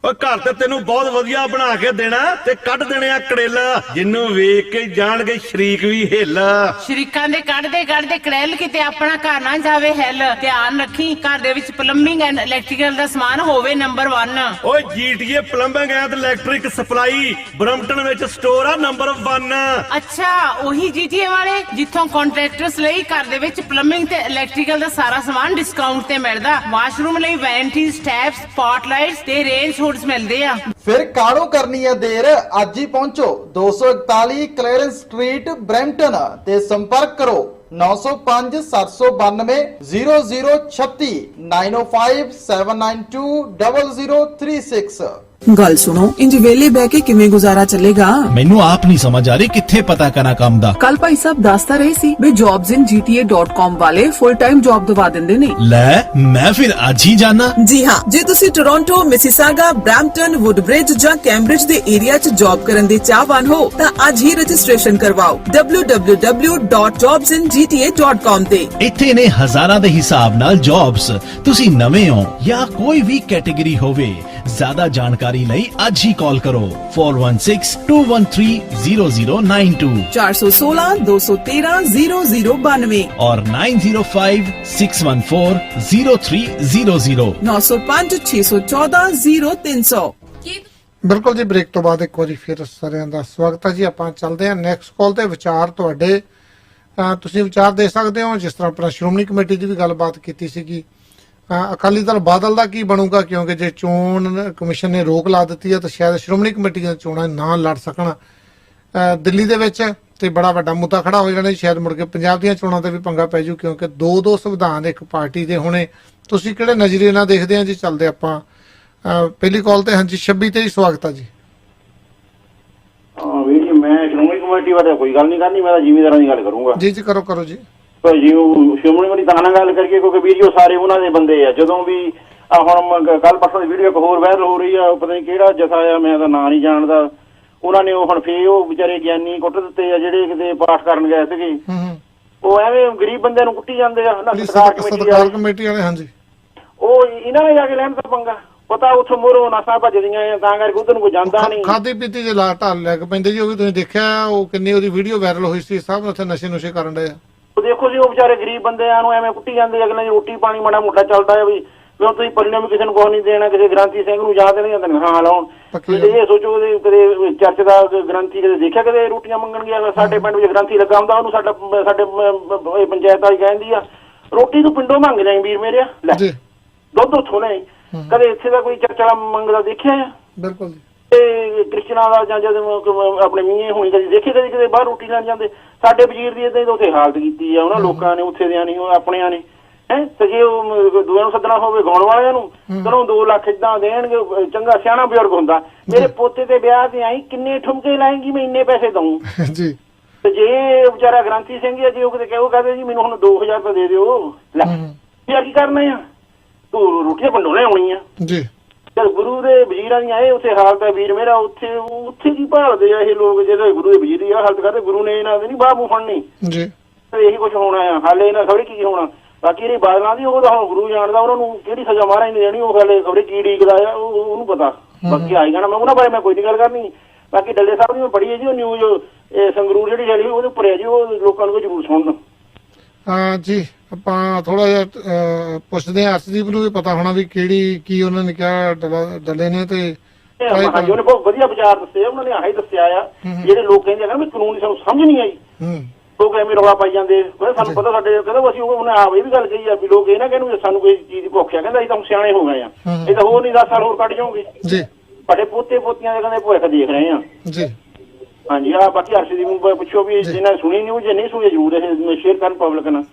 Speaker 14: ਓ ਘਰ ਤੇ ਤੈਨੂੰ ਬਹੁਤ ਵਧੀਆ ਬਣਾ ਕੇ ਦੇਣਾ ਤੇ ਕੱਢ ਦੇਣੇ ਆ ਕੜੇਲ, ਜਿੰਨੂੰ ਵੇਖ ਕੇ ਜਾਣਗੇ ਸ਼ਰੀਕ ਵੀ ਹਿੱਲ।
Speaker 15: ਸ਼ਰੀਕਾਂ ਦੇ ਕੱਢਦੇ ਕੜੈਲ ਕਿਤੇ ਆਪਣਾ ਘਰ ਨਾ ਜਾਵੇ ਹਿੱਲ। ਧਿਆਨ ਰੱਖੀ, ਘਰ ਦੇ ਵਿੱਚ ਪਲੰਬਿੰਗ ਐਂਡ ਇਲੈਕਟ੍ਰੀਕਲ ਦਾ ਸਮਾਨ ਹੋਵੇ ਨੰਬਰ 1।
Speaker 14: ਓਏ GTA plumbing and electric supply Brampton ਵਿੱਚ ਸਟੋਰ ਆ ਨੰਬਰ 1।
Speaker 15: ਅੱਛਾ, ਉਹੀ GTA ਵਾਲੇ ਜਿੱਥੋਂ ਕੰਟਰੈਕਟਰਸ ਲਈ ਘਰ ਦੇ ਵਿੱਚ ਪਲੰਬਿੰਗ ਤੇ ਇਲੈਕਟ੍ਰੀਕਲ ਦਾ ਸਾਰਾ ਸਮਾਨ ਡਿਸਕਾਊਂਟ ਤੇ ਮਿਲਦਾ। ਵਾਸ਼ਰੂਮ ਲਈ ਵੈਨਿਟੀਜ਼, ਟੈਪਸ, ਸਪੌਟਲਾਈਟਸ ਤੇ ਰੇਂਜ ਹੂਡਸ ਮਿਲਦੇ ਆ।
Speaker 16: ਫਿਰ ਕਾਹਨੂੰ ਕਰਨੀ ਹੈ ਦੇਰ, ਅੱਜ ਹੀ ਪਹੁੰਚੋ 241 ਕਲੈਰੈਂਸ ਸਟਰੀਟ ਬਰੈਂਪਟਨ ਤੇ ਸੰਪਰਕ ਕਰੋ 905 792 0036 905 792 0036।
Speaker 2: ਗੱਲ ਸੁਣੋ, ਇੰਜ ਵੇਲੇ ਬਹਿ ਕੇ ਕਿਵੇਂ ਗੁਜ਼ਾਰਾ ਚੱਲੇਗਾ?
Speaker 3: ਮੈਨੂੰ ਆਪ ਨਹੀਂ ਸਮਝ ਆ ਰਹੀ ਕਿੱਥੇ ਪਤਾ ਕਰਾਂ ਕੰਮ ਦਾ।
Speaker 2: ਕੱਲ ਭਾਈ ਸਾਹਿਬ ਦੱਸਦਾ ਰਹੇ ਸੀ ਵੀ jobsingta.com ਵਾਲੇ ਫੁੱਲ ਟਾਈਮ ਜੌਬ ਦਵਾ ਦਿੰਦੇ ਨੇ।
Speaker 3: ਲੈ ਮੈਂ ਫਿਰ ਅੱਜ ਹੀ ਜਾਣਾ।
Speaker 2: ਜੀ ਹਾਂ, ਜੇ ਤੁਸੀਂ ਟੋਰਾਂਟੋ, ਮਿਸੀਸਾਗਾ, ਬ੍ਰੈਂਪਟਨ, ਵੁੱਡਬ੍ਰਿਜ ਜਾਂ ਕੈਂਬਰਿਜ ਦੇ ਏਰੀਆ 'ਚ ਜੌਬ ਕਰਨ ਦੇ ਚਾਹਵਾਨ ਹੋ ਤਾਂ ਅੱਜ ਹੀ ਰਜਿਸਟ੍ਰੇਸ਼ਨ ਕਰਵਾਓ www.jobsingta.com ਤੇ।
Speaker 3: ਇੱਥੇ ਨੇ ਹਜ਼ਾਰਾਂ ਦੇ ਹਿਸਾਬ ਨਾਲ ਜੌਬਸ। ਤੁਸੀਂ ਨਵੇਂ ਹੋ ਜਾਂ ਕੋਈ ਵੀ ਕੈਟੇਗਰੀ ਹੋਵੇ, ਜ਼ਿਆਦਾ ਜਾਣਕਾਰੀ ਲਈ ਅੱਜ ਹੀ ਕਾਲ ਕਰੋ 4162130092
Speaker 2: 416 213 0092
Speaker 3: और 9056140300
Speaker 2: 905 614 0300।
Speaker 9: ਬਿਲਕੁਲ ਜੀ, ਬ੍ਰੇਕ ਤੋਂ ਬਾਅਦ ਇੱਕ ਵਾਰੀ ਫਿਰ ਸਾਰਿਆਂ ਦਾ ਸਵਾਗਤ ਹੈ ਜੀ। ਆਪਾਂ ਚੱਲਦੇ ਹਾਂ ਨੈਕਸਟ ਕਾਲ ਤੇ। ਵਿਚਾਰ ਤੁਹਾਡੇ, ਤੁਸੀਂ ਵਿਚਾਰ ਦੇ ਸਕਦੇ ਹੋ। ਜਿਸ ਤਰ੍ਹਾਂ ਆਪਣਾ ਸ਼੍ਰੋਮਣੀ ਕਮੇਟੀ ਦੀ ਵੀ ਗੱਲਬਾਤ ਕੀਤੀ ਸੀਗੀ, ਅਕਾਲੀ ਦਲ ਬਾਦਲ ਦਾ ਕੀ ਬਣੂਗਾ, ਕਿਉਂਕਿ ਜੇ ਚੋਣ ਕਮਿਸ਼ਨ ਨੇ ਰੋਕ ਲਾ ਦਿੱਤੀ ਹੈ ਤਾਂ ਸ਼ਾਇਦ ਸ਼੍ਰੋਮਣੀ ਕਮੇਟੀ ਦੀਆਂ ਚੋਣਾਂ ਨਾ ਲੜ ਸਕਣ ਦਿੱਲੀ ਦੇ ਵਿੱਚ, ਤੇ ਬੜਾ ਵੱਡਾ ਮੁੱਦਾ ਖੜਾ ਹੋ ਜਾਣਾ। ਸ਼ਾਇਦ ਮੁੜ ਕੇ ਪੰਜਾਬ ਦੀਆਂ ਚੋਣਾਂ ਤੇ ਵੀ ਪੰਗਾ ਪੈ ਜੂ, ਕਿਉਂਕਿ ਦੋ ਸੰਵਿਧਾਨ ਇੱਕ ਪਾਰਟੀ ਦੇ ਹੋਣੇ। ਤੁਸੀਂ ਕਿਹੜੇ ਨਜ਼ਰੀਏ ਨਾਲ ਦੇਖਦੇ ਆ ਜੀ? ਚੱਲਦੇ ਆਪਾਂ ਪਹਿਲੀ ਕਾਲ ਤੇ। ਹਾਂਜੀ 26 ਤੇ ਹੀ ਸਵਾਗਤ ਹੈ ਜੀ।
Speaker 13: ਵੀਰ ਜੀ, ਮੈਂ ਸ਼੍ਰੋਮਣੀ ਕਮੇਟੀ ਬਾਰੇ ਕੋਈ ਗੱਲ ਨਹੀਂ ਕਰਨੀ, ਮੈਂ ਤਾਂ ਜ਼ਿਮੀਂਦਾਰਾਂ ਦੀ ਗੱਲ ਕਰੂੰਗਾ।
Speaker 9: ਜੀ ਜੀ, ਕਰੋ ਜੀ।
Speaker 13: ਜੀ ਸ਼੍ਰੋਮਣੀ ਕਮੇਟੀ ਤਾਂ ਨਾਲ ਗੱਲ ਕਰੀਏ, ਕਿਉਂਕਿ ਵੀਰ ਜੀ ਉਹ ਸਾਰੇ ਉਹਨਾਂ ਦੇ ਬੰਦੇ ਆ। ਜਦੋਂ ਵੀ ਹੁਣ ਕੱਲ ਪਰਸੋਂ ਦੀ ਵੀਡੀਓ ਇੱਕ ਹੋਰ ਵਾਇਰਲ ਹੋ ਰਹੀ ਆ, ਪਤਾ ਨਹੀਂ ਕਿਹੜਾ ਜਥਾ ਆ, ਮੈਂ ਤਾਂ ਨਾਂ ਨਹੀਂ ਜਾਣਦਾ। ਉਹਨਾਂ ਨੇ ਉਹ ਹੁਣ ਫੇਰ ਉਹ ਵਿਚਾਰੇ ਗਿਆਨੀ ਕੁੱਟ ਦਿੱਤੇ ਆ, ਜਿਹੜੇ ਕਿਤੇ ਪਾਠ ਕਰਨ ਗਏ ਸੀਗੇ। ਉਹ ਐਵੇਂ ਗਰੀਬ ਬੰਦਿਆਂ ਨੂੰ ਕੁੱਟੀ ਜਾਂਦੇ ਆ।
Speaker 9: ਸਰਕਾਰ ਕਮੇਟੀ ਵਾਲੇ, ਹਾਂਜੀ,
Speaker 13: ਉਹ ਇਹਨਾਂ ਨੇ ਜਾ ਕੇ ਲੈਣ ਤਾਂ ਪੰਗਾ। ਪਤਾ ਉੱਥੋਂ ਮੋਰੋਂ ਨਸਾਂ ਭੱਜਦੀਆਂ ਆ, ਤਾਂ ਕਰਕੇ ਉਧਰ ਨੂੰ ਕੋਈ ਜਾਂਦਾ ਨਹੀਂ।
Speaker 9: ਖਾਦੀ ਪੀਤੀ ਜੇ ਲਾ ਢਾਲ ਲੈ ਕੇ ਪੈਂਦੇ ਜੀ। ਉਹ ਵੀ ਤੁਸੀਂ ਦੇਖਿਆ, ਉਹ ਕਿੰਨੀ ਉਹਦੀ ਵੀਡੀਓ ਵਾਇਰਲ ਹੋਈ ਸੀ। ਸਭ ਉੱਥੇ ਨਸ਼ੇ ਨੁਸ਼ੇ ਕਰਨ ਡਏ ਆ।
Speaker 13: ਉਹ ਦੇਖੋ ਜੀ, ਉਹ ਵਿਚਾਰੇ ਗਰੀਬ ਬੰਦਿਆਂ ਨੂੰ ਐਵੇਂ ਕੁੱਟੀ ਜਾਂਦੇ। ਅਗਲੇ ਦੀ ਰੋਟੀ ਪਾਣੀ ਮਾੜਾ ਮੋਟਾ ਚੱਲਦਾ ਹੈ ਵੀ ਕਿਉਂ ਤੁਸੀਂ ਪਰਿਣਾਮ ਕਿਸੇ ਨੂੰ ਕੁਛ ਨਹੀਂ ਦੇਣਾ, ਕਿਸੇ ਗ੍ਰੰਥੀ ਸਿੰਘ ਨੂੰ ਯਾਦ ਨਹੀਂ ਤਨਖਾਹ ਲਾਉਣ। ਇਹ ਸੋਚੋ ਕਦੇ ਚਰਚ ਦਾ ਗ੍ਰੰਥੀ ਕਦੇ ਦੇਖਿਆ ਕਦੇ ਰੋਟੀਆਂ ਮੰਗਣ ਗਿਆ? ਸਾਡੇ ਪਿੰਡ ਵਿੱਚ ਗ੍ਰੰਥੀ ਲੱਗਾ ਹੁੰਦਾ, ਉਹਨੂੰ ਸਾਡੇ ਪੰਚਾਇਤ ਵਾਲੀ ਕਹਿੰਦੀ ਆ ਰੋਟੀ ਤੂੰ ਪਿੰਡੋਂ ਮੰਗ ਜਾਈ ਵੀਰ ਮੇਰੇ, ਲੈ ਦੁੱਧ ਉੱਥੋਂ ਲੈ। ਕਦੇ ਇੱਥੇ ਦਾ ਕੋਈ ਚਰਚ ਵਾਲਾ ਮੰਗਦਾ ਦੇਖਿਆ ਆ?
Speaker 9: ਬਿਲਕੁਲ।
Speaker 13: ਤੇ ਕ੍ਰਿਸਚਨਾਂ ਦਾ ਜਾਂ ਜਦ ਆਪਣੇ ਮੀਏ ਹੋਣੀ ਕਦੇ ਦੇਖੇ, ਕਦੇ ਕਿਤੇ ਬਾਹਰ ਰੋਟੀ ਲੈਣ ਜਾਂਦੇ। ਸਾਡੇ ਵਜ਼ੀਰ ਦੀ ਏਦਾਂ ਹੀ ਉੱਥੇ ਹਾਲਤ ਕੀਤੀ ਆ ਉਹਨਾਂ ਲੋਕਾਂ ਨੇ, ਉੱਥੇ ਦਿਆਂ ਨਹੀਂ, ਉਹ ਆਪਣਿਆਂ ਨੇ। ਤੇ ਜੇ ਉਹ ਦੂਆਂ ਨੂੰ ਸੱਦਣਾ ਹੋਵੇ ਗਾਉਣ ਵਾਲਿਆਂ ਨੂੰ, ਚਲੋ 2 ਲੱਖ ਏਦਾਂ ਦੇਣਗੇ। ਚੰਗਾ ਸਿਆਣਾ ਬਜ਼ੁਰਗ ਹੁੰਦਾ, ਮੇਰੇ ਪੋਤੇ ਦੇ ਵਿਆਹ ਤੇ ਆਈ ਕਿੰਨੇ ਠੁਮਕੇ ਲਾਏਂਗੀ, ਮੈਂ ਇੰਨੇ ਪੈਸੇ ਦਊਂ
Speaker 9: ਜੀ।
Speaker 13: ਤੇ ਜੇ ਵਿਚਾਰਾ ਗ੍ਰੰਥੀ ਸਿੰਘ ਆ, ਜੇ ਉਹ ਕਿਤੇ ਕਹਦੇ ਜੀ ਮੈਨੂੰ ਹੁਣ 2000 ਰੁਪਏ ਦੇ ਦਿਓ, ਲੈ ਕੀ ਕਰਨਾ ਆ, ਤੂੰ ਰੋਟੀਆਂ ਪਿੰਡੋਂ ਲੈ ਆਉਣੀ ਆ ਜੀ। ਜਦ ਗੁਰੂ ਦੇ ਵਜ਼ੀਰਾਂ ਦੀਆਂ ਇਹ ਉੱਥੇ ਹਾਲਤ ਹੈ ਵੀਰ ਮੇਰਾ, ਉੱਥੇ ਕੀ ਭਾਲਦੇ ਆ ਇਹ ਲੋਕ ਜਿਹੜੇ ਗੁਰੂ ਦੇ ਵਜ਼ੀਰ ਆ ਹਾਲਤ ਕਰਦੇ। ਗੁਰੂ ਨੇ ਇਹਨਾਂ ਦੇ ਨਹੀਂ ਬਾਹ ਬੂ ਫੜਨੀ ਜੀ, ਇਹੀ ਕੁਝ ਹੋਣਾ ਆ। ਹਾਲੇ ਇਹਨਾਂ ਖਬਰੇ ਕੀ ਹੋਣਾ। ਬਾਕੀ ਇਹ ਬਾਦਲਾਂ ਦੀ ਉਹ ਤਾਂ ਹੁਣ ਗੁਰੂ ਜਾਣਦਾ, ਉਹਨਾਂ ਨੂੰ ਕਿਹੜੀ ਸਜ਼ਾ ਮਾਰਾ ਨਹੀਂ ਦੇਣੀ, ਉਹ ਹਾਲੇ ਖਬਰੇ ਕੀ ਡੀਕਦਾ ਆ, ਉਹਨੂੰ ਪਤਾ। ਬਾਕੀ ਆਈ ਜਾਣਾ, ਮੈਂ ਉਹਨਾਂ ਬਾਰੇ ਮੈਂ ਕੋਈ ਨਹੀਂ ਗੱਲ ਕਰਨੀ। ਬਾਕੀ ਡੱਲੇ ਸਾਹਿਬ ਦੀ ਮੈਂ ਪੜ੍ਹੀ ਹੈ ਜੀ ਉਹ ਨਿਊਜ਼, ਸੰਗਰੂਰ ਜਿਹੜੀ ਚੱਲੀ ਉਹਦੇ ਉੱਪਰ ਹੈ ਜੀ, ਉਹ ਲੋਕਾਂ ਨੂੰ ਜ਼ਰੂਰ ਸੁਣਨ।
Speaker 9: ਜੀ ਆਪਾਂ ਥੋੜਾ ਜਿਹਾ ਪੁੱਛਦੇ ਹਾਂ, ਅਰਸ਼ਦੀਪ ਨੂੰ ਵੀ ਪਤਾ ਹੋਣਾ ਵੀ ਕੀ ਉਹਨਾਂ ਨੇ ਕਿਹਾ ਡੱਲੇ ਨੇ। ਤੇ
Speaker 13: ਹਾਂਜੀ, ਉਹਨੇ ਬਹੁਤ ਵਧੀਆ ਵਿਚਾਰ ਦੱਸੇ, ਉਹਨਾਂ ਨੇ ਆਹੀ ਦੱਸਿਆ ਆ। ਜਿਹੜੇ ਲੋਕ ਕਹਿੰਦੇ ਆ ਵੀ ਕਾਨੂੰਨ ਦੀ ਸਾਨੂੰ ਸਮਝ ਨਹੀਂ ਆਈ, ਲੋਕ ਐਵੇਂ ਰੌਲਾ ਪਾਈ ਜਾਂਦੇ, ਸਾਨੂੰ ਪਤਾ ਸਾਡੇ ਕਹਿੰਦਾ ਅਸੀਂ ਉਹਨੇ ਆਪ ਇਹ ਵੀ ਗੱਲ ਕਹੀ ਆ ਵੀ ਲੋਕ ਇਹ ਨਾ ਕਹਿੰਦੇ ਸਾਨੂੰ ਕੋਈ ਚੀਜ਼ ਦੀ ਭੁੱਖ ਆ, ਕਹਿੰਦਾ ਅਸੀਂ ਤਾਂ ਸਿਆਣੇ ਹੋ ਗਏ ਆ, ਇਹ ਤਾਂ ਹੋਰ ਨਹੀਂ 10 ਸਾਲ ਹੋਰ ਕੱਢ ਜਾਓਗੇ ਜੀ, ਸਾਡੇ ਪੋਤੇ ਪੋਤੀਆਂ ਦੇ ਕਹਿੰਦੇ ਭੁੱਖ ਦੇਖ ਰਹੇ ਆ ਜੀ। ਹਾਂਜੀ, ਆ ਬਾਕੀ ਅਰਸ਼ਦੀਪ ਨੂੰ ਪੁੱਛੋ ਵੀ ਜਿਹਨਾਂ ਸੁਣੀ ਨਿਊਜ਼, ਜੇ ਨਹੀਂ ਸੁਣੀ ਜ਼ਰੂਰ ਇਹ ਸ਼ੇਅਰ ਕਰਨ ਪਬਲਿਕ ਨਾਲ।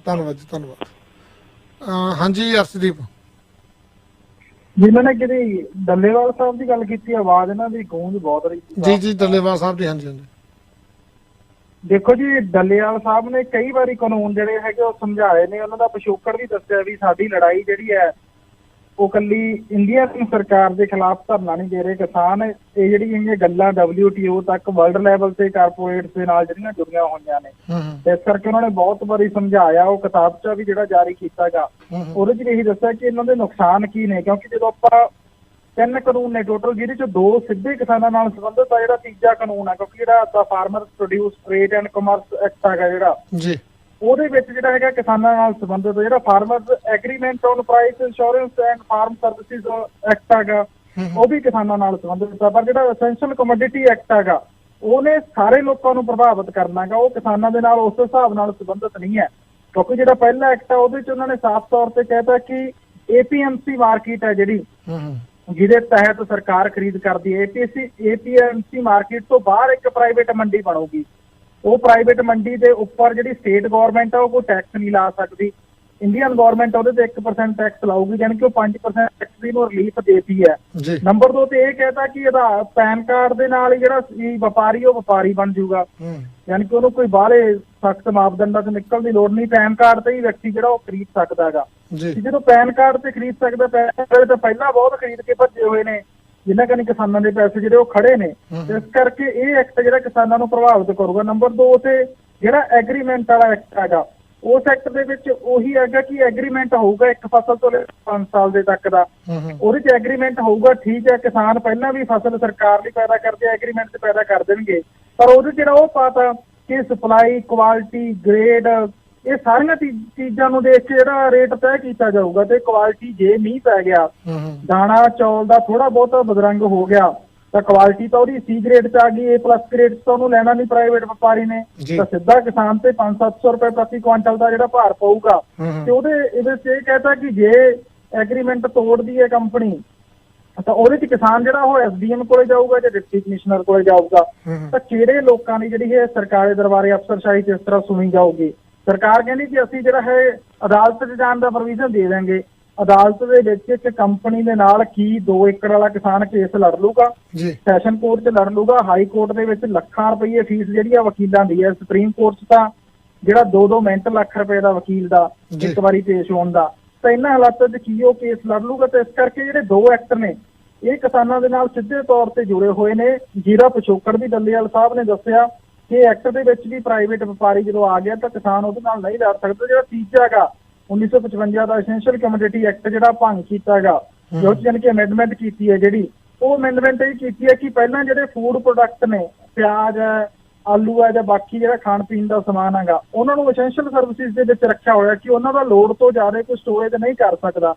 Speaker 9: ਧੰਨਵਾਦ ਜੀ, ਧੰਨਵਾਦ। ਹਾਂਜੀ ਅਰਸ਼ਦੀਪ
Speaker 10: ਜਿਨ੍ਹਾਂ ਨੇ ਕਿਤੇ ਡੱਲੇਵਾਲ ਸਾਹਿਬ ਦੀ ਗੱਲ ਕੀਤੀ, ਆਵਾਜ਼ ਇਹਨਾਂ ਦੀ ਗੂੰਜ ਬਹੁਤ ਰਹੀ
Speaker 9: ਜੀ। ਜੀ ਡੱਲੇਵਾਲ ਸਾਹਿਬ ਦੀ, ਹਾਂਜੀ ਹਾਂਜੀ।
Speaker 10: ਦੇਖੋ ਜੀ, ਡੱਲੇਵਾਲ ਸਾਹਿਬ ਨੇ ਕਈ ਵਾਰੀ ਕਾਨੂੰਨ ਜਿਹੜੇ ਹੈਗੇ ਉਹ ਸਮਝਾਏ ਨੇ, ਉਹਨਾਂ ਦਾ ਪਿਛੋਕੜ ਵੀ ਦੱਸਿਆ ਵੀ ਸਾਡੀ ਲੜਾਈ ਜਿਹੜੀ ਹੈ ਉਹ ਕੱਲੀ ਇੰਡੀਆ ਦੀ ਸਰਕਾਰ ਦੇ ਖਿਲਾਫ ਧਰਨਾ ਨਹੀਂ ਦੇ ਰਹੇ ਕਿਸਾਨ। ਇਹ ਜਿਹੜੀਆਂ ਗੱਲਾਂ WTO ਤੱਕ ਵਰਲਡ ਲੈਵਲ ਤੇ ਕਾਰਪੋਰੇਟਸ ਦੇ ਨਾਲ ਜਿਹੜੀਆਂ ਜੁੜੀਆਂ ਹੋਈਆਂ ਨੇ, ਇਸ ਕਰਕੇ ਉਹਨਾਂ ਨੇ ਬਹੁਤ ਵਾਰੀ ਸਮਝਾਇਆ। ਉਹ ਕਿਤਾਬਚਾ ਵੀ ਜਿਹੜਾ ਜਾਰੀ ਕੀਤਾ ਗਾ, ਉਹਦੇ ਚ ਇਹੀ ਦੱਸਿਆ ਕਿ ਇਹਨਾਂ ਦੇ ਨੁਕਸਾਨ ਕੀ ਨੇ। ਕਿਉਂਕਿ ਜਦੋਂ ਆਪਾਂ 3 ਕਾਨੂੰਨ ਨੇ ਟੋਟਲ, ਜਿਹਦੇ ਚ 2 ਸਿੱਧੇ ਕਿਸਾਨਾਂ ਨਾਲ ਸੰਬੰਧਿਤ ਆ, ਜਿਹੜਾ ਤੀਜਾ ਕਾਨੂੰਨ ਆ, ਕਿਉਂਕਿ ਜਿਹੜਾ ਦਾ farmer produce trade and commerce act ਹੈਗਾ ਜਿਹੜਾ ਜੀ, ਉਹਦੇ ਵਿੱਚ ਜਿਹੜਾ ਹੈਗਾ ਕਿਸਾਨਾਂ ਨਾਲ ਸੰਬੰਧਿਤ ਜਿਹੜਾ farmers agreement on price insurance and farm services act ਹੈਗਾ, ਉਹ ਵੀ ਕਿਸਾਨਾਂ ਨਾਲ ਸੰਬੰਧਿਤ ਆ। ਪਰ ਜਿਹੜਾ ਐਸੈਂਸ਼ੀਅਲ ਕਮੋਡਿਟੀ ਐਕਟ ਹੈਗਾ, ਉਹਨੇ ਸਾਰੇ ਲੋਕਾਂ ਨੂੰ ਪ੍ਰਭਾਵਿਤ ਕਰਨਾ ਹੈਗਾ, ਉਹ ਕਿਸਾਨਾਂ ਦੇ ਨਾਲ ਉਸ ਹਿਸਾਬ ਨਾਲ ਸੰਬੰਧਿਤ ਨਹੀਂ ਹੈ। ਕਿਉਂਕਿ ਜਿਹੜਾ ਪਹਿਲਾ ਐਕਟ ਆ ਉਹਦੇ ਚ ਉਹਨਾਂ ਨੇ ਸਾਫ਼ ਤੌਰ ਤੇ ਕਹਿਤਾ ਕਿ APMC ਮਾਰਕੀਟ ਹੈ ਜਿਹੜੀ, ਜਿਹਦੇ ਤਹਿਤ ਸਰਕਾਰ ਖਰੀਦ ਕਰਦੀ ਹੈ। APMC ਮਾਰਕੀਟ ਤੋਂ ਬਾਹਰ ਇੱਕ ਪ੍ਰਾਈਵੇਟ ਮੰਡੀ ਬਣੂਗੀ। ਉਹ ਪ੍ਰਾਈਵੇਟ ਮੰਡੀ ਦੇ ਉੱਪਰ ਜਿਹੜੀ ਸਟੇਟ ਗਵਰਨਮੈਂਟ ਆ ਉਹ ਕੋਈ ਟੈਕਸ ਨਹੀਂ ਲਾ ਸਕਦੀ। ਇੰਡੀਅਨ ਗਵਰਨਮੈਂਟ ਉਹਦੇ ਤੇ 1% ਟੈਕਸ ਲਾਊਗੀ, ਜਾਣੀ ਕਿ ਉਹ 5% ਟੈਕਸ ਦੀ ਨੂੰ ਰਿਲੀਫ ਦੇਤੀ ਹੈ। ਨੰਬਰ 2 ਤੇ ਇਹ ਕਹਿਤਾ ਕਿ ਇਹਦਾ ਪੈਨ ਕਾਰਡ ਦੇ ਨਾਲ ਹੀ ਜਿਹੜਾ ਵਪਾਰੀ ਉਹ ਵਪਾਰੀ ਬਣ ਜਾਊਗਾ, ਯਾਨੀ ਕਿ ਉਹਨੂੰ ਕੋਈ ਬਾਹਲੇ ਸਖਤ ਮਾਪਦੰਡਾਂ ਤੋਂ ਨਿਕਲਣ ਦੀ ਲੋੜ ਨਹੀਂ। ਪੈਨ ਕਾਰਡ ਤੇ ਹੀ ਵਿਅਕਤੀ ਜਿਹੜਾ ਉਹ ਖਰੀਦ ਸਕਦਾ ਹੈਗਾ। ਜਦੋਂ ਪੈਨ ਕਾਰਡ ਤੇ ਖਰੀਦ ਸਕਦਾ, ਪੈਨ ਕਾਰਡ ਤਾਂ ਪਹਿਲਾਂ ਬਹੁਤ ਖਰੀਦ ਕੇ ਭੱਜੇ ਹੋਏ ਨੇ, ਜਿਨ੍ਹਾਂ ਕਨੀ ਕਿਸਾਨਾਂ ਦੇ ਪੈਸੇ ਜਿਹੜੇ ਉਹ ਖੜੇ ਨੇ। ਇਸ ਕਰਕੇ ਇਹ ਐਕਟ ਜਿਹੜਾ ਕਿਸਾਨਾਂ ਨੂੰ ਪ੍ਰਭਾਵਿਤ ਕਰੂਗਾ। ਨੰਬਰ 2 ਤੇ ਜਿਹੜਾ ਐਗਰੀਮੈਂਟ ਵਾਲਾ ਐਕਟ ਹੈਗਾ, ਉਸ ਐਕਟ ਦੇ ਵਿੱਚ ਉਹੀ ਹੈਗਾ ਕਿ ਐਗਰੀਮੈਂਟ ਹੋਊਗਾ 1 ਫਸਲ ਤੋਂ ਲੈ 5 ਸਾਲ ਦੇ ਤੱਕ ਦਾ। ਉਹਦੇ 'ਚ ਐਗਰੀਮੈਂਟ ਹੋਊਗਾ। ਠੀਕ ਹੈ, ਕਿਸਾਨ ਪਹਿਲਾਂ ਵੀ ਫਸਲ ਸਰਕਾਰ ਲਈ ਪੈਦਾ ਕਰਦੇ, ਐਗਰੀਮੈਂਟ 'ਚ ਪੈਦਾ ਕਰ ਦੇਣਗੇ, ਪਰ ਉਹਦੇ 'ਚ ਜਿਹੜਾ ਉਹ ਪਾਤਾ ਕਿ ਸਪਲਾਈ, ਕੁਆਲਿਟੀ, ਗ੍ਰੇਡ, ਇਹ ਸਾਰੀਆਂ ਚੀਜ਼ਾਂ ਨੂੰ ਦੇਖ ਕੇ ਜਿਹੜਾ ਰੇਟ ਤੈਅ ਕੀਤਾ ਜਾਊਗਾ। ਤੇ ਕੁਆਲਿਟੀ ਜੇ ਮੀਂਹ ਪੈ ਗਿਆ, ਦਾਣਾ ਚੌਲ ਦਾ ਥੋੜਾ ਬਹੁਤ ਬਦਰੰਗ ਹੋ ਗਿਆ, ਤਾਂ ਕੁਆਲਿਟੀ ਤਾਂ ਉਹਦੀ C ਗ੍ਰੇਡ 'ਚ ਆ ਗਈ, A+ ਗ੍ਰੇਡ 'ਚ ਤਾਂ ਉਹਨੂੰ ਲੈਣਾ ਨਹੀਂ ਪ੍ਰਾਈਵੇਟ ਵਪਾਰੀ ਨੇ, ਤਾਂ ਸਿੱਧਾ ਕਿਸਾਨ ਤੇ 500-700 ਰੁਪਏ ਪ੍ਰਤੀ ਕੁਆਂਟਲ ਦਾ ਜਿਹੜਾ ਭਾਰ ਪਊਗਾ। ਤੇ ਇਹਦੇ 'ਚ ਇਹ ਕਹਿਤਾ ਕਿ ਜੇ ਐਗਰੀਮੈਂਟ ਤੋੜਦੀ ਹੈ ਕੰਪਨੀ, ਤਾਂ ਉਹਦੇ 'ਚ ਕਿਸਾਨ ਜਿਹੜਾ ਉਹ SDM ਕੋਲੇ ਜਾਊਗਾ ਜਾਂ ਡਿਪਟੀ ਕਮਿਸ਼ਨਰ ਕੋਲੇ ਜਾਊਗਾ। ਤਾਂ ਕਿਹੜੇ ਲੋਕਾਂ ਦੀ ਜਿਹੜੀ ਹੈ ਸਰਕਾਰੀ ਦਰਬਾਰੇ ਅਫਸਰਸ਼ਾਹੀ ਇਸ ਤਰ੍ਹਾਂ ਸੁਣੀ ਜਾਊਗੀ। ਸਰਕਾਰ ਕਹਿੰਦੀ ਕਿ ਅਸੀਂ ਜਿਹੜਾ ਹੈ ਅਦਾਲਤ 'ਚ ਜਾਣ ਦਾ ਪ੍ਰੋਵੀਜ਼ਨ ਦੇ ਦੇਵਾਂਗੇ। ਅਦਾਲਤ ਦੇ ਵਿੱਚ ਇੱਕ ਕੰਪਨੀ ਦੇ ਨਾਲ ਕੀ 2 ਏਕੜ ਵਾਲਾ ਕਿਸਾਨ ਕੇਸ ਲੜ ਲੂਗਾ, ਸੈਸ਼ਨ ਕੋਰਟ 'ਚ ਲੜ ਲੂਗਾ, ਹਾਈ ਕੋਰਟ ਦੇ ਵਿੱਚ ਲੱਖਾਂ ਰੁਪਏ ਫੀਸ ਜਿਹੜੀ ਆ ਵਕੀਲਾਂ ਦੀ ਹੈ, ਸੁਪਰੀਮ ਕੋਰਟ 'ਚ ਤਾਂ ਜਿਹੜਾ 2-2 ਮਿੰਟ ਲੱਖ ਰੁਪਏ ਦਾ ਵਕੀਲ ਦਾ ਇੱਕ ਵਾਰੀ ਪੇਸ਼ ਹੋਣ ਦਾ। ਤਾਂ ਇਹਨਾਂ ਹਾਲਾਤਾਂ 'ਚ ਕੀ ਉਹ ਕੇਸ ਲੜ ਲੂਗਾ। ਤੇ ਇਸ ਕਰਕੇ ਜਿਹੜੇ 2 ਐਕਟ ਨੇ ਇਹ ਕਿਸਾਨਾਂ ਦੇ ਨਾਲ ਸਿੱਧੇ ਤੌਰ ਤੇ ਜੁੜੇ ਹੋਏ ਨੇ। ਜੀਰਾ ਪਿਛੋਕੜ ਵੀ ਡੱਲੇਵਾਲ ਸਾਹਿਬ ਨੇ ਦੱਸਿਆ ਕਿ ਐਕਟ ਦੇ ਵਿੱਚ ਵੀ ਪ੍ਰਾਈਵੇਟ ਵਪਾਰੀ ਜਦੋਂ ਆ ਗਿਆ ਤਾਂ ਕਿਸਾਨ ਉਹਦੇ ਨਾਲ ਨਹੀਂ ਲੜ ਸਕਦਾ। ਜਿਹੜਾ ਤੀਜਾ ਹੈਗਾ 1955 ਦਾ ਐਸੈਂਸ਼ੀਅਲ ਕਮੋਡਿਟੀ ਐਕਟ ਜਿਹੜਾ ਭੰਗ ਕੀਤਾ ਹੈਗਾ, ਜੋ ਜਾਣੀ ਕਿ ਅਮੈਂਡਮੈਂਟ ਕੀਤੀ ਹੈ ਜਿਹੜੀ, ਉਹ ਅਮੈਂਡਮੈਂਟ ਇਹ ਕੀਤੀ ਹੈ ਕਿ ਪਹਿਲਾਂ ਜਿਹੜੇ ਫੂਡ ਪ੍ਰੋਡਕਟ ਨੇ, ਪਿਆਜ਼ ਹੈ, ਆਲੂ ਹੈ ਜਾਂ ਬਾਕੀ ਜਿਹੜਾ ਖਾਣ ਪੀਣ ਦਾ ਸਮਾਨ ਹੈਗਾ, ਉਹਨਾਂ ਨੂੰ ਐਸੈਂਸ਼ੀਅਲ ਸਰਵਿਸਿਜ਼ ਦੇ ਵਿੱਚ ਰੱਖਿਆ ਹੋਇਆ ਕਿ ਉਹਨਾਂ ਦਾ ਲੋੜ ਤੋਂ ਜ਼ਿਆਦਾ ਕੋਈ ਸਟੋਰੇਜ ਨਹੀਂ ਕਰ ਸਕਦਾ।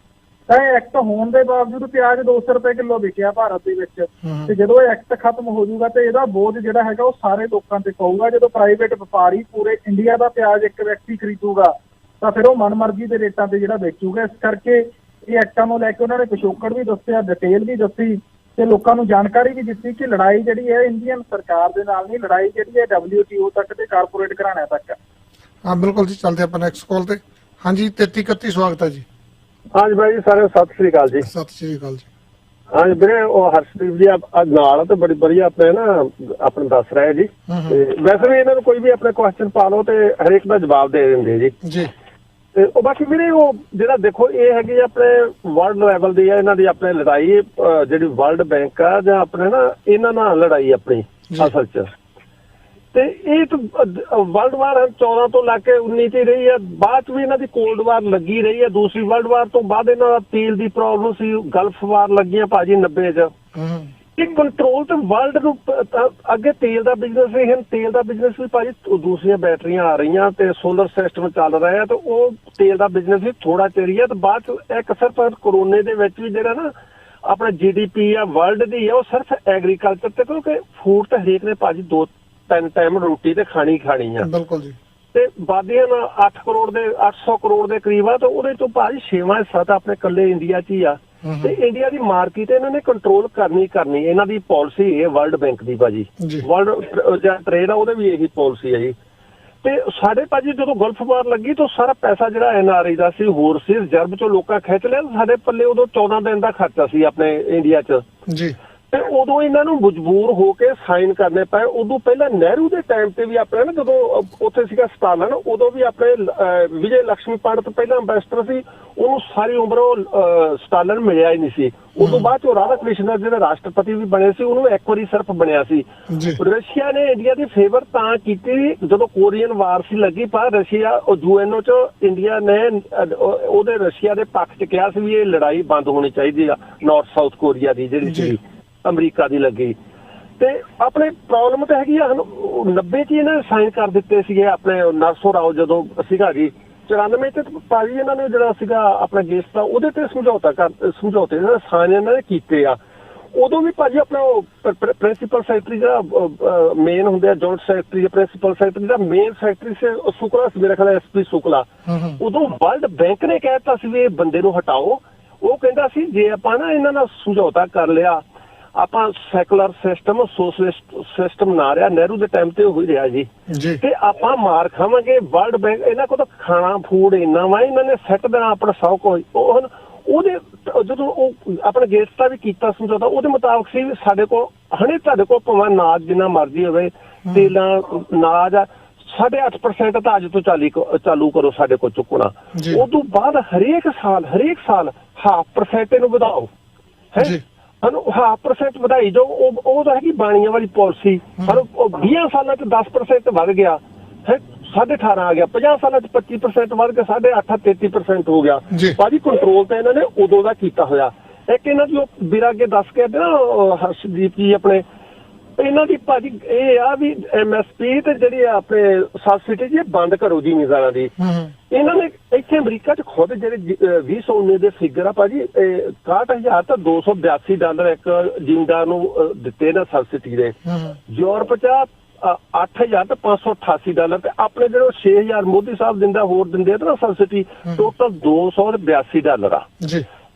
Speaker 10: ਤਾਂ ਇਹ ਐਕਟ ਹੋਣ ਦੇ ਬਾਵਜੂਦ ਪਿਆਜ਼ 200 ਰੁਪਏ ਕਿਲੋ ਵਿਕਿਆ ਭਾਰਤ ਦੇ ਵਿੱਚ। ਤੇ ਜਦੋਂ ਇਹ ਐਕਟ ਖਤਮ ਹੋ ਜਾਊਗਾ ਤੇ ਇਹਦਾ ਬੋਝ ਜਿਹੜਾ ਹੈਗਾ ਉਹ ਸਾਰੇ ਲੋਕਾਂ ਤੇ ਪਊਗਾ। ਜਦੋਂ ਪ੍ਰਾਈਵੇਟ ਵਪਾਰੀ ਪੂਰੇ ਇੰਡੀਆ ਦਾ ਪਿਆਜ਼ ਇੱਕ ਵਿਅਕਤੀ ਖਰੀਦੂਗਾ ਤਾਂ ਫਿਰ ਉਹ ਮਨਮਰਜ਼ੀ ਦੇ ਰੇਟਾਂ ਤੇ ਜਿਹੜਾ ਵੇਚੂਗਾ। ਇਸ ਕਰਕੇ ਇਹ ਐਕਟਾਂ ਨੂੰ ਲੈ ਕੇ ਉਹਨਾਂ ਨੇ ਪਿਛੋਕੜ ਵੀ ਦੱਸਿਆ, ਡਿਟੇਲ ਵੀ ਦੱਸੀ ਤੇ ਲੋਕਾਂ ਨੂੰ ਜਾਣਕਾਰੀ ਵੀ ਦਿੱਤੀ ਕਿ ਲੜਾਈ ਜਿਹੜੀ ਹੈ ਇੰਡੀਅਨ ਸਰਕਾਰ ਦੇ ਨਾਲ ਨਹੀਂ, ਲੜਾਈ ਜਿਹੜੀ ਹੈ WTO ਤੱਕ ਤੇ ਕਾਰਪੋਰੇਟ ਘਰਾਣਿਆਂ ਤੱਕ।
Speaker 9: ਹਾਂ ਬਿਲਕੁਲ ਜੀ, ਚੱਲਦੇ ਆਪਾਂ ਨੈਕਸਟ ਕਾਲ ਤੇ। ਹਾਂਜੀ 3331 ਸਵਾਗਤ ਹੈ ਜੀ।
Speaker 11: ਹਾਂਜੀ ਬਾਈ ਜੀ, ਸਾਰਿਆਂ ਨੂੰ ਸਤਿ ਸ੍ਰੀ ਅਕਾਲ ਜੀ।
Speaker 9: ਸਤਿ ਸ੍ਰੀ ਅਕਾਲ ਜੀ।
Speaker 11: ਹਾਂਜੀ ਵੀਰੇ, ਉਹ ਹਰਸ਼ਦੀਪ ਜੀ ਨਾਲ ਤੇ ਬੜੀ ਵਧੀਆ ਆਪਣੇ ਨਾ ਆਪਣੇ ਦੱਸ ਰਹੇ ਜੀ। ਤੇ ਵੈਸੇ ਵੀ ਇਹਨਾਂ ਨੂੰ ਕੋਈ ਵੀ ਆਪਣੇ ਕੁਐਸਚਨ ਪਾ ਲਓ ਤੇ ਹਰੇਕ ਦਾ ਜਵਾਬ ਦੇ ਦਿੰਦੇ ਜੀ। ਤੇ ਉਹ ਬਾਕੀ ਵੀਰੇ ਉਹ ਜਿਹੜਾ ਦੇਖੋ ਇਹ ਹੈਗੀ ਆਪਣੇ ਵਰਲਡ ਲੈਵਲ ਦੀ ਆ ਇਹਨਾਂ ਦੀ ਆਪਣੇ ਲੜਾਈ, ਜਿਹੜੀ ਵਰਲਡ ਬੈਂਕ ਆ ਜਾਂ ਆਪਣੇ ਨਾ ਇਹਨਾਂ ਨਾਲ ਲੜਾਈ ਆਪਣੀ ਅਸਲ 'ਚ। ਤੇ ਇਹ ਵਰਲਡ ਵਾਰ 14 ਤੋਂ ਲੈ ਕੇ 19 'ਚ ਰਹੀ ਹੈ। ਬਾਅਦ 'ਚ ਵੀ ਇਹਨਾਂ ਦੀ ਕੋਲਡ ਵਾਰ ਲੱਗੀ ਰਹੀ ਹੈ। ਦੂਸਰੀ ਵਰਲਡ ਵਾਰ ਤੋਂ ਬਾਅਦ ਇਹਨਾਂ ਦਾ ਤੇਲ ਦੀ ਪ੍ਰੋਬਲਮ ਸੀ, ਗਲਫ ਵਾਰ ਲੱਗੀਆਂ ਭਾਜੀ 90 'ਚ। ਇਹ ਕੰਟਰੋਲ ਤੇ ਵਰਲਡ ਨੂੰ ਅੱਗੇ ਤੇਲ ਦਾ ਬਿਜ਼ਨਸ ਵੀ, ਹੁਣ ਤੇਲ ਦਾ ਬਿਜ਼ਨਸ ਵੀ ਭਾਜੀ ਦੂਸਰੀਆਂ ਬੈਟਰੀਆਂ ਆ ਰਹੀਆਂ ਤੇ ਸੋਲਰ ਸਿਸਟਮ ਚੱਲ ਰਿਹਾ ਤੇ ਉਹ ਤੇਲ ਦਾ ਬਿਜ਼ਨਸ ਵੀ ਥੋੜਾ ਚਿਰ ਹੀ ਹੈ। ਤੇ ਬਾਅਦ 'ਚ ਇੱਕ ਸਿਰਫ ਕਰੋਨੇ ਦੇ ਵਿੱਚ ਵੀ ਜਿਹੜਾ ਨਾ ਆਪਣਾ GDP ਆ ਵਰਲਡ ਦੀ ਆ ਉਹ ਸਿਰਫ ਐਗਰੀਕਲਚਰ ਤੇ, ਕਿਉਂਕਿ ਫੂਡ ਤਾਂ ਹਰੇਕ ਨੇ ਭਾਜੀ 2-3 ਟਾਈਮ ਰੋਟੀ ਤੇ ਖਾਣੀ ਆ।
Speaker 9: ਬਿਲਕੁਲ ਜੀ।
Speaker 11: ਤੇ ਬਾਦੀਆਂ 800 ਕਰੋੜ ਦੇ ਕਰੀਬ ਆ। ਤਾਂ ਉਹਦੇ ਤੋਂ ਭਾਜੀ 6ਵਾਂ ਹਿੱਸਾ ਤਾਂ ਆਪਣੇ ਇਕੱਲੇ ਇੰਡੀਆ 'ਚ ਹੀ ਆ। ਤੇ ਇੰਡੀਆ ਦੀ ਮਾਰਕੀਟ ਇਹਨਾਂ ਨੇ ਕੰਟਰੋਲ ਕਰਨੀ ਇਹਨਾਂ ਦੀ ਪਾਲਿਸੀ ਹੈ ਵਰਲਡ ਬੈਂਕ ਦੀ ਭਾਜੀ। ਵਰਲਡ ਜਾਂ ਟ੍ਰੇਡ ਆ ਉਹਦੇ ਵੀ ਇਹੀ ਪਾਲਿਸੀ ਹੈ ਜੀ। ਤੇ ਸਾਡੇ ਭਾਜੀ ਜਦੋਂ ਗਲਫ ਵਾਰ ਲੱਗੀ ਤਾਂ ਸਾਰਾ ਪੈਸਾ ਜਿਹੜਾ NRI ਦਾ ਸੀ, ਹੋਰ ਸੀ, ਰਿਜ਼ਰਵ ਚੋਂ ਲੋਕਾਂ ਖਿੱਚ ਲਿਆ। ਸਾਡੇ ਪੱਲੇ ਉਦੋਂ 14 ਦਿਨ ਦਾ ਖਰਚਾ ਸੀ ਆਪਣੇ ਇੰਡੀਆ 'ਚ ਜੀ। ਤੇ ਉਦੋਂ ਇਹਨਾਂ ਨੂੰ ਮਜਬੂਰ ਹੋ ਕੇ ਸਾਈਨ ਕਰਨੇ ਪਏ। ਉਦੋਂ ਪਹਿਲਾਂ ਨਹਿਰੂ ਦੇ ਟਾਈਮ ਤੇ ਵੀ ਆਪਣੇ ਨਾ ਜਦੋਂ ਉੱਥੇ ਸੀਗਾ ਸਟਾਲਨ, ਉਦੋਂ ਵੀ ਆਪਣੇ ਵਿਜੇ ਲక్ష్ਮੀ ਪੰਡਤ ਪਹਿਲਾਂ ਅੰਬੈਸਡਰ ਸੀ, ਉਹਨੂੰ ਸਾਰੀ ਉਮਰ ਉਹ ਸਟਾਲਨ ਮਿਲਿਆ ਹੀ ਨਹੀਂ ਸੀ। ਉਦੋਂ ਬਾਅਦ ਚੋਂ ਰਾਧਾ ਕ੍ਰਿਸ਼ਨ ਜਿਹੜੇ ਰਾਸ਼ਟਰਪਤੀ ਵੀ ਬਣੇ ਸੀ, ਉਹਨੂੰ ਇੱਕ ਵਾਰੀ ਸਿਰਫ ਬਣਿਆ ਸੀ। ਰਸ਼ੀਆ ਨੇ ਇੰਡੀਆ ਦੀ ਫੇਵਰ ਤਾਂ ਕੀਤੀ ਜਦੋਂ ਕੋਰੀਅਨ ਵਾਰ ਸੀ ਲੱਗੀ, ਪਰ ਰਸ਼ੀਆ UNO 'ਚ ਇੰਡੀਆ ਨੇ ਉਹਦੇ ਰਸ਼ੀਆ ਦੇ ਪੱਖ 'ਚ ਕਿਹਾ ਸੀ ਵੀ ਇਹ ਲੜਾਈ ਬੰਦ ਹੋਣੀ ਚਾਹੀਦੀ ਆ, ਨਾਰਥ ਸਾਊਥ ਕੋਰੀਆ ਦੀ ਜਿਹੜੀ ਸੀ ਅਮਰੀਕਾ ਦੀ ਲੱਗੀ। ਤੇ ਆਪਣੇ ਪ੍ਰੋਬਲਮ ਤਾਂ ਹੈਗੀ ਆ 90 'ਚ ਇਹਨਾਂ ਨੇ ਸਾਈਨ ਕਰ ਦਿੱਤੇ ਸੀਗੇ ਆਪਣੇ ਨਰਸੋ ਰਾਓ ਜਦੋਂ ਸੀਗਾ ਜੀ। 94 'ਚ ਭਾਜੀ ਇਹਨਾਂ ਨੇ ਜਿਹੜਾ ਸੀਗਾ ਆਪਣਾ ਗੈਸ ਦਾ ਉਹਦੇ ਤੇ ਸਮਝੌਤੇ ਸਾਈਨ ਇਹਨਾਂ ਨੇ ਕੀਤੇ ਆ। ਉਦੋਂ ਵੀ ਭਾਜੀ ਆਪਣਾ ਪ੍ਰਿੰਸੀਪਲ ਸੈਕਟਰੀ ਜਿਹੜਾ ਮੇਨ ਹੁੰਦੇ ਆ, ਜੁਆਇੰਟ ਸੈਕਟਰੀ, ਪ੍ਰਿੰਸੀਪਲ ਸੈਕਟਰੀ ਦਾ ਮੇਨ ਸੈਕਟਰੀ ਸੀ ਸ਼ੁਕਲਾ, ਮੇਰੇ ਖਿਆਲ SP ਸ਼ੁਕਲਾ। ਉਦੋਂ ਵਰਲਡ ਬੈਂਕ ਨੇ ਕਹਿ ਦਿੱਤਾ ਸੀ ਵੀ ਇਹ ਬੰਦੇ ਨੂੰ ਹਟਾਓ। ਉਹ ਕਹਿੰਦਾ ਸੀ ਜੇ ਆਪਾਂ ਨਾ ਇਹਨਾਂ ਨਾਲ ਸਮਝੌਤਾ ਕਰ ਲਿਆ, ਆਪਾਂ ਸੈਕੂਲਰ ਸਿਸਟਮ ਸੋਸ਼ਲਿਸਟ ਸਿਸਟਮ ਨਾ ਰਿਹਾ, ਨਹਿਰੂ ਦੇ ਟਾਈਮ ਤੇ ਉਹ ਹੀ ਰਿਹਾ ਜੀ, ਤੇ ਆਪਾਂ ਮਾਰ ਖਾਵਾਂਗੇ। ਵਰਲਡ ਬੈਂਕ ਇਹਨਾਂ ਕੋਲ ਤਾਂ ਖਾਣਾ ਫੂਡ ਇੰਨਾ ਵਾ, ਇਹਨਾਂ ਨੇ ਸੈੱਟ ਦੇਣਾ ਆਪਣਾ ਸਭ ਕੁਝ। ਉਹਦੇ ਜਦੋਂ ਉਹ ਆਪਣੇ ਗੇਟਸ ਦਾ ਵੀ ਕੀਤਾ ਸਮਝੌਤਾ, ਉਹਦੇ ਮੁਤਾਬਕ ਸੀ ਵੀ ਸਾਡੇ ਕੋਲ ਹਣੇ ਤੁਹਾਡੇ ਕੋਲ ਭਾਵੇਂ ਨਾਜ ਜਿੰਨਾ ਮਰਜ਼ੀ ਹੋਵੇ, ਤੇਲਾਂ ਨਾਜ 8.5% ਤਾਂ ਅੱਜ ਤੋਂ ਚਾਲੂ ਕਰੋ ਸਾਡੇ ਕੋਲ ਚੁੱਕਣਾ। ਉਦੋਂ ਬਾਅਦ ਹਰੇਕ ਸਾਲ 0.5% ਇਹਨੂੰ ਵਧਾਓ ਹੈ, ਸਾਨੂੰ 0.5% ਵਧਾਈ ਜੋ ਉਹ ਤਾਂ ਹੈਗੀ ਬਾਣੀਆਂ ਵਾਲੀ ਪਾਲਿਸੀ। ਸਾਨੂੰ 20 ਸਾਲਾਂ ਚ 10% ਵੱਧ ਗਿਆ ਹੈ, 18.5 ਆ ਗਿਆ, 50 ਸਾਲਾਂ ਚ 25% ਵੱਧ ਕੇ 8.5 33% ਹੋ ਗਿਆ। ਭਾਜੀ ਕੰਟਰੋਲ ਤਾਂ ਇਹਨਾਂ ਨੇ ਉਦੋਂ ਦਾ ਕੀਤਾ ਹੋਇਆ। ਇੱਕ ਇਹਨਾਂ ਦੀ ਉਹ ਵੀਰਾ ਅੱਗੇ ਦੱਸ ਕੇ ਨਾ ਹਰਸ਼ਦੀਪ ਜੀ ਆਪਣੇ, ਇਹਨਾਂ ਦੀ ਭਾਜੀ ਇਹ ਆ ਵੀ MSP ਤੇ ਜਿਹੜੀ ਆਪਣੇ ਸਬਸਿਡੀ ਜੀ ਬੰਦ ਕਰੋ ਜ਼ਿਮੀਂਦਾਰਾਂ ਦੀ। ਇਹਨਾਂ ਨੇ ਇੱਥੇ ਅਮਰੀਕਾ ਚ ਖੁਦ ਜਿਹੜੇ 2019 ਦੇ ਫਿਗਰ ਆ ਭਾਜੀ, 61,000 ਤਾਂ $282 ਇੱਕ ਜ਼ਿਮੀਂਦਾਰ ਨੂੰ ਦਿੱਤੇ ਨਾ ਸਬਸਿਡੀ ਦੇ। ਯੂਰਪ ਚ 8,000 ਤੇ $588 ਤੇ ਆਪਣੇ ਜਿਹੜੇ 6,000 ਮੋਦੀ ਸਾਹਿਬ ਦਿੰਦਾ ਹੋਰ ਦਿੰਦੇ ਨਾ ਸਬਸਿਡੀ, ਟੋਟਲ $282 ਆ।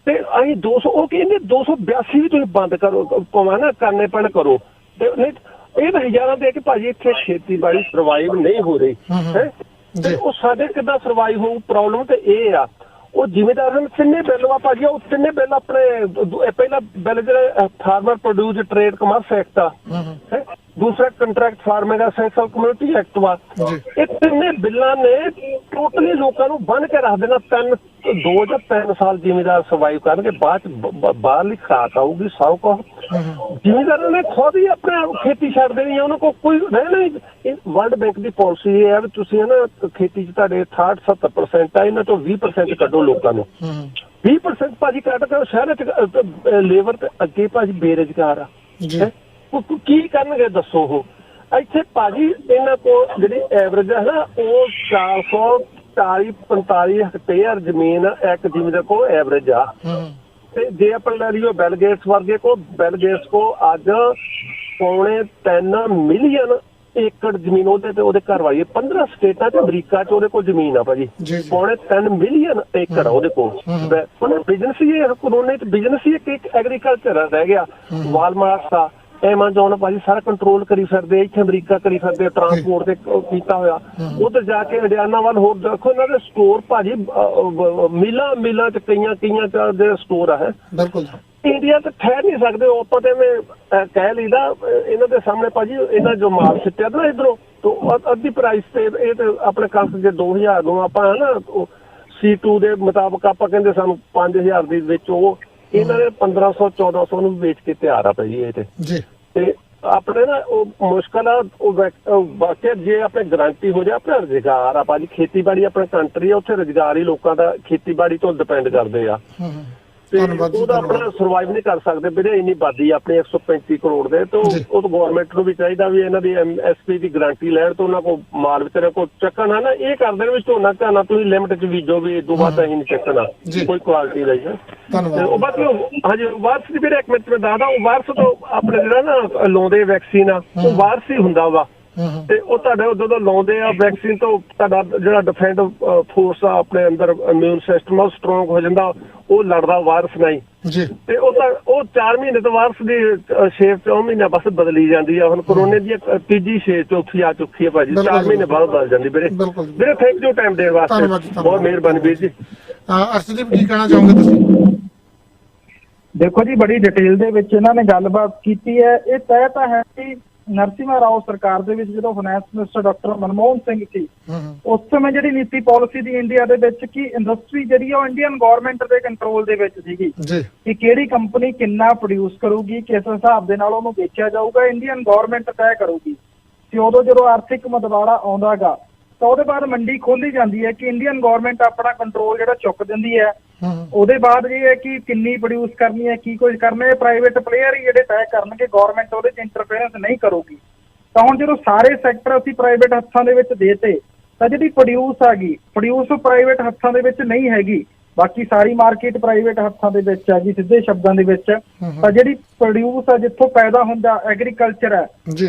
Speaker 11: ਤੇ ਅਸੀਂ 200 ਉਹ ਕਹਿੰਦੇ 282 ਵੀ ਤੁਸੀਂ ਬੰਦ ਕਰੋ, ਭਾਵੇਂ ਨਾ ਕਰਨੇ ਪੈਣ ਕਰੋ। ਤੇ ਇਹ ਤਾਂ ਹਜ਼ਾਰਾਂ ਦੇ ਕੇ ਭਾਜੀ ਇੱਥੇ ਖੇਤੀਬਾੜੀ ਸਰਵਾਈਵ ਨਹੀਂ ਹੋ ਰਹੀ ਹੈ, ਤੇ ਉਹ ਸਾਡੇ ਕਿੱਦਾਂ ਸਰਵਾਈਵ ਹੋਊ? ਪ੍ਰੋਬਲਮ ਤੇ ਇਹ ਆ, ਉਹ ਜ਼ਿਮੀਂਦਾਰਾਂ ਨੂੰ ਤਿੰਨੇ ਬਿੱਲ ਵਾ ਭਾਜੀ, ਉਹ ਤਿੰਨੇ ਬਿੱਲ ਆਪਣੇ ਪਹਿਲਾ ਬਿੱਲ ਜਿਹੜਾ farmer produce trade commerce act ਆ, ਦੂਸਰਾ contract farming essential community act ਵਾ। ਇਹ ਤਿੰਨੇ ਬਿੱਲਾਂ ਨੇ ਟੋਟਲੀ ਲੋਕਾਂ ਨੂੰ ਬੰਨ ਕੇ ਰੱਖ ਦੇਣਾ। 2 ਜਾਂ 3 ਸਾਲ ਜ਼ਿਮੀਂਦਾਰ ਸਰਵਾਈਵ ਕਰਨਗੇ, ਬਾਅਦ ਚ ਬਾਹਰਲੀ ਖੁਰਾਕ ਆਊਗੀ ਸਭ ਕੁਝ। ਜ਼ਿਮੀਂਦਾਰਾਂ ਨੇ ਖੁਦ ਹੀ ਆਪਣੇ ਖੇਤੀ ਛੱਡ ਦੇਣੀ ਆ, ਉਹਨਾਂ ਕੋਲ ਕੋਈ ਰਹਿਣਾ ਨਹੀਂ। ਵਰਲਡ ਬੈਂਕ ਦੀ ਪਾਲਿਸੀ ਇਹ ਹੈ ਵੀ ਤੁਸੀਂ ਹੈ ਨਾ ਖੇਤੀ ਚ ਤੁਹਾਡੇ 68-70% ਆ, ਇਹਨਾਂ ਚੋਂ 20% ਕੱਢੋ ਲੋਕਾਂ ਨੂੰ। 20% ਭਾਜੀ ਕੱਢ ਕੇ ਸ਼ਹਿਰ ਚ ਲੇਬਰ ਤੇ ਅੱਗੇ ਭਾਜੀ ਬੇਰੁਜ਼ਗਾਰ ਆ, ਕੀ ਕਰਨਗੇ ਦੱਸੋ? ਉਹ ਇੱਥੇ ਭਾਜੀ ਇਹਨਾਂ ਕੋਲ ਜਿਹੜੀ ਐਵਰੇਜ ਹੈ ਨਾ ਉਹ 440-45 ਹੈਕਟੇਅਰ ਜ਼ਮੀਨ ਇੱਕ ਜ਼ਿਮੀਂਦਾਰ ਕੋਲ ਐਵਰੇਜ ਆ। ਤੇ ਜੇ ਆਪਾਂ ਲੈ ਲਈਏ ਬਿਲ ਗੇਟਸ ਵਰਗੇ ਬਿਲ ਗੇਟਸ ਕੋ ਅੱਜ 3.25 ਮਿਲੀਅਨ ਏਕੜ ਜ਼ਮੀਨ ਉਹਦੇ ਘਰ ਵਾਲੀ 15 ਸਟੇਟਾਂ ਚ ਅਮਰੀਕਾ ਚ ਉਹਦੇ ਕੋਲ ਜ਼ਮੀਨ ਆ ਭਾਜੀ, 3.25 ਮਿਲੀਅਨ ਏਕੜ ਉਹਦੇ ਕੋਲ। ਉਹਨੇ ਬਿਜ਼ਨਸ ਹੀ ਕੋਰੋਨੇ ਚ ਬਿਜ਼ਨਸ ਹੀ ਇੱਕ ਐਗਰੀਕਲਚਰ ਰਹਿ ਗਿਆ। ਵਾਲਮਾਰਟ ਆ, ਐਮਾਜ਼ੋਨ ਭਾਜੀ ਸਾਰਾ ਕੰਟਰੋਲ ਕਰੀ ਫਿਰਦੇ, ਇੱਥੇ ਅਮਰੀਕਾ ਕਰੀ ਫਿਰਦੇ, ਟਰਾਂਸਪੋਰਟ ਤੇ ਕੀਤਾ ਹੋਇਆ। ਉਧਰ ਜਾ ਕੇ ਇੰਡੀਆਨਾ ਵੱਲ ਹੋਰ ਦੇਖੋ, ਇਹਨਾਂ ਦੇ ਸਟੋਰ ਭਾਜੀ ਮੀਲਾਂ ਚ ਕਈਆਂ ਦੇ ਸਟੋਰ ਆ। ਬਿਲਕੁਲ ਇੰਡੀਆ ਤੇ ਠਹਿਰ ਨਹੀਂ ਸਕਦੇ ਆਪਾਂ ਤੇ ਕਹਿ ਲਈਦਾ ਇਹਨਾਂ ਦੇ ਸਾਹਮਣੇ ਭਾਜੀ। ਇਹਨਾਂ ਜੋ ਮਾਲ ਸਿੱਟਿਆ ਨਾ ਇਧਰੋਂ ਅੱਧੀ ਪ੍ਰਾਈਸ ਤੇ ਇਹ ਤੇ ਆਪਣੇ ਕਣਕ ਜੇ 2,000 ਨੂੰ ਆਪਾਂ ਹੈ ਨਾ C2 ਦੇ ਮੁਤਾਬਕ ਆਪਾਂ ਕਹਿੰਦੇ ਸਾਨੂੰ 5,000 ਦੇ ਵਿੱਚ, ਉਹ ਇਹਨਾਂ ਨੇ 1,500-1,400 ਨੂੰ ਵੇਚ ਕੇ ਤਿਆਰ ਆ ਭਾਜੀ ਇਹ ਤੇ ਆਪਣੇ ਨਾ ਉਹ ਮੁਸ਼ਕਲ ਆ। ਉਹ ਬਾਕੀ ਜੇ ਆਪਣੇ ਗਰੰਟੀ ਹੋ ਜਾਏ ਆਪਣਾ ਰੁਜ਼ਗਾਰ ਆ ਭਾਜੀ, ਖੇਤੀਬਾੜੀ ਆਪਣੀ ਕੰਟਰੀ ਆ, ਉੱਥੇ ਰੁਜ਼ਗਾਰ ਹੀ ਲੋਕਾਂ ਦਾ ਖੇਤੀਬਾੜੀ ਤੋਂ ਡਿਪੈਂਡ ਕਰਦੇ ਆ। ਤੇ ਉਹਦਾ ਆਪਣਾ ਸਰਵਾਈਵ ਨਹੀਂ ਕਰ ਸਕਦੇ ਵੀਰੇ, ਇੰਨੀ ਆਬਾਦੀ ਆਪਣੀ 135 ਕਰੋੜ ਦੇ। ਤੇ ਉਹ ਗਵਰਨਮੈਂਟ ਨੂੰ ਵੀ ਚਾਹੀਦਾ ਵੀ ਇਹਨਾਂ ਦੀ MSP ਦੀ ਗਰੰਟੀ ਲੈਣ ਤੇ ਉਹਨਾਂ ਕੋਲ ਮਾਲ ਵਿਚਾਰੇ ਕੋਲ ਚੱਕਣ ਹੈ ਨਾ। ਇਹ ਕਰਦੇ ਨੇ ਵੀ ਝੋਨਾ ਤੁਸੀਂ ਲਿਮਟ ਚ ਬੀਜੋ ਵੀ ਇਦੋਂ ਬਾਅਦ ਅਸੀਂ ਨਹੀਂ ਚੱਕਣਾ ਕੋਈ ਕੁਆਲਿਟੀ ਦਾ ਹੀ। ਉਹ ਬਾਕੀ ਹਾਂਜੀ ਵਾਇਰਸ ਦੀ ਵੀਰੇ ਇੱਕ ਮਿੰਟ ਮੈਂ ਦੱਸਦਾ, ਉਹ ਵਾਇਰਸ ਤੋਂ ਆਪਣੇ ਜਿਹੜਾ ਨਾ ਲਾਉਂਦੇ ਵੈਕਸੀਨ ਆ ਉਹ ਵਾਇਰਸ ਹੀ ਹੁੰਦਾ ਵਾ। ਤੇ ਉਹ ਤੁਹਾਡੇ ਜਦੋਂ ਲਾਉਂਦੇ ਆ ਵੈਕਸੀਨ ਤੋਂ ਤੁਹਾਡਾ ਜਿਹੜਾ ਡਿਫੈਂਡ ਫੋਰਸ ਆ ਆਪਣੇ ਅੰਦਰ ਇਮਿਊਨ ਸਿਸਟਮ ਆ ਸਟਰੋਂਗ ਹੋ ਜਾਂਦਾ, ਉਹ ਲੜਦਾ ਵਾਇਰਸ ਨਾਲ ਹੀ। ਤੇ ਉਹ 4 ਮਹੀਨੇ ਤੋਂ ਵਾਇਰਸ ਦੀ ਸ਼ੇਪ 4 ਮਹੀਨੇ ਬਸ ਬਦਲੀ ਜਾਂਦੀ ਆ। ਹੁਣ ਕੋਰੋਨੇ ਦੀ ਤੀਜੀ ਸ਼ੇਪ ਚੌਥੀ ਆ ਚੁੱਕੀ ਹੈ ਭਾਜੀ, 4 ਮਹੀਨੇ ਬਾਅਦ ਬਦਲ ਜਾਂਦੀ ਵੀਰੇ। ਥੈਂਕ ਯੂ ਟਾਈਮ ਦੇਣ ਵਾਸਤੇ, ਬਹੁਤ ਮਿਹਰਬਾਨੀ ਵੀਰ ਜੀ।
Speaker 9: ਅਰਸ਼ਦੀਪ ਕੀ ਕਹਿਣਾ ਚਾਹੋਗੇ ਤੁਸੀਂ?
Speaker 10: ਦੇਖੋ ਜੀ ਬੜੀ ਡਿਟੇਲ ਦੇ ਵਿੱਚ ਇਹਨਾਂ ਨੇ ਗੱਲਬਾਤ ਕੀਤੀ ਹੈ। ਇਹ ਤੈਅ ਤਾਂ ਹੈ ਕਿ ਨਰਸਿਮਹਾ ਰਾਓ ਸਰਕਾਰ ਦੇ ਵਿੱਚ ਜਦੋਂ finance minister doctor Manmohan Singh ਸੀ, ਉਸ ਸਮੇਂ ਜਿਹੜੀ ਨੀਤੀ ਪਾਲਿਸੀ ਦੀ ਇੰਡੀਆ ਦੇ ਵਿੱਚ ਕਿ ਇੰਡਸਟਰੀ ਜਿਹੜੀ ਆ ਉਹ ਇੰਡੀਅਨ ਗਵਰਨਮੈਂਟ ਦੇ ਕੰਟਰੋਲ ਦੇ ਵਿੱਚ ਸੀਗੀ ਕਿ ਕਿਹੜੀ ਕੰਪਨੀ ਕਿੰਨਾ ਪ੍ਰੋਡਿਊਸ ਕਰੂਗੀ, ਕਿਸ ਹਿਸਾਬ ਦੇ ਨਾਲ ਉਹਨੂੰ ਵੇਚਿਆ ਜਾਊਗਾ, ਇੰਡੀਅਨ ਗਵਰਨਮੈਂਟ ਤੈਅ ਕਰੂਗੀ। ਤੇ ਉਦੋਂ ਜਦੋਂ ਆਰਥਿਕ ਮਦਵਾੜਾ ਆਉਂਦਾਗਾ ਤਾਂ ਉਹਦੇ ਬਾਅਦ ਮੰਡੀ ਖੋਲੀ ਜਾਂਦੀ ਹੈ ਕਿ ਇੰਡੀਅਨ ਗਵਰਨਮੈਂਟ ਆਪਣਾ ਕੰਟਰੋਲ ਜਿਹੜਾ ਚੁੱਕ ਦਿੰਦੀ ਹੈ। ਉਹਦੇ ਬਾਅਦ ਇਹ ਹੈ ਕਿ ਕਿੰਨੀ ਪ੍ਰੋਡਿਊਸ ਕਰਨੀ ਹੈ, ਕੀ ਕੁਝ ਕਰਨਾ ਹੈ, ਪ੍ਰਾਈਵੇਟ ਪਲੇਅਰ ਹੀ ਜਿਹੜੇ ਤੈਅ ਕਰਨਗੇ, ਗਵਰਨਮੈਂਟ ਉਹਦੇ 'ਚ ਇੰਟਰਫੇਰੈਂਸ ਨਹੀਂ ਕਰੂਗੀ। ਤਾਂ ਹੁਣ ਜਦੋਂ ਸਾਰੇ ਸੈਕਟਰ ਅਸੀਂ ਪ੍ਰਾਈਵੇਟ ਹੱਥਾਂ ਦੇ ਵਿੱਚ ਦੇਤੇ ਤਾਂ ਜਿਹੜੀ ਪ੍ਰੋਡਿਊਸ ਪ੍ਰਾਈਵੇਟ ਹੱਥਾਂ ਦੇ ਵਿੱਚ ਨਹੀਂ ਹੈਗੀ, ਬਾਕੀ ਸਾਰੀ ਮਾਰਕੀਟ ਪ੍ਰਾਈਵੇਟ ਹੱਥਾਂ ਦੇ ਵਿੱਚ ਹੈਗੀ। ਸਿੱਧੇ ਸ਼ਬਦਾਂ ਦੇ ਵਿੱਚ ਤਾਂ ਜਿਹੜੀ ਪ੍ਰੋਡਿਊਸ ਆ ਜਿੱਥੋਂ ਪੈਦਾ ਹੁੰਦਾ ਐਗਰੀਕਲਚਰ ਹੈ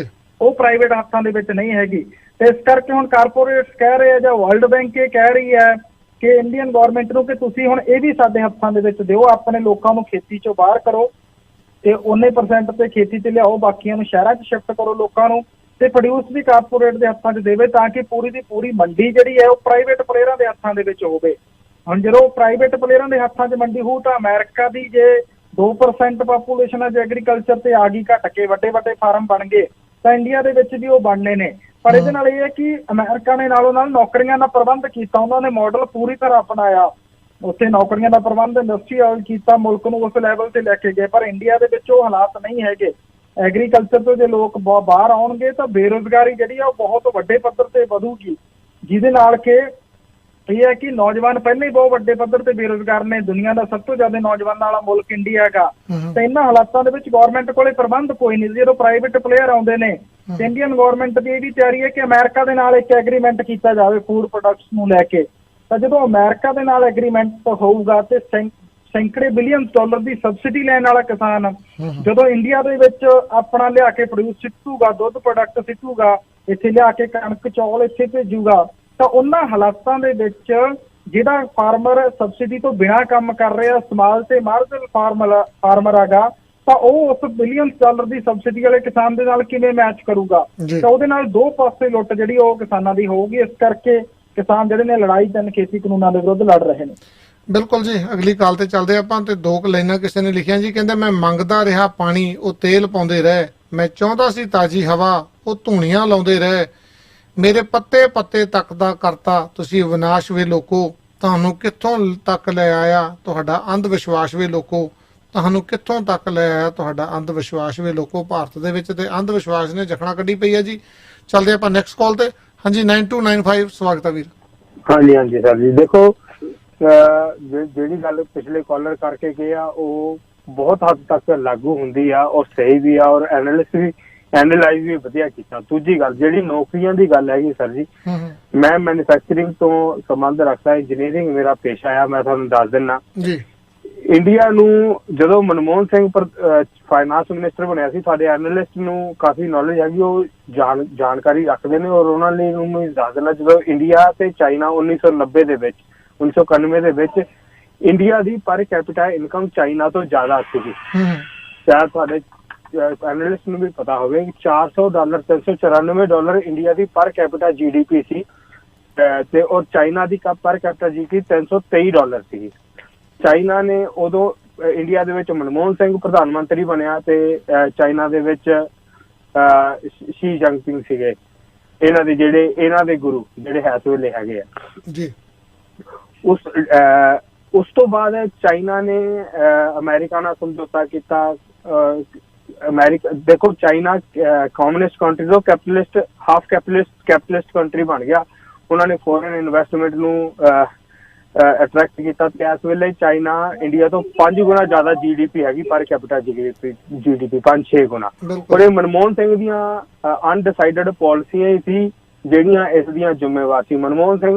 Speaker 10: ਉਹ ਪ੍ਰਾਈਵੇਟ ਹੱਥਾਂ ਦੇ ਵਿੱਚ ਨਹੀਂ ਹੈਗੀ। ਤੇ ਇਸ ਕਰਕੇ ਹੁਣ ਕਾਰਪੋਰੇਟਸ ਕਹਿ ਰਹੇ ਆ ਜਾਂ ਵਰਲਡ ਬੈਂਕ ਇਹ ਕਹਿ ਰਹੀ ਹੈ ਕਿ ਇੰਡੀਅਨ ਗਵਰਨਮੈਂਟ ਨੂੰ ਕਿ ਤੁਸੀਂ ਹੁਣ ਇਹ ਵੀ ਸਾਡੇ ਹੱਥਾਂ ਦੇ ਵਿੱਚ ਦਿਓ, ਆਪਣੇ ਲੋਕਾਂ ਨੂੰ ਖੇਤੀ ਚੋਂ ਬਾਹਰ ਕਰੋ ਤੇ ਉਹਨੇ % ਤੇ ਖੇਤੀ ਤੇ ਲਿਆਓ, ਬਾਕੀਆਂ ਨੂੰ ਸ਼ਹਿਰਾਂ 'ਚ ਸ਼ਿਫਟ ਕਰੋ ਲੋਕਾਂ ਨੂੰ, ਤੇ ਪ੍ਰੋਡਿਊਸ ਵੀ ਕਾਰਪੋਰੇਟ ਦੇ ਹੱਥਾਂ 'ਚ ਦੇਵੇ ਤਾਂ ਕਿ ਪੂਰੀ ਦੀ ਪੂਰੀ ਮੰਡੀ ਜਿਹੜੀ ਹੈ ਉਹ ਪ੍ਰਾਈਵੇਟ ਪਲੇਅਰਾਂ ਦੇ ਹੱਥਾਂ ਦੇ ਵਿੱਚ ਹੋਵੇ। ਹੁਣ ਜਦੋਂ ਪ੍ਰਾਈਵੇਟ ਪਲੇਅਰਾਂ ਦੇ ਹੱਥਾਂ 'ਚ ਮੰਡੀ ਹੋਊ ਤਾਂ ਅਮਰੀਕਾ ਦੀ ਜੇ 2% ਪਾਪੂਲੇਸ਼ਨ ਹੈ ਜੇ ਐਗਰੀਕਲਚਰ ਤੇ ਆ ਗਈ ਘਟ ਕੇ ਵੱਡੇ ਵੱਡੇ ਫਾਰਮ ਬਣ ਗਏ ਤਾਂ ਇੰਡੀਆ ਦੇ ਵਿੱਚ ਵੀ ਉਹ ਬਣਨੇ ਨੇ। ਪਰ ਇਹਦੇ ਨਾਲ ਇਹ ਹੈ ਕਿ ਅਮਰੀਕਾ ਨੇ ਨਾਲੋਂ ਨਾਲ ਨੌਕਰੀਆਂ ਦਾ ਪ੍ਰਬੰਧ ਕੀਤਾ, ਉਹਨਾਂ ਨੇ ਮਾਡਲ ਪੂਰੀ ਤਰ੍ਹਾਂ ਅਪਣਾਇਆ, ਉੱਥੇ ਨੌਕਰੀਆਂ ਦਾ ਪ੍ਰਬੰਧ ਇੰਡਸਟਰੀਅਲ ਕੀਤਾ, ਮੁਲਕ ਨੂੰ ਉਸ ਲੈਵਲ ਤੇ ਲੈ ਕੇ ਗਏ। ਪਰ ਇੰਡੀਆ ਦੇ ਵਿੱਚ ਉਹ ਹਾਲਾਤ ਨਹੀਂ ਹੈਗੇ। ਐਗਰੀਕਲਚਰ ਤੋਂ ਜੇ ਲੋਕ ਬਾਹਰ ਆਉਣਗੇ ਤਾਂ ਬੇਰੁਜ਼ਗਾਰੀ ਜਿਹੜੀ ਆ ਉਹ ਬਹੁਤ ਵੱਡੇ ਪੱਧਰ ਤੇ ਵਧੂਗੀ, ਜਿਹਦੇ ਨਾਲ ਕਿ ਇਹ ਹੈ ਕਿ ਨੌਜਵਾਨ ਪਹਿਲਾਂ ਹੀ ਬਹੁਤ ਵੱਡੇ ਪੱਧਰ ਤੇ ਬੇਰੁਜ਼ਗਾਰ ਨੇ, ਦੁਨੀਆ ਦਾ ਸਭ ਤੋਂ ਜ਼ਿਆਦਾ ਨੌਜਵਾਨਾਂ ਵਾਲਾ ਮੁਲਕ ਇੰਡੀਆ ਹੈਗਾ। ਤੇ ਇਹਨਾਂ ਹਾਲਾਤਾਂ ਦੇ ਵਿੱਚ ਗਵਰਨਮੈਂਟ ਕੋਲੇ ਪ੍ਰਬੰਧ ਕੋਈ ਨਹੀਂ। ਜਦੋਂ ਪ੍ਰਾਈਵੇਟ ਪਲੇਅਰ ਆਉਂਦੇ ਨੇ ਤੇ ਇੰਡੀਅਨ ਗਵਰਨਮੈਂਟ ਦੀ ਇਹ ਵੀ ਤਿਆਰੀ ਹੈ ਕਿ ਅਮਰੀਕਾ ਦੇ ਨਾਲ ਇੱਕ ਐਗਰੀਮੈਂਟ ਕੀਤਾ ਜਾਵੇ ਫੂਡ ਪ੍ਰੋਡਕਟਸ ਨੂੰ ਲੈ ਕੇ। ਤਾਂ ਜਦੋਂ ਅਮਰੀਕਾ ਦੇ ਨਾਲ ਐਗਰੀਮੈਂਟ ਹੋਊਗਾ ਤੇ ਸੈਂਕੜੇ ਬਿਲੀਅਨ ਡਾਲਰ ਦੀ ਸਬਸਿਡੀ ਲੈਣ ਵਾਲਾ ਕਿਸਾਨ ਜਦੋਂ ਇੰਡੀਆ ਦੇ ਵਿੱਚ ਆਪਣਾ ਲਿਆ ਕੇ ਪ੍ਰੋਡਿਊਸ ਸਿੱਟੂਗਾ, ਦੁੱਧ ਪ੍ਰੋਡਕਟ ਸਿੱਟੂਗਾ, ਇੱਥੇ ਲਿਆ ਕੇ ਕਣਕ ਚੌਲ ਇੱਥੇ ਭੇਜੂਗਾ, ਤਾਂ ਉਹਨਾਂ ਹਾਲਾਤਾਂ ਦੇ ਵਿੱਚ ਜਿਹੜਾ ਫਾਰਮਰ ਸਬਸਿਡੀ ਤੋਂ ਬਿਨਾਂ ਕੰਮ ਕਰ ਰਿਹਾ, ਸਮਾਲ ਤੇ ਮਾਰਜਨਲ ਫਾਰਮਰ ਹੈਗਾ, ਤਾਂ ਉਹ ਉਸ ਬਿਲੀਅਨ ਡਾਲਰ ਦੀ ਸਬਸਿਡੀ ਵਾਲੇ ਕਿਸਾਨ ਦੇ ਨਾਲ ਕਿਵੇਂ ਮੈਚ ਕਰੂਗਾ? ਤਾਂ ਉਹਦੇ ਨਾਲ ਦੋ ਪਾਸੇ ਲੁੱਟ ਜਿਹੜੀ ਉਹ ਕਿਸਾਨਾਂ ਦੀ ਹੋਊਗੀ। ਇਸ ਕਰਕੇ ਕਿਸਾਨ ਜਿਹੜੇ ਨੇ ਲੜਾਈ ਤਿੰਨ ਖੇਤੀ ਕਾਨੂੰਨਾਂ ਦੇ ਵਿਰੁੱਧ ਲੜ ਰਹੇ ਨੇ।
Speaker 9: ਬਿਲਕੁਲ ਜੀ, ਅਗਲੀ ਕਾਲ ਤੇ ਚੱਲਦੇ ਆਪਾਂ ਤੇ ਦੋ ਕੁ ਲਾਈਨਾਂ ਕਿਸੇ ਨੇ ਲਿਖੀਆਂ ਜੀ। ਕਹਿੰਦੇ ਮੈਂ ਮੰਗਦਾ ਰਿਹਾ ਪਾਣੀ, ਉਹ ਤੇਲ ਪਾਉਂਦੇ ਰਹੇ, ਮੈਂ ਚਾਹੁੰਦਾ ਸੀ ਤਾਜ਼ੀ ਹਵਾ, ਉਹ ਧੂਣੀਆਂ ਲਾਉਂਦੇ ਰਹੇ, ਮੇਰੇ ਪੱਤੇ ਪੱਤੇ ਤੱਕ ਦਾ ਕਰਤਾ ਤੁਸੀਂ ਵਿਨਾਸ਼ ਵੇ ਲੋਕੋ, ਤੁਹਾਨੂੰ ਕਿੱਥੋਂ ਤੱਕ ਲੈ ਆਇਆ ਤੁਹਾਡਾ ਅੰਧ ਵਿਸ਼ਵਾਸ ਵੇ ਲੋਕੋ, ਤੁਹਾਨੂੰ ਕਿੱਥੋਂ ਤੱਕ ਲੈ ਆਇਆ ਤੁਹਾਡਾ ਅੰਧ ਵਿਸ਼ਵਾਸ ਵੇ ਲੋਕੋ। ਭਾਰਤ ਦੇ ਵਿੱਚ ਤੇ ਅੰਧ ਵਿਸ਼ਵਾਸ ਨੇ ਜਖਣਾ ਕੱਢੀ ਪਈ ਹੈ ਜੀ। ਚੱਲਦੇ ਆਪਾਂ ਨੈਕਸਟ ਕਾਲ ਤੇ। ਹਾਂਜੀ 9295 ਸਵਾਗਤ ਹੈ ਵੀਰ।
Speaker 12: ਹਾਂਜੀ ਸਰ ਜੀ, ਦੇਖੋ ਜਿਹੜੀ ਗੱਲ ਪਿਛਲੇ ਕਾਲਰ ਕਰਕੇ ਗਏ ਆ ਉਹ ਬਹੁਤ ਹੱਦ ਤੱਕ ਲਾਗੂ ਹੁੰਦੀ ਆ ਔਰ ਸਹੀ ਵੀ ਆ ਔਰ ਐਨਾਲਾਈਜ਼ ਵੀ ਵਧੀਆ ਕੀਤਾ। ਦੂਜੀ ਗੱਲ ਜਿਹੜੀ ਨੌਕਰੀਆਂ ਦੀ ਗੱਲ ਹੈਗੀ ਸਰ ਜੀ, ਮੈਂ ਮੈਨੂਫੈਕਚਰਿੰਗ ਤੋਂ ਸੰਬੰਧ ਰੱਖਦਾ, ਇੰਜੀਨੀਅਰਿੰਗ ਮੇਰਾ ਪੇਸ਼ਾ ਆ। ਮੈਂ ਤੁਹਾਨੂੰ ਦੱਸ ਦਿੰਦਾ ਜੀ, ਇੰਡੀਆ ਨੂੰ ਜਦੋਂ ਮਨਮੋਹਨ ਸਿੰਘ ਫਾਈਨਾਂਸ ਮਿਨਿਸਟਰ ਬਣਿਆ ਸੀ, ਸਾਡੇ ਐਨਾਲਿਸਟ ਨੂੰ ਕਾਫੀ ਨੌਲੇਜ ਹੈਗੀ, ਉਹ ਜਾਣਕਾਰੀ ਰੱਖਦੇ ਨੇ ਔਰ ਉਹਨਾਂ ਲਈ ਨੂੰ ਦੱਸ ਦੇਣਾ, ਜਦੋਂ ਇੰਡੀਆ ਤੇ ਚਾਈਨਾ 1990 ਦੇ ਵਿੱਚ 1991 ਦੇ ਵਿੱਚ ਇੰਡੀਆ ਦੀ ਪਰ ਕੈਪੀਟਾ ਇਨਕਮ ਚਾਈਨਾ ਤੋਂ ਜ਼ਿਆਦਾ ਸੀਗੀ। ਸ਼ਾਇਦ ਤੁਹਾਡੇ ਐਨਾਲਿਸਟ ਨੂੰ ਵੀ ਪਤਾ ਹੋਵੇ ਕਿ $400 $394 ਇੰਡੀਆ ਦੀ ਪਰ ਕੈਪੀਟਾ GDP ਸੀ ਤੇ ਔਰ ਚਾਈਨਾ ਦੀ ਪਰ ਕੈਪੀਟਾ GDP $323 ਸੀ। ਚਾਈਨਾ ਨੇ ਉਦੋਂ ਇੰਡੀਆ ਦੇ ਵਿੱਚ ਮਨਮੋਹਨ ਸਿੰਘ ਪ੍ਰਧਾਨ ਮੰਤਰੀ ਬਣਿਆ ਤੇ ਚਾਈਨਾ ਦੇ ਵਿੱਚ ਸ਼ੀ ਜਿਨਪਿੰਗ ਸੀਗੇ, ਇਹਨਾਂ ਦੇ ਗੁਰੂ ਜਿਹੜੇ ਇਸ ਵੇਲੇ ਹੈਗੇ ਆ ਜੀ। ਉਸ ਤੋਂ ਬਾਅਦ ਚਾਈਨਾ ਨੇ ਅਮਰੀਕਾ ਨਾਲ ਸਮਝੌਤਾ ਕੀਤਾ। ਅਮਰੀਕਾ ਦੇਖੋ, ਚਾਈਨਾ ਕਮਿਊਨਿਸਟ ਕੰਟਰੀ ਤੋਂ ਹਾਫ ਕੈਪੀਟਲਿਸਟ ਕੰਟਰੀ ਬਣ ਗਿਆ। ਉਹਨਾਂ ਨੇ ਫੋਰਨ ਇਨਵੈਸਟਮੈਂਟ ਨੂੰ ਅਟਰੈਕਟ ਕੀਤਾ ਤੇ ਇਸ ਵੇਲੇ ਚਾਈਨਾ ਇੰਡੀਆ ਤੋਂ 5 ਗੁਣਾ ਜ਼ਿਆਦਾ GDP ਹੈਗੀ, ਪਰ ਕੈਪੀਟਾ GDP 5-6 ਗੁਣਾ। ਪਰ ਇਹ ਮਨਮੋਹਨ ਸਿੰਘ ਦੀਆਂ ਅਨਡਿਸਾਈਡਡ ਪਾਲਿਸੀਆਂ ਹੀ ਸੀ ਜਿਹੜੀਆਂ ਇਸ ਦੀਆਂ ਜ਼ਿੰਮੇਵਾਰ ਸੀ। ਮਨਮੋਹਨ ਸਿੰਘ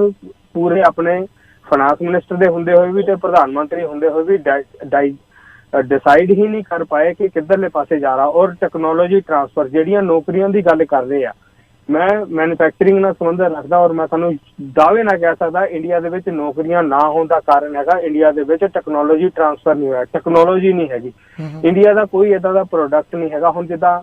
Speaker 12: ਪੂਰੇ ਆਪਣੇ ਫਾਈਨਾਂਸ ਮਿਨਿਸਟਰ ਦੇ ਹੁੰਦੇ ਹੋਏ ਵੀ ਤੇ ਪ੍ਰਧਾਨ ਮੰਤਰੀ ਹੁੰਦੇ ਹੋਏ ਵੀ ਡਿਸਾਈਡ ਹੀ ਨਹੀਂ ਕਰ ਪਾਏ ਕਿ ਕਿੱਧਰਲੇ ਪਾਸੇ ਜਾ ਰਹਾ। ਔਰ ਟੈਕਨੋਲੋਜੀ ਟਰਾਂਸਫਰ ਜਿਹੜੀਆਂ ਨੌਕਰੀਆਂ ਦੀ ਗੱਲ ਕਰਦੇ ਆ, ਮੈਂ ਮੈਨੂਫੈਕਚਰਿੰਗ ਨਾਲ ਸੰਬੰਧ ਰੱਖਦਾ ਔਰ ਮੈਂ ਤੁਹਾਨੂੰ ਦਾਅਵੇ ਨਾਲ ਕਹਿ ਸਕਦਾ ਇੰਡੀਆ ਦੇ ਵਿੱਚ ਨੌਕਰੀਆਂ ਨਾ ਹੋਣ ਦਾ ਕਾਰਨ ਹੈਗਾ ਇੰਡੀਆ ਦੇ ਵਿੱਚ ਟੈਕਨੋਲੋਜੀ ਟਰਾਂਸਫਰ ਨਹੀਂ ਹੋਇਆ। ਟੈਕਨੋਲੋਜੀ ਨਹੀਂ ਹੈਗੀ ਇੰਡੀਆ ਦਾ, ਕੋਈ ਏਦਾਂ ਦਾ ਪ੍ਰੋਡਕਟ ਨਹੀਂ ਹੈਗਾ। ਹੁਣ ਜਿੱਦਾਂ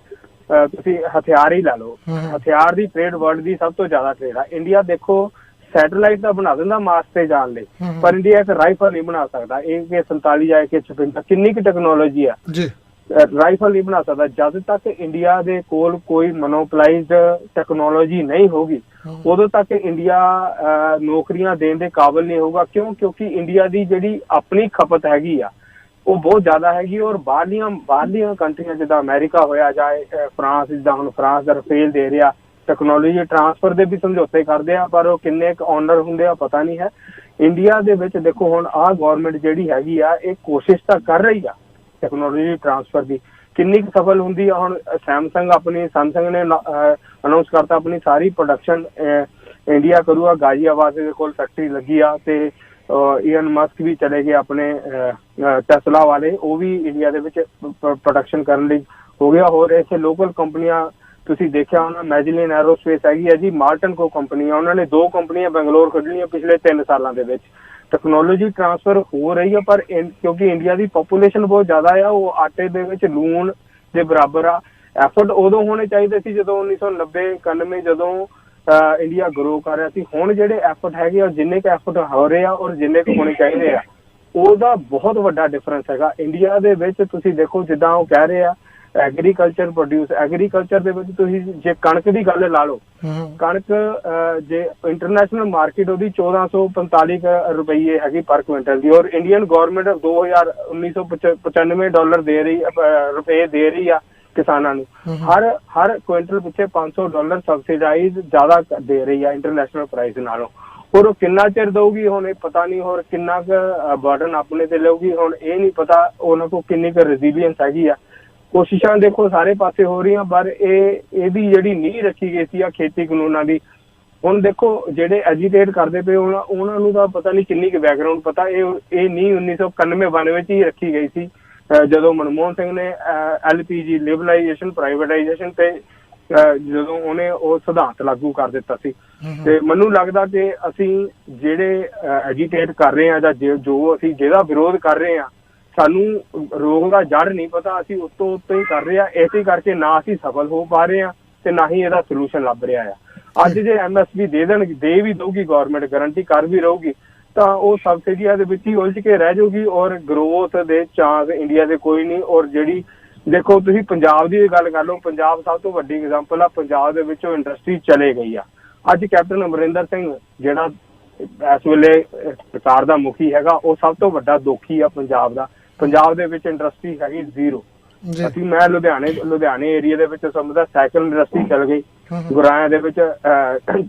Speaker 12: ਤੁਸੀਂ ਹਥਿਆਰ ਹੀ ਲਾ ਲਓ, ਹਥਿਆਰ ਦੀ ਟ੍ਰੇਡ ਵਰਲਡ ਦੀ ਸਭ ਤੋਂ ਜ਼ਿਆਦਾ ਟ੍ਰੇਡ ਆ। ਇੰਡੀਆ ਦੇਖੋ ਸੈਟੇਲਾਈਟ ਤਾਂ ਬਣਾ ਦਿੰਦਾ ਮਾਰਸ ਤੇ ਜਾਣ ਲਈ, ਪਰ ਇੰਡੀਆ ਇੱਕ ਰਾਈਫਲ ਨਹੀਂ ਬਣਾ ਸਕਦਾ। AK-47 ਜਾਂ AK-56 ਕਿੰਨੀ ਕੁ ਟੈਕਨੋਲੋਜੀ ਆ, ਰਾਈਫਲ ਨਹੀਂ ਬਣਾ ਸਕਦਾ। ਜਦ ਤੱਕ ਇੰਡੀਆ ਦੇ ਕੋਲ ਕੋਈ ਮੋਨੋਪੋਲਾਈਜ਼ਡ ਟੈਕਨੋਲੋਜੀ ਨਹੀਂ ਹੋਗੀ ਉਦੋਂ ਤੱਕ ਇੰਡੀਆ ਨੌਕਰੀਆਂ ਦੇਣ ਦੇ ਕਾਬਿਲ ਨਹੀਂ ਹੋਊਗਾ। ਕਿਉਂਕਿ ਇੰਡੀਆ ਦੀ ਜਿਹੜੀ ਆਪਣੀ ਖਪਤ ਹੈਗੀ ਆ ਉਹ ਬਹੁਤ ਜ਼ਿਆਦਾ ਹੈਗੀ ਔਰ ਬਾਹਰਲੀਆਂ ਕੰਟਰੀਆਂ ਜਿੱਦਾਂ ਅਮਰੀਕਾ ਹੋਇਆ ਜਾਂ ਫਰਾਂਸ, ਜਿੱਦਾਂ ਹੁਣ ਫਰਾਂਸ ਦਾ ਰਫੇਲ ਦੇ ਰਿਹਾ, ਟੈਕਨੋਲੋਜੀ ਟਰਾਂਸਫਰ ਦੇ ਵੀ ਸਮਝੌਤੇ ਕਰਦੇ ਆ ਪਰ ਉਹ ਕਿੰਨੇ ਕੁ ਓਨਰ ਹੁੰਦੇ ਆ ਪਤਾ ਨਹੀਂ ਹੈ। ਇੰਡੀਆ ਦੇ ਵਿੱਚ ਦੇਖੋ ਹੁਣ ਆਹ ਗਵਰਨਮੈਂਟ ਜਿਹੜੀ ਹੈਗੀ ਆ ਇਹ ਕੋਸ਼ਿਸ਼ ਤਾਂ ਕਰ ਰਹੀ ਆ ਟੈਕਨੋਲੋਜੀ ਟਰਾਂਸਫਰ ਦੀ, ਕਿੰਨੀ ਕੁ ਸਫਲ ਹੁੰਦੀ ਆ। ਹੁਣ ਸੈਮਸੰਗ ਨੇ ਅਨਾਉਂਸ ਕਰਤਾ ਆਪਣੀ ਸਾਰੀ ਪ੍ਰੋਡਕਸ਼ਨ ਇੰਡੀਆ ਕਰੂਗਾ। ਗਾਜ਼ੀਆਬਾਦ ਦੇ ਕੋਲ ਫੈਕਟਰੀ ਲੱਗੀ ਆ ਤੇ ਈਲਨ ਮਸਕ ਵੀ ਚਲੇ ਗਏ ਆਪਣੇ ਟੈਸਲਾ ਵਾਲੇ, ਉਹ ਵੀ ਇੰਡੀਆ ਦੇ ਵਿੱਚ ਪ੍ਰੋਡਕਸ਼ਨ ਕਰਨ ਲਈ ਹੋ ਗਿਆ। ਹੋਰ ਇੱਥੇ ਲੋਕਲ ਕੰਪਨੀਆਂ ਤੁਸੀਂ ਦੇਖਿਆ ਹੋਣਾ ਮੈਜਲਿਨ ਐਰੋਸਪੇਸ ਹੈਗੀ ਹੈ ਜੀ, ਮਾਰਟਨ ਕੋ ਕੰਪਨੀ ਆ, ਉਹਨਾਂ ਨੇ 2 ਕੰਪਨੀਆਂ ਬੰਗਲੌਰ ਖੋਲ੍ਹੀਆਂ ਪਿਛਲੇ 3 ਸਾਲਾਂ ਦੇ ਵਿੱਚ। ਟੈਕਨੋਲੋਜੀ ਟ੍ਰਾਂਸਫਰ ਹੋ ਰਹੀ ਹੈ, ਪਰ ਕਿਉਂਕਿ ਇੰਡੀਆ ਦੀ ਪੋਪੂਲੇਸ਼ਨ ਬਹੁਤ ਜ਼ਿਆਦਾ ਆ, ਉਹ ਆਟੇ ਦੇ ਵਿੱਚ ਲੂਣ ਦੇ ਬਰਾਬਰ ਆ। ਐਫਰਟ ਉਦੋਂ ਹੋਣੇ ਚਾਹੀਦੇ ਸੀ ਜਦੋਂ 1990-91 ਜਦੋਂ ਇੰਡੀਆ ਗਰੋ ਕਰ ਰਿਹਾ ਸੀ। ਹੁਣ ਜਿਹੜੇ ਐਫਰਟ ਹੈਗੇ ਆ, ਜਿੰਨੇ ਕੁ ਐਫਰਟ ਹੋ ਰਹੇ ਆ ਔਰ ਜਿੰਨੇ ਕੁ ਹੋਣੇ ਚਾਹੀਦੇ ਆ, ਉਹਦਾ ਬਹੁਤ ਵੱਡਾ ਡਿਫਰੈਂਸ ਹੈਗਾ। ਇੰਡੀਆ ਦੇ ਵਿੱਚ ਤੁਸੀਂ ਦੇਖੋ, ਜਿੱਦਾਂ ਉਹ ਕਹਿ ਰਹੇ ਆ ਐਗਰੀਕਲਚਰ ਪ੍ਰੋਡਿਊਸ, ਐਗਰੀਕਲਚਰ ਦੇ ਵਿੱਚ ਤੁਸੀਂ ਜੇ ਕਣਕ ਦੀ ਗੱਲ ਲਾ ਲਓ, ਕਣਕ ਜੇ ਇੰਟਰਨੈਸ਼ਨਲ ਮਾਰਕੀਟ ਉਹਦੀ 1445 ਰੁਪਏ ਹੈਗੀ ਪਰ ਕੁਇੰਟਲ ਦੀ, ਔਰ ਇੰਡੀਅਨ ਗਵਰਨਮੈਂਟ $1995 ਦੇ ਰਹੀ ਰੁਪਏ ਦੇ ਰਹੀ ਆ ਕਿਸਾਨਾਂ ਨੂੰ। ਹਰ ਕੁਇੰਟਲ ਪਿੱਛੇ $500 ਸਬਸਿਡਾਈਜ਼ ਜ਼ਿਆਦਾ ਦੇ ਰਹੀ ਆ ਇੰਟਰਨੈਸ਼ਨਲ ਪ੍ਰਾਈਸ ਨਾਲੋਂ। ਹੋਰ ਉਹ ਕਿੰਨਾ ਚਿਰ ਦਊਗੀ ਹੁਣ ਇਹ ਪਤਾ ਨਹੀਂ, ਹੋਰ ਕਿੰਨਾ ਕੁ ਬਰਡਨ ਆਪਣੇ ਤੇ ਲਊਗੀ ਹੁਣ ਇਹ ਨਹੀਂ ਪਤਾ, ਉਹਨਾਂ ਕੋਲ ਕਿੰਨੀ ਕੁ ਰੈਜ਼ੀਲੀਅੰਸ ਹੈਗੀ ਆ। ਕੋਸ਼ਿਸ਼ਾਂ ਦੇਖੋ ਸਾਰੇ ਪਾਸੇ ਹੋ ਰਹੀਆਂ, ਪਰ ਇਹਦੀ ਜਿਹੜੀ ਨੀਂਹ ਰੱਖੀ ਗਈ ਸੀ ਆ ਖੇਤੀ ਕਾਨੂੰਨਾਂ ਦੀ, ਹੁਣ ਦੇਖੋ ਜਿਹੜੇ ਐਜੀਟੇਟ ਕਰਦੇ ਪਏ ਉਹਨਾਂ ਨੂੰ ਤਾਂ ਪਤਾ ਨਹੀਂ ਕਿੰਨੀ ਕੁ ਬੈਕਗਰਾਊਂਡ ਪਤਾ। ਇਹ ਨੀਂਹ 1991-92 ਚ ਹੀ ਰੱਖੀ ਗਈ ਸੀ, ਜਦੋਂ ਮਨਮੋਹਨ ਸਿੰਘ ਨੇ LPG ਲਿਬਰਲਾਈਜੇਸ਼ਨ ਪ੍ਰਾਈਵੇਟਾਈਜੇਸ਼ਨ ਤੇ ਜਦੋਂ ਉਹਨੇ ਉਹ ਸਿਧਾਂਤ ਲਾਗੂ ਕਰ ਦਿੱਤਾ ਸੀ। ਤੇ ਮੈਨੂੰ ਲੱਗਦਾ ਕਿ ਅਸੀਂ ਜਿਹੜੇ ਐਜੀਟੇਟ ਕਰ ਰਹੇ ਹਾਂ ਜਾਂ ਜੋ ਅਸੀਂ ਜਿਹਦਾ ਵਿਰੋਧ ਕਰ ਰਹੇ ਹਾਂ, ਸਾਨੂੰ ਰੋਗ ਦਾ ਜੜ ਨਹੀਂ ਪਤਾ, ਅਸੀਂ ਉੱਤੋਂ ਉੱਤੇ ਹੀ ਕਰ ਰਹੇ ਹਾਂ। ਇਸੇ ਕਰਕੇ ਨਾ ਅਸੀਂ ਸਫਲ ਹੋ ਪਾ ਰਹੇ ਹਾਂ ਤੇ ਨਾ ਹੀ ਇਹਦਾ ਸੋਲੂਸ਼ਨ ਲੱਭ ਰਿਹਾ ਆ। ਅੱਜ ਜੇ MSP ਦੇ ਵੀ ਦਊਗੀ ਗਵਰਨਮੈਂਟ, ਗਾਰੰਟੀ ਕਰ ਵੀ ਰਹੂਗੀ, ਤਾਂ ਉਹ ਸਬਸਿਡੀਆਂ ਦੇ ਵਿੱਚ ਹੀ ਉਲਝ ਕੇ ਰਹਿ ਜਾਊਗੀ ਔਰ ਗਰੋਥ ਦੇ ਚਾਂਸ ਇੰਡੀਆ ਦੇ ਕੋਈ ਨਹੀਂ। ਔਰ ਜਿਹੜੀ ਦੇਖੋ ਤੁਸੀਂ ਪੰਜਾਬ ਦੀ ਗੱਲ ਕਰ ਲਓ, ਪੰਜਾਬ ਸਭ ਤੋਂ ਵੱਡੀ ਐਗਜ਼ਾਮਪਲ ਆ। ਪੰਜਾਬ ਦੇ ਵਿੱਚੋਂ ਇੰਡਸਟਰੀ ਚਲੇ ਗਈ ਆ। ਅੱਜ ਕੈਪਟਨ ਅਮਰਿੰਦਰ ਸਿੰਘ ਜਿਹੜਾ ਇਸ ਵੇਲੇ ਸਰਕਾਰ ਦਾ ਮੁਖੀ ਹੈਗਾ, ਉਹ ਸਭ ਤੋਂ ਵੱਡਾ ਦੋਖੀ ਆ ਪੰਜਾਬ ਦਾ। ਪੰਜਾਬ ਦੇ ਵਿੱਚ ਇੰਡਸਟਰੀ ਹੈਗੀ 0। ਮੈਂ ਲੁਧਿਆਣੇ ਏਰੀਆ ਦੇ ਵਿੱਚ ਸਮਝਦਾ ਸਾਈਕਲ ਇੰਡਸਟਰੀ ਚੱਲ ਗਈ, ਗੁਰਾਇਆ ਦੇ ਵਿੱਚ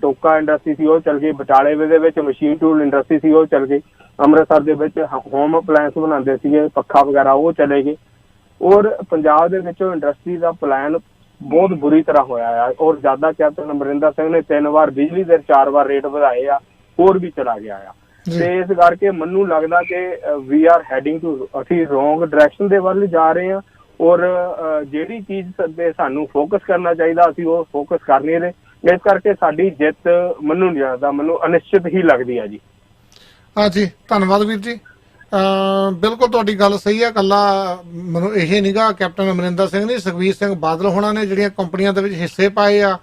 Speaker 12: ਟੋਕਾ ਇੰਡਸਟਰੀ ਸੀ ਉਹ ਚੱਲ ਗਈ, ਬਟਾਲੇ ਦੇ ਵਿੱਚ ਮਸ਼ੀਨ ਟੂਲ ਇੰਡਸਟਰੀ ਸੀ ਉਹ ਚੱਲ ਗਈ, ਅੰਮ੍ਰਿਤਸਰ ਦੇ ਵਿੱਚ ਹੋਮ ਅਪਲਾਇੰਸ ਬਣਾਉਂਦੇ ਸੀਗੇ ਪੱਖਾ ਵਗੈਰਾ ਉਹ ਚਲੇ ਗਏ। ਔਰ ਪੰਜਾਬ ਦੇ ਵਿੱਚੋਂ ਇੰਡਸਟਰੀ ਦਾ ਪਲਾਨ ਬਹੁਤ ਬੁਰੀ ਤਰ੍ਹਾਂ ਹੋਇਆ ਆ। ਔਰ ਜ਼ਿਆਦਾ ਕੈਪਟਨ ਅਮਰਿੰਦਰ ਸਿੰਘ ਨੇ 3 ਵਾਰ ਬਿਜਲੀ ਦੇ 4 ਵਾਰ ਰੇਟ ਵਧਾਏ ਆ, ਹੋਰ ਵੀ ਚਲਾ ਗਿਆ ਆ। ਤੇ ਇਸ ਕਰਕੇ ਮੈਨੂੰ ਲੱਗਦਾ ਕਿ ਵੀ ਆਰ ਹੈਡਿੰਗ ਟੂ, ਅਸੀਂ ਰੋਂਗ ਡਾਇਰੈਕਸ਼ਨ ਦੇ ਵੱਲ ਜਾ ਰਹੇ ਹਾਂ। ਔਰ ਜਿਹੜੀ ਚੀਜ਼ ਤੇ ਸਾਨੂੰ ਫੋਕਸ ਕਰਨਾ ਚਾਹੀਦਾ ਅਸੀਂ ਉਹ ਫੋਕਸ ਕਰ ਨਹੀਂ ਰਹੇ, ਇਸ ਕਰਕੇ ਸਾਡੀ ਜਿੱਤ ਮੈਨੂੰ ਨਹੀਂ ਲੱਗਦਾ, ਮੈਨੂੰ ਅਨਿਸ਼ਚਿਤ ਹੀ ਲੱਗਦੀ ਹੈ ਜੀ।
Speaker 9: ਹਾਂਜੀ, ਧੰਨਵਾਦ ਵੀਰ ਜੀ। ਬਿਲਕੁਲ ਤੁਹਾਡੀ ਗੱਲ ਸਹੀ ਹੈ। ਇਕੱਲਾ ਮੈਨੂੰ ਇਹ ਨਹੀਂਗਾ ਕੈਪਟਨ ਅਮਰਿੰਦਰ ਸਿੰਘ ਨੇ, ਸੁਖਬੀਰ ਸਿੰਘ ਬਾਦਲ ਹੋਣਾ ਨੇ ਜਿਹੜੀਆਂ ਕੰਪਨੀਆਂ ਦੇ ਵਿੱਚ ਹਿੱਸੇ ਪਾਏ ਆ,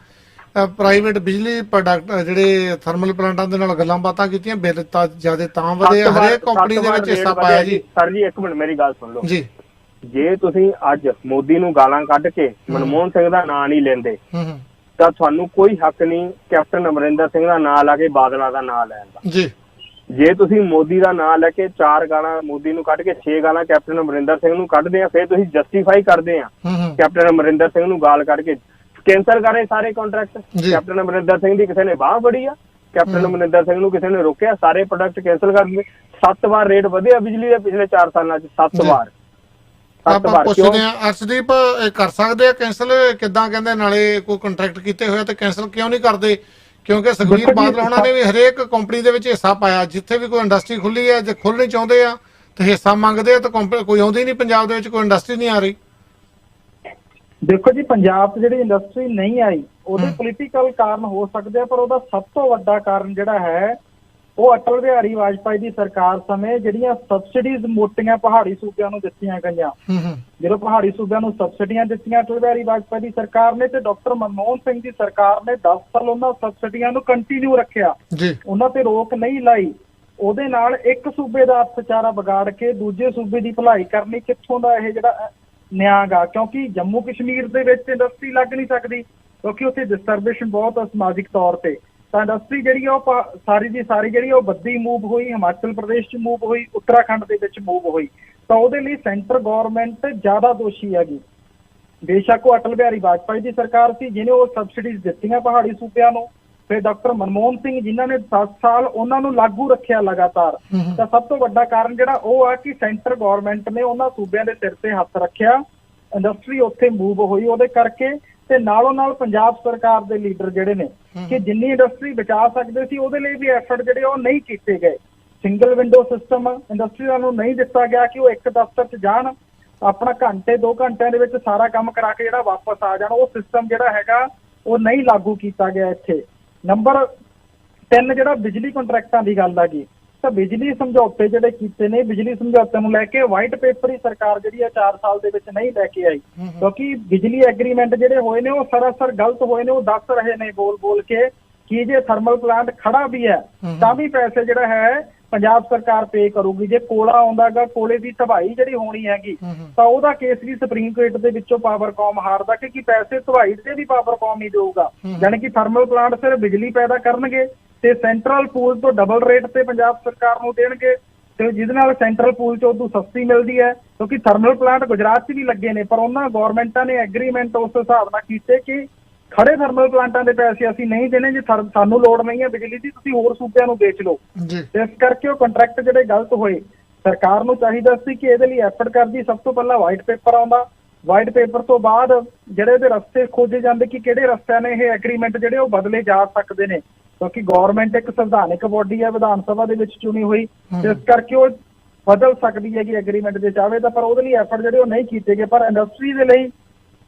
Speaker 9: ਪ੍ਰਾਈਵੇਟ ਬਿਜਲੀ ਪ੍ਰੋਡਕਟ ਜਿਹੜੇ ਥਰਮਲ ਪਲਾਂਟਾਂ ਦੇ ਨਾਲ ਗੱਲਾਂ ਬਾਤਾਂ ਕੀਤੀਆਂ, ਬਿੱਲ ਤਾਂ ਜ਼ਿਆਦਾ ਤਾਂ ਵਧੇ, ਹਰੇਕ ਕੰਪਨੀ ਦੇ ਵਿੱਚ ਹਿੱਸਾ ਪਾਇਆ ਜੀ।
Speaker 12: ਸਰ ਜੀ ਇੱਕ ਮਿੰਟ ਮੇਰੀ ਗੱਲ ਸੁਣ ਲਓ
Speaker 9: ਜੀ।
Speaker 12: ਜੇ ਤੁਸੀਂ ਅੱਜ ਮੋਦੀ ਨੂੰ ਗਾਲਾਂ ਕੱਢ ਕੇ ਮਨਮੋਹਨ ਸਿੰਘ ਦਾ ਨਾਂ ਨਹੀਂ ਲੈਂਦੇ ਤਾਂ ਤੁਹਾਨੂੰ ਕੋਈ ਹੱਕ ਨਹੀਂ ਕੈਪਟਨ ਅਮਰਿੰਦਰ ਸਿੰਘ ਦਾ ਨਾਂ ਲਾ ਕੇ ਬਾਦਲਾਂ ਦਾ ਨਾਂ ਲੈਣ ਦਾ
Speaker 9: ਜੀ।
Speaker 12: ਜੇ ਤੁਸੀਂ ਮੋਦੀ ਦਾ ਨਾਂ ਲੈ ਕੇ 4 ਗਾਲਾਂ ਮੋਦੀ ਨੂੰ ਕੱਢ ਕੇ 6 ਗਾਲਾਂ ਕੈਪਟਨ ਅਮਰਿੰਦਰ ਸਿੰਘ ਨੂੰ ਕੱਢਦੇ ਆ, ਫਿਰ ਤੁਸੀਂ ਜਸਟੀਫਾਈ ਕਰਦੇ ਆ ਕੈਪਟਨ ਅਮਰਿੰਦਰ ਸਿੰਘ ਨੂੰ ਗਾਲ ਕੱਢ ਕੇ ਕੈਂਸਲ ਕਰੇ ਸਾਰੇ ਕੰਟਰੈਕਟ। ਕੈਪਟਨ ਅਮਰਿੰਦਰ ਸਿੰਘ ਦੀ ਕਿਸੇ ਨੇ ਬਾਹ ਫੜੀ ਆ? ਕੈਪਟਨ ਅਮਰਿੰਦਰ ਸਿੰਘ ਨੂੰ ਕਿਸੇ ਨੇ ਰੋਕਿਆ? ਸਾਰੇ ਪ੍ਰੋਡਕਟ ਕੈਂਸਲ ਕਰ ਦਿੱਤੇ। 7 ਵਾਰ ਰੇਟ ਵਧਿਆ ਬਿਜਲੀ ਦੇ ਪਿਛਲੇ 4 ਸਾਲਾਂ ਚ, 7 ਵਾਰ।
Speaker 9: ਆਪਾਂ ਪੁੱਛਦੇ ਆ ਅਰਸ਼ਦੀਪ, ਕਰ ਸਕਦੇ ਆ ਕੈਂਸਲ? ਕਿੱਦਾਂ ਕਹਿੰਦੇ ਨਾਲੇ ਕੋਈ ਕੰਟਰੈਕਟ ਕੀਤੇ ਹੋਇਆ ਤੇ ਕੈਂਸਲ ਕਿਉਂ ਨਹੀਂ ਕਰਦੇ? ਕਿਉਂਕਿ ਸੁਖਬੀਰ ਬਾਦਲ ਹੋਣਾ ਨੇ ਵੀ ਹਰੇਕ ਕੰਪਨੀ ਦੇ ਵਿੱਚ ਹਿੱਸਾ ਪਾਇਆ। ਜਿੱਥੇ ਵੀ ਕੋਈ ਇੰਡਸਟਰੀ ਖੁੱਲੀ ਹੈ, ਜੇ ਖੁੱਲ੍ਹਣੀ ਚਾਹੁੰਦੇ ਆ ਤੇ ਹਿੱਸਾ ਮੰਗਦੇ ਆ, ਤਾਂ ਕੋਈ ਆਉਂਦੀ ਨਹੀਂ ਪੰਜਾਬ ਦੇ ਵਿੱਚ, ਕੋਈ ਇੰਡਸਟਰੀ ਨਹੀਂ ਆ ਰਹੀ।
Speaker 10: ਦੇਖੋ ਜੀ, ਪੰਜਾਬ 'ਚ ਜਿਹੜੀ ਇੰਡਸਟਰੀ ਨਹੀਂ ਆਈ ਉਹਦੇ ਪੋਲੀਟੀਕਲ ਕਾਰਨ ਹੋ ਸਕਦੇ ਆ, ਪਰ ਉਹਦਾ ਸਭ ਤੋਂ ਵੱਡਾ ਕਾਰਨ ਜਿਹੜਾ ਹੈ ਉਹ ਅਟਲ ਬਿਹਾਰੀ ਵਾਜਪਾਈ ਦੀ ਸਰਕਾਰ ਸਮੇਂ ਜਿਹੜੀਆਂ ਸਬਸਿਡੀਜ਼ ਮੋਟੀਆਂ ਪਹਾੜੀ ਸੂਬਿਆਂ ਨੂੰ ਦਿੱਤੀਆਂ ਗਈਆਂ। ਜਦੋਂ ਪਹਾੜੀ ਸੂਬਿਆਂ ਨੂੰ ਸਬਸਿਡੀਆਂ ਦਿੱਤੀਆਂ ਅਟਲ ਬਿਹਾਰੀ ਵਾਜਪਾਈ ਦੀ ਸਰਕਾਰ ਨੇ, ਤੇ ਡਾਕਟਰ ਮਨਮੋਹਨ ਸਿੰਘ ਦੀ ਸਰਕਾਰ ਨੇ 10 ਸਾਲ ਉਹਨਾਂ ਸਬਸਿਡੀਆਂ ਨੂੰ ਕੰਟੀਨਿਊ ਰੱਖਿਆ, ਉਹਨਾਂ ਤੇ ਰੋਕ ਨਹੀਂ ਲਾਈ। ਉਹਦੇ ਨਾਲ ਇੱਕ ਸੂਬੇ ਦਾ ਅਰਥਚਾਰਾ ਵਿਗਾੜ ਕੇ ਦੂਜੇ ਸੂਬੇ ਦੀ ਭਲਾਈ ਕਰਨੀ ਕਿੱਥੋਂ ਦਾ ਇਹ ਜਿਹੜਾ ਨਿਆਂ ਗਾ? ਕਿਉਂਕਿ ਜੰਮੂ ਕਸ਼ਮੀਰ ਦੇ ਵਿੱਚ ਇੰਡਸਟਰੀ ਲੱਗ ਨਹੀਂ ਸਕਦੀ ਕਿਉਂਕਿ ਉੱਥੇ ਡਿਸਟਰਬੇਸ਼ਨ ਬਹੁਤ ਆ ਸਮਾਜਿਕ ਤੌਰ ਤੇ। ਤਾਂ ਇੰਡਸਟਰੀ ਜਿਹੜੀ ਆ ਉਹ ਸਾਰੀ ਦੀ ਸਾਰੀ ਜਿਹੜੀ ਉਹ ਬੱਦੀ ਮੂਵ ਹੋਈ, ਹਿਮਾਚਲ ਪ੍ਰਦੇਸ਼ 'ਚ ਮੂਵ ਹੋਈ, ਉੱਤਰਾਖੰਡ ਦੇ ਵਿੱਚ ਮੂਵ ਹੋਈ। ਤਾਂ ਉਹਦੇ ਲਈ ਸੈਂਟਰ ਗੌਰਮੈਂਟ ਜ਼ਿਆਦਾ ਦੋਸ਼ੀ ਹੈਗੀ। ਬੇਸ਼ੱਕ ਉਹ ਅਟਲ ਬਿਹਾਰੀ ਵਾਜਪਾਈ ਦੀ ਸਰਕਾਰ ਸੀ ਜਿਹਨੇ ਉਹ ਸਬਸਿਡੀਜ਼ ਦਿੱਤੀਆਂ ਪਹਾੜੀ ਸੂਬਿਆਂ ਨੂੰ, ਫਿਰ ਡਾਕਟਰ ਮਨਮੋਹਨ ਸਿੰਘ ਜਿਨ੍ਹਾਂ ਨੇ 10 ਸਾਲ ਉਹਨਾਂ ਨੂੰ ਲਾਗੂ ਰੱਖਿਆ ਲਗਾਤਾਰ। ਤਾਂ ਸਭ ਤੋਂ ਵੱਡਾ ਕਾਰਨ ਜਿਹੜਾ ਉਹ ਆ ਕਿ ਸੈਂਟਰ ਗੌਰਮੈਂਟ ਨੇ ਉਹਨਾਂ ਸੂਬਿਆਂ ਦੇ ਸਿਰ ਤੇ ਹੱਥ ਰੱਖਿਆ, ਇੰਡਸਟਰੀ ਉੱਥੇ ਮੂਵ ਹੋਈ ਉਹਦੇ ਕਰਕੇ। ਤੇ ਨਾਲੋਂ ਨਾਲ ਪੰਜਾਬ ਸਰਕਾਰ ਦੇ ਲੀਡਰ ਜਿਹੜੇ ਨੇ ਕਿ ਜਿੰਨੀ ਇੰਡਸਟਰੀ ਬਚਾ ਸਕਦੇ ਸੀ ਉਹਦੇ ਲਈ ਵੀ ਐਫਰਟ ਜਿਹੜੇ ਉਹ ਨਹੀਂ ਕੀਤੇ ਗਏ। ਸਿੰਗਲ ਵਿੰਡੋ ਸਿਸਟਮ ਇੰਡਸਟਰੀਆਂ ਨੂੰ ਨਹੀਂ ਦਿੱਤਾ ਗਿਆ ਕਿ ਉਹ ਇੱਕ ਦਫ਼ਤਰ 'ਚ ਜਾਣ
Speaker 12: ਆਪਣਾ ਘੰਟੇ 2 ਘੰਟਿਆਂ ਦੇ ਵਿੱਚ ਸਾਰਾ ਕੰਮ ਕਰਾ ਕੇ ਜਿਹੜਾ ਵਾਪਸ ਆ ਜਾਣ, ਉਹ ਸਿਸਟਮ ਜਿਹੜਾ ਹੈਗਾ ਉਹ ਨਹੀਂ ਲਾਗੂ ਕੀਤਾ ਗਿਆ ਇੱਥੇ। ਨੰਬਰ 3 ਜਿਹੜਾ ਬਿਜਲੀ ਕੰਟਰੈਕਟਾਂ ਦੀ ਗੱਲ ਹੈਗੀ, ਤਾਂ ਬਿਜਲੀ ਸਮਝੌਤੇ ਜਿਹੜੇ ਕੀਤੇ ਨੇ, ਬਿਜਲੀ ਸਮਝੌਤੇ ਨੂੰ ਲੈ ਕੇ ਵਾਈਟ ਪੇਪਰ ਹੀ ਸਰਕਾਰ ਜਿਹੜੀ ਆ 4 ਸਾਲ ਦੇ ਵਿੱਚ ਨਹੀਂ ਲੈ ਕੇ ਆਈ, ਕਿਉਂਕਿ ਬਿਜਲੀ ਐਗਰੀਮੈਂਟ ਜਿਹੜੇ ਹੋਏ ਨੇ ਉਹ ਸਰਾਸਰ ਗਲਤ ਹੋਏ ਨੇ। ਉਹ ਦੱਸ ਰਹੇ ਨੇ ਬੋਲ ਕੇ ਕਿ ਜੇ ਥਰਮਲ ਪਲਾਂਟ ਖੜਾ ਵੀ ਹੈ ਤਾਂ ਵੀ ਪੈਸੇ ਜਿਹੜਾ ਹੈ ਪੰਜਾਬ ਸਰਕਾਰ ਪੇ ਕਰੂਗੀ। ਜੇ ਕੋਲਾ ਆਉਂਦਾਗਾ, ਕੋਲੇ ਦੀ ਢਵਾਈ ਜਿਹੜੀ ਹੋਣੀ ਹੈਗੀ ਤਾਂ ਉਹਦਾ ਕੇਸ ਵੀ ਸੁਪਰੀਮ ਕੋਰਟ ਦੇ ਵਿੱਚੋਂ ਪਾਵਰਕੌਮ ਹਾਰਦਾ ਕਿ ਪੈਸੇ ਢਵਾਈ ਦੇ ਵੀ ਪਾਵਰਕੌਮ ਹੀ ਦੇਊਗਾ। ਯਾਨੀ ਕਿ ਥਰਮਲ ਪਲਾਂਟ ਸਿਰਫ ਬਿਜਲੀ ਪੈਦਾ ਕਰਨਗੇ ਤੇ ਸੈਂਟਰਲ ਪੂਲ ਤੋਂ ਡਬਲ ਰੇਟ ਤੇ ਪੰਜਾਬ ਸਰਕਾਰ ਨੂੰ ਦੇਣਗੇ, ਤੇ ਜਿਹਦੇ ਨਾਲ ਸੈਂਟਰਲ ਪੂਲ 'ਚ ਉਦੋਂ ਸਸਤੀ ਮਿਲਦੀ ਹੈ। ਕਿਉਂਕਿ ਥਰਮਲ ਪਲਾਂਟ ਗੁਜਰਾਤ 'ਚ ਵੀ ਲੱਗੇ ਨੇ, ਪਰ ਉਹਨਾਂ ਗੌਰਮੈਂਟਾਂ ਨੇ ਐਗਰੀਮੈਂਟ ਉਸ ਹਿਸਾਬ ਨਾਲ ਕੀਤੇ ਕਿ ਖੜੇ ਥਰਮਲ ਪਲਾਂਟਾਂ ਦੇ ਪੈਸੇ ਅਸੀਂ ਨਹੀਂ ਦੇਣੇ, ਜੇ ਸਾਨੂੰ ਲੋੜ ਨਹੀਂ ਹੈ ਬਿਜਲੀ ਦੀ, ਤੁਸੀਂ ਹੋਰ ਸੂਬਿਆਂ ਨੂੰ ਵੇਚ ਲਓ। ਇਸ ਕਰਕੇ ਉਹ ਕੰਟਰੈਕਟ ਜਿਹੜੇ ਗਲਤ ਹੋਏ। ਸਰਕਾਰ ਨੂੰ ਚਾਹੀਦਾ ਸੀ ਕਿ ਇਹਦੇ ਲਈ ਐਫਰਟ ਕਰਦੀ, ਸਭ ਤੋਂ ਪਹਿਲਾਂ ਵਾਈਟ ਪੇਪਰ ਆਉਂਦਾ, ਵਾਈਟ ਪੇਪਰ ਤੋਂ ਬਾਅਦ ਜਿਹੜੇ ਇਹਦੇ ਰਸਤੇ ਖੋਜੇ ਜਾਂਦੇ ਕਿ ਕਿਹੜੇ ਰਸਤਿਆਂ ਨੇ ਇਹ ਐਗਰੀਮੈਂਟ ਜਿਹੜੇ ਉਹ ਬਦਲੇ ਜਾ ਸਕਦੇ ਨੇ, ਕਿਉਂਕਿ ਗਵਰਨਮੈਂਟ ਇੱਕ ਸੰਵਿਧਾਨਿਕ ਬੋਡੀ ਹੈ, ਵਿਧਾਨ ਸਭਾ ਦੇ ਵਿੱਚ ਚੁਣੀ ਹੋਈ, ਇਸ ਕਰਕੇ ਉਹ ਬਦਲ ਸਕਦੀ ਹੈ ਕਿ ਐਗਰੀਮੈਂਟ ਜੇ ਚਾਹਵੇ ਤਾਂ, ਪਰ ਉਹਦੇ ਲਈ ਐਫਰਟ ਜਿਹੜੇ ਉਹ ਨਹੀਂ ਕੀਤੇ ਗਏ। ਪਰ ਇੰਡਸਟਰੀ ਦੇ ਲਈ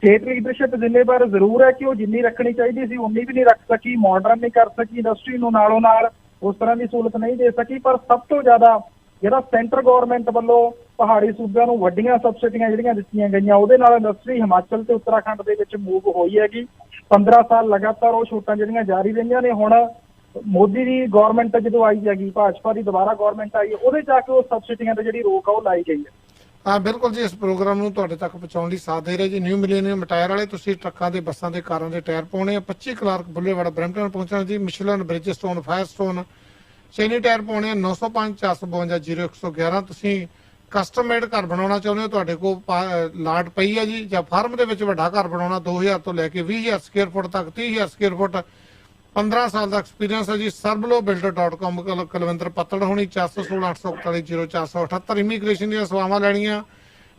Speaker 12: ਸਟੇਟ ਲੀਡਰਸ਼ਿਪ ਜ਼ਿੰਮੇਵਾਰ ਜ਼ਰੂਰ ਹੈ ਕਿ ਉਹ ਜਿੰਨੀ ਰੱਖਣੀ ਚਾਹੀਦੀ ਸੀ ਉਨੀ ਵੀ ਨਹੀਂ ਰੱਖ ਸਕੀ, ਮਾਡਰਨ ਨਹੀਂ ਕਰ ਸਕੀ, ਇੰਡਸਟਰੀ ਨੂੰ ਨਾਲੋਂ ਨਾਲ ਉਸ ਤਰ੍ਹਾਂ ਦੀ ਸਹੂਲਤ ਨਹੀਂ ਦੇ ਸਕੀ। ਪਰ ਸਭ ਤੋਂ ਜ਼ਿਆਦਾ ਜਿਹੜਾ ਸੈਂਟਰ ਗਵਰਨਮੈਂਟ ਵੱਲੋਂ ਪਹਾੜੀ ਸੂਬਿਆਂ ਨੂੰ ਵੱਡੀਆਂ ਸਬਸਿਡੀਆਂ ਜਿਹੜੀਆਂ ਦਿੱਤੀਆਂ ਗਈਆਂ, ਉਹਦੇ ਨਾਲ ਇੰਡਸਟਰੀ ਹਿਮਾਚਲ ਤੇ ਉੱਤਰਾਖੰਡ ਦੇ ਵਿੱਚ ਮੂਵ ਹੋਈ ਹੈਗੀ। 15 ਸਾਲ ਲਗਾਤਾਰ ਉਹ ਛੋਟਾਂ ਜਿਹੜੀਆਂ ਜਾਰੀ ਰਹੀਆਂ ਨੇ। ਹੁਣ ਮੋਦੀ ਦੀ ਗਵਰਨਮੈਂਟ ਜਦੋਂ ਆਈ ਹੈਗੀ, ਭਾਜਪਾ ਦੀ ਦੁਬਾਰਾ ਗਵਰਨਮੈਂਟ ਆਈ ਹੈ, ਉਹਦੇ ਜਾ ਕੇ ਉਹ ਸਬਸਿਡੀਆਂ ਤੇ ਜਿਹੜੀ ਰੋਕ ਆ ਉਹ ਲਾਈ ਗਈ ਹੈ।
Speaker 9: ਹਾਂ ਬਿਲਕੁਲ ਜੀ, ਇਸ ਪ੍ਰੋਗਰਾਮ ਨੂੰ ਤੁਹਾਡੇ ਤੱਕ ਪਹੁੰਚਾਉਣ ਲਈ ਸਾਥ ਦੇ ਰਹੇ ਜੀ ਨਿਊ ਮਿਲੇਨੀਅਮ ਟਾਇਰ ਵਾਲੇ। ਤੁਸੀਂ ਟਰੱਕਾਂ ਦੇ, ਬੱਸਾਂ ਦੇ, ਕਾਰਾਂ ਦੇ ਟਾਇਰ ਪਾਉਣੇ ਆ। 25 ਕਲਾਰਕ ਬੁੱਲੇਵਾਰਡ ਬਰੈਂਪਟਨ ਪਹੁੰਚਣਾ ਜੀ। ਮਿਸ਼ਲਨ, ਬ੍ਰਿਜਸਟੋਨ, ਫਾਇਰਸਟੋਨ, ਚੈਨੀ ਟਾਇਰ ਪਾਉਣੇ ਆ। 905 452 0111। ਤੁਸੀਂ ਕਸਟਮ ਮੇਡ ਘਰ ਬਣਾਉਣਾ ਚਾਹੁੰਦੇ ਹੋ, ਤੁਹਾਡੇ ਕੋਲ ਲਾਟ ਪਈ ਹੈ ਜੀ, ਜਾਂ ਫਾਰਮ ਦੇ ਵਿੱਚ ਵੱਡਾ ਘਰ ਬਣਾਉਣਾ 2000 ਤੋਂ ਲੈ ਕੇ 20000 ਸਕੁਅਰ ਫੁੱਟ ਤੱਕ, 30000 ਸਕੁਅਰ ਫੁੱਟ, 15 ਸਾਲ ਦਾ ਐਕਸਪੀਰੀਅੰਸ ਹੈ ਜੀ। ਸਰਬਲੋਬਿਲਡਰ.com ਕੁਲਵਿੰਦਰ ਪੱਤੜ ਹੋਣੀ 416 841 0478। ਇਮੀਗ੍ਰੇਸ਼ਨ ਦੀਆਂ ਸੇਵਾਵਾਂ ਲੈਣੀਆਂ,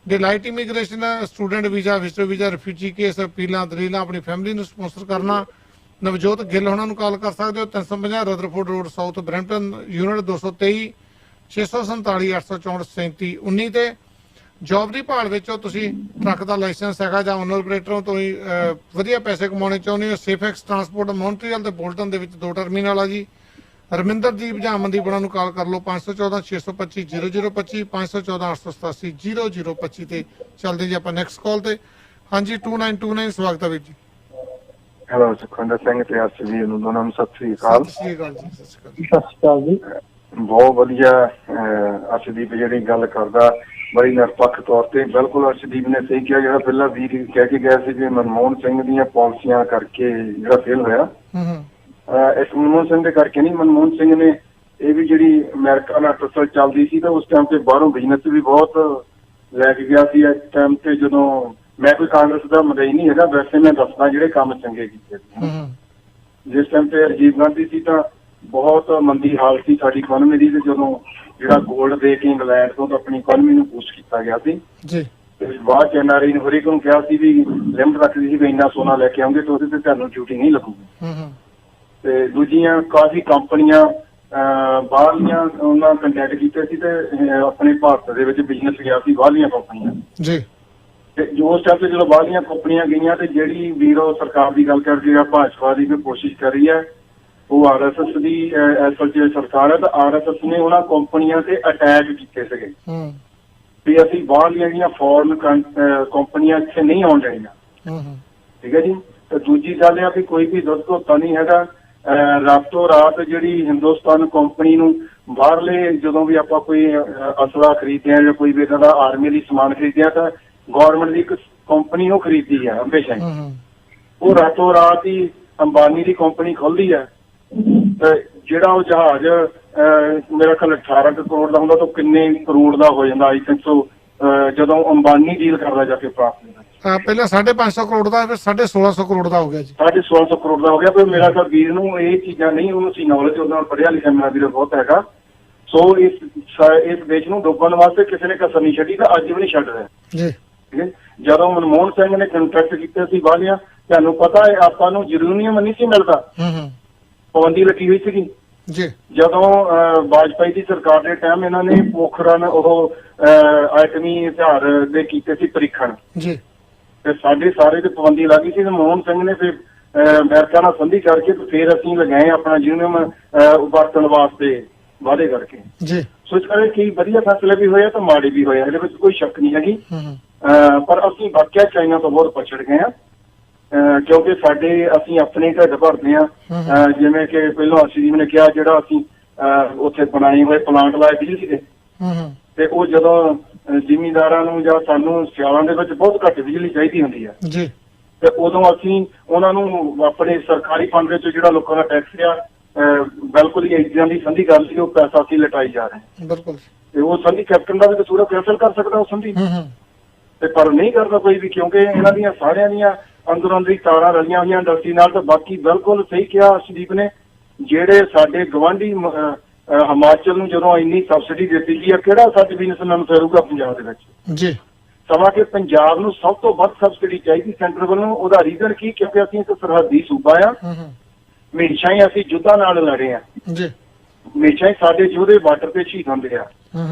Speaker 9: delight immigration, student visa, visitor visa, refugee case, ਅਪੀਲਾਂ, ਦਲੀਲਾਂ, ਆਪਣੀ ਫੈਮਿਲੀ ਨੂੰ ਸਪਾਂਸਰ ਕਰਨਾ। ਨਵਜੋਤ ਗਿੱਲ ਹੋਣਾ ਨੂੰ ਕਾਲ ਕਰ ਸਕਦੇ ਹੋ 350 Rutherford Road South Brampton, unit 223 647 864 3719 ਤੇ। ਜੌਬ ਦੀ ਭਾਲ ਵਿੱਚ ਤੁਸੀਂ ਟਰੱਕ ਦਾ ਲਾਇਸੈਂਸ ਹੈਗਾ ਜਾਂ ਓਨਰ ਆਪਰੇਟਰੋਂ ਤੋਂ ਹੀ ਵਧੀਆ ਪੈਸੇ ਕਮਾਉਣੇ ਚਾਹੁੰਦੇ ਹੋ। ਸੇਫਐਕਸ ਟਰਾਂਸਪੋਰਟ ਮੌਂਟਰੀਅਲ ਤੇ ਬੋਲਟਨ ਦੇ ਵਿੱਚ 2 ਟਰਮੀਨਲ ਆ ਜੀ। ਰਮਿੰਦਰਦੀਪ ਜਾਂ ਅਮਨਦੀਪ ਬਣਾ ਨੂੰ ਕਾਲ ਕਰ ਲਓ 514 625 0025 514 887 0025 ਤੇ। ਚੱਲਦੇ ਜੀ ਆਪਾਂ ਨੈਕਸਟ ਕਾਲ ਤੇ। ਹਾਂਜੀ 2929 ਸਵਾਗਤ ਹੈ ਵੀਰ ਜੀ।
Speaker 17: ਹੈਲੋ ਸੁਖਵਿੰਦਰ ਸਿੰਘ ਤੇ ਅਰਸ਼ਦੀਪ ਨੂੰ ਦੋਨਾਂ ਨੂੰ ਸਤਿ ਸ੍ਰੀ ਅਕਾਲ।
Speaker 9: ਸਤਿ ਸ੍ਰੀ ਅਕਾਲ ਜੀ।
Speaker 17: ਸਤਿ ਸ੍ਰੀ ਅਕਾਲ ਜੀ। ਬਹੁਤ ਵਧੀਆ ਅਰਸ਼ਦੀਪ ਜਿਹੜੀ ਗੱਲ ਕਰਦਾ ਬੜੀ ਨਿਰਪੱਖ ਤੌਰ ਤੇ। ਬਿਲਕੁਲ ਅਰਸ਼ਦੀਪ ਨੇ ਸਹੀ ਕਿਹਾ, ਜਿਹੜਾ ਪਹਿਲਾਂ ਵੀਰ ਕਹਿ ਕੇ ਗਿਆ ਸੀ ਕਿ ਮਨਮੋਹਨ ਸਿੰਘ ਦੀਆਂ ਪਾਲਿਸੀਆਂ ਕਰਕੇ ਜਿਹੜਾ ਫੇਲ ਹੋਇਆ, ਇਸ ਮਨਮੋਹਨ ਸਿੰਘ ਦੇ ਕਰਕੇ ਨਹੀਂ, ਮਨਮੋਹਨ ਸਿੰਘ ਨੇ ਇਹ ਵੀ ਜਿਹੜੀ ਅਮਰੀਕਾ ਨਾਲ ਟਸਲ ਚੱਲਦੀ ਸੀ ਤਾਂ ਉਸ ਟਾਈਮ ਤੇ ਬਾਹਰੋਂ ਬਿਜ਼ਨਸ ਵੀ ਬਹੁਤ ਲੈ ਕੇ ਗਿਆ ਸੀ। ਇਸ ਟਾਈਮ ਤੇ ਜਦੋਂ ਮੈਂ ਕੋਈ ਕਾਂਗਰਸ ਦਾ ਮਦਈ ਨਹੀਂ ਹੈਗਾ, ਵੈਸੇ ਮੈਂ ਦੱਸਦਾ ਜਿਹੜੇ ਕੰਮ ਚੰਗੇ ਕੀਤੇ ਸੀ। ਜਿਸ ਟਾਈਮ ਤੇ ਰਾਜੀਵ ਗਾਂਧੀ ਸੀ ਤਾਂ ਬਹੁਤ ਮੰਦੀ ਹਾਲਤ ਸੀ ਸਾਡੀ ਇਕਨੋਮੀ ਦੀ, ਤੇ ਜਦੋਂ ਜਿਹੜਾ ਗੋਲਡ ਦੇ ਕੇ ਇੰਗਲੈਂਡ ਤੋਂ ਆਪਣੀ ਇਕਨੋਮੀ ਨੂੰ ਬੂਸਟ ਕੀਤਾ ਗਿਆ ਸੀ
Speaker 9: ਜੀ,
Speaker 17: ਤੇ ਬਾਅਦ ਚ NRI ਨੂੰ ਹਰੇਕ ਨੂੰ ਕਿਹਾ ਸੀ ਵੀ ਲਿਮਟ ਰੱਖਦੀ ਸੀ ਵੀ ਇੰਨਾ ਸੋਨਾ ਲੈ ਕੇ ਆਉਂਗੇ ਤਾਂ ਉਹਦੇ ਤੇ ਤੁਹਾਨੂੰ ਡਿਊਟੀ ਨਹੀਂ ਲੱਗੂਗੀ। ਤੇ ਦੂਜੀਆਂ ਕਾਫੀ ਕੰਪਨੀਆਂ ਬਾਹਰਲੀਆਂ ਉਹਨਾਂ ਕੰਟੈਕਟ ਕੀਤੇ ਸੀ ਤੇ ਆਪਣੇ ਭਾਰਤ ਦੇ ਵਿੱਚ ਬਿਜ਼ਨਸ ਗਿਆ ਸੀ ਬਾਹਰਲੀਆਂ ਕੰਪਨੀਆਂ
Speaker 9: ਜੀ। ਤੇ
Speaker 17: ਉਸ ਟਾਈਮ ਤੇ ਜਦੋਂ ਬਾਹਰਲੀਆਂ ਕੰਪਨੀਆਂ ਗਈਆਂ ਤੇ ਜਿਹੜੀ ਵੀਰੋ ਸਰਕਾਰ ਦੀ ਗੱਲ ਕਰ ਰਿਹਾ, ਭਾਜਪਾ ਦੀ ਵੀ ਕੋਸ਼ਿਸ਼ ਕਰ ਰਹੀ ਹੈ, ਉਹ RSS ਦੀ ਅਸਲ ਚ ਸਰਕਾਰ ਹੈ, ਤਾਂ RSS ਨੇ ਉਹਨਾਂ ਕੰਪਨੀਆਂ ਤੇ ਅਟੈਕ ਕੀਤੇ ਸੀਗੇ ਵੀ ਅਸੀਂ ਬਾਹਰਲੀਆਂ ਜਿਹੜੀਆਂ ਫੋਰਨ ਕੰਪਨੀਆਂ ਇੱਥੇ ਨਹੀਂ ਆਉਣ ਦੇਣੀਆਂ। ਠੀਕ ਹੈ ਜੀ। ਤੇ ਦੂਜੀ ਗੱਲ ਇਹ ਵੀ ਕੋਈ ਵੀ ਦੁਰਘਟਨਾ ਨਹੀਂ ਹੈਗਾ, ਰਾਤੋਂ ਰਾਤ ਜਿਹੜੀ ਹਿੰਦੁਸਤਾਨ ਕੰਪਨੀ ਨੂੰ ਬਾਹਰਲੇ ਜਦੋਂ ਵੀ ਆਪਾਂ ਕੋਈ ਅਸਲਾ ਖਰੀਦਦੇ ਆ ਜਾਂ ਕੋਈ ਵੀ ਇਹਨਾਂ ਦਾ ਆਰਮੀ ਲਈ ਸਮਾਨ ਖਰੀਦਦੇ ਆ ਤਾਂ ਗੌਰਮੈਂਟ ਦੀ ਇੱਕ ਕੰਪਨੀ ਉਹ ਖਰੀਦਦੀ ਹੈ ਹਮੇਸ਼ਾ ਹੀ। ਉਹ ਰਾਤੋਂ ਰਾਤ ਹੀ ਅੰਬਾਨੀ ਦੀ ਕੰਪਨੀ ਖੁੱਲਦੀ ਹੈ ਤੇ ਜਿਹੜਾ ਉਹ ਜਹਾਜ਼ ਮੇਰਾ ਖਿਆਲ 18 ਕਰੋੜ ਦਾ ਹੁੰਦਾ ਤਾਂ ਕਿੰਨੇ ਕਰੋੜ ਦਾ ਹੋ ਜਾਂਦਾ ਆਈ ਥਿੰਕ ਸੋ ਜਦੋਂ ਅੰਬਾਨੀ ਡੀਲ ਕਰਦਾ ਜਾ ਕੇ ਪ੍ਰਾਪਤ
Speaker 9: ਪਹਿਲਾਂ 550 ਕਰੋੜ ਦਾ, ਫਿਰ 1650 ਕਰੋੜ ਦਾ ਹੋ ਗਿਆ ਜੀ।
Speaker 17: 1650 ਕਰੋੜ ਦਾ ਹੋ ਗਿਆ। ਪਰ ਮੇਰਾ ਖਿਆਲ ਵੀਰ ਨੂੰ ਇਹ ਚੀਜ਼ਾਂ ਨਹੀਂ, ਉਹਨੂੰ ਸੀ ਨੌਲੇਜ, ਉਹਦੇ ਨਾਲ ਪੜ੍ਹਿਆ ਲਿਖਿਆ ਮੇਰਾ ਵੀਰ ਬਹੁਤ ਹੈਗਾ। ਸੋ ਇਸ ਦੇਸ਼ ਨੂੰ ਡੁੱਬਣ ਵਾਸਤੇ ਕਿਸੇ ਨੇ ਕਸਰ ਨਹੀਂ ਛੱਡੀ ਤਾਂ ਅੱਜ ਵੀ ਨਹੀਂ ਛੱਡ ਰਿਹਾ
Speaker 9: ਜੀ।
Speaker 17: ਠੀਕ ਹੈ। ਜਦੋਂ ਮਨਮੋਹਨ ਸਿੰਘ ਨੇ ਕੰਟਰੈਕਟ ਕੀਤੇ ਸੀ ਬਾਹਲੀਆਂ, ਤੁਹਾਨੂੰ ਪਤਾ ਹੈ ਆਪਾਂ ਨੂੰ ਯੂਰੇਨੀਅਮ ਨਹੀਂ ਸੀ ਮਿਲਦਾ, ਪਾਬੰਦੀ ਲੱਗੀ ਹੋਈ ਸੀਗੀ
Speaker 9: ਜੀ
Speaker 17: ਜਦੋਂ ਵਾਜਪਾਈ ਦੀ ਸਰਕਾਰ ਦੇ ਟਾਈਮ ਇਹਨਾਂ ਨੇ ਪੋਖਰਨ ਉਹ ਐਟਮੀ ਹਥਿਆਰ ਦੇ ਕੀਤੇ ਸੀ ਪਰੀਖਣ
Speaker 9: ਜੀ
Speaker 17: ਤੇ ਸਾਡੇ ਸਾਰੇ ਤੇ ਪਾਬੰਦੀ ਲੱਗੀ ਸੀ ਤੇ ਮਨਮੋਹਨ ਸਿੰਘ ਨੇ ਫਿਰ ਅਮਰੀਕਾ ਨਾਲ ਸੰਧੀ ਕਰਕੇ ਤੇ ਫਿਰ ਅਸੀਂ ਲਗਾਏ ਆਪਣਾ ਯੂਨੀਅਮ ਵਰਤਣ ਵਾਸਤੇ ਵਾਅਦੇ ਕਰਕੇ
Speaker 9: ਜੀ।
Speaker 17: ਸੋ ਇਸ ਕਰਕੇ ਕਈ ਵਧੀਆ ਫੈਸਲੇ ਵੀ ਹੋਏ ਤਾਂ ਮਾੜੇ ਵੀ ਹੋਏ, ਇਹਦੇ ਵਿੱਚ ਕੋਈ ਸ਼ੱਕ ਨਹੀਂ ਹੈਗੀ। ਪਰ ਅਸੀਂ ਵਾਕਿਆ ਚਾਈਨਾ ਤੋਂ ਬਹੁਤ ਪਛੜ ਗਏ ਹਾਂ ਕਿਉਂਕਿ ਅਸੀਂ ਆਪਣੇ ਢਿੱਡ ਭਰਦੇ ਹਾਂ। ਜਿਵੇਂ ਕਿ ਪਹਿਲਾਂ ਅਰਸ਼ਦੀਪ ਨੇ ਕਿਹਾ, ਜਿਹੜਾ ਅਸੀਂ ਉੱਥੇ ਬਣਾਏ ਹੋਏ ਪਲਾਂਟ ਲਾਏ ਬਿਜਲੀ ਦੇ, ਤੇ ਉਹ ਜਦੋਂ ਜ਼ਿਮੀਂਦਾਰਾਂ ਨੂੰ ਜਾਂ ਸਾਨੂੰ ਸਿਆਲਾਂ ਦੇ ਵਿੱਚ ਬਹੁਤ ਘੱਟ ਬਿਜਲੀ ਚਾਹੀਦੀ ਹੁੰਦੀ ਹੈ
Speaker 9: ਜੀ,
Speaker 17: ਤੇ ਉਦੋਂ ਅਸੀਂ ਉਹਨਾਂ ਨੂੰ ਆਪਣੇ ਸਰਕਾਰੀ ਫੰਡ ਵਿੱਚ ਜਿਹੜਾ ਲੋਕਾਂ ਦਾ ਟੈਕਸ ਆ ਬਿਲਕੁਲ ਹੀ ਇਦਾਂ ਦੀ ਸੰਧੀ ਕਰ ਲਈ, ਉਹ ਪੈਸਾ ਅਸੀਂ ਲਟਾਈ ਜਾ ਰਹੇ।
Speaker 9: ਬਿਲਕੁਲ।
Speaker 17: ਤੇ ਉਹ ਸੰਧੀ ਕੈਪਟਨ ਦਾ ਵੀ ਕਸੂਰ ਕੈਂਸਲ ਕਰ ਸਕਦਾ ਉਹ ਸੰਧੀ, ਤੇ ਪਰ ਨਹੀਂ ਕਰਦਾ ਕੋਈ ਵੀ, ਕਿਉਂਕਿ ਇਹਨਾਂ ਦੀਆਂ ਸਾਰਿਆਂ ਦੀਆਂ ਅੰਦਰੋਂ ਅੰਦਰੀ ਤਾਰਾਂ ਰਲੀਆਂ ਹੋਈਆਂ ਇੰਡਸਟਰੀ ਨਾਲ। ਤਾਂ ਬਾਕੀ ਬਿਲਕੁਲ ਸਹੀ ਕਿਹਾ ਅਰਸ਼ਦੀਪ ਨੇ, ਜਿਹੜੇ ਸਾਡੇ ਗਵਾਂਢੀ ਹਿਮਾਚਲ ਨੂੰ ਜਦੋਂ ਇੰਨੀ ਸਬਸਿਡੀ ਦਿੱਤੀ ਗਈ ਆ, ਕਿਹੜਾ ਸਾਡੇ ਬਿਜ਼ਨਸਮੈਨ ਫੇਰੂਗਾ ਪੰਜਾਬ ਦੇ ਵਿੱਚ
Speaker 9: ਜੀ।
Speaker 17: ਸਮਾਂ ਕਿ ਪੰਜਾਬ ਨੂੰ ਸਭ ਤੋਂ ਵੱਧ ਸਬਸਿਡੀ ਚਾਹੀਦੀ ਸੈਂਟਰ ਵੱਲੋਂ। ਉਹਦਾ ਰੀਜ਼ਨ ਕੀ? ਕਿਉਂਕਿ ਅਸੀਂ ਇੱਕ ਸਰਹੱਦੀ ਸੂਬਾ ਆ, ਹਮੇਸ਼ਾ ਹੀ ਅਸੀਂ ਯੁੱਧਾਂ ਨਾਲ ਲੜੇ ਆ
Speaker 9: ਜੀ,
Speaker 17: ਹਮੇਸ਼ਾ ਹੀ ਸਾਡੇ ਯੋਧੇ ਬਾਰਡਰ ਤੇ ਸ਼ਹੀਦ ਹੁੰਦੇ ਆ।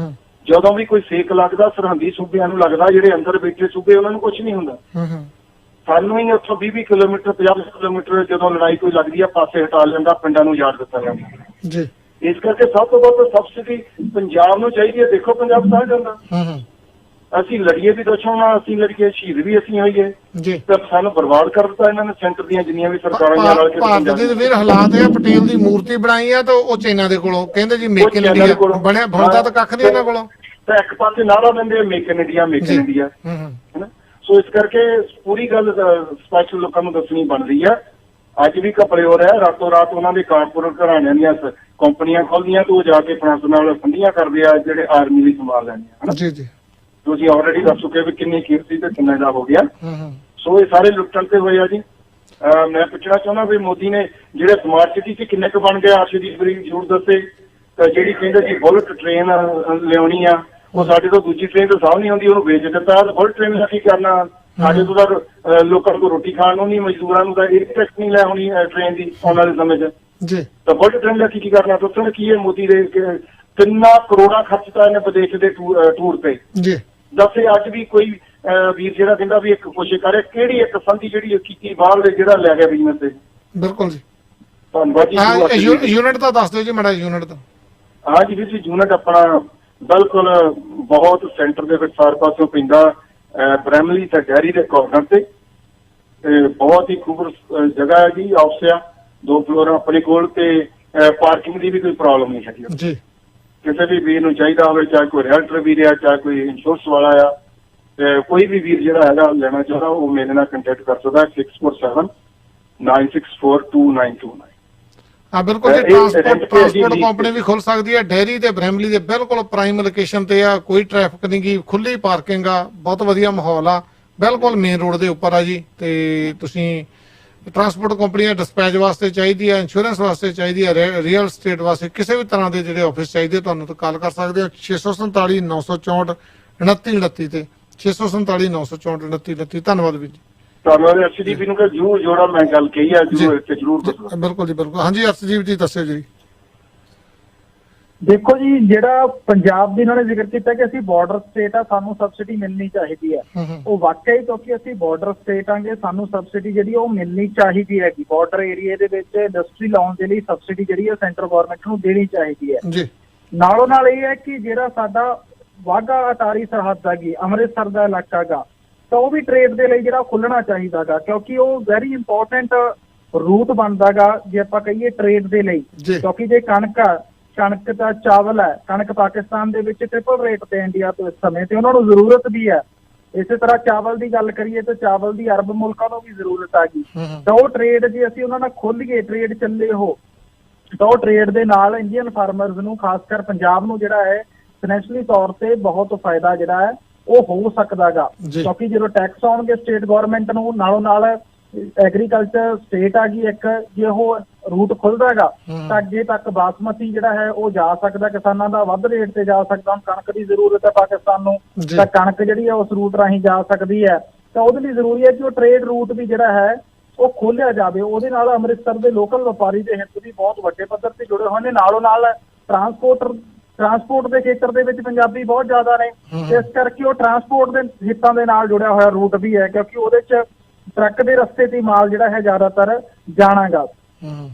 Speaker 17: ਜਦੋਂ ਵੀ ਕੋਈ ਸੇਕ ਲੱਗਦਾ ਸਰਹੱਦੀ ਸੂਬਿਆਂ ਨੂੰ ਲੱਗਦਾ, ਜਿਹੜੇ ਅੰਦਰ ਬੈਠੇ ਸੂਬੇ ਉਹਨਾਂ ਨੂੰ ਕੁਝ ਨਹੀਂ ਹੁੰਦਾ। ਸਾਨੂੰ ਹੀ ਉੱਥੋਂ 20 ਕਿਲੋਮੀਟਰ 50 ਕਿਲੋਮੀਟਰ ਜਦੋਂ ਲੜਾਈ ਕੋਈ ਲੱਗਦੀ ਆ, ਪਾਸੇ ਹਟਾ ਲੈਂਦਾ, ਪਿੰਡਾਂ ਨੂੰ ਯਾਦ ਦਿੱਤਾ ਜਾਂਦਾ
Speaker 9: ਜੀ।
Speaker 17: ਇਸ ਕਰਕੇ ਸਭ ਤੋਂ ਵੱਧ ਸਬਸਿਡੀ ਪੰਜਾਬ ਨੂੰ ਚਾਹੀਦੀ ਹੈ। ਦੇਖੋ ਪੰਜਾਬ ਸਾਹ ਜਾਂਦਾ, ਅਸੀਂ ਲੜੀਏ ਵੀ ਦੁਸ਼ਮਣ ਨਾਲ, ਅਸੀਂ ਲੜੀਏ ਸ਼ਹੀਦ ਵੀ ਅਸੀਂ ਹੋਈਏ
Speaker 9: ਜੀ,
Speaker 17: ਤੇ ਸਾਨੂੰ ਬਰਬਾਦ ਕਰ ਦਿੱਤਾ ਇਹਨਾਂ ਨੇ ਸੈਂਟਰ ਦੀਆਂ ਜਿੰਨੀਆਂ ਵੀ ਸਰਕਾਰਾਂ ਨਾਲ ਕੇ।
Speaker 9: ਭਾਰਤ ਦੇ ਵੀਰ ਹਾਲਾਤ ਇਹ ਪਟੇਲ ਦੀ ਮੂਰਤੀ ਬਣਾਈ ਆ ਤਾਂ ਉਹ ਚਾਈਨਾ ਦੇ ਕੋਲੋਂ ਕਹਿੰਦੇ ਜੀ ਮੇਕ ਇਨ ਇੰਡੀਆ ਬਣਿਆ, ਬਣਦਾ ਤਾਂ ਕੱਖ ਨਹੀਂ ਇਹਨਾਂ ਕੋਲੋਂ।
Speaker 17: ਤਾਂ ਇੱਕ ਪਾਸੇ ਨਾਰਾ ਦਿੰਦੇ make in India, make in India, ਹੈਨਾ। ਸੋ ਇਸ ਕਰਕੇ ਪੂਰੀ ਗੱਲ ਸਪੈਸ਼ਲ ਲੋਕਾਂ ਨੂੰ ਦੱਸਣੀ ਬਣ ਰਹੀ ਆ। ਅੱਜ ਵੀ ਘਪਲੇ ਹੋ ਰਿਹਾ, ਰਾਤੋਂ ਰਾਤ ਉਹਨਾਂ ਦੇ ਕਾਰਪੋਰੇਟ ਘਰਾਣਿਆਂ ਦੀਆਂ ਕੰਪਨੀਆਂ ਖੋਲਦੀਆਂ ਤੇ ਉਹ ਜਾ ਕੇ ਫਰਾਂਸ ਨਾਲ ਸੰਧੀਆਂ ਕਰਦੇ ਆ, ਜਿਹੜੇ ਆਰਮੀ ਲਈ ਸੰਭਾਲ ਲੈਂਦੇ ਆ।
Speaker 9: ਜੀ ਜੀ,
Speaker 17: ਤੁਸੀਂ ਆਲਰੇਡੀ ਦੱਸ ਚੁੱਕੇ ਵੀ ਕਿੰਨੀ ਕੀਮਤੀ ਤੇ ਕਿੰਨਾ ਦਾ ਹੋ ਗਿਆ। ਸੋ ਇਹ ਸਾਰੇ ਲੁੱਟਣ ਤੇ ਹੋਏ ਆ ਜੀ। ਮੈਂ ਪੁੱਛਣਾ ਚਾਹੁੰਦਾ ਵੀ ਮੋਦੀ ਨੇ ਜਿਹੜੇ ਸਮਾਰਟ ਸਿਟੀ 'ਚ ਕਿੰਨੇ ਕੁ ਬਣ ਗਏ, ਅਰਸ਼ਦੀਪ ਬਰੀ ਜ਼ਰੂਰ ਦੱਸੇ। ਜਿਹੜੀ ਕਹਿੰਦੇ ਜੀ ਬੁਲਟ ਟ੍ਰੇਨ ਲਿਆਉਣੀ ਆ, ਉਹ ਸਾਡੇ ਤੋਂ ਦੂਜੀ ਟ੍ਰੇਨ ਤੋਂ ਸਾਹ ਨਹੀਂ ਆਉਂਦੀ, ਉਹਨੂੰ ਵੇਚ ਦਿੱਤਾ। ਬੁਲਟ ਟ੍ਰੇਨ ਦਾ ਕੀ ਕਰਨਾ? ਸਾਡੇ ਤੋਂ ਤਾਂ ਲੋਕਾਂ ਨੂੰ ਰੋਟੀ ਖਾਣ ਨੂੰ ਨਹੀਂ, ਮਜ਼ਦੂਰਾਂ ਨੂੰ ਤਾਂ ਇਹ ਟੈਕਸ ਨਹੀਂ ਲੈ ਹੋਣੀ ਟ੍ਰੇਨ ਦੀ ਆਉਣ ਵਾਲੇ ਸਮੇਂ 'ਚ
Speaker 9: ਜੀ।
Speaker 17: ਤਾਂ ਬੁਲਟ ਟ੍ਰੇਨ ਦਾ ਕੀ ਕਰਨਾ? ਦੱਸਣ ਕੀ ਹੈ ਮੋਦੀ ਦੇ ਕਿੰਨਾ ਕਰੋੜਾਂ ਖਰਚਤਾ ਇਹਨੇ ਵਿਦੇਸ਼ ਦੇ ਟੂਰ ਤੇ
Speaker 9: ਜੀ।
Speaker 17: ਦੱਸੇ ਅੱਜ ਵੀ ਕੋਈ ਵੀਰ ਜਿਹੜਾ ਕਹਿੰਦਾ ਵੀ ਇੱਕ ਕੋਸ਼ਿਸ਼ ਕਰੇ, ਕਿਹੜੀ ਇੱਕ ਸੰਧੀ ਜਿਹੜੀ ਕੀਤੀ ਬਾਹਰ ਦੇ ਜਿਹੜਾ ਲੈ ਗਿਆ ਬਿਜ਼ਨਸ ਤੇ।
Speaker 9: ਬਿਲਕੁਲ ਜੀ,
Speaker 17: ਧੰਨਵਾਦ ਜੀ।
Speaker 9: ਯੂਨਿਟ ਤਾਂ ਦੱਸ ਦਿਓ ਜੀ ਮਾੜਾ ਯੂਨਿਟ ਦਾ।
Speaker 17: ਹਾਂ ਜੀ ਵੀਰ ਜੀ, ਯੂਨਿਟ ਆਪਣਾ ਬਿਲਕੁਲ ਬਹੁਤ ਸੈਂਟਰ ਦੇ ਵਿੱਚ ਸਾਰੇ ਪਾਸਿਓਂ ਪੈਂਦਾ, ਬ੍ਰੈਮਲੀ ਤੇ ਡੈਰੀ ਦੇ ਕਾਰਨਰ ਤੇ ਬਹੁਤ ਹੀ ਖੂਬਸੂਰਤ ਜਗ੍ਹਾ ਹੈ ਜੀ। ਆਫਿਸ ਆ, 2 ਫਲੋਰ ਆਪਣੇ ਕੋਲ, ਤੇ ਪਾਰਕਿੰਗ ਦੀ ਵੀ ਕੋਈ ਪ੍ਰੋਬਲਮ ਨਹੀਂ ਹੈਗੀ
Speaker 9: ਜੀ।
Speaker 17: ਕਿਸੇ ਵੀ ਵੀਰ ਨੂੰ ਚਾਹੀਦਾ ਹੋਵੇ, ਚਾਹੇ ਕੋਈ ਰੀਅਲਟਰ ਵੀਰ ਆ, ਚਾਹੇ ਕੋਈ ਇੰਸ਼ੋਰੈਂਸ ਵਾਲਾ ਆ, ਕੋਈ ਵੀ ਵੀਰ ਜਿਹੜਾ ਹੈਗਾ ਲੈਣਾ ਚਾਹੁੰਦਾ, ਉਹ ਮੇਰੇ ਨਾਲ ਕੰਟੈਕਟ ਕਰ ਸਕਦਾ 6479642929।
Speaker 9: ਹਾਂ ਬਿਲਕੁਲ ਜੀ, ਟਰਾਂਸਪੋਰਟ ਕੰਪਨੀ ਵੀ ਖੁੱਲ ਸਕਦੀ ਹੈ। ਡੈਰੀ ਤੇ ਬ੍ਰੈਮਲੀ ਦੇ ਬਿਲਕੁਲ ਪ੍ਰਾਈਮ ਲੋਕੇਸ਼ਨ ਤੇ ਆ, ਕੋਈ ਟ੍ਰੈਫਿਕ ਨਹੀਂ ਗੀ, ਖੁੱਲੀ ਪਾਰਕਿੰਗ ਆ, ਬਹੁਤ ਵਧੀਆ ਮਾਹੌਲ ਆ, ਬਿਲਕੁਲ ਮੇਨ ਰੋਡ ਦੇ ਉੱਪਰ ਆ ਜੀ। ਤੇ ਤੁਸੀਂ ਟਰਾਂਸਪੋਰਟ ਕੰਪਨੀਆਂ ਡਿਸਪੈਚ ਵਾਸਤੇ ਚਾਹੀਦੀ ਹੈ, ਇੰਸ਼ੋਰੈਂਸ ਵਾਸਤੇ ਚਾਹੀਦੀ ਹੈ, ਰੀਅਲ estate ਵਾਸਤੇ, ਕਿਸੇ ਵੀ ਤਰ੍ਹਾਂ ਦੇ ਜਿਹੜੇ ਆਫਿਸ ਚਾਹੀਦੇ ਤੁਹਾਨੂੰ ਤਾਂ ਕਾਲ ਕਰ ਸਕਦੇ ਹੋ 647 964 2929 ਤੇ 647 964 2929। ਧੰਨਵਾਦ ਵੀਰ ਜੀ।
Speaker 17: ਧੰਨਵਾਦ ਅਰਸ਼ਦੀਪ ਨੂੰ ਕਿ ਜਰੂਰ ਜੋੜਾ ਮੈਂ ਗੱਲ ਕਹੀ ਆ, ਜਰੂਰ ਦੱਸੋ।
Speaker 9: ਬਿਲਕੁਲ ਜੀ, ਬਿਲਕੁਲ। ਹਾਂਜੀ ਅਰਸ਼ਦੀਪ ਜੀ ਦੱਸਿਓ ਜੀ।
Speaker 10: ਦੇਖੋ ਜੀ, ਜਿਹੜਾ ਪੰਜਾਬ ਦੀ ਇਹਨਾਂ ਨੇ ਜ਼ਿਕਰ ਕੀਤਾ ਕਿ ਅਸੀਂ ਬਾਰਡਰ ਸਟੇਟ ਆ, ਸਾਨੂੰ ਸਬਸਿਡੀ ਮਿਲਣੀ ਚਾਹੀਦੀ ਹੈ, ਉਹ ਵਾਕਿਆ ਹੀ, ਕਿਉਂਕਿ ਅਸੀਂ ਬਾਰਡਰ ਸਟੇਟ ਆਂਗੇ, ਸਾਨੂੰ ਸਬਸਿਡੀ ਜਿਹੜੀ ਉਹ ਮਿਲਣੀ ਚਾਹੀਦੀ ਹੈਗੀ। ਬਾਰਡਰ ਏਰੀਆ ਦੇ ਵਿੱਚ ਇੰਡਸਟਰੀ ਲਾਉਣ ਦੇ ਲਈ ਸਬਸਿਡੀ ਜਿਹੜੀ ਹੈ ਸੈਂਟਰ ਗਵਰਨਮੈਂਟ ਨੂੰ ਦੇਣੀ ਚਾਹੀਦੀ ਹੈ
Speaker 9: ਜੀ।
Speaker 10: ਨਾਲੋਂ ਨਾਲ ਇਹ ਹੈ ਕਿ ਜਿਹੜਾ ਸਾਡਾ ਵਾਘਾ ਅਟਾਰੀ ਸਰਹੱਦ ਹੈਗੀ, ਅੰਮ੍ਰਿਤਸਰ ਦਾ ਇਲਾਕਾ ਗਾ, ਤਾਂ ਉਹ ਵੀ ਟ੍ਰੇਡ ਦੇ ਲਈ ਜਿਹੜਾ ਖੁੱਲਣਾ ਚਾਹੀਦਾ ਗਾ, ਕਿਉਂਕਿ ਉਹ ਵੈਰੀ ਇੰਪੋਰਟੈਂਟ ਰੂਟ ਬਣਦਾ ਗਾ ਜੇ ਆਪਾਂ ਕਹੀਏ ਟ੍ਰੇਡ ਦੇ ਲਈ। ਕਿਉਂਕਿ ਜੇ ਕਣਕ ਦਾ ਚਾਵਲ ਹੈ, ਕਣਕ ਪਾਕਿਸਤਾਨ ਦੇ ਵਿੱਚ ਟ੍ਰਿਪਲ ਰੇਟ ਤੇ ਇੰਡੀਆ ਤੋਂ ਇਸ ਸਮੇਂ, ਤੇ ਉਹਨਾਂ ਨੂੰ ਜ਼ਰੂਰਤ ਵੀ ਹੈ। ਇਸੇ ਤਰ੍ਹਾਂ ਚਾਵਲ ਦੀ ਗੱਲ ਕਰੀਏ ਤਾਂ ਚਾਵਲ ਦੀ ਅਰਬ ਮੁਲਕਾਂ ਨੂੰ ਵੀ ਜ਼ਰੂਰਤ ਆ ਗਈ। ਤਾਂ ਉਹ ਟ੍ਰੇਡ ਜੇ ਅਸੀਂ ਉਹਨਾਂ ਨਾਲ ਖੋਲੀਏ, ਟ੍ਰੇਡ ਚੱਲੇ ਉਹ, ਤਾਂ ਉਹ ਟ੍ਰੇਡ ਦੇ ਨਾਲ ਇੰਡੀਅਨ ਫਾਰਮਰਸ ਨੂੰ, ਖਾਸ ਕਰ ਪੰਜਾਬ ਨੂੰ ਜਿਹੜਾ ਹੈ ਫਾਈਨੈਂਸ਼ੀਅਲੀ ਤੌਰ ਤੇ ਬਹੁਤ ਫਾਇਦਾ ਜਿਹੜਾ ਹੈ ਉਹ ਹੋ ਸਕਦਾ ਗਾ। ਕਿਉਂਕਿ ਜਦੋਂ ਟੈਕਸ ਆਉਣਗੇ ਸਟੇਟ ਗਵਰਨਮੈਂਟ ਨੂੰ, ਨਾਲੋਂ ਨਾਲ ਐਗਰੀਕਲਚਰ ਸਟੇਟ ਆ ਗਈ ਇੱਕ, ਜੇ ਉਹ ਰੂਟ ਖੁੱਲਦਾ ਗਾ ਤਾਂ ਅੱਗੇ ਤੱਕ ਬਾਸਮਤੀ ਜਿਹੜਾ ਹੈ ਉਹ ਜਾ ਸਕਦਾ, ਕਿਸਾਨਾਂ ਦਾ ਵੱਧ ਰੇਟ ਤੇ ਜਾ ਸਕਦਾ। ਹੁਣ ਕਣਕ ਦੀ ਜ਼ਰੂਰਤ ਹੈ ਪਾਕਿਸਤਾਨ ਨੂੰ, ਤਾਂ ਕਣਕ ਜਿਹੜੀ ਹੈ ਉਸ ਰੂਟ ਰਾਹੀਂ ਜਾ ਸਕਦੀ ਹੈ। ਤਾਂ ਉਹਦੇ ਲਈ ਜ਼ਰੂਰੀ ਹੈ ਕਿ ਉਹ ਟ੍ਰੇਡ ਰੂਟ ਵੀ ਜਿਹੜਾ ਹੈ ਉਹ ਖੋਲਿਆ ਜਾਵੇ। ਉਹਦੇ ਨਾਲ ਅੰਮ੍ਰਿਤਸਰ ਦੇ ਲੋਕਲ ਵਪਾਰੀ ਦੇ ਹਿੱਤ ਵੀ ਬਹੁਤ ਵੱਡੇ ਪੱਧਰ ਤੇ ਜੁੜੇ ਹੋਏ ਨੇ। ਨਾਲੋਂ ਨਾਲ ਟਰਾਂਸਪੋਰਟ ਦੇ ਖੇਤਰ ਦੇ ਵਿੱਚ ਪੰਜਾਬੀ ਬਹੁਤ ਜ਼ਿਆਦਾ ਨੇ, ਇਸ ਕਰਕੇ ਉਹ ਟਰਾਂਸਪੋਰਟ ਦੇ ਹਿੱਤਾਂ ਦੇ ਨਾਲ ਜੁੜਿਆ ਹੋਇਆ ਰੂਟ ਵੀ ਹੈ, ਕਿਉਂਕਿ ਉਹਦੇ 'ਚ ਟਰੱਕ ਦੇ ਰਸਤੇ ਤੇ ਮਾਲ ਜਿਹੜਾ ਹੈ ਜ਼ਿਆਦਾਤਰ ਜਾਣਾਗਾ।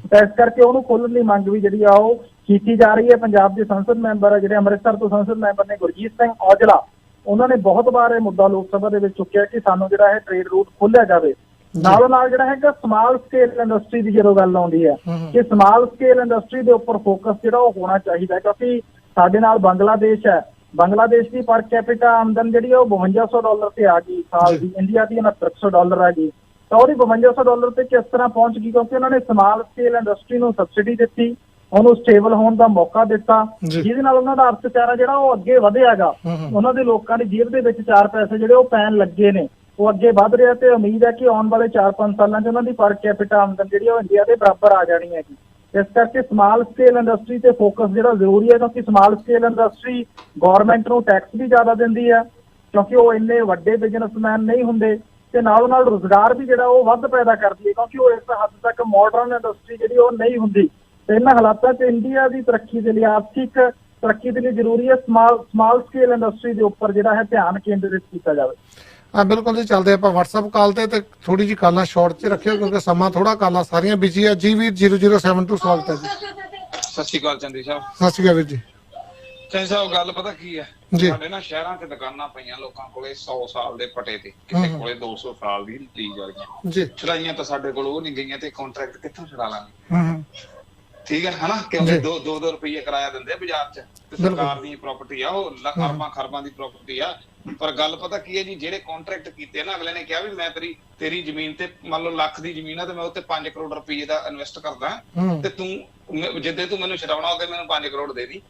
Speaker 10: ਤਾਂ ਇਸ ਕਰਕੇ ਉਹਨੂੰ ਖੋਲ੍ਹਣ ਦੀ ਮੰਗ ਵੀ ਜਿਹੜੀ ਆ ਉਹ ਕੀਤੀ ਜਾ ਰਹੀ ਹੈ। ਪੰਜਾਬ ਦੇ ਸੰਸਦ ਮੈਂਬਰ ਜਿਹੜੇ ਅੰਮ੍ਰਿਤਸਰ ਤੋਂ ਸੰਸਦ ਮੈਂਬਰ ਨੇ ਗੁਰਜੀਤ ਸਿੰਘ ਔਜਲਾ, ਉਹਨਾਂ ਨੇ ਬਹੁਤ ਵਾਰ ਇਹ ਮੁੱਦਾ ਲੋਕ ਸਭਾ ਦੇ ਵਿੱਚ ਚੁੱਕਿਆ ਕਿ ਸਾਨੂੰ ਜਿਹੜਾ ਹੈ ਟ੍ਰੇਡ ਰੂਟ ਖੋਲ੍ਹਿਆ ਜਾਵੇ। ਨਾਲੋਂ ਨਾਲ ਜਿਹੜਾ ਹੈਗਾ ਸਮਾਲ ਸਕੇਲ ਇੰਡਸਟਰੀ ਦੀ ਜਦੋਂ ਗੱਲ ਆਉਂਦੀ ਹੈ ਕਿ ਸਮਾਲ ਸਕੇਲ ਇੰਡਸਟਰੀ ਦੇ ਉੱਪਰ ਫੋਕਸ ਜਿਹੜਾ ਉਹ ਹੋਣਾ ਚਾਹੀਦਾ, ਕਿਉਂਕਿ ਸਾਡੇ ਨਾਲ ਬੰਗਲਾਦੇਸ਼ ਹੈ। ਬੰਗਲਾਦੇਸ਼ ਦੀ ਪਰ ਕੈਪੀਟਾ ਆਮਦਨ ਜਿਹੜੀ ਹੈ ਉਹ $5200 ਤੇ ਆ ਗਈ ਸਾਲ ਦੀ, ਇੰਡੀਆ ਦੀ $6900 ਆ ਗਈ। ਤਾਂ ਉਹਦੀ $5200 ਤੇ ਕਿਸ ਤਰ੍ਹਾਂ ਪਹੁੰਚ ਗਈ? ਕਿਉਂਕਿ ਉਹਨਾਂ ਨੇ ਸਮਾਲ ਸਕੇਲ ਇੰਡਸਟਰੀ ਨੂੰ ਸਬਸਿਡੀ ਦਿੱਤੀ, ਉਹਨੂੰ ਸਟੇਬਲ ਹੋਣ ਦਾ ਮੌਕਾ ਦਿੱਤਾ, ਜਿਹਦੇ ਨਾਲ ਉਹਨਾਂ ਦਾ ਅਰਥਚਾਰਾ ਜਿਹੜਾ ਉਹ ਅੱਗੇ ਵਧਿਆਗਾ। ਉਹਨਾਂ ਦੇ ਲੋਕਾਂ ਦੀ ਜੇਬ ਦੇ ਵਿੱਚ 4 ਪੈਸੇ ਜਿਹੜੇ ਉਹ ਪੈਣ ਲੱਗੇ ਨੇ, ਉਹ ਅੱਗੇ ਵਧ ਰਿਹਾ ਤੇ ਉਮੀਦ ਹੈ ਕਿ ਆਉਣ ਵਾਲੇ 4-5 ਸਾਲਾਂ 'ਚ ਉਹਨਾਂ ਦੀ ਪਰ ਕੈਪੀਟਾ ਆਮਦਨ ਜਿਹੜੀ ਉਹ ਇੰਡੀਆ ਦੇ ਬਰਾਬਰ ਆ ਜਾਣੀ ਹੈਗੀ। ਇਸ ਕਰਕੇ ਸਮਾਲ ਸਕੇਲ ਇੰਡਸਟਰੀ ਤੇ ਫੋਕਸ ਜਿਹੜਾ ਜ਼ਰੂਰੀ ਹੈ, ਕਿਉਂਕਿ ਸਮਾਲ ਸਕੇਲ ਇੰਡਸਟਰੀ ਗੌਰਮੈਂਟ ਨੂੰ ਟੈਕਸ ਵੀ ਜ਼ਿਆਦਾ ਦਿੰਦੀ ਹੈ, ਕਿਉਂਕਿ ਉਹ ਇੰਨੇ ਵੱਡੇ ਬਿਜ਼ਨਸਮੈਨ ਨਹੀਂ ਹੁੰਦੇ, ਤੇ ਨਾਲੋਂ ਨਾਲ ਰੁਜ਼ਗਾਰ ਵੀ ਜਿਹੜਾ ਉਹ ਵੱਧ ਪੈਦਾ ਕਰਦੀ ਹੈ, ਕਿਉਂਕਿ ਉਹ ਇਸ ਹੱਦ ਤੱਕ ਮਾਡਰਨ ਇੰਡਸਟਰੀ ਜਿਹੜੀ ਉਹ ਨਹੀਂ ਹੁੰਦੀ। ਤੇ ਇਹਨਾਂ ਹਾਲਾਤਾਂ 'ਚ ਇੰਡੀਆ ਦੀ ਤਰੱਕੀ ਦੇ ਲਈ, ਆਰਥਿਕ ਤਰੱਕੀ ਦੇ ਲਈ ਜ਼ਰੂਰੀ ਹੈ ਸਮਾਲ ਸਕੇਲ ਇੰਡਸਟਰੀ ਦੇ ਉੱਪਰ ਜਿਹੜਾ ਹੈ ਧਿਆਨ ਕੇਂਦਰਿਤ ਕੀਤਾ ਜਾਵੇ।
Speaker 9: ਹਾਂ ਬਿਲਕੁਲ ਜੀ, ਚੱਲਦੇ ਆਪਾਂ WhatsApp ਕਾਲ ਤੇ ਥੋੜੀ ਜਿਹੀ ਕਾਲਾਂ ਸ਼ਾਰਟ 'ਚ ਰੱਖਿਓ ਕਿਉਂਕਿ ਸਮਾਂ ਥੋੜਾ, ਕਾਲਾਂ ਸਾਰੀਆਂ ਬਿਜੀ ਹੈ। ਜੀ ਵੀਰ 0072 ਸਵਾਗਤ ਹੈ ਜੀ।
Speaker 19: ਸਤਿ ਸ਼੍ਰੀ ਅਕਾਲ ਚੰਦੀ ਸਾਹਿਬ।
Speaker 9: ਸਤਿ ਸ਼੍ਰੀ ਅਕਾਲ ਵੀਰ ਜੀ।
Speaker 19: ਚੰਦੀ ਸਾਹਿਬ ਗੱਲ ਪਤਾ ਕੀ ਹੈ, ਸਾਡੇ ਨਾ ਸ਼ਹਿਰਾਂ 'ਚ ਦੁਕਾਨਾਂ ਪਈਆਂ ਲੋਕਾਂ ਕੋਲੇ 100 ਸਾਲ ਦੇ ਪਟੇ ਤੇ, ਕਿਸੇ ਕੋਲੇ 200 ਸਾਲ ਦੀ ਲੀਜ਼ ਵਾਲੀਆਂ
Speaker 9: ਜੀ,
Speaker 19: ਛੜਾਈਆਂ ਤਾਂ ਸਾਡੇ ਕੋਲ ਉਹ ਨਹੀਂ ਗਈਆਂ ਤੇ ਕੰਟਰੈਕਟ ਕਿੱਥੋਂ ਛੜਾ ਲਾਂਗੇ? ਠੀਕ ਹੈ ਹਨਾ, ਕਿਉਂਕਿ 2 ਰੁਪਏ ਕਿਰਾਇਆ ਦਿੰਦੇ ਆ ਬਾਜ਼ਾਰ 'ਚ, ਤੇ ਸਰਕਾਰ ਦੀ ਪ੍ਰਾਪਰਟੀ ਆ ਉਹ, ਅਰਬਾਂ ਖਰਬਾਂ ਦੀ ਪ੍ਰਾਪਰਟੀ ਆ। ਪਰ ਗੱਲ ਪਤਾ ਕੀ ਹੈ ਜੀ, ਜਿਹੜੇ ਕੰਟਰੈਕਟ ਕੀਤੇ ਨਾ, ਅਗਲੇ ਨੇ ਕਿਹਾ ਵੀ ਮੈਂ ਤੇਰੀ ਜ਼ਮੀਨ ਤੇ ਮੰਨ ਲਓ ਲੱਖ ਦੀ ਜ਼ਮੀਨ ਆ ਤੇ ਮੈਂ ਉੱਤੇ 5 ਕਰੋੜ ਰੁਪਏ ਦਾ ਇਨਵੈਸਟ ਕਰਦਾ, ਤੇ ਤੂੰ ਜਿੱਦੇ ਤੂੰ ਮੈਨੂੰ ਛਡਾਉਣਾ ਉਹਦੇ ਮੈਨੂੰ 5 ਕਰੋੜ ਦੇ ਦੀ।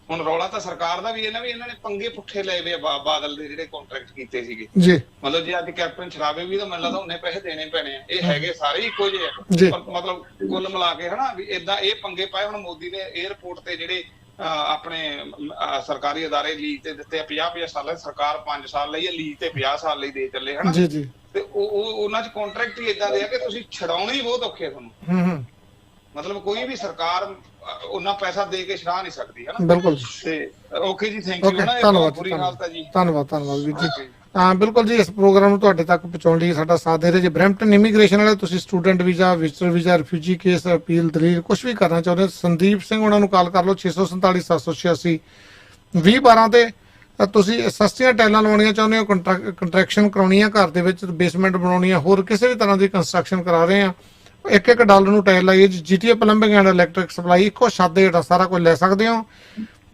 Speaker 19: ਹੁਣ ਰੌਲਾ ਤਾਂ ਸਰਕਾਰ ਦਾ ਵੀ ਇਹਨਾਂ ਨੇ ਪੰਗੇ ਪੁੱਠੇ ਲਏ ਵੇ ਬਾਦਲ ਦੇ ਜਿਹੜੇ ਕੰਟਰੈਕਟ ਕੀਤੇ ਸੀਗੇ ਜੀ। ਮਤਲਬ ਜੇ ਅੱਜ ਕੈਪਟਨ ਛਡਾਵੇ ਵੀ ਤਾਂ ਮੈਨੂੰ ਲੱਗਦਾ ਉਹਨੇ ਪੈਸੇ ਦੇਣੇ ਪੈਣੇ ਆ। ਇਹ ਹੈਗੇ ਸਾਰੇ ਇੱਕੋ ਜਿਹੇ ਆ, ਮਤਲਬ ਕੁੱਲ ਮਿਲਾ ਕੇ ਹਨਾ ਵੀ ਏਦਾਂ ਇਹ ਪੰਗੇ ਪਾਏ। ਹੁਣ ਮੋਦੀ ਨੇ 에ਅਰਪੋਰਟ ਤੇ ਜਿਹੜੇ ਆਪਣੇ ਸਰਕਾਰੀ ਅਦਾਰੇ ਲੀਜ਼ ਤੇ ਦਿੱਤੇ 50-50 ਸਾਲ, ਸਰਕਾਰ 5 ਸਾਲ ਲਈ, ਲੀਜ਼ ਤੇ 50 ਸਾਲ ਲਈ ਦੇ ਚੱਲੇ ਹਨਾ ਜੀ। ਤੇ ਉਹਨਾਂ 'ਚ ਕੰਟਰੈਕਟ ਹੀ ਏਦਾਂ ਦੇ ਆ ਕਿ ਤੁਸੀਂ ਛਡਾਉਣੇ ਹੀ ਬਹੁਤ ਔਖੇ ਤੁਹਾਨੂੰ। ਮਤਲਬ ਕੋਈ ਵੀ ਸਰਕਾਰ ਉਹਨਾਂ ਪੈਸਾ ਦੇ ਕੇ ਛਡਾ ਨਹੀਂ ਸਕਦੀ ਹਨਾ। ਬਿਲਕੁਲ ਤੇ ਓਕੇ ਜੀ, ਥੈਂਕ ਯੂ ਹਨਾ।
Speaker 9: ਧੰਨਵਾਦ ਵੀਰ ਜੀ। ਹਾਂ ਬਿਲਕੁਲ ਜੀ, ਇਸ ਪ੍ਰੋਗਰਾਮ ਨੂੰ ਤੁਹਾਡੇ ਤੱਕ ਪਹੁੰਚਾਉਣ ਲਈ ਸਾਡਾ ਸਾਥ ਦੇ ਰਹੇ ਜੀ ਬਰੈਂਪਟਨ ਇਮੀਗ੍ਰੇਸ਼ਨ ਵਾਲੇ। ਤੁਸੀਂ student visa, visitor visa, refugee case, appeal, ਦਲੀਲ ਕੁਝ ਵੀ ਕਰਨਾ ਚਾਹੁੰਦੇ ਹੋ, ਸੰਦੀਪ ਸਿੰਘ ਉਹਨਾਂ ਨੂੰ ਕਾਲ ਕਰ ਲਓ 647 786 2012 ਤੇ। ਤੁਸੀਂ ਸਸਤੀਆਂ ਟਾਈਲਾਂ ਲਵਾਉਣੀਆਂ ਚਾਹੁੰਦੇ ਹੋ, ਕੰਟਰੈਕਸ਼ਨ ਕਰਾਉਣੀ ਹੈ ਘਰ ਦੇ ਵਿੱਚ, ਬੇਸਮੈਂਟ ਬਣਾਉਣੀ ਹੈ, ਹੋਰ ਕਿਸੇ ਵੀ ਤਰ੍ਹਾਂ ਦੀ ਕੰਸਟਰਕਸ਼ਨ ਕਰਾ ਰਹੇ ਆ, $1 ਨੂੰ ਟਾਇਲ ਲਾਈਏ। GTA plumbing and electric supply, ਇੱਕੋ ਛੱਤ ਦੇ ਹੇਠਾਂ ਸਾਰਾ ਕੁਝ ਲੈ ਸਕਦੇ ਹੋ।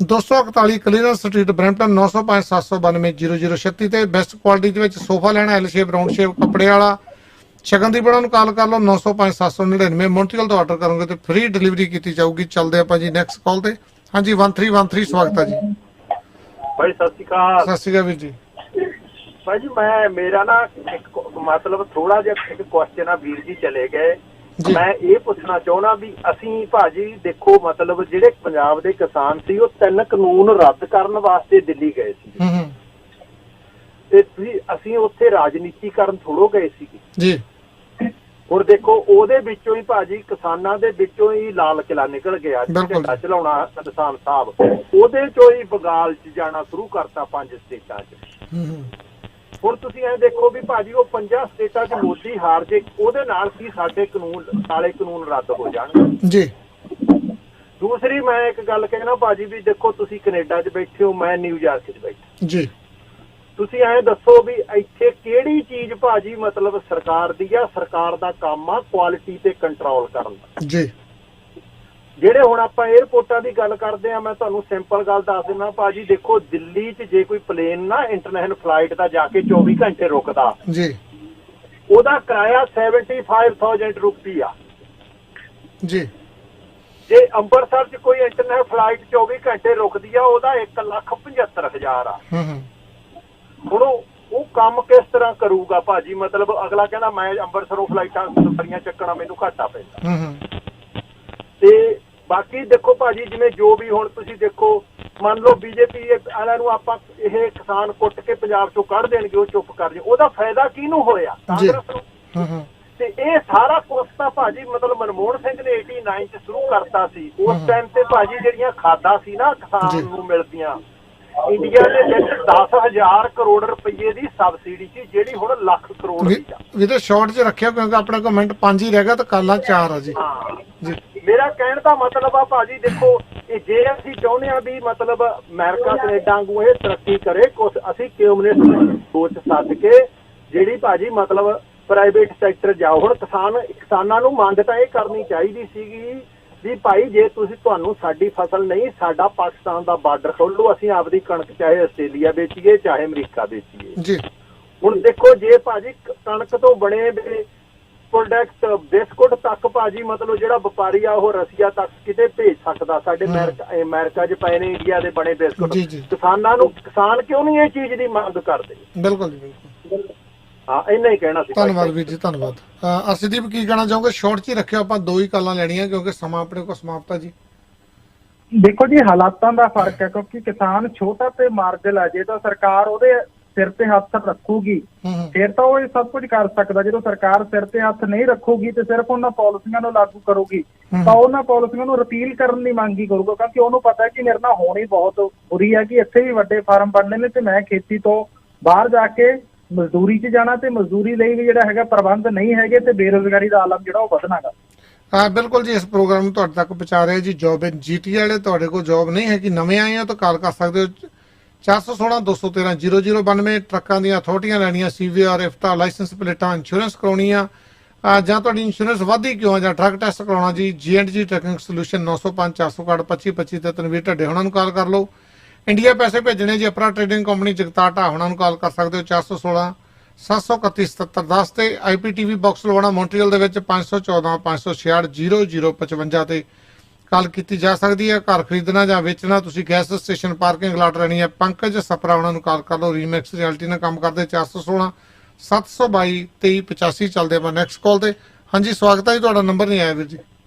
Speaker 9: 241 ਕਲੀਅਰੈਂਸ ਸਟਰੀਟ ਬਰੈਂਪਟਨ, 905 792 0036 ਤੇ। ਬੈਸਟ ਕੁਆਲਿਟੀ ਦੇ ਵਿੱਚ ਸੋਫਾ ਲੈਣਾ, L ਸ਼ੇਪ, ਰਾਉਂਡ ਸ਼ੇਪ ਕੱਪੜੇ ਵਾਲਾ। ਸ਼ਗਨਦੀਪ ਉਹਨਾਂ ਨੂੰ ਕਾਲ ਕਰ ਲਓ 905 799। ਮੌਂਟਰੀਅਲ ਤੋਂ ਆਰਡਰ ਕਰੋਗੇ ਤੇ ਫ੍ਰੀ ਡਿਲੀਵਰੀ ਕੀਤੀ ਜਾਊਗੀ। ਚੱਲਦੇ ਆਪਾਂ ਜੀ ਨੈਕਸਟ ਕਾਲ ਤੇ। ਹਾਂਜੀ 1313 ਸਵਾਗਤ ਹੈ ਜੀ।
Speaker 11: ਭਾਈ ਸਤਿ ਸ਼੍ਰੀ ਅਕਾਲ।
Speaker 9: ਸਤਿ ਸ਼੍ਰੀ ਅਕਾਲ ਵੀਰ ਜੀ।
Speaker 11: ਭਾਈ ਜੀ ਮੇਰਾ ਨਾ ਇੱਕ ਮਤਲਬ ਥੋੜਾ ਜਿਹਾ ਇੱਕ ਕੁਐਸਚਨ ਆ, ਵੀਰ ਜੀ ਚਲੇ ਗਏ, ਮੈਂ ਇਹ ਪੁੱਛਣਾ ਚਾਹੁੰਦਾ ਵੀ ਅਸੀਂ ਭਾਜੀ ਦੇਖੋ ਮਤਲਬ ਜਿਹੜੇ ਪੰਜਾਬ ਦੇ ਕਿਸਾਨ ਸੀ ਉਹ 3 ਕਾਨੂੰਨ ਰੱਦ ਕਰਨ ਵਾਸਤੇ ਦਿੱਲੀ ਗਏ ਸੀ, ਤੇ ਅਸੀਂ ਉੱਥੇ ਰਾਜਨੀਤੀਕਰਨ ਥੋੜੋ ਗਏ ਸੀ ਜੀ। ਹੋਰ ਦੇਖੋ ਉਹਦੇ ਵਿੱਚੋਂ ਹੀ ਭਾਜੀ ਕਿਸਾਨਾਂ ਦੇ ਵਿੱਚੋਂ ਹੀ ਲਾਲ ਕਿਲਾ ਨਿਕਲ ਗਿਆ, ਝੰਡਾ ਚਲਾਉਣਾ ਨਿਸ਼ਾਨ ਸਾਹਿਬ, ਉਹਦੇ ਚੋਂ ਹੀ ਬੰਗਾਲ 'ਚ ਜਾਣਾ ਸ਼ੁਰੂ ਕਰਤਾ 5 ਸਟੇਟਾਂ 'ਚ। ਹੁਣ ਤੁਸੀਂ ਇਹ ਦੇਖੋ ਵੀ ਭਾਜੀ ਉਹ 5 ਸਟੇਟਾਂ 'ਚ ਮੋਦੀ ਹਾਰ ਜੇ, ਉਹਦੇ ਨਾਲ ਕੀ ਸਾਡੇ ਕਾਲੇ ਕਾਨੂੰਨ ਰੱਦ ਹੋ ਜਾਣਗੇ ਜੀ। ਦੂਸਰੀ ਮੈਂ ਇੱਕ ਗੱਲ ਕਹਿਣਾ ਭਾਜੀ ਵੀ ਦੇਖੋ ਤੁਸੀਂ ਕੈਨੇਡਾ 'ਚ ਬੈਠੇ ਹੋ, ਮੈਂ ਨਿਊਯਾਰਕ 'ਚ ਬੈਠਾ ਜੀ। ਤੁਸੀਂ ਐਂ ਦੱਸੋ ਵੀ ਇੱਥੇ ਕਿਹੜੀ ਚੀਜ਼ ਭਾਜੀ ਮਤਲਬ ਸਰਕਾਰ ਦੀ ਆ, ਸਰਕਾਰ ਦਾ ਕੰਮ ਆ ਕੁਆਲਿਟੀ ਤੇ ਕੰਟਰੋਲ ਕਰਨ ਦਾ ਜੀ। ਜਿਹੜੇ ਹੁਣ ਆਪਾਂ 에ਅਰਪੋਰਟਾਂ ਦੀ ਗੱਲ ਕਰਦੇ ਆ, ਮੈਂ ਤੁਹਾਨੂੰ ਸਿੰਪਲ ਗੱਲ ਦੱਸ ਦਿੰਦਾ ਭਾਜੀ, ਦੇਖੋ ਦਿੱਲੀ 'ਚ ਜੇ ਕੋਈ ਪਲੇਨ ਨਾ ਇੰਟਰਨੈਸ਼ਨਲ ਫਲਾਈਟ ਦਾ ਜਾ ਕੇ 24 ਘੰਟੇ ਰੁਕਦਾ ਜੀ, ਉਹਦਾ ਕਿਰਾਇਆ 75,000 ਰੁਪਏ ਆ ਜੀ। ਜੇ ਅੰਮ੍ਰਿਤਸਰ 'ਚ ਕੋਈ ਇੰਟਰਨੈਸ਼ਨਲ ਫਲਾਈਟ 24 ਘੰਟੇ ਰੁਕਦੀ ਆ, ਉਹਦਾ 1,75,000 ਆ। ਹੁਣ ਉਹ ਕੰਮ ਕਿਸ ਤਰ੍ਹਾਂ ਕਰੂਗਾ ਭਾਜੀ? ਮਤਲਬ ਅਗਲਾ ਕਹਿੰਦਾ ਮੈਂ ਅੰਮ੍ਰਿਤਸਰੋਂ ਫਲਾਈਟਾਂ ਸਫਰੀਆਂ ਚੱਕਣਾ ਮੈਨੂੰ ਘਾਟਾ ਪੈਂਦਾ। ਤੇ ਬਾਕੀ ਦੇਖੋ ਭਾਜੀ ਜਿਵੇਂ ਜੋ ਵੀ ਹੁਣ ਤੁਸੀਂ ਦੇਖੋ ਮੰਨ ਲਓ BJP ਵਾਲਿਆਂ ਨੂੰ ਆਪਾਂ ਇਹ ਕਿਸਾਨ ਕੁੱਟ ਕੇ ਪੰਜਾਬ ਚੋਂ ਕੱਢ ਦੇਣਗੇ, ਉਹ ਚੁੱਪ ਕਰ ਜਾਏ, ਉਹਦਾ ਫਾਇਦਾ ਕਿਹਨੂੰ ਹੋਇਆ? ਕਾਂਗਰਸ ਨੂੰ। ਤੇ ਇਹ ਸਾਰਾ ਕੁਛ ਤਾਂ ਭਾਜੀ ਮਤਲਬ ਮਨਮੋਹਨ ਸਿੰਘ ਨੇ 89 ਚ ਸ਼ੁਰੂ ਕਰਤਾ ਸੀ। ਉਸ ਟਾਈਮ ਤੇ ਭਾਜੀ ਜਿਹੜੀਆਂ ਖਾਦਾਂ ਸੀ ਨਾ ਕਿਸਾਨ ਨੂੰ ਮਿਲਦੀਆਂ, ਇੰਡੀਆ ਦੇ ਵਿੱਚ 10,000 ਕਰੋੜ ਰੁਪਏ ਦੀ ਸਬਸਿਡੀ ਸੀ, ਜਿਹੜੀ ਹੁਣ ਲੱਖ ਕਰੋੜ ਦੀ ਆ।
Speaker 9: ਵੀਰੇ ਸ਼ਾਰਟ 'ਚ ਰੱਖਿਆ ਕਿਉਂਕਿ ਆਪਣੇ ਕੋਲ ਮਿੰਟ 5 ਹੀ ਰਹਿ ਗਿਆ ਤੇ ਕਾਲਾਂ 4 ਆ ਜੀ।
Speaker 11: ਮੇਰਾ ਕਹਿਣ ਦਾ ਮਤਲਬ ਆ ਭਾਜੀ ਦੇਖੋ, ਇਹ ਜੇ ਅਸੀਂ ਚਾਹੁੰਦੇ ਆ ਵੀ ਮਤਲਬ ਅਮਰੀਕਾ ਕੈਨੇਡਾ ਵਾਂਗੂ ਇਹ ਤਰੱਕੀ ਕਰੇ, ਕੁਛ ਅਸੀਂ ਕਮਿਊਨਿਸਟ ਸੋਚ ਸੱਦ ਕੇ ਜਿਹੜੀ ਭਾਜੀ ਮਤਲਬ ਪ੍ਰਾਈਵੇਟ ਸੈਕਟਰ ਜਾਓ। ਹੁਣ ਕਿਸਾਨਾਂ ਨੂੰ ਮੰਗ ਤਾਂ ਇਹ ਕਰਨੀ ਚਾਹੀਦੀ ਸੀਗੀ ਵੀ ਭਾਈ ਜੇ ਤੁਹਾਨੂੰ ਸਾਡੀ ਫਸਲ ਨਹੀਂ, ਸਾਡਾ ਪਾਕਿਸਤਾਨ ਦਾ ਬਾਰਡਰ ਖੋਲੋ, ਅਸੀਂ ਆਪਦੀ ਕਣਕ ਚਾਹੇ ਆਸਟ੍ਰੇਲੀਆ ਵੇਚੀਏ ਚਾਹੇ ਅਮਰੀਕਾ ਵੇਚੀਏ ਜੀ। ਹੁਣ ਦੇਖੋ ਜੇ ਭਾਜੀ ਕਣਕ ਤੋਂ ਬਣੇ ਪ੍ਰੋਡਕਟ ਬਿਸਕੁਟ ਤੱਕ ਭਾਜੀ ਮਤਲਬ ਜਿਹੜਾ ਵਪਾਰੀ ਆ ਉਹ ਰਸੀਆ ਤੱਕ ਕਿਤੇ ਭੇਜ ਸਕਦਾ। ਸਾਡੇ ਅਮਰੀਕਾ 'ਚ ਪਏ ਨੇ ਇੰਡੀਆ ਦੇ ਬਣੇ ਬਿਸਕੁਟ। ਕਿਸਾਨ ਕਿਉਂ ਨਹੀਂ ਇਹ ਚੀਜ਼ ਦੀ ਮੰਗ ਕਰਦੇ?
Speaker 9: ਬਿਲਕੁਲ ਜੀ ਬਿਲਕੁਲ।
Speaker 11: ਹਾਂ ਇੰਨਾ ਹੀ ਕਹਿਣਾ ਸੀ।
Speaker 9: ਧੰਨਵਾਦ ਵੀਰ ਜੀ, ਧੰਨਵਾਦ। ਅਰਸ਼ਦੀਪ ਕੀ ਕਹਿਣਾ ਚਾਹੋਗੇ? ਸ਼ਾਰਟ 'ਚ ਹੀ ਰੱਖਿਓ, ਆਪਾਂ 2 ਹੀ ਕਾਲਾਂ ਲੈਣੀਆਂ ਕਿਉਂਕਿ ਸਮਾਂ ਆਪਣੇ ਕੋਲ ਸਮਾਪਤ ਹੈ ਜੀ।
Speaker 12: ਦੇਖੋ ਜੀ ਹਾਲਾਤਾਂ ਦਾ ਫਰਕ ਹੈ ਕਿਉਂਕਿ ਕਿਸਾਨ ਛੋਟਾ ਤੇ ਮਾਰਜਲ ਹੈ। ਜੇ ਤਾਂ ਸਰਕਾਰ ਉਹਦੇ ਸਿਰ ਤੇ ਹੱਥ ਰੱਖੂਗੀ ਫਿਰ ਤਾਂ ਉਹ ਇਹ ਸਭ ਕੁਝ ਕਰ ਸਕਦਾ। ਜਦੋਂ ਸਰਕਾਰ ਸਿਰ ਤੇ ਹੱਥ ਨਹੀਂ ਰੱਖੂਗੀ ਤੇ ਸਿਰਫ ਉਹਨਾਂ ਪਾਲਿਸੀਆਂ ਨੂੰ ਲਾਗੂ ਕਰੂਗੀ ਤਾਂ ਉਹਨਾਂ ਪਾਲਿਸੀਆਂ ਨੂੰ ਰਿਪੀਲ ਕਰਨ ਦੀ ਮੰਗ ਹੀ ਕਰੂਗਾ, ਕਿਉਂਕਿ ਉਹਨੂੰ ਪਤਾ ਹੈ ਕਿ ਮੇਰੇ ਨਾਲ ਹੋਣੀ ਬਹੁਤ ਬੁਰੀ ਹੈ ਕਿ ਇੱਥੇ ਵੀ ਵੱਡੇ ਫਾਰਮ ਬਣਨੇ ਨੇ ਤੇ ਮੈਂ ਖੇਤੀ ਤੋਂ ਬਾਹਰ ਜਾ ਕੇ ਮਜ਼ਦੂਰੀ 'ਚ ਜਾਣਾ ਤੇ ਮਜ਼ਦੂਰੀ ਲਈ ਵੀ ਜਿਹੜਾ ਹੈਗਾ ਪ੍ਰਬੰਧ ਨਹੀਂ ਹੈਗੇ ਤੇ ਬੇਰੁਜ਼ਗਾਰੀ ਦਾ ਆਲਮ ਜਿਹੜਾ ਉਹ ਵਧਣਾਗਾ।
Speaker 9: ਹਾਂ ਬਿਲਕੁਲ ਜੀ। ਇਸ ਪ੍ਰੋਗਰਾਮ ਨੂੰ ਤੁਹਾਡੇ ਤੱਕ ਪਹੁੰਚਾ ਰਹੇ ਜੀ ਜੋਬ ਇਨ ਜੀਟੀ ਵਾਲੇ। ਤੁਹਾਡੇ ਕੋਲ ਜੋਬ ਨਹੀਂ ਹੈ ਕਿ ਨਵੇਂ ਆਏ ਹੋ ਤਾਂ ਕਾਲ ਕਰ ਸਕਦੇ ਹੋ 416-213-0092। ਟਰੱਕਾਂ ਦੀਆਂ ਅਥਾਰਟੀਆਂ ਲੈਣੀਆਂ, CVR, IFTA, ਲਾਇਸੈਂਸ ਪਲੇਟਾਂ, ਇੰਸ਼ੋਰੈਂਸ ਕਰਾਉਣੀ ਆ ਜਾਂ ਤੁਹਾਡੀ ਇੰਸ਼ੋਰੈਂਸ ਵੱਧਦੀ ਕਿਉਂ ਜਾਂ ਡਰੱਗ ਟੈਸਟ ਕਰਾਉਣਾ ਜੀ। G&G ਟਰੱਕਿੰਗ ਸੋਲੂਸ਼ਨ 905-461-2525 ਤੇ ਤਨਵੀਰ ਢੱਡੇ ਉਹਨਾਂ ਨੂੰ ਕਾਲ ਕਰ ਲਓ। ਇੰਡੀਆ ਪੈਸੇ ਭੇਜਣੇ ਜੀ ਅਪਰਾ ਟ੍ਰੇਡਿੰਗ ਕੰਪਨੀ ਜਗਤਾਰ ਢਾ ਉਹਨਾਂ ਨੂੰ ਕਾਲ ਕਰ ਸਕਦੇ ਹੋ 416-731-7710 ਤੇ IPTV ਬਾਕਸ ਲਵਾਉਣਾ ਮੌਂਟਰੀਅਲ ਦੇ ਵਿੱਚ 514-566-0055 ਤੇ ਕਾਲ ਕੀਤੀ ਜਾ ਸਕਦੀ ਹੈ। ਘਰ ਖਰੀਦਣਾ ਜਾਂ ਵੇਚਣਾ, ਤੁਸੀਂ ਗੈਸ ਸਟੇਸ਼ਨ ਪਾਰਕਿੰਗ ਲਾਟ ਲੈਣੀ ਹੈ, ਪੰਕਜ ਸਪਰਾ ਉਹਨਾਂ ਨੂੰ ਕਾਲ ਕਰ ਲਓ। ਰੀਮੈਕਸ ਰਿਐਲਿਟੀ ਨਾਲ ਕੰਮ ਕਰਦੇ 416-722-2385 ਚੱਲਦੇ ਆਪਾਂ ਨੈਕਸਟ ਕਾਲ ਤੇ। ਹਾਂਜੀ ਸਵਾਗਤ ਹੈ ਜੀ, ਤੁਹਾਡਾ ਨੰਬਰ ਨਹੀਂ ਆਇਆ ਵੀਰ ਜੀ।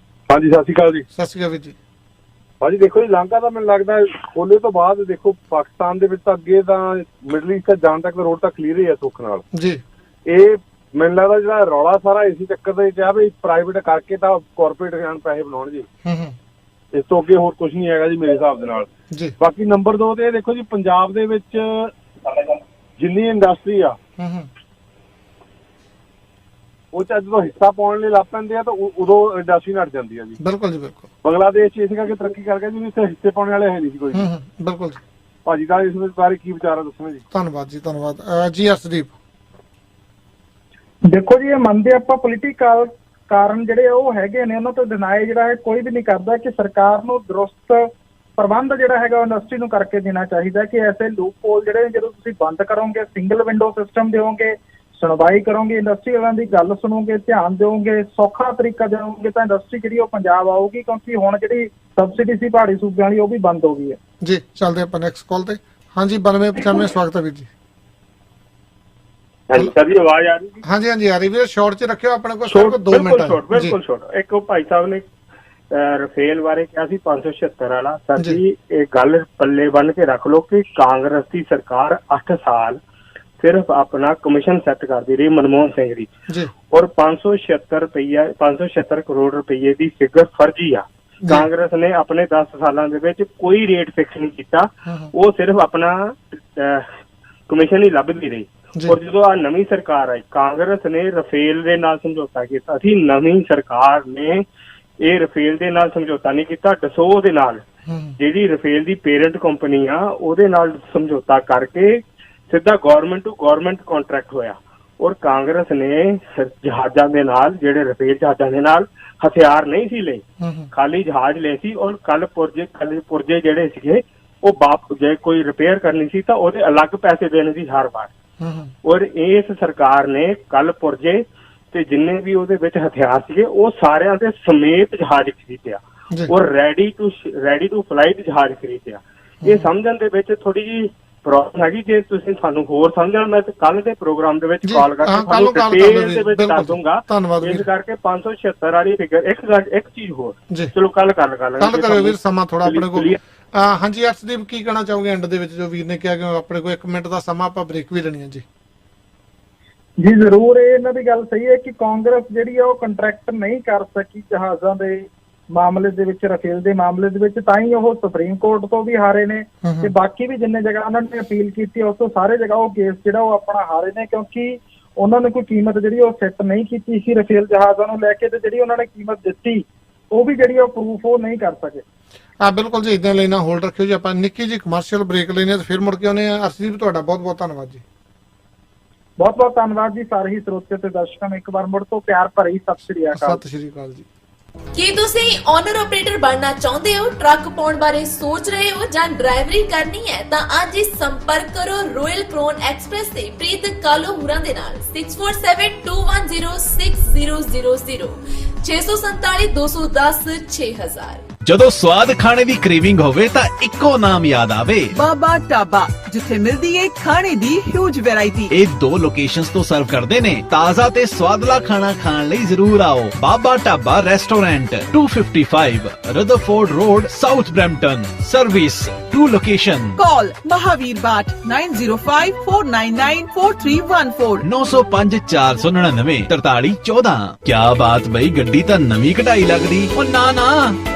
Speaker 21: ਹਾਂਜੀ ਸਤਿ ਸ਼੍ਰੀ ਅਕਾਲ ਜੀ।
Speaker 9: ਸਤਿ ਸ਼੍ਰੀ ਅਕਾਲ ਵੀਰ ਜੀ।
Speaker 21: ਭਾਜੀ ਦੇਖੋ ਜੀ ਲਾਂਘਾ ਤਾਂ ਮੈਨੂੰ ਲੱਗਦਾ ਖੋਲੇ ਤੋਂ ਬਾਅਦ ਦੇਖੋ ਪਾਕਿਸਤਾਨ ਦੇ ਵਿੱਚ ਤਾਂ ਅੱਗੇ ਤਾਂ ਮਿਡਲ ਈਸਟ ਤੱਕ ਜਾਣ ਤੱਕ ਰੋਡ ਤਾਂ ਕਲੀਅਰ ਹੀ ਹੈ ਸੁੱਖ ਨਾਲ
Speaker 9: ਜੀ।
Speaker 21: ਇਹ ਮੈਨੂੰ ਲੱਗਦਾ ਜਿਹੜਾ ਰੌਲਾ ਸਾਰਾ ਇਸੇ ਚੱਕਰ ਦੇ ਵਿੱਚ ਆ ਵੀ ਪ੍ਰਾਈਵੇਟ ਕਰਕੇ ਤਾਂ ਕਾਰਪੋਰੇਟ ਜਾਣ ਪੈਸੇ ਬਣਾਉਣ ਜੀ। ਇਸ ਤੋਂ ਅੱਗੇ ਹੋਰ ਕੁਝ ਨਹੀਂ ਹੈਗਾ ਜੀ ਮੇਰੇ ਹਿਸਾਬ ਦੇ ਨਾਲ। ਬਾਕੀ ਨੰਬਰ 2 ਤੇ ਦੇਖੋ ਜੀ ਪੰਜਾਬ ਦੇ ਵਿੱਚ ਜਿੰਨੀ ਇੰਡਸਟਰੀ ਆ ਉਹ ਚ ਜਦੋਂ ਹਿੱਸਾ ਪਾਉਣ ਲਈ ਲੱਗ ਪੈਂਦੇ ਆ ਤਾਂ ਉਦੋਂ ਇੰਡਸਟਰੀ ਨੱਟ ਜਾਂਦੀ ਆ ਜੀ।
Speaker 9: ਬਿਲਕੁਲ ਜੀ ਬਿਲਕੁਲ।
Speaker 21: ਬੰਗਲਾਦੇਸ਼ ਚ ਇਸ ਕਰਕੇ ਤਰੱਕੀ ਕਰ ਗਿਆ ਜੀ, ਇੱਥੇ ਹਿੱਸੇ ਪਾਉਣ ਵਾਲੇ ਹੈ ਨਹੀਂ ਸੀ ਕੋਈ।
Speaker 9: ਬਿਲਕੁਲ ਜੀ।
Speaker 21: ਭਾਜੀ ਦਾ ਇਸ ਬਾਰੇ ਕੀ ਵਿਚਾਰ ਹੈ ਦੱਸਣਾ ਜੀ।
Speaker 9: ਧੰਨਵਾਦ ਜੀ, ਧੰਨਵਾਦ ਜੀ। ਅਰਸ਼ਦੀਪ
Speaker 12: ਦੇਖੋ ਜੀ ਇਹ ਮੰਨਦੇ ਆਪਾਂ ਪੋਲੀਟੀਕਲ ਕਾਰਨ ਜਿਹੜੇ ਉਹ ਹੈਗੇ ਨੇ, ਉਹਨਾਂ ਤੋਂ ਡਿਨਾਈ ਜਿਹੜਾ ਹੈ ਕੋਈ ਵੀ ਨਹੀਂ ਕਰਦਾ ਕਿ ਸਰਕਾਰ ਨੂੰ ਦਰੁਸਤ ਪ੍ਰਬੰਧ ਜਿਹੜਾ ਹੈਗਾ ਇੰਡਸਟਰੀ ਨੂੰ ਕਰਕੇ ਦੇਣਾ ਚਾਹੀਦਾ ਕਿ ਐਸੇ ਲੂਪ ਹੋਲ ਜਿਹੜੇ ਜਦੋਂ ਤੁਸੀਂ ਬੰਦ ਕਰੋਗੇ, ਸਿੰਗਲ ਵਿੰਡੋ ਸਿਸਟਮ ਦਿਓਗੇ, ਸੁਣਵਾਈ ਕਰੋਗੇ, ਇੰਡਸਟਰੀ ਵਾਲਿਆਂ ਦੀ ਗੱਲ ਸੁਣੋਗੇ, ਧਿਆਨ ਦਿਓਗੇ, ਸੌਖਾ ਤਰੀਕਾ ਦਿਓਗੇ ਤਾਂ ਇੰਡਸਟਰੀ ਜਿਹੜੀ ਉਹ ਪੰਜਾਬ ਆਊਗੀ। ਕਿਉਂਕਿ ਹੁਣ ਜਿਹੜੀ ਸਬਸਿਡੀ ਸੀ ਪਹਾੜੀ ਸੂਬਿਆਂ ਵਾਲੀ ਉਹ ਵੀ ਬੰਦ ਹੋ ਗਈ ਹੈ
Speaker 9: ਜੀ। ਚੱਲਦੇ ਆਪਾਂ ਨੈਕਸਟ ਕਾਲ ਤੇ। ਹਾਂਜੀ 9295 ਸਵਾਗਤ ਹੈ ਵੀਰ ਜੀ।
Speaker 22: ਹਾਂਜੀ ਸਰ ਜੀ ਆਵਾਜ਼ ਆ ਰਹੀ ਜੀ?
Speaker 9: ਹਾਂਜੀ ਹਾਂਜੀ ਆ ਰਹੀ ਵੀਰ। ਸ਼ਾਰਟ 'ਚ ਰੱਖਿਓ ਆਪਣੇ ਕੋਲ ਸਿਰਫ 2 ਮਿੰਟ।
Speaker 22: ਬਿਲਕੁਲ ਸ਼ਾਰਟ। ਇੱਕ ਉਹ ਭਾਈ ਸਾਹਿਬ ਨੇ ਰਫੇਲ ਬਾਰੇ ਕਿਹਾ ਸੀ 576 ਵਾਲਾ। ਸਰ ਜੀ ਇਹ ਗੱਲ ਪੱਲੇ ਬੰਨ ਕੇ ਰੱਖ ਲਓ ਕਿ ਕਾਂਗਰਸ ਦੀ ਸਰਕਾਰ 8 ਸਾਲ ਸਿਰਫ ਆਪਣਾ ਕਮਿਸ਼ਨ ਸੈੱਟ ਕਰਦੀ ਰਹੀ ਮਨਮੋਹਨ ਸਿੰਘ ਦੀ ਔਰ 576 ਕਰੋੜ ਰੁਪਏ ਦੀ ਫਿਗਰ ਫਰਜੀ ਆ। ਕਾਂਗਰਸ ਨੇ ਆਪਣੇ 10 ਸਾਲਾਂ ਦੇ ਵਿੱਚ ਕੋਈ ਰੇਟ ਫਿਕਸ ਨਹੀਂ ਕੀਤਾ, ਉਹ ਸਿਰਫ ਆਪਣਾ ਕਮਿਸ਼ਨ ਹੀ ਲੱਭਦੀ ਰਹੀ। ਔਰ ਜਦੋਂ ਆ ਨਵੀਂ ਸਰਕਾਰ ਆਈ ਕਾਂਗਰਸ ਨੇ ਰਫੇਲ ਦੇ ਨਾਲ ਸਮਝੌਤਾ ਕੀਤਾ ਸੀ। ਨਵੀਂ ਸਰਕਾਰ ਨੇ ਇਹ ਰਫੇਲ ਦੇ ਨਾਲ ਸਮਝੌਤਾ ਨਹੀਂ ਕੀਤਾ, ਡਸੋ ਦੇ ਨਾਲ ਜਿਹੜੀ ਰਫੇਲ ਦੀ ਪੇਰੈਂਟ ਕੰਪਨੀ ਆ ਉਹਦੇ ਨਾਲ ਸਮਝੌਤਾ ਕਰਕੇ ਸਿੱਧਾ ਗਵਰਨਮੈਂਟ ਟੂ ਗਵਰਨਮੈਂਟ ਕੰਟਰੈਕਟ ਹੋਇਆ। ਔਰ ਕਾਂਗਰਸ ਨੇ ਜਹਾਜ਼ਾਂ ਦੇ ਨਾਲ ਜਿਹੜੇ ਰਫੇਲ ਜਹਾਜ਼ਾਂ ਦੇ ਨਾਲ ਹਥਿਆਰ ਨਹੀਂ ਸੀ ਲਏ, ਖਾਲੀ ਜਹਾਜ਼ ਲਏ ਸੀ। ਔਰ ਕੱਲ ਪੁਰਜੇ ਜਿਹੜੇ ਸੀਗੇ ਉਹ ਜੇ ਕੋਈ ਰਿਪੇਅਰ ਕਰਨੀ ਸੀ ਤਾਂ ਉਹਦੇ ਅਲੱਗ ਪੈਸੇ ਦੇਣੇ ਸੀ ਹਰ ਵਾਰ। ਔਰ ਇਸ ਸਰਕਾਰ ਨੇ ਕੱਲ ਪੁਰਜੇ ਤੇ ਜਿੰਨੇ ਵੀ ਉਹਦੇ ਵਿੱਚ ਹਥਿਆਰ ਸੀਗੇ ਉਹ ਸਾਰਿਆਂ ਦੇ ਸਮੇਤ ਜਹਾਜ਼ ਖਰੀਦਿਆ ਔਰ ਰੈਡੀ ਟੂ ਫਲਾਈਟ ਜਹਾਜ਼ ਖਰੀਦਿਆ। ਇਹ ਸਮਝਣ ਦੇ ਵਿੱਚ ਥੋੜੀ ਜਿਹੀ ਪ੍ਰੋਬਲਮ ਹੈਗੀ। ਜੇ ਤੁਸੀਂ ਸਾਨੂੰ ਹੋਰ ਸਮਝਣ, ਮੈਂ ਕੱਲ ਦੇ ਪ੍ਰੋਗਰਾਮ ਦੇ ਵਿੱਚ ਕਾਲ ਕਰਕੇ ਤੁਹਾਨੂੰ ਡਿਟੇਲ ਦੇ ਵਿੱਚ ਦੱਸ ਦੂੰਗਾ। ਇਸ ਕਰਕੇ 576 ਵਾਲੀ ਫਿਗਰ ਇੱਕ ਚੀਜ਼ ਹੋਰ ਚਲੋ ਕੱਲ ਗੱਲ ਕਰ ਲਾਂਗੇ।
Speaker 9: ਕਰਿਓ ਵੀਰ, ਸਮਾਂ ਥੋੜਾ ਆਪਣੇ ਕੋਲ। ਹਾਂਜੀ ਅਰਸ਼ਦੀਪ ਕੀ ਕਹਿਣਾ ਚਾਹੋਗੇ ਐਂਡ ਦੇ ਵਿੱਚ ਜੋ ਵੀਰ ਨੇ ਕਿਹਾ ਕਿ ਆਪਣੇ ਕੋਲ 1 ਮਿੰਟ ਦਾ ਸਮਾਂ, ਆਪਾਂ ਬ੍ਰੇਕ ਵੀ ਲੈਣੀ ਹੈ ਜੀ।
Speaker 10: ਜੀ ਜ਼ਰੂਰ, ਇਹ ਇਹਨਾਂ ਦੀ ਗੱਲ ਸਹੀ ਹੈ ਕਿ ਕਾਂਗਰਸ ਜਿਹੜੀ ਆ ਉਹ ਕੰਟਰੈਕਟ ਨਹੀਂ ਕਰ ਸਕੀ ਜਹਾਜ਼ਾਂ ਦੇ ਮਾਮਲੇ ਦੇ ਵਿੱਚ, ਰਫੇਲ ਦੇ ਮਾਮਲੇ ਦੇ ਵਿੱਚ, ਤਾਂ ਹੀ ਉਹ ਸੁਪਰੀਮ ਕੋਰਟ ਤੋਂ ਵੀ ਹਾਰੇ ਨੇ ਤੇ ਬਾਕੀ ਵੀ ਜਿੰਨੇ ਜਗ੍ਹਾ ਉਹਨਾਂ ਨੇ ਅਪੀਲ ਕੀਤੀ ਉਸ ਤੋਂ ਸਾਰੇ ਜਗ੍ਹਾ ਉਹ ਕੇਸ ਜਿਹੜਾ ਉਹ ਆਪਣਾ ਹਾਰੇ ਨੇ, ਕਿਉਂਕਿ ਉਹਨਾਂ ਨੇ ਕੋਈ ਕੀਮਤ ਜਿਹੜੀ ਉਹ ਸੈੱਟ ਨਹੀਂ ਕੀਤੀ ਸੀ ਰਫੇਲ ਜਹਾਜ਼ਾਂ ਨੂੰ ਲੈ ਕੇ, ਤੇ ਜਿਹੜੀ ਉਹਨਾਂ ਨੇ ਕੀਮਤ ਦਿੱਤੀ ਉਹ ਵੀ ਜਿਹੜੀ ਉਹ ਪ੍ਰੂਫ ਉਹ ਨਹੀਂ ਕਰ ਸਕੇ।
Speaker 9: ਬਿਲਕੁਲ ਜੀ, ਇਦਾਂ ਲੈਣਾ ਹੋਲਡ ਰੱਖਿਓ ਜੀ। ਆਪਾਂ ਨਿੱਕੀ ਜੀ ਕਮਰਸ਼ੀਅਲ ਬ੍ਰੇਕ ਲੈਣੇ ਤੇ ਫਿਰ ਮੁੜ ਕੇ ਆਉਂਦੇ ਆ। ਅਰਸ਼ਦੀਪ ਤੁਹਾਡਾ ਬਹੁਤ ਬਹੁਤ ਧੰਨਵਾਦ ਜੀ।
Speaker 10: ਬਹੁਤ ਬਹੁਤ ਧੰਨਵਾਦ ਜੀ ਸਾਰੇ ਹੀ ਸਰੋਤੇ ਤੇ ਦਰਸ਼ਕਾਂ ਨੂੰ ਇੱਕ ਵਾਰ ਮੁੜ ਤੋਂ ਪਿਆਰ ਭਰੀ ਸਤਿ ਸ਼੍ਰੀ ਅਕਾਲ।
Speaker 9: ਸਤਿ ਸ਼੍ਰੀ ਅਕਾਲ ਜੀ।
Speaker 18: ਕੀ ਤੁਸੀਂ ਓਨਰ ਆਪਰੇਟਰ ਬਣਨਾ ਚਾਹੁੰਦੇ ਹੋ, ਟਰੱਕ ਪਾਉਣ ਬਾਰੇ ਸੋਚ ਰਹੇ ਹੋ ਜਾਂ ਡਰਾਈਵਰੀ ਕਰਨੀ ਹੈ ਤਾਂ ਅੱਜ ਹੀ ਸੰਪਰਕ ਕਰੋ ਰੋਇਲ ਕ੍ਰੋਨ ਐਕਸਪ੍ਰੈਸ ਤੇ ਪ੍ਰੀਤ ਕਾਲੋ ਹੁਰਾਂ ਦੇ ਨਾਲ 6472106000 647 210 6000।
Speaker 3: ਜਦੋਂ ਸਵਾਦ ਖਾਣੇ ਦੀ ਕ੍ਰੇਵਿੰਗ ਹੋਵੇ ਤਾਂ ਇੱਕੋ ਨਾਮ ਯਾਦ ਆਵੇ,
Speaker 4: ਬਾਬਾ ਢਾਬਾ, ਜਿੱਥੇ ਮਿਲਦੀ ਏ ਖਾਣੇ ਦੀ ਹਿਊਜ ਵੈਰਾਈਟੀ।
Speaker 3: ਇਹ 2 ਲੋਕੇਸ਼ਨਸ ਤੋਂ ਸਰਵ ਕਰਦੇ ਨੇ। ਤਾਜ਼ਾ ਤੇ ਸਵਾਦਲਾ ਖਾਣਾ ਖਾਣ ਲਈ ਜ਼ਰੂਰ ਆਓ। Baba Dhaba restaurant 255 Rutherford Road, South Brampton. Service 2 location.
Speaker 4: Call Mahavir Bhat 9054994314
Speaker 3: 905 499 4314। ਕਿਆ ਬਾਤ ਬਈ, ਗੱਡੀ ਤਾਂ ਨਵੀਂ ਕਢਾਈ ਲੱਗਦੀ। ਉਹ ਨਾ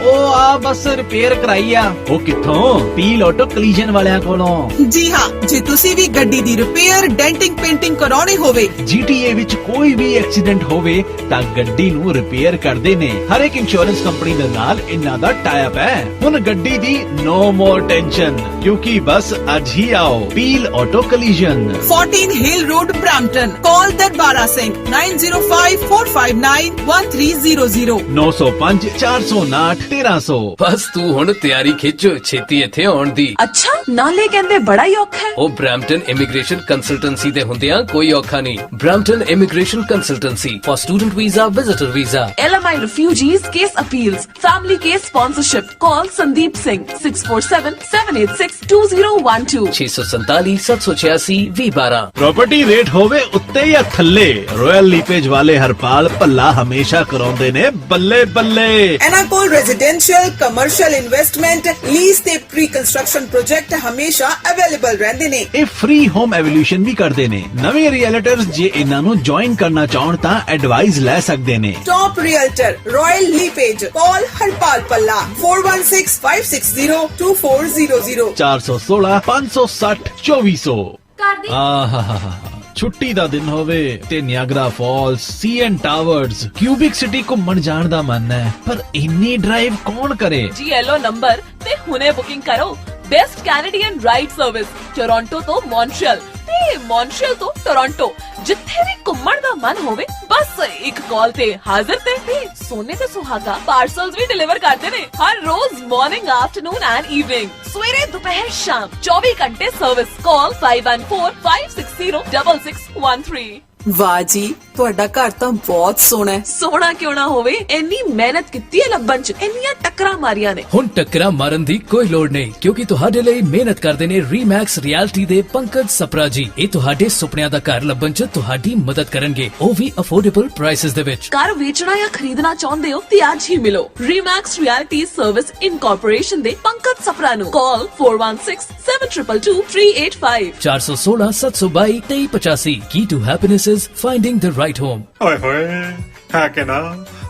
Speaker 3: ਉਹ ਆ ਬਸ ਰਿਪੇਅਰ ਕਰਾਈ ਆ। ਉਹ ਕਿੱਥੋਂ? ਪੀਲ ਆਟੋ ਕਲੀਜਨ ਵਾਲਿਆਂ ਕੋਲੋਂ।
Speaker 4: ਜੀ ਹਾਂ, ਜੇ ਤੁਸੀਂ ਵੀ ਗੱਡੀ ਦੀ ਰਿਪੇਅਰ, ਡੈਂਟਿੰਗ, ਪੇਂਟਿੰਗ ਕਰਾਉਣੀ ਹੋਵੇ,
Speaker 3: GTA ਵਿੱਚ ਕੋਈ ਵੀ ਐਕਸੀਡੈਂਟ ਹੋਵੇ ਤਾਂ ਗੱਡੀ ਨੂੰ ਰਿਪੇਅਰ ਕਰਦੇ ਨੇ। ਹਰ ਇੱਕ ਇੰਸ਼ੋਰੈਂਸ ਕੰਪਨੀ ਦੇ ਨਾਲ ਇਹਨਾਂ ਦਾ ਟਾਈ ਅਪ ਹੈ। ਹੁਣ ਗੱਡੀ ਦੀ ਨੋ ਮੋਰ ਟੈਨਸ਼ਨ, ਕਿਉਂਕਿ ਬਸ ਅੱਜ ਹੀ ਆਓ। Peel auto collision,
Speaker 4: 14 Hill Road, Brampton। Call Darbara Singh 9054591300
Speaker 3: 905 459 1300।
Speaker 1: ਬਸ ਤੂੰ ਹੁਣ ਤਿਆਰੀ ਖਿੱਚ, ਛੇਤੀ ਇੱਥੇ ਆਉਣ ਦੀ।
Speaker 18: ਅੱਛਾ, ਨਾਲੇ ਕਹਿੰਦੇ ਬੜਾ ਹੀ ਔਖਾ ਹੈ।
Speaker 1: ਉਹ ਬ੍ਰੈਂਪਟਨ ਇਮੀਗ੍ਰੇਸ਼ਨ ਕੰਸਲਟੈਂਸੀ ਦੇ ਹੁੰਦਿਆਂ ਕੋਈ ਔਖਾ ਨਹੀਂ। Brampton immigration consultancy for student visa, visitor visa,
Speaker 18: LMI refugees case appeals, family case sponsorship. Call Sandeep Singh 6477862012
Speaker 1: 647 786 2012।
Speaker 3: Property rate ਹੋਵੇ ਉੱਤੇ ਜਾਂ ਥੱਲੇ, ਰਾਇਲ ਲੀਪੇਜ ਵਾਲੇ ਹਰਪਾਲ ਭੱਲਾ ਹਮੇਸ਼ਾ ਕਰਾਉਂਦੇ ਨੇ ਬੱਲੇ ਬੱਲੇ।
Speaker 2: ਇਹਨਾਂ ਕੋਲ ਰੈਜ਼ੀਡੈਂਸ਼ੀਅਲ, ਕਮਰਸ਼ੀਅਲ ਇਨਵੈਸਟਮੈਂਟ, ਲੀਜ਼ ਤੇ ਪ੍ਰੀ ਕੰਸਟਰਕਸ਼ਨ ਪ੍ਰੋਜੈਕਟ ਹਮੇਸ਼ਾ ਅਵੇਲੇਬਲ ਰਹਿੰਦੇ ਨੇ।
Speaker 3: ਇਹ ਫ੍ਰੀ ਹੋਮ ਐਵੋਲੂਸ਼ਨ ਵੀ ਕਰਦੇ ਨੇ। ਨਵੇਂ ਰੀਅਲਟਰਸ ਜੇ ਇਹਨਾਂ ਨੂੰ ਜੁਆਇਨ ਕਰਨਾ ਚਾਹਣ ਤਾਂ ਐਡਵਾਈਸ ਲੈ ਸਕਦੇ ਨੇ।
Speaker 2: Top realtor Royal LePage. Call Harpal Palla 4165602400
Speaker 3: 416 560 2400। ਆਹਾ, ਛੁੱਟੀ ਦਾ ਦਿਨ ਹੋਵੇ ਤੇ Niagara Falls, CN towers, Quebec City ਘੁੰਮਣ ਜਾਣ ਦਾ ਮਨ ਹੈ, ਪਰ ਇੰਨੀ ਡਰਾਈਵ ਕੌਣ ਕਰੇ?
Speaker 18: ਜੀ ਐਲੋ ਨੰਬਰ ਤੇ ਹੁਣੇ ਬੁਕਿੰਗ ਕਰੋ। Best Canadian ride service, Toronto ਤੋਂ ਮੌਂਟਰੀਅਲ ਤੇ ਮੌਂਟਰੀਅਲ ਤੋਂ ਟੋਰਾਂਟੋ। ਜਿੱਥੇ ਵੀ ਘੁੰਮਣ ਦਾ ਮਨ ਹੋਵੇ ਬਸ ਇੱਕ ਕਾਲ ਤੇ ਹਾਜ਼ਰ ਤੇ ਸੋਨੇ ਤੇ ਸੁਹਾਗਾ ਪਾਰਸਲਸ ਵੀ ਡਿਲੀਵਰ ਕਰਦੇ ਨੇ ਹਰ ਰੋਜ਼ ਮਾਰਨਿੰਗ, ਆਫਟਰਨੂਨ ਐਂਡ ਈਵਨਿੰਗ। ਸਵੇਰੇ, ਦੁਪਹਿਰ, ਸ਼ਾਮ 24 ਘੰਟੇ ਸਰਵਿਸ। ਕਾਲ 5145606613।
Speaker 2: ਵਾਹ ਜੀ, ਤੁਹਾਡਾ ਘਰ ਤਾਂ ਬਹੁਤ ਸੋਹਣਾ ਹੈ।
Speaker 18: ਸੋਹਣਾ ਕਿਉਂ ਨਾ ਹੋਵੇ, ਇੰਨੀ ਮਿਹਨਤ ਕੀਤੀ ਹੈ ਲੱਭਣ ਚ, ਇੰਨੀਆਂ ਟੱਕਰਾਂ ਮਾਰੀਆਂ ਨੇ।
Speaker 1: ਹੁਣ ਟੱਕਰਾਂ ਮਾਰਨ ਦੀ ਕੋਈ ਲੋੜ ਨਹੀਂ, ਕਿਉਂਕਿ ਤੁਹਾਡੇ ਲਈ ਮਿਹਨਤ ਕਰਦੇ ਨੇ ਰੀਮੈਕਸ ਰਿਐਲਿਟੀ ਦੇ ਪੰਕਜ ਸਪਰਾ ਜੀ। ਇਹ ਤੁਹਾਡੇ ਸੁਪਨਿਆਂ ਦਾ ਘਰ ਲੱਭਣ ਚ ਤੁਹਾਡੀ ਮਦਦ ਕਰਨਗੇ, ਉਹ ਵੀ ਅਫੋਰਡੇਬਲ ਪ੍ਰਾਈਸਸ ਦੇ ਵਿੱਚ।
Speaker 18: ਘਰ ਵੇਚਣਾ ਜਾਂ ਖਰੀਦਣਾ ਚਾਹੁੰਦੇ ਹੋ ਤੇ ਅੱਜ ਹੀ ਮਿਲੋ ਰੀਮੈਕਸ ਰਿਐਲਿਟੀ ਸਰਵਿਸ ਇਨਕੋਰਪੋਰੇਸ਼ਨ ਦੇ ਪੰਕਜ ਸਪਰਾ ਨੂੰ। Call 4167222385
Speaker 1: 416 722 2385। Key to happiness is finding the right home।
Speaker 5: ਓਏ ਹੋਏ, ਹੈ ਕਿ ਨਾ,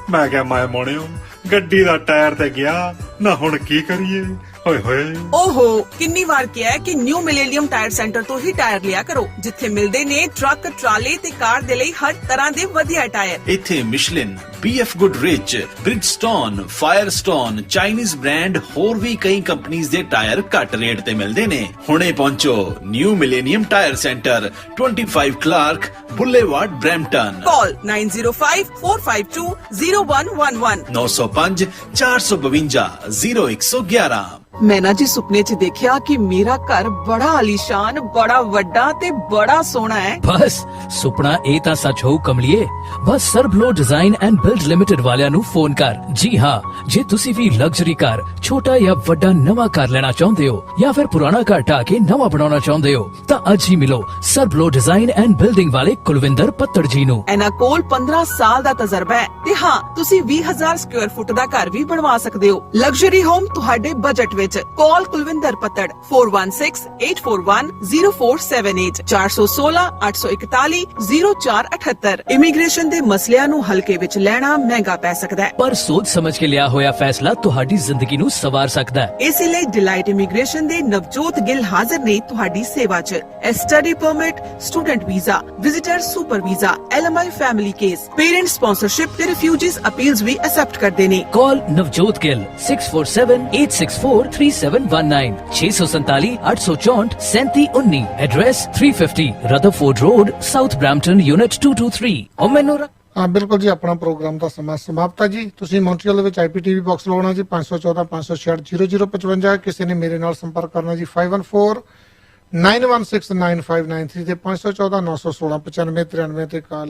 Speaker 5: ਮੈਂ ਕਿਹਾ ਮੈਂ ਮੋਣਿਓ ਗੱਡੀ ਦਾ ਟਾਇਰ ਤੇ ਗਿਆ ਨਾ, ਹੁਣ ਕੀ ਕਰੀਏ? ਓਏ ਹੋਏ,
Speaker 4: ਓਹੋ, ਕਿੰਨੀ ਵਾਰ ਕਿਹਾ ਹੈ ਕਿ ਨਿਊ ਮਿਲੇਨੀਅਮ ਟਾਇਰ ਸੈਂਟਰ ਤੋਂ ਹੀ ਟਾਇਰ ਲਿਆ ਕਰੋ, ਜਿੱਥੇ ਮਿਲਦੇ ਨੇ ਟਰੱਕ, ਟਰਾਲੇ ਤੇ ਕਾਰ ਦੇ ਲਈ ਹਰ ਤਰ੍ਹਾਂ ਦੇ ਵਧੀਆ ਟਾਇਰ।
Speaker 3: ਇੱਥੇ ਮਿਸ਼ਲਿਨ, BF ਗੁੱਡਰਿਚ, ਬ੍ਰਿਜਸਟੋਨ, ਫਾਇਰਸਟੋਨ, ਚਾਈਨੀਜ਼ ਬ੍ਰਾਂਡ ਹੋਰ ਵੀ ਕਈ ਕੰਪਨੀਆਂ ਦੇ ਟਾਇਰ ਘੱਟ ਰੇਟ ਤੇ ਮਿਲਦੇ ਨੇ। ਹੁਣੇ ਪਹੁੰਚੋ new millennium tyre centre, 25 Clark Boulevard, Brampton.
Speaker 2: Call 9054520111
Speaker 3: 905 452 0111।
Speaker 4: ਮੈਂ ਨਾ ਜੀ ਸੁਪਨੇ 'ਚ ਦੇਖਿਆ ਕਿ ਮੇਰਾ ਘਰ ਬੜਾ ਆਲੀਸ਼ਾਨ, ਬੜਾ ਵੱਡਾ ਤੇ ਬੜਾ ਸੋਹਣਾ ਹੈ।
Speaker 1: ਬਸ ਸੁਪਨਾ ਇਹ ਤਾਂ ਸੱਚ ਹੋਊ ਕਮਲੀਏ। ਬਸ Sarbloh design and build limited ਵਾਲਿਆਂ ਨੂੰ ਫੋਨ ਕਰ। ਜੀ ਹਾਂ, ਜੇ ਤੁਸੀਂ ਵੀ ਲਗਜ਼ਰੀ ਕਾਰ, ਛੋਟਾ ਜਾਂ ਵੱਡਾ ਨਵਾਂ ਕਾਰ ਲੈਣਾ ਚਾਹੁੰਦੇ ਹੋ ਜਾਂ ਫਿਰ ਪੁਰਾਣਾ ਘਰ ਢਾਹ ਕੇ ਨਵਾਂ ਬਣਾਉਣਾ ਚਾਹੁੰਦੇ ਹੋ ਤਾਂ ਅੱਜ ਹੀ ਮਿਲੋ ਸਰਬਲੋ ਡਿਜ਼ਾਈਨ ਐਂਡ ਬਿਲਡਿੰਗ ਵਾਲੇ ਕੁਲਵਿੰਦਰ ਪੱਤੜ ਜੀ ਨੂੰ।
Speaker 2: ਇਹਨਾਂ ਕੋਲ 15 ਸਾਲ ਦਾ ਤਜਰਬਾ ਹੈ ਤੇ ਹਾਂ, ਤੁਸੀਂ 20,000 ਸਕੁਆਇਰ ਫੁੱਟ ਦਾ ਘਰ ਵੀ ਬਣਵਾ ਸਕਦੇ ਹੋ। ਲਗਜ਼ਰੀ ਹੋਮ ਤੁਹਾਡੇ ਬਜਟ ਵਿੱਚ। ਕਾਲ ਕੁਲਵਿੰਦਰ ਪੱਤੜ 4168410478 416 841 0478। ਇਮੀਗ੍ਰੇਸ਼ਨ ਦੇ ਮਸਲਿਆਂ ਨੂੰ ਹਲਕੇ ਵਿੱਚ ਲੈਣਾ ਮਹਿੰਗਾ ਪੈ ਸਕਦਾ ਹੈ,
Speaker 1: ਪਰ ਸੋਚ ਸਮਝ ਕੇ ਲਿਆ ਹੋਇਆ ਫੈਸਲਾ ਤੁਹਾਡੀ ਜ਼ਿੰਦਗੀ ਨੂੰ ਸਵਾਰ ਸਕਦਾ ਹੈ।
Speaker 2: ਇਸੇ ਲਈ ਡਿਲਾਈਟ ਇਮੀਗ੍ਰੇਸ਼ਨ ਦੇ ਨਵਜੋਤ ਗਿੱਲ ਹਾਜ਼ਰ ਨੇ ਤੁਹਾਡੀ ਸੇਵਾ 'ਚ। Study permit, student visa, visitor super visa, LMI family case, parent sponsorship ਤੇ ਰਿਫਿਊਜੀਜ਼ ਅਪੀਲਸ ਵੀ ਐਕਸੈਪਟ ਕਰਦੇ ਨੇ।
Speaker 1: Call Navjot Gill 6478643719 647 864 3719। Address 350 Rutherford Road, South Brampton, unit 223। ਉਹ ਮੈਨੂੰ
Speaker 9: ਹਾਂ ਬਿਲਕੁਲ ਜੀ, ਆਪਣਾ ਪ੍ਰੋਗਰਾਮ ਦਾ ਸਮਾਂ ਸਮਾਪਤ ਹੈ ਜੀ। ਤੁਸੀਂ ਮੌਂਟਰੀਅਲ ਦੇ ਵਿੱਚ IPTV ਬਾਕਸ ਲਗਾਉਣਾ ਜੀ 514 566 0055। ਕਿਸੇ ਨੇ ਮੇਰੇ ਨਾਲ ਸੰਪਰਕ ਕਰਨਾ ਜੀ 5149169593 ਤੇ 514 916 9593 ਤੇ ਕਾਲ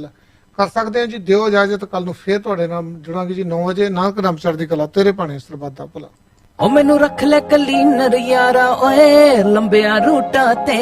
Speaker 9: ਕਰ ਸਕਦੇ ਹੋ ਜੀ। ਦਿਓ ਇਜਾਜ਼ਤ, ਕੱਲ ਨੂੰ ਫੇਰ ਤੁਹਾਡੇ ਨਾਲ ਜੁੜਾਂਗੇ ਜੀ 9 ਵਜੇ। ਨਾਨਕ ਨਾਮ ਚੜ੍ਹਦੀ ਕਲਾ, ਤੇਰੇ ਭਾਣੇ ਸਰਬੱਤ ਦਾ ਭਲਾ।
Speaker 1: ਉਹ ਮੈਨੂੰ ਰੱਖ ਲੈ ਕੱਲੀ ਨਰਿਆਰਾ ਓਏ ਲੰਬਿਆਂ ਰੂਟਾਂ ਤੇ।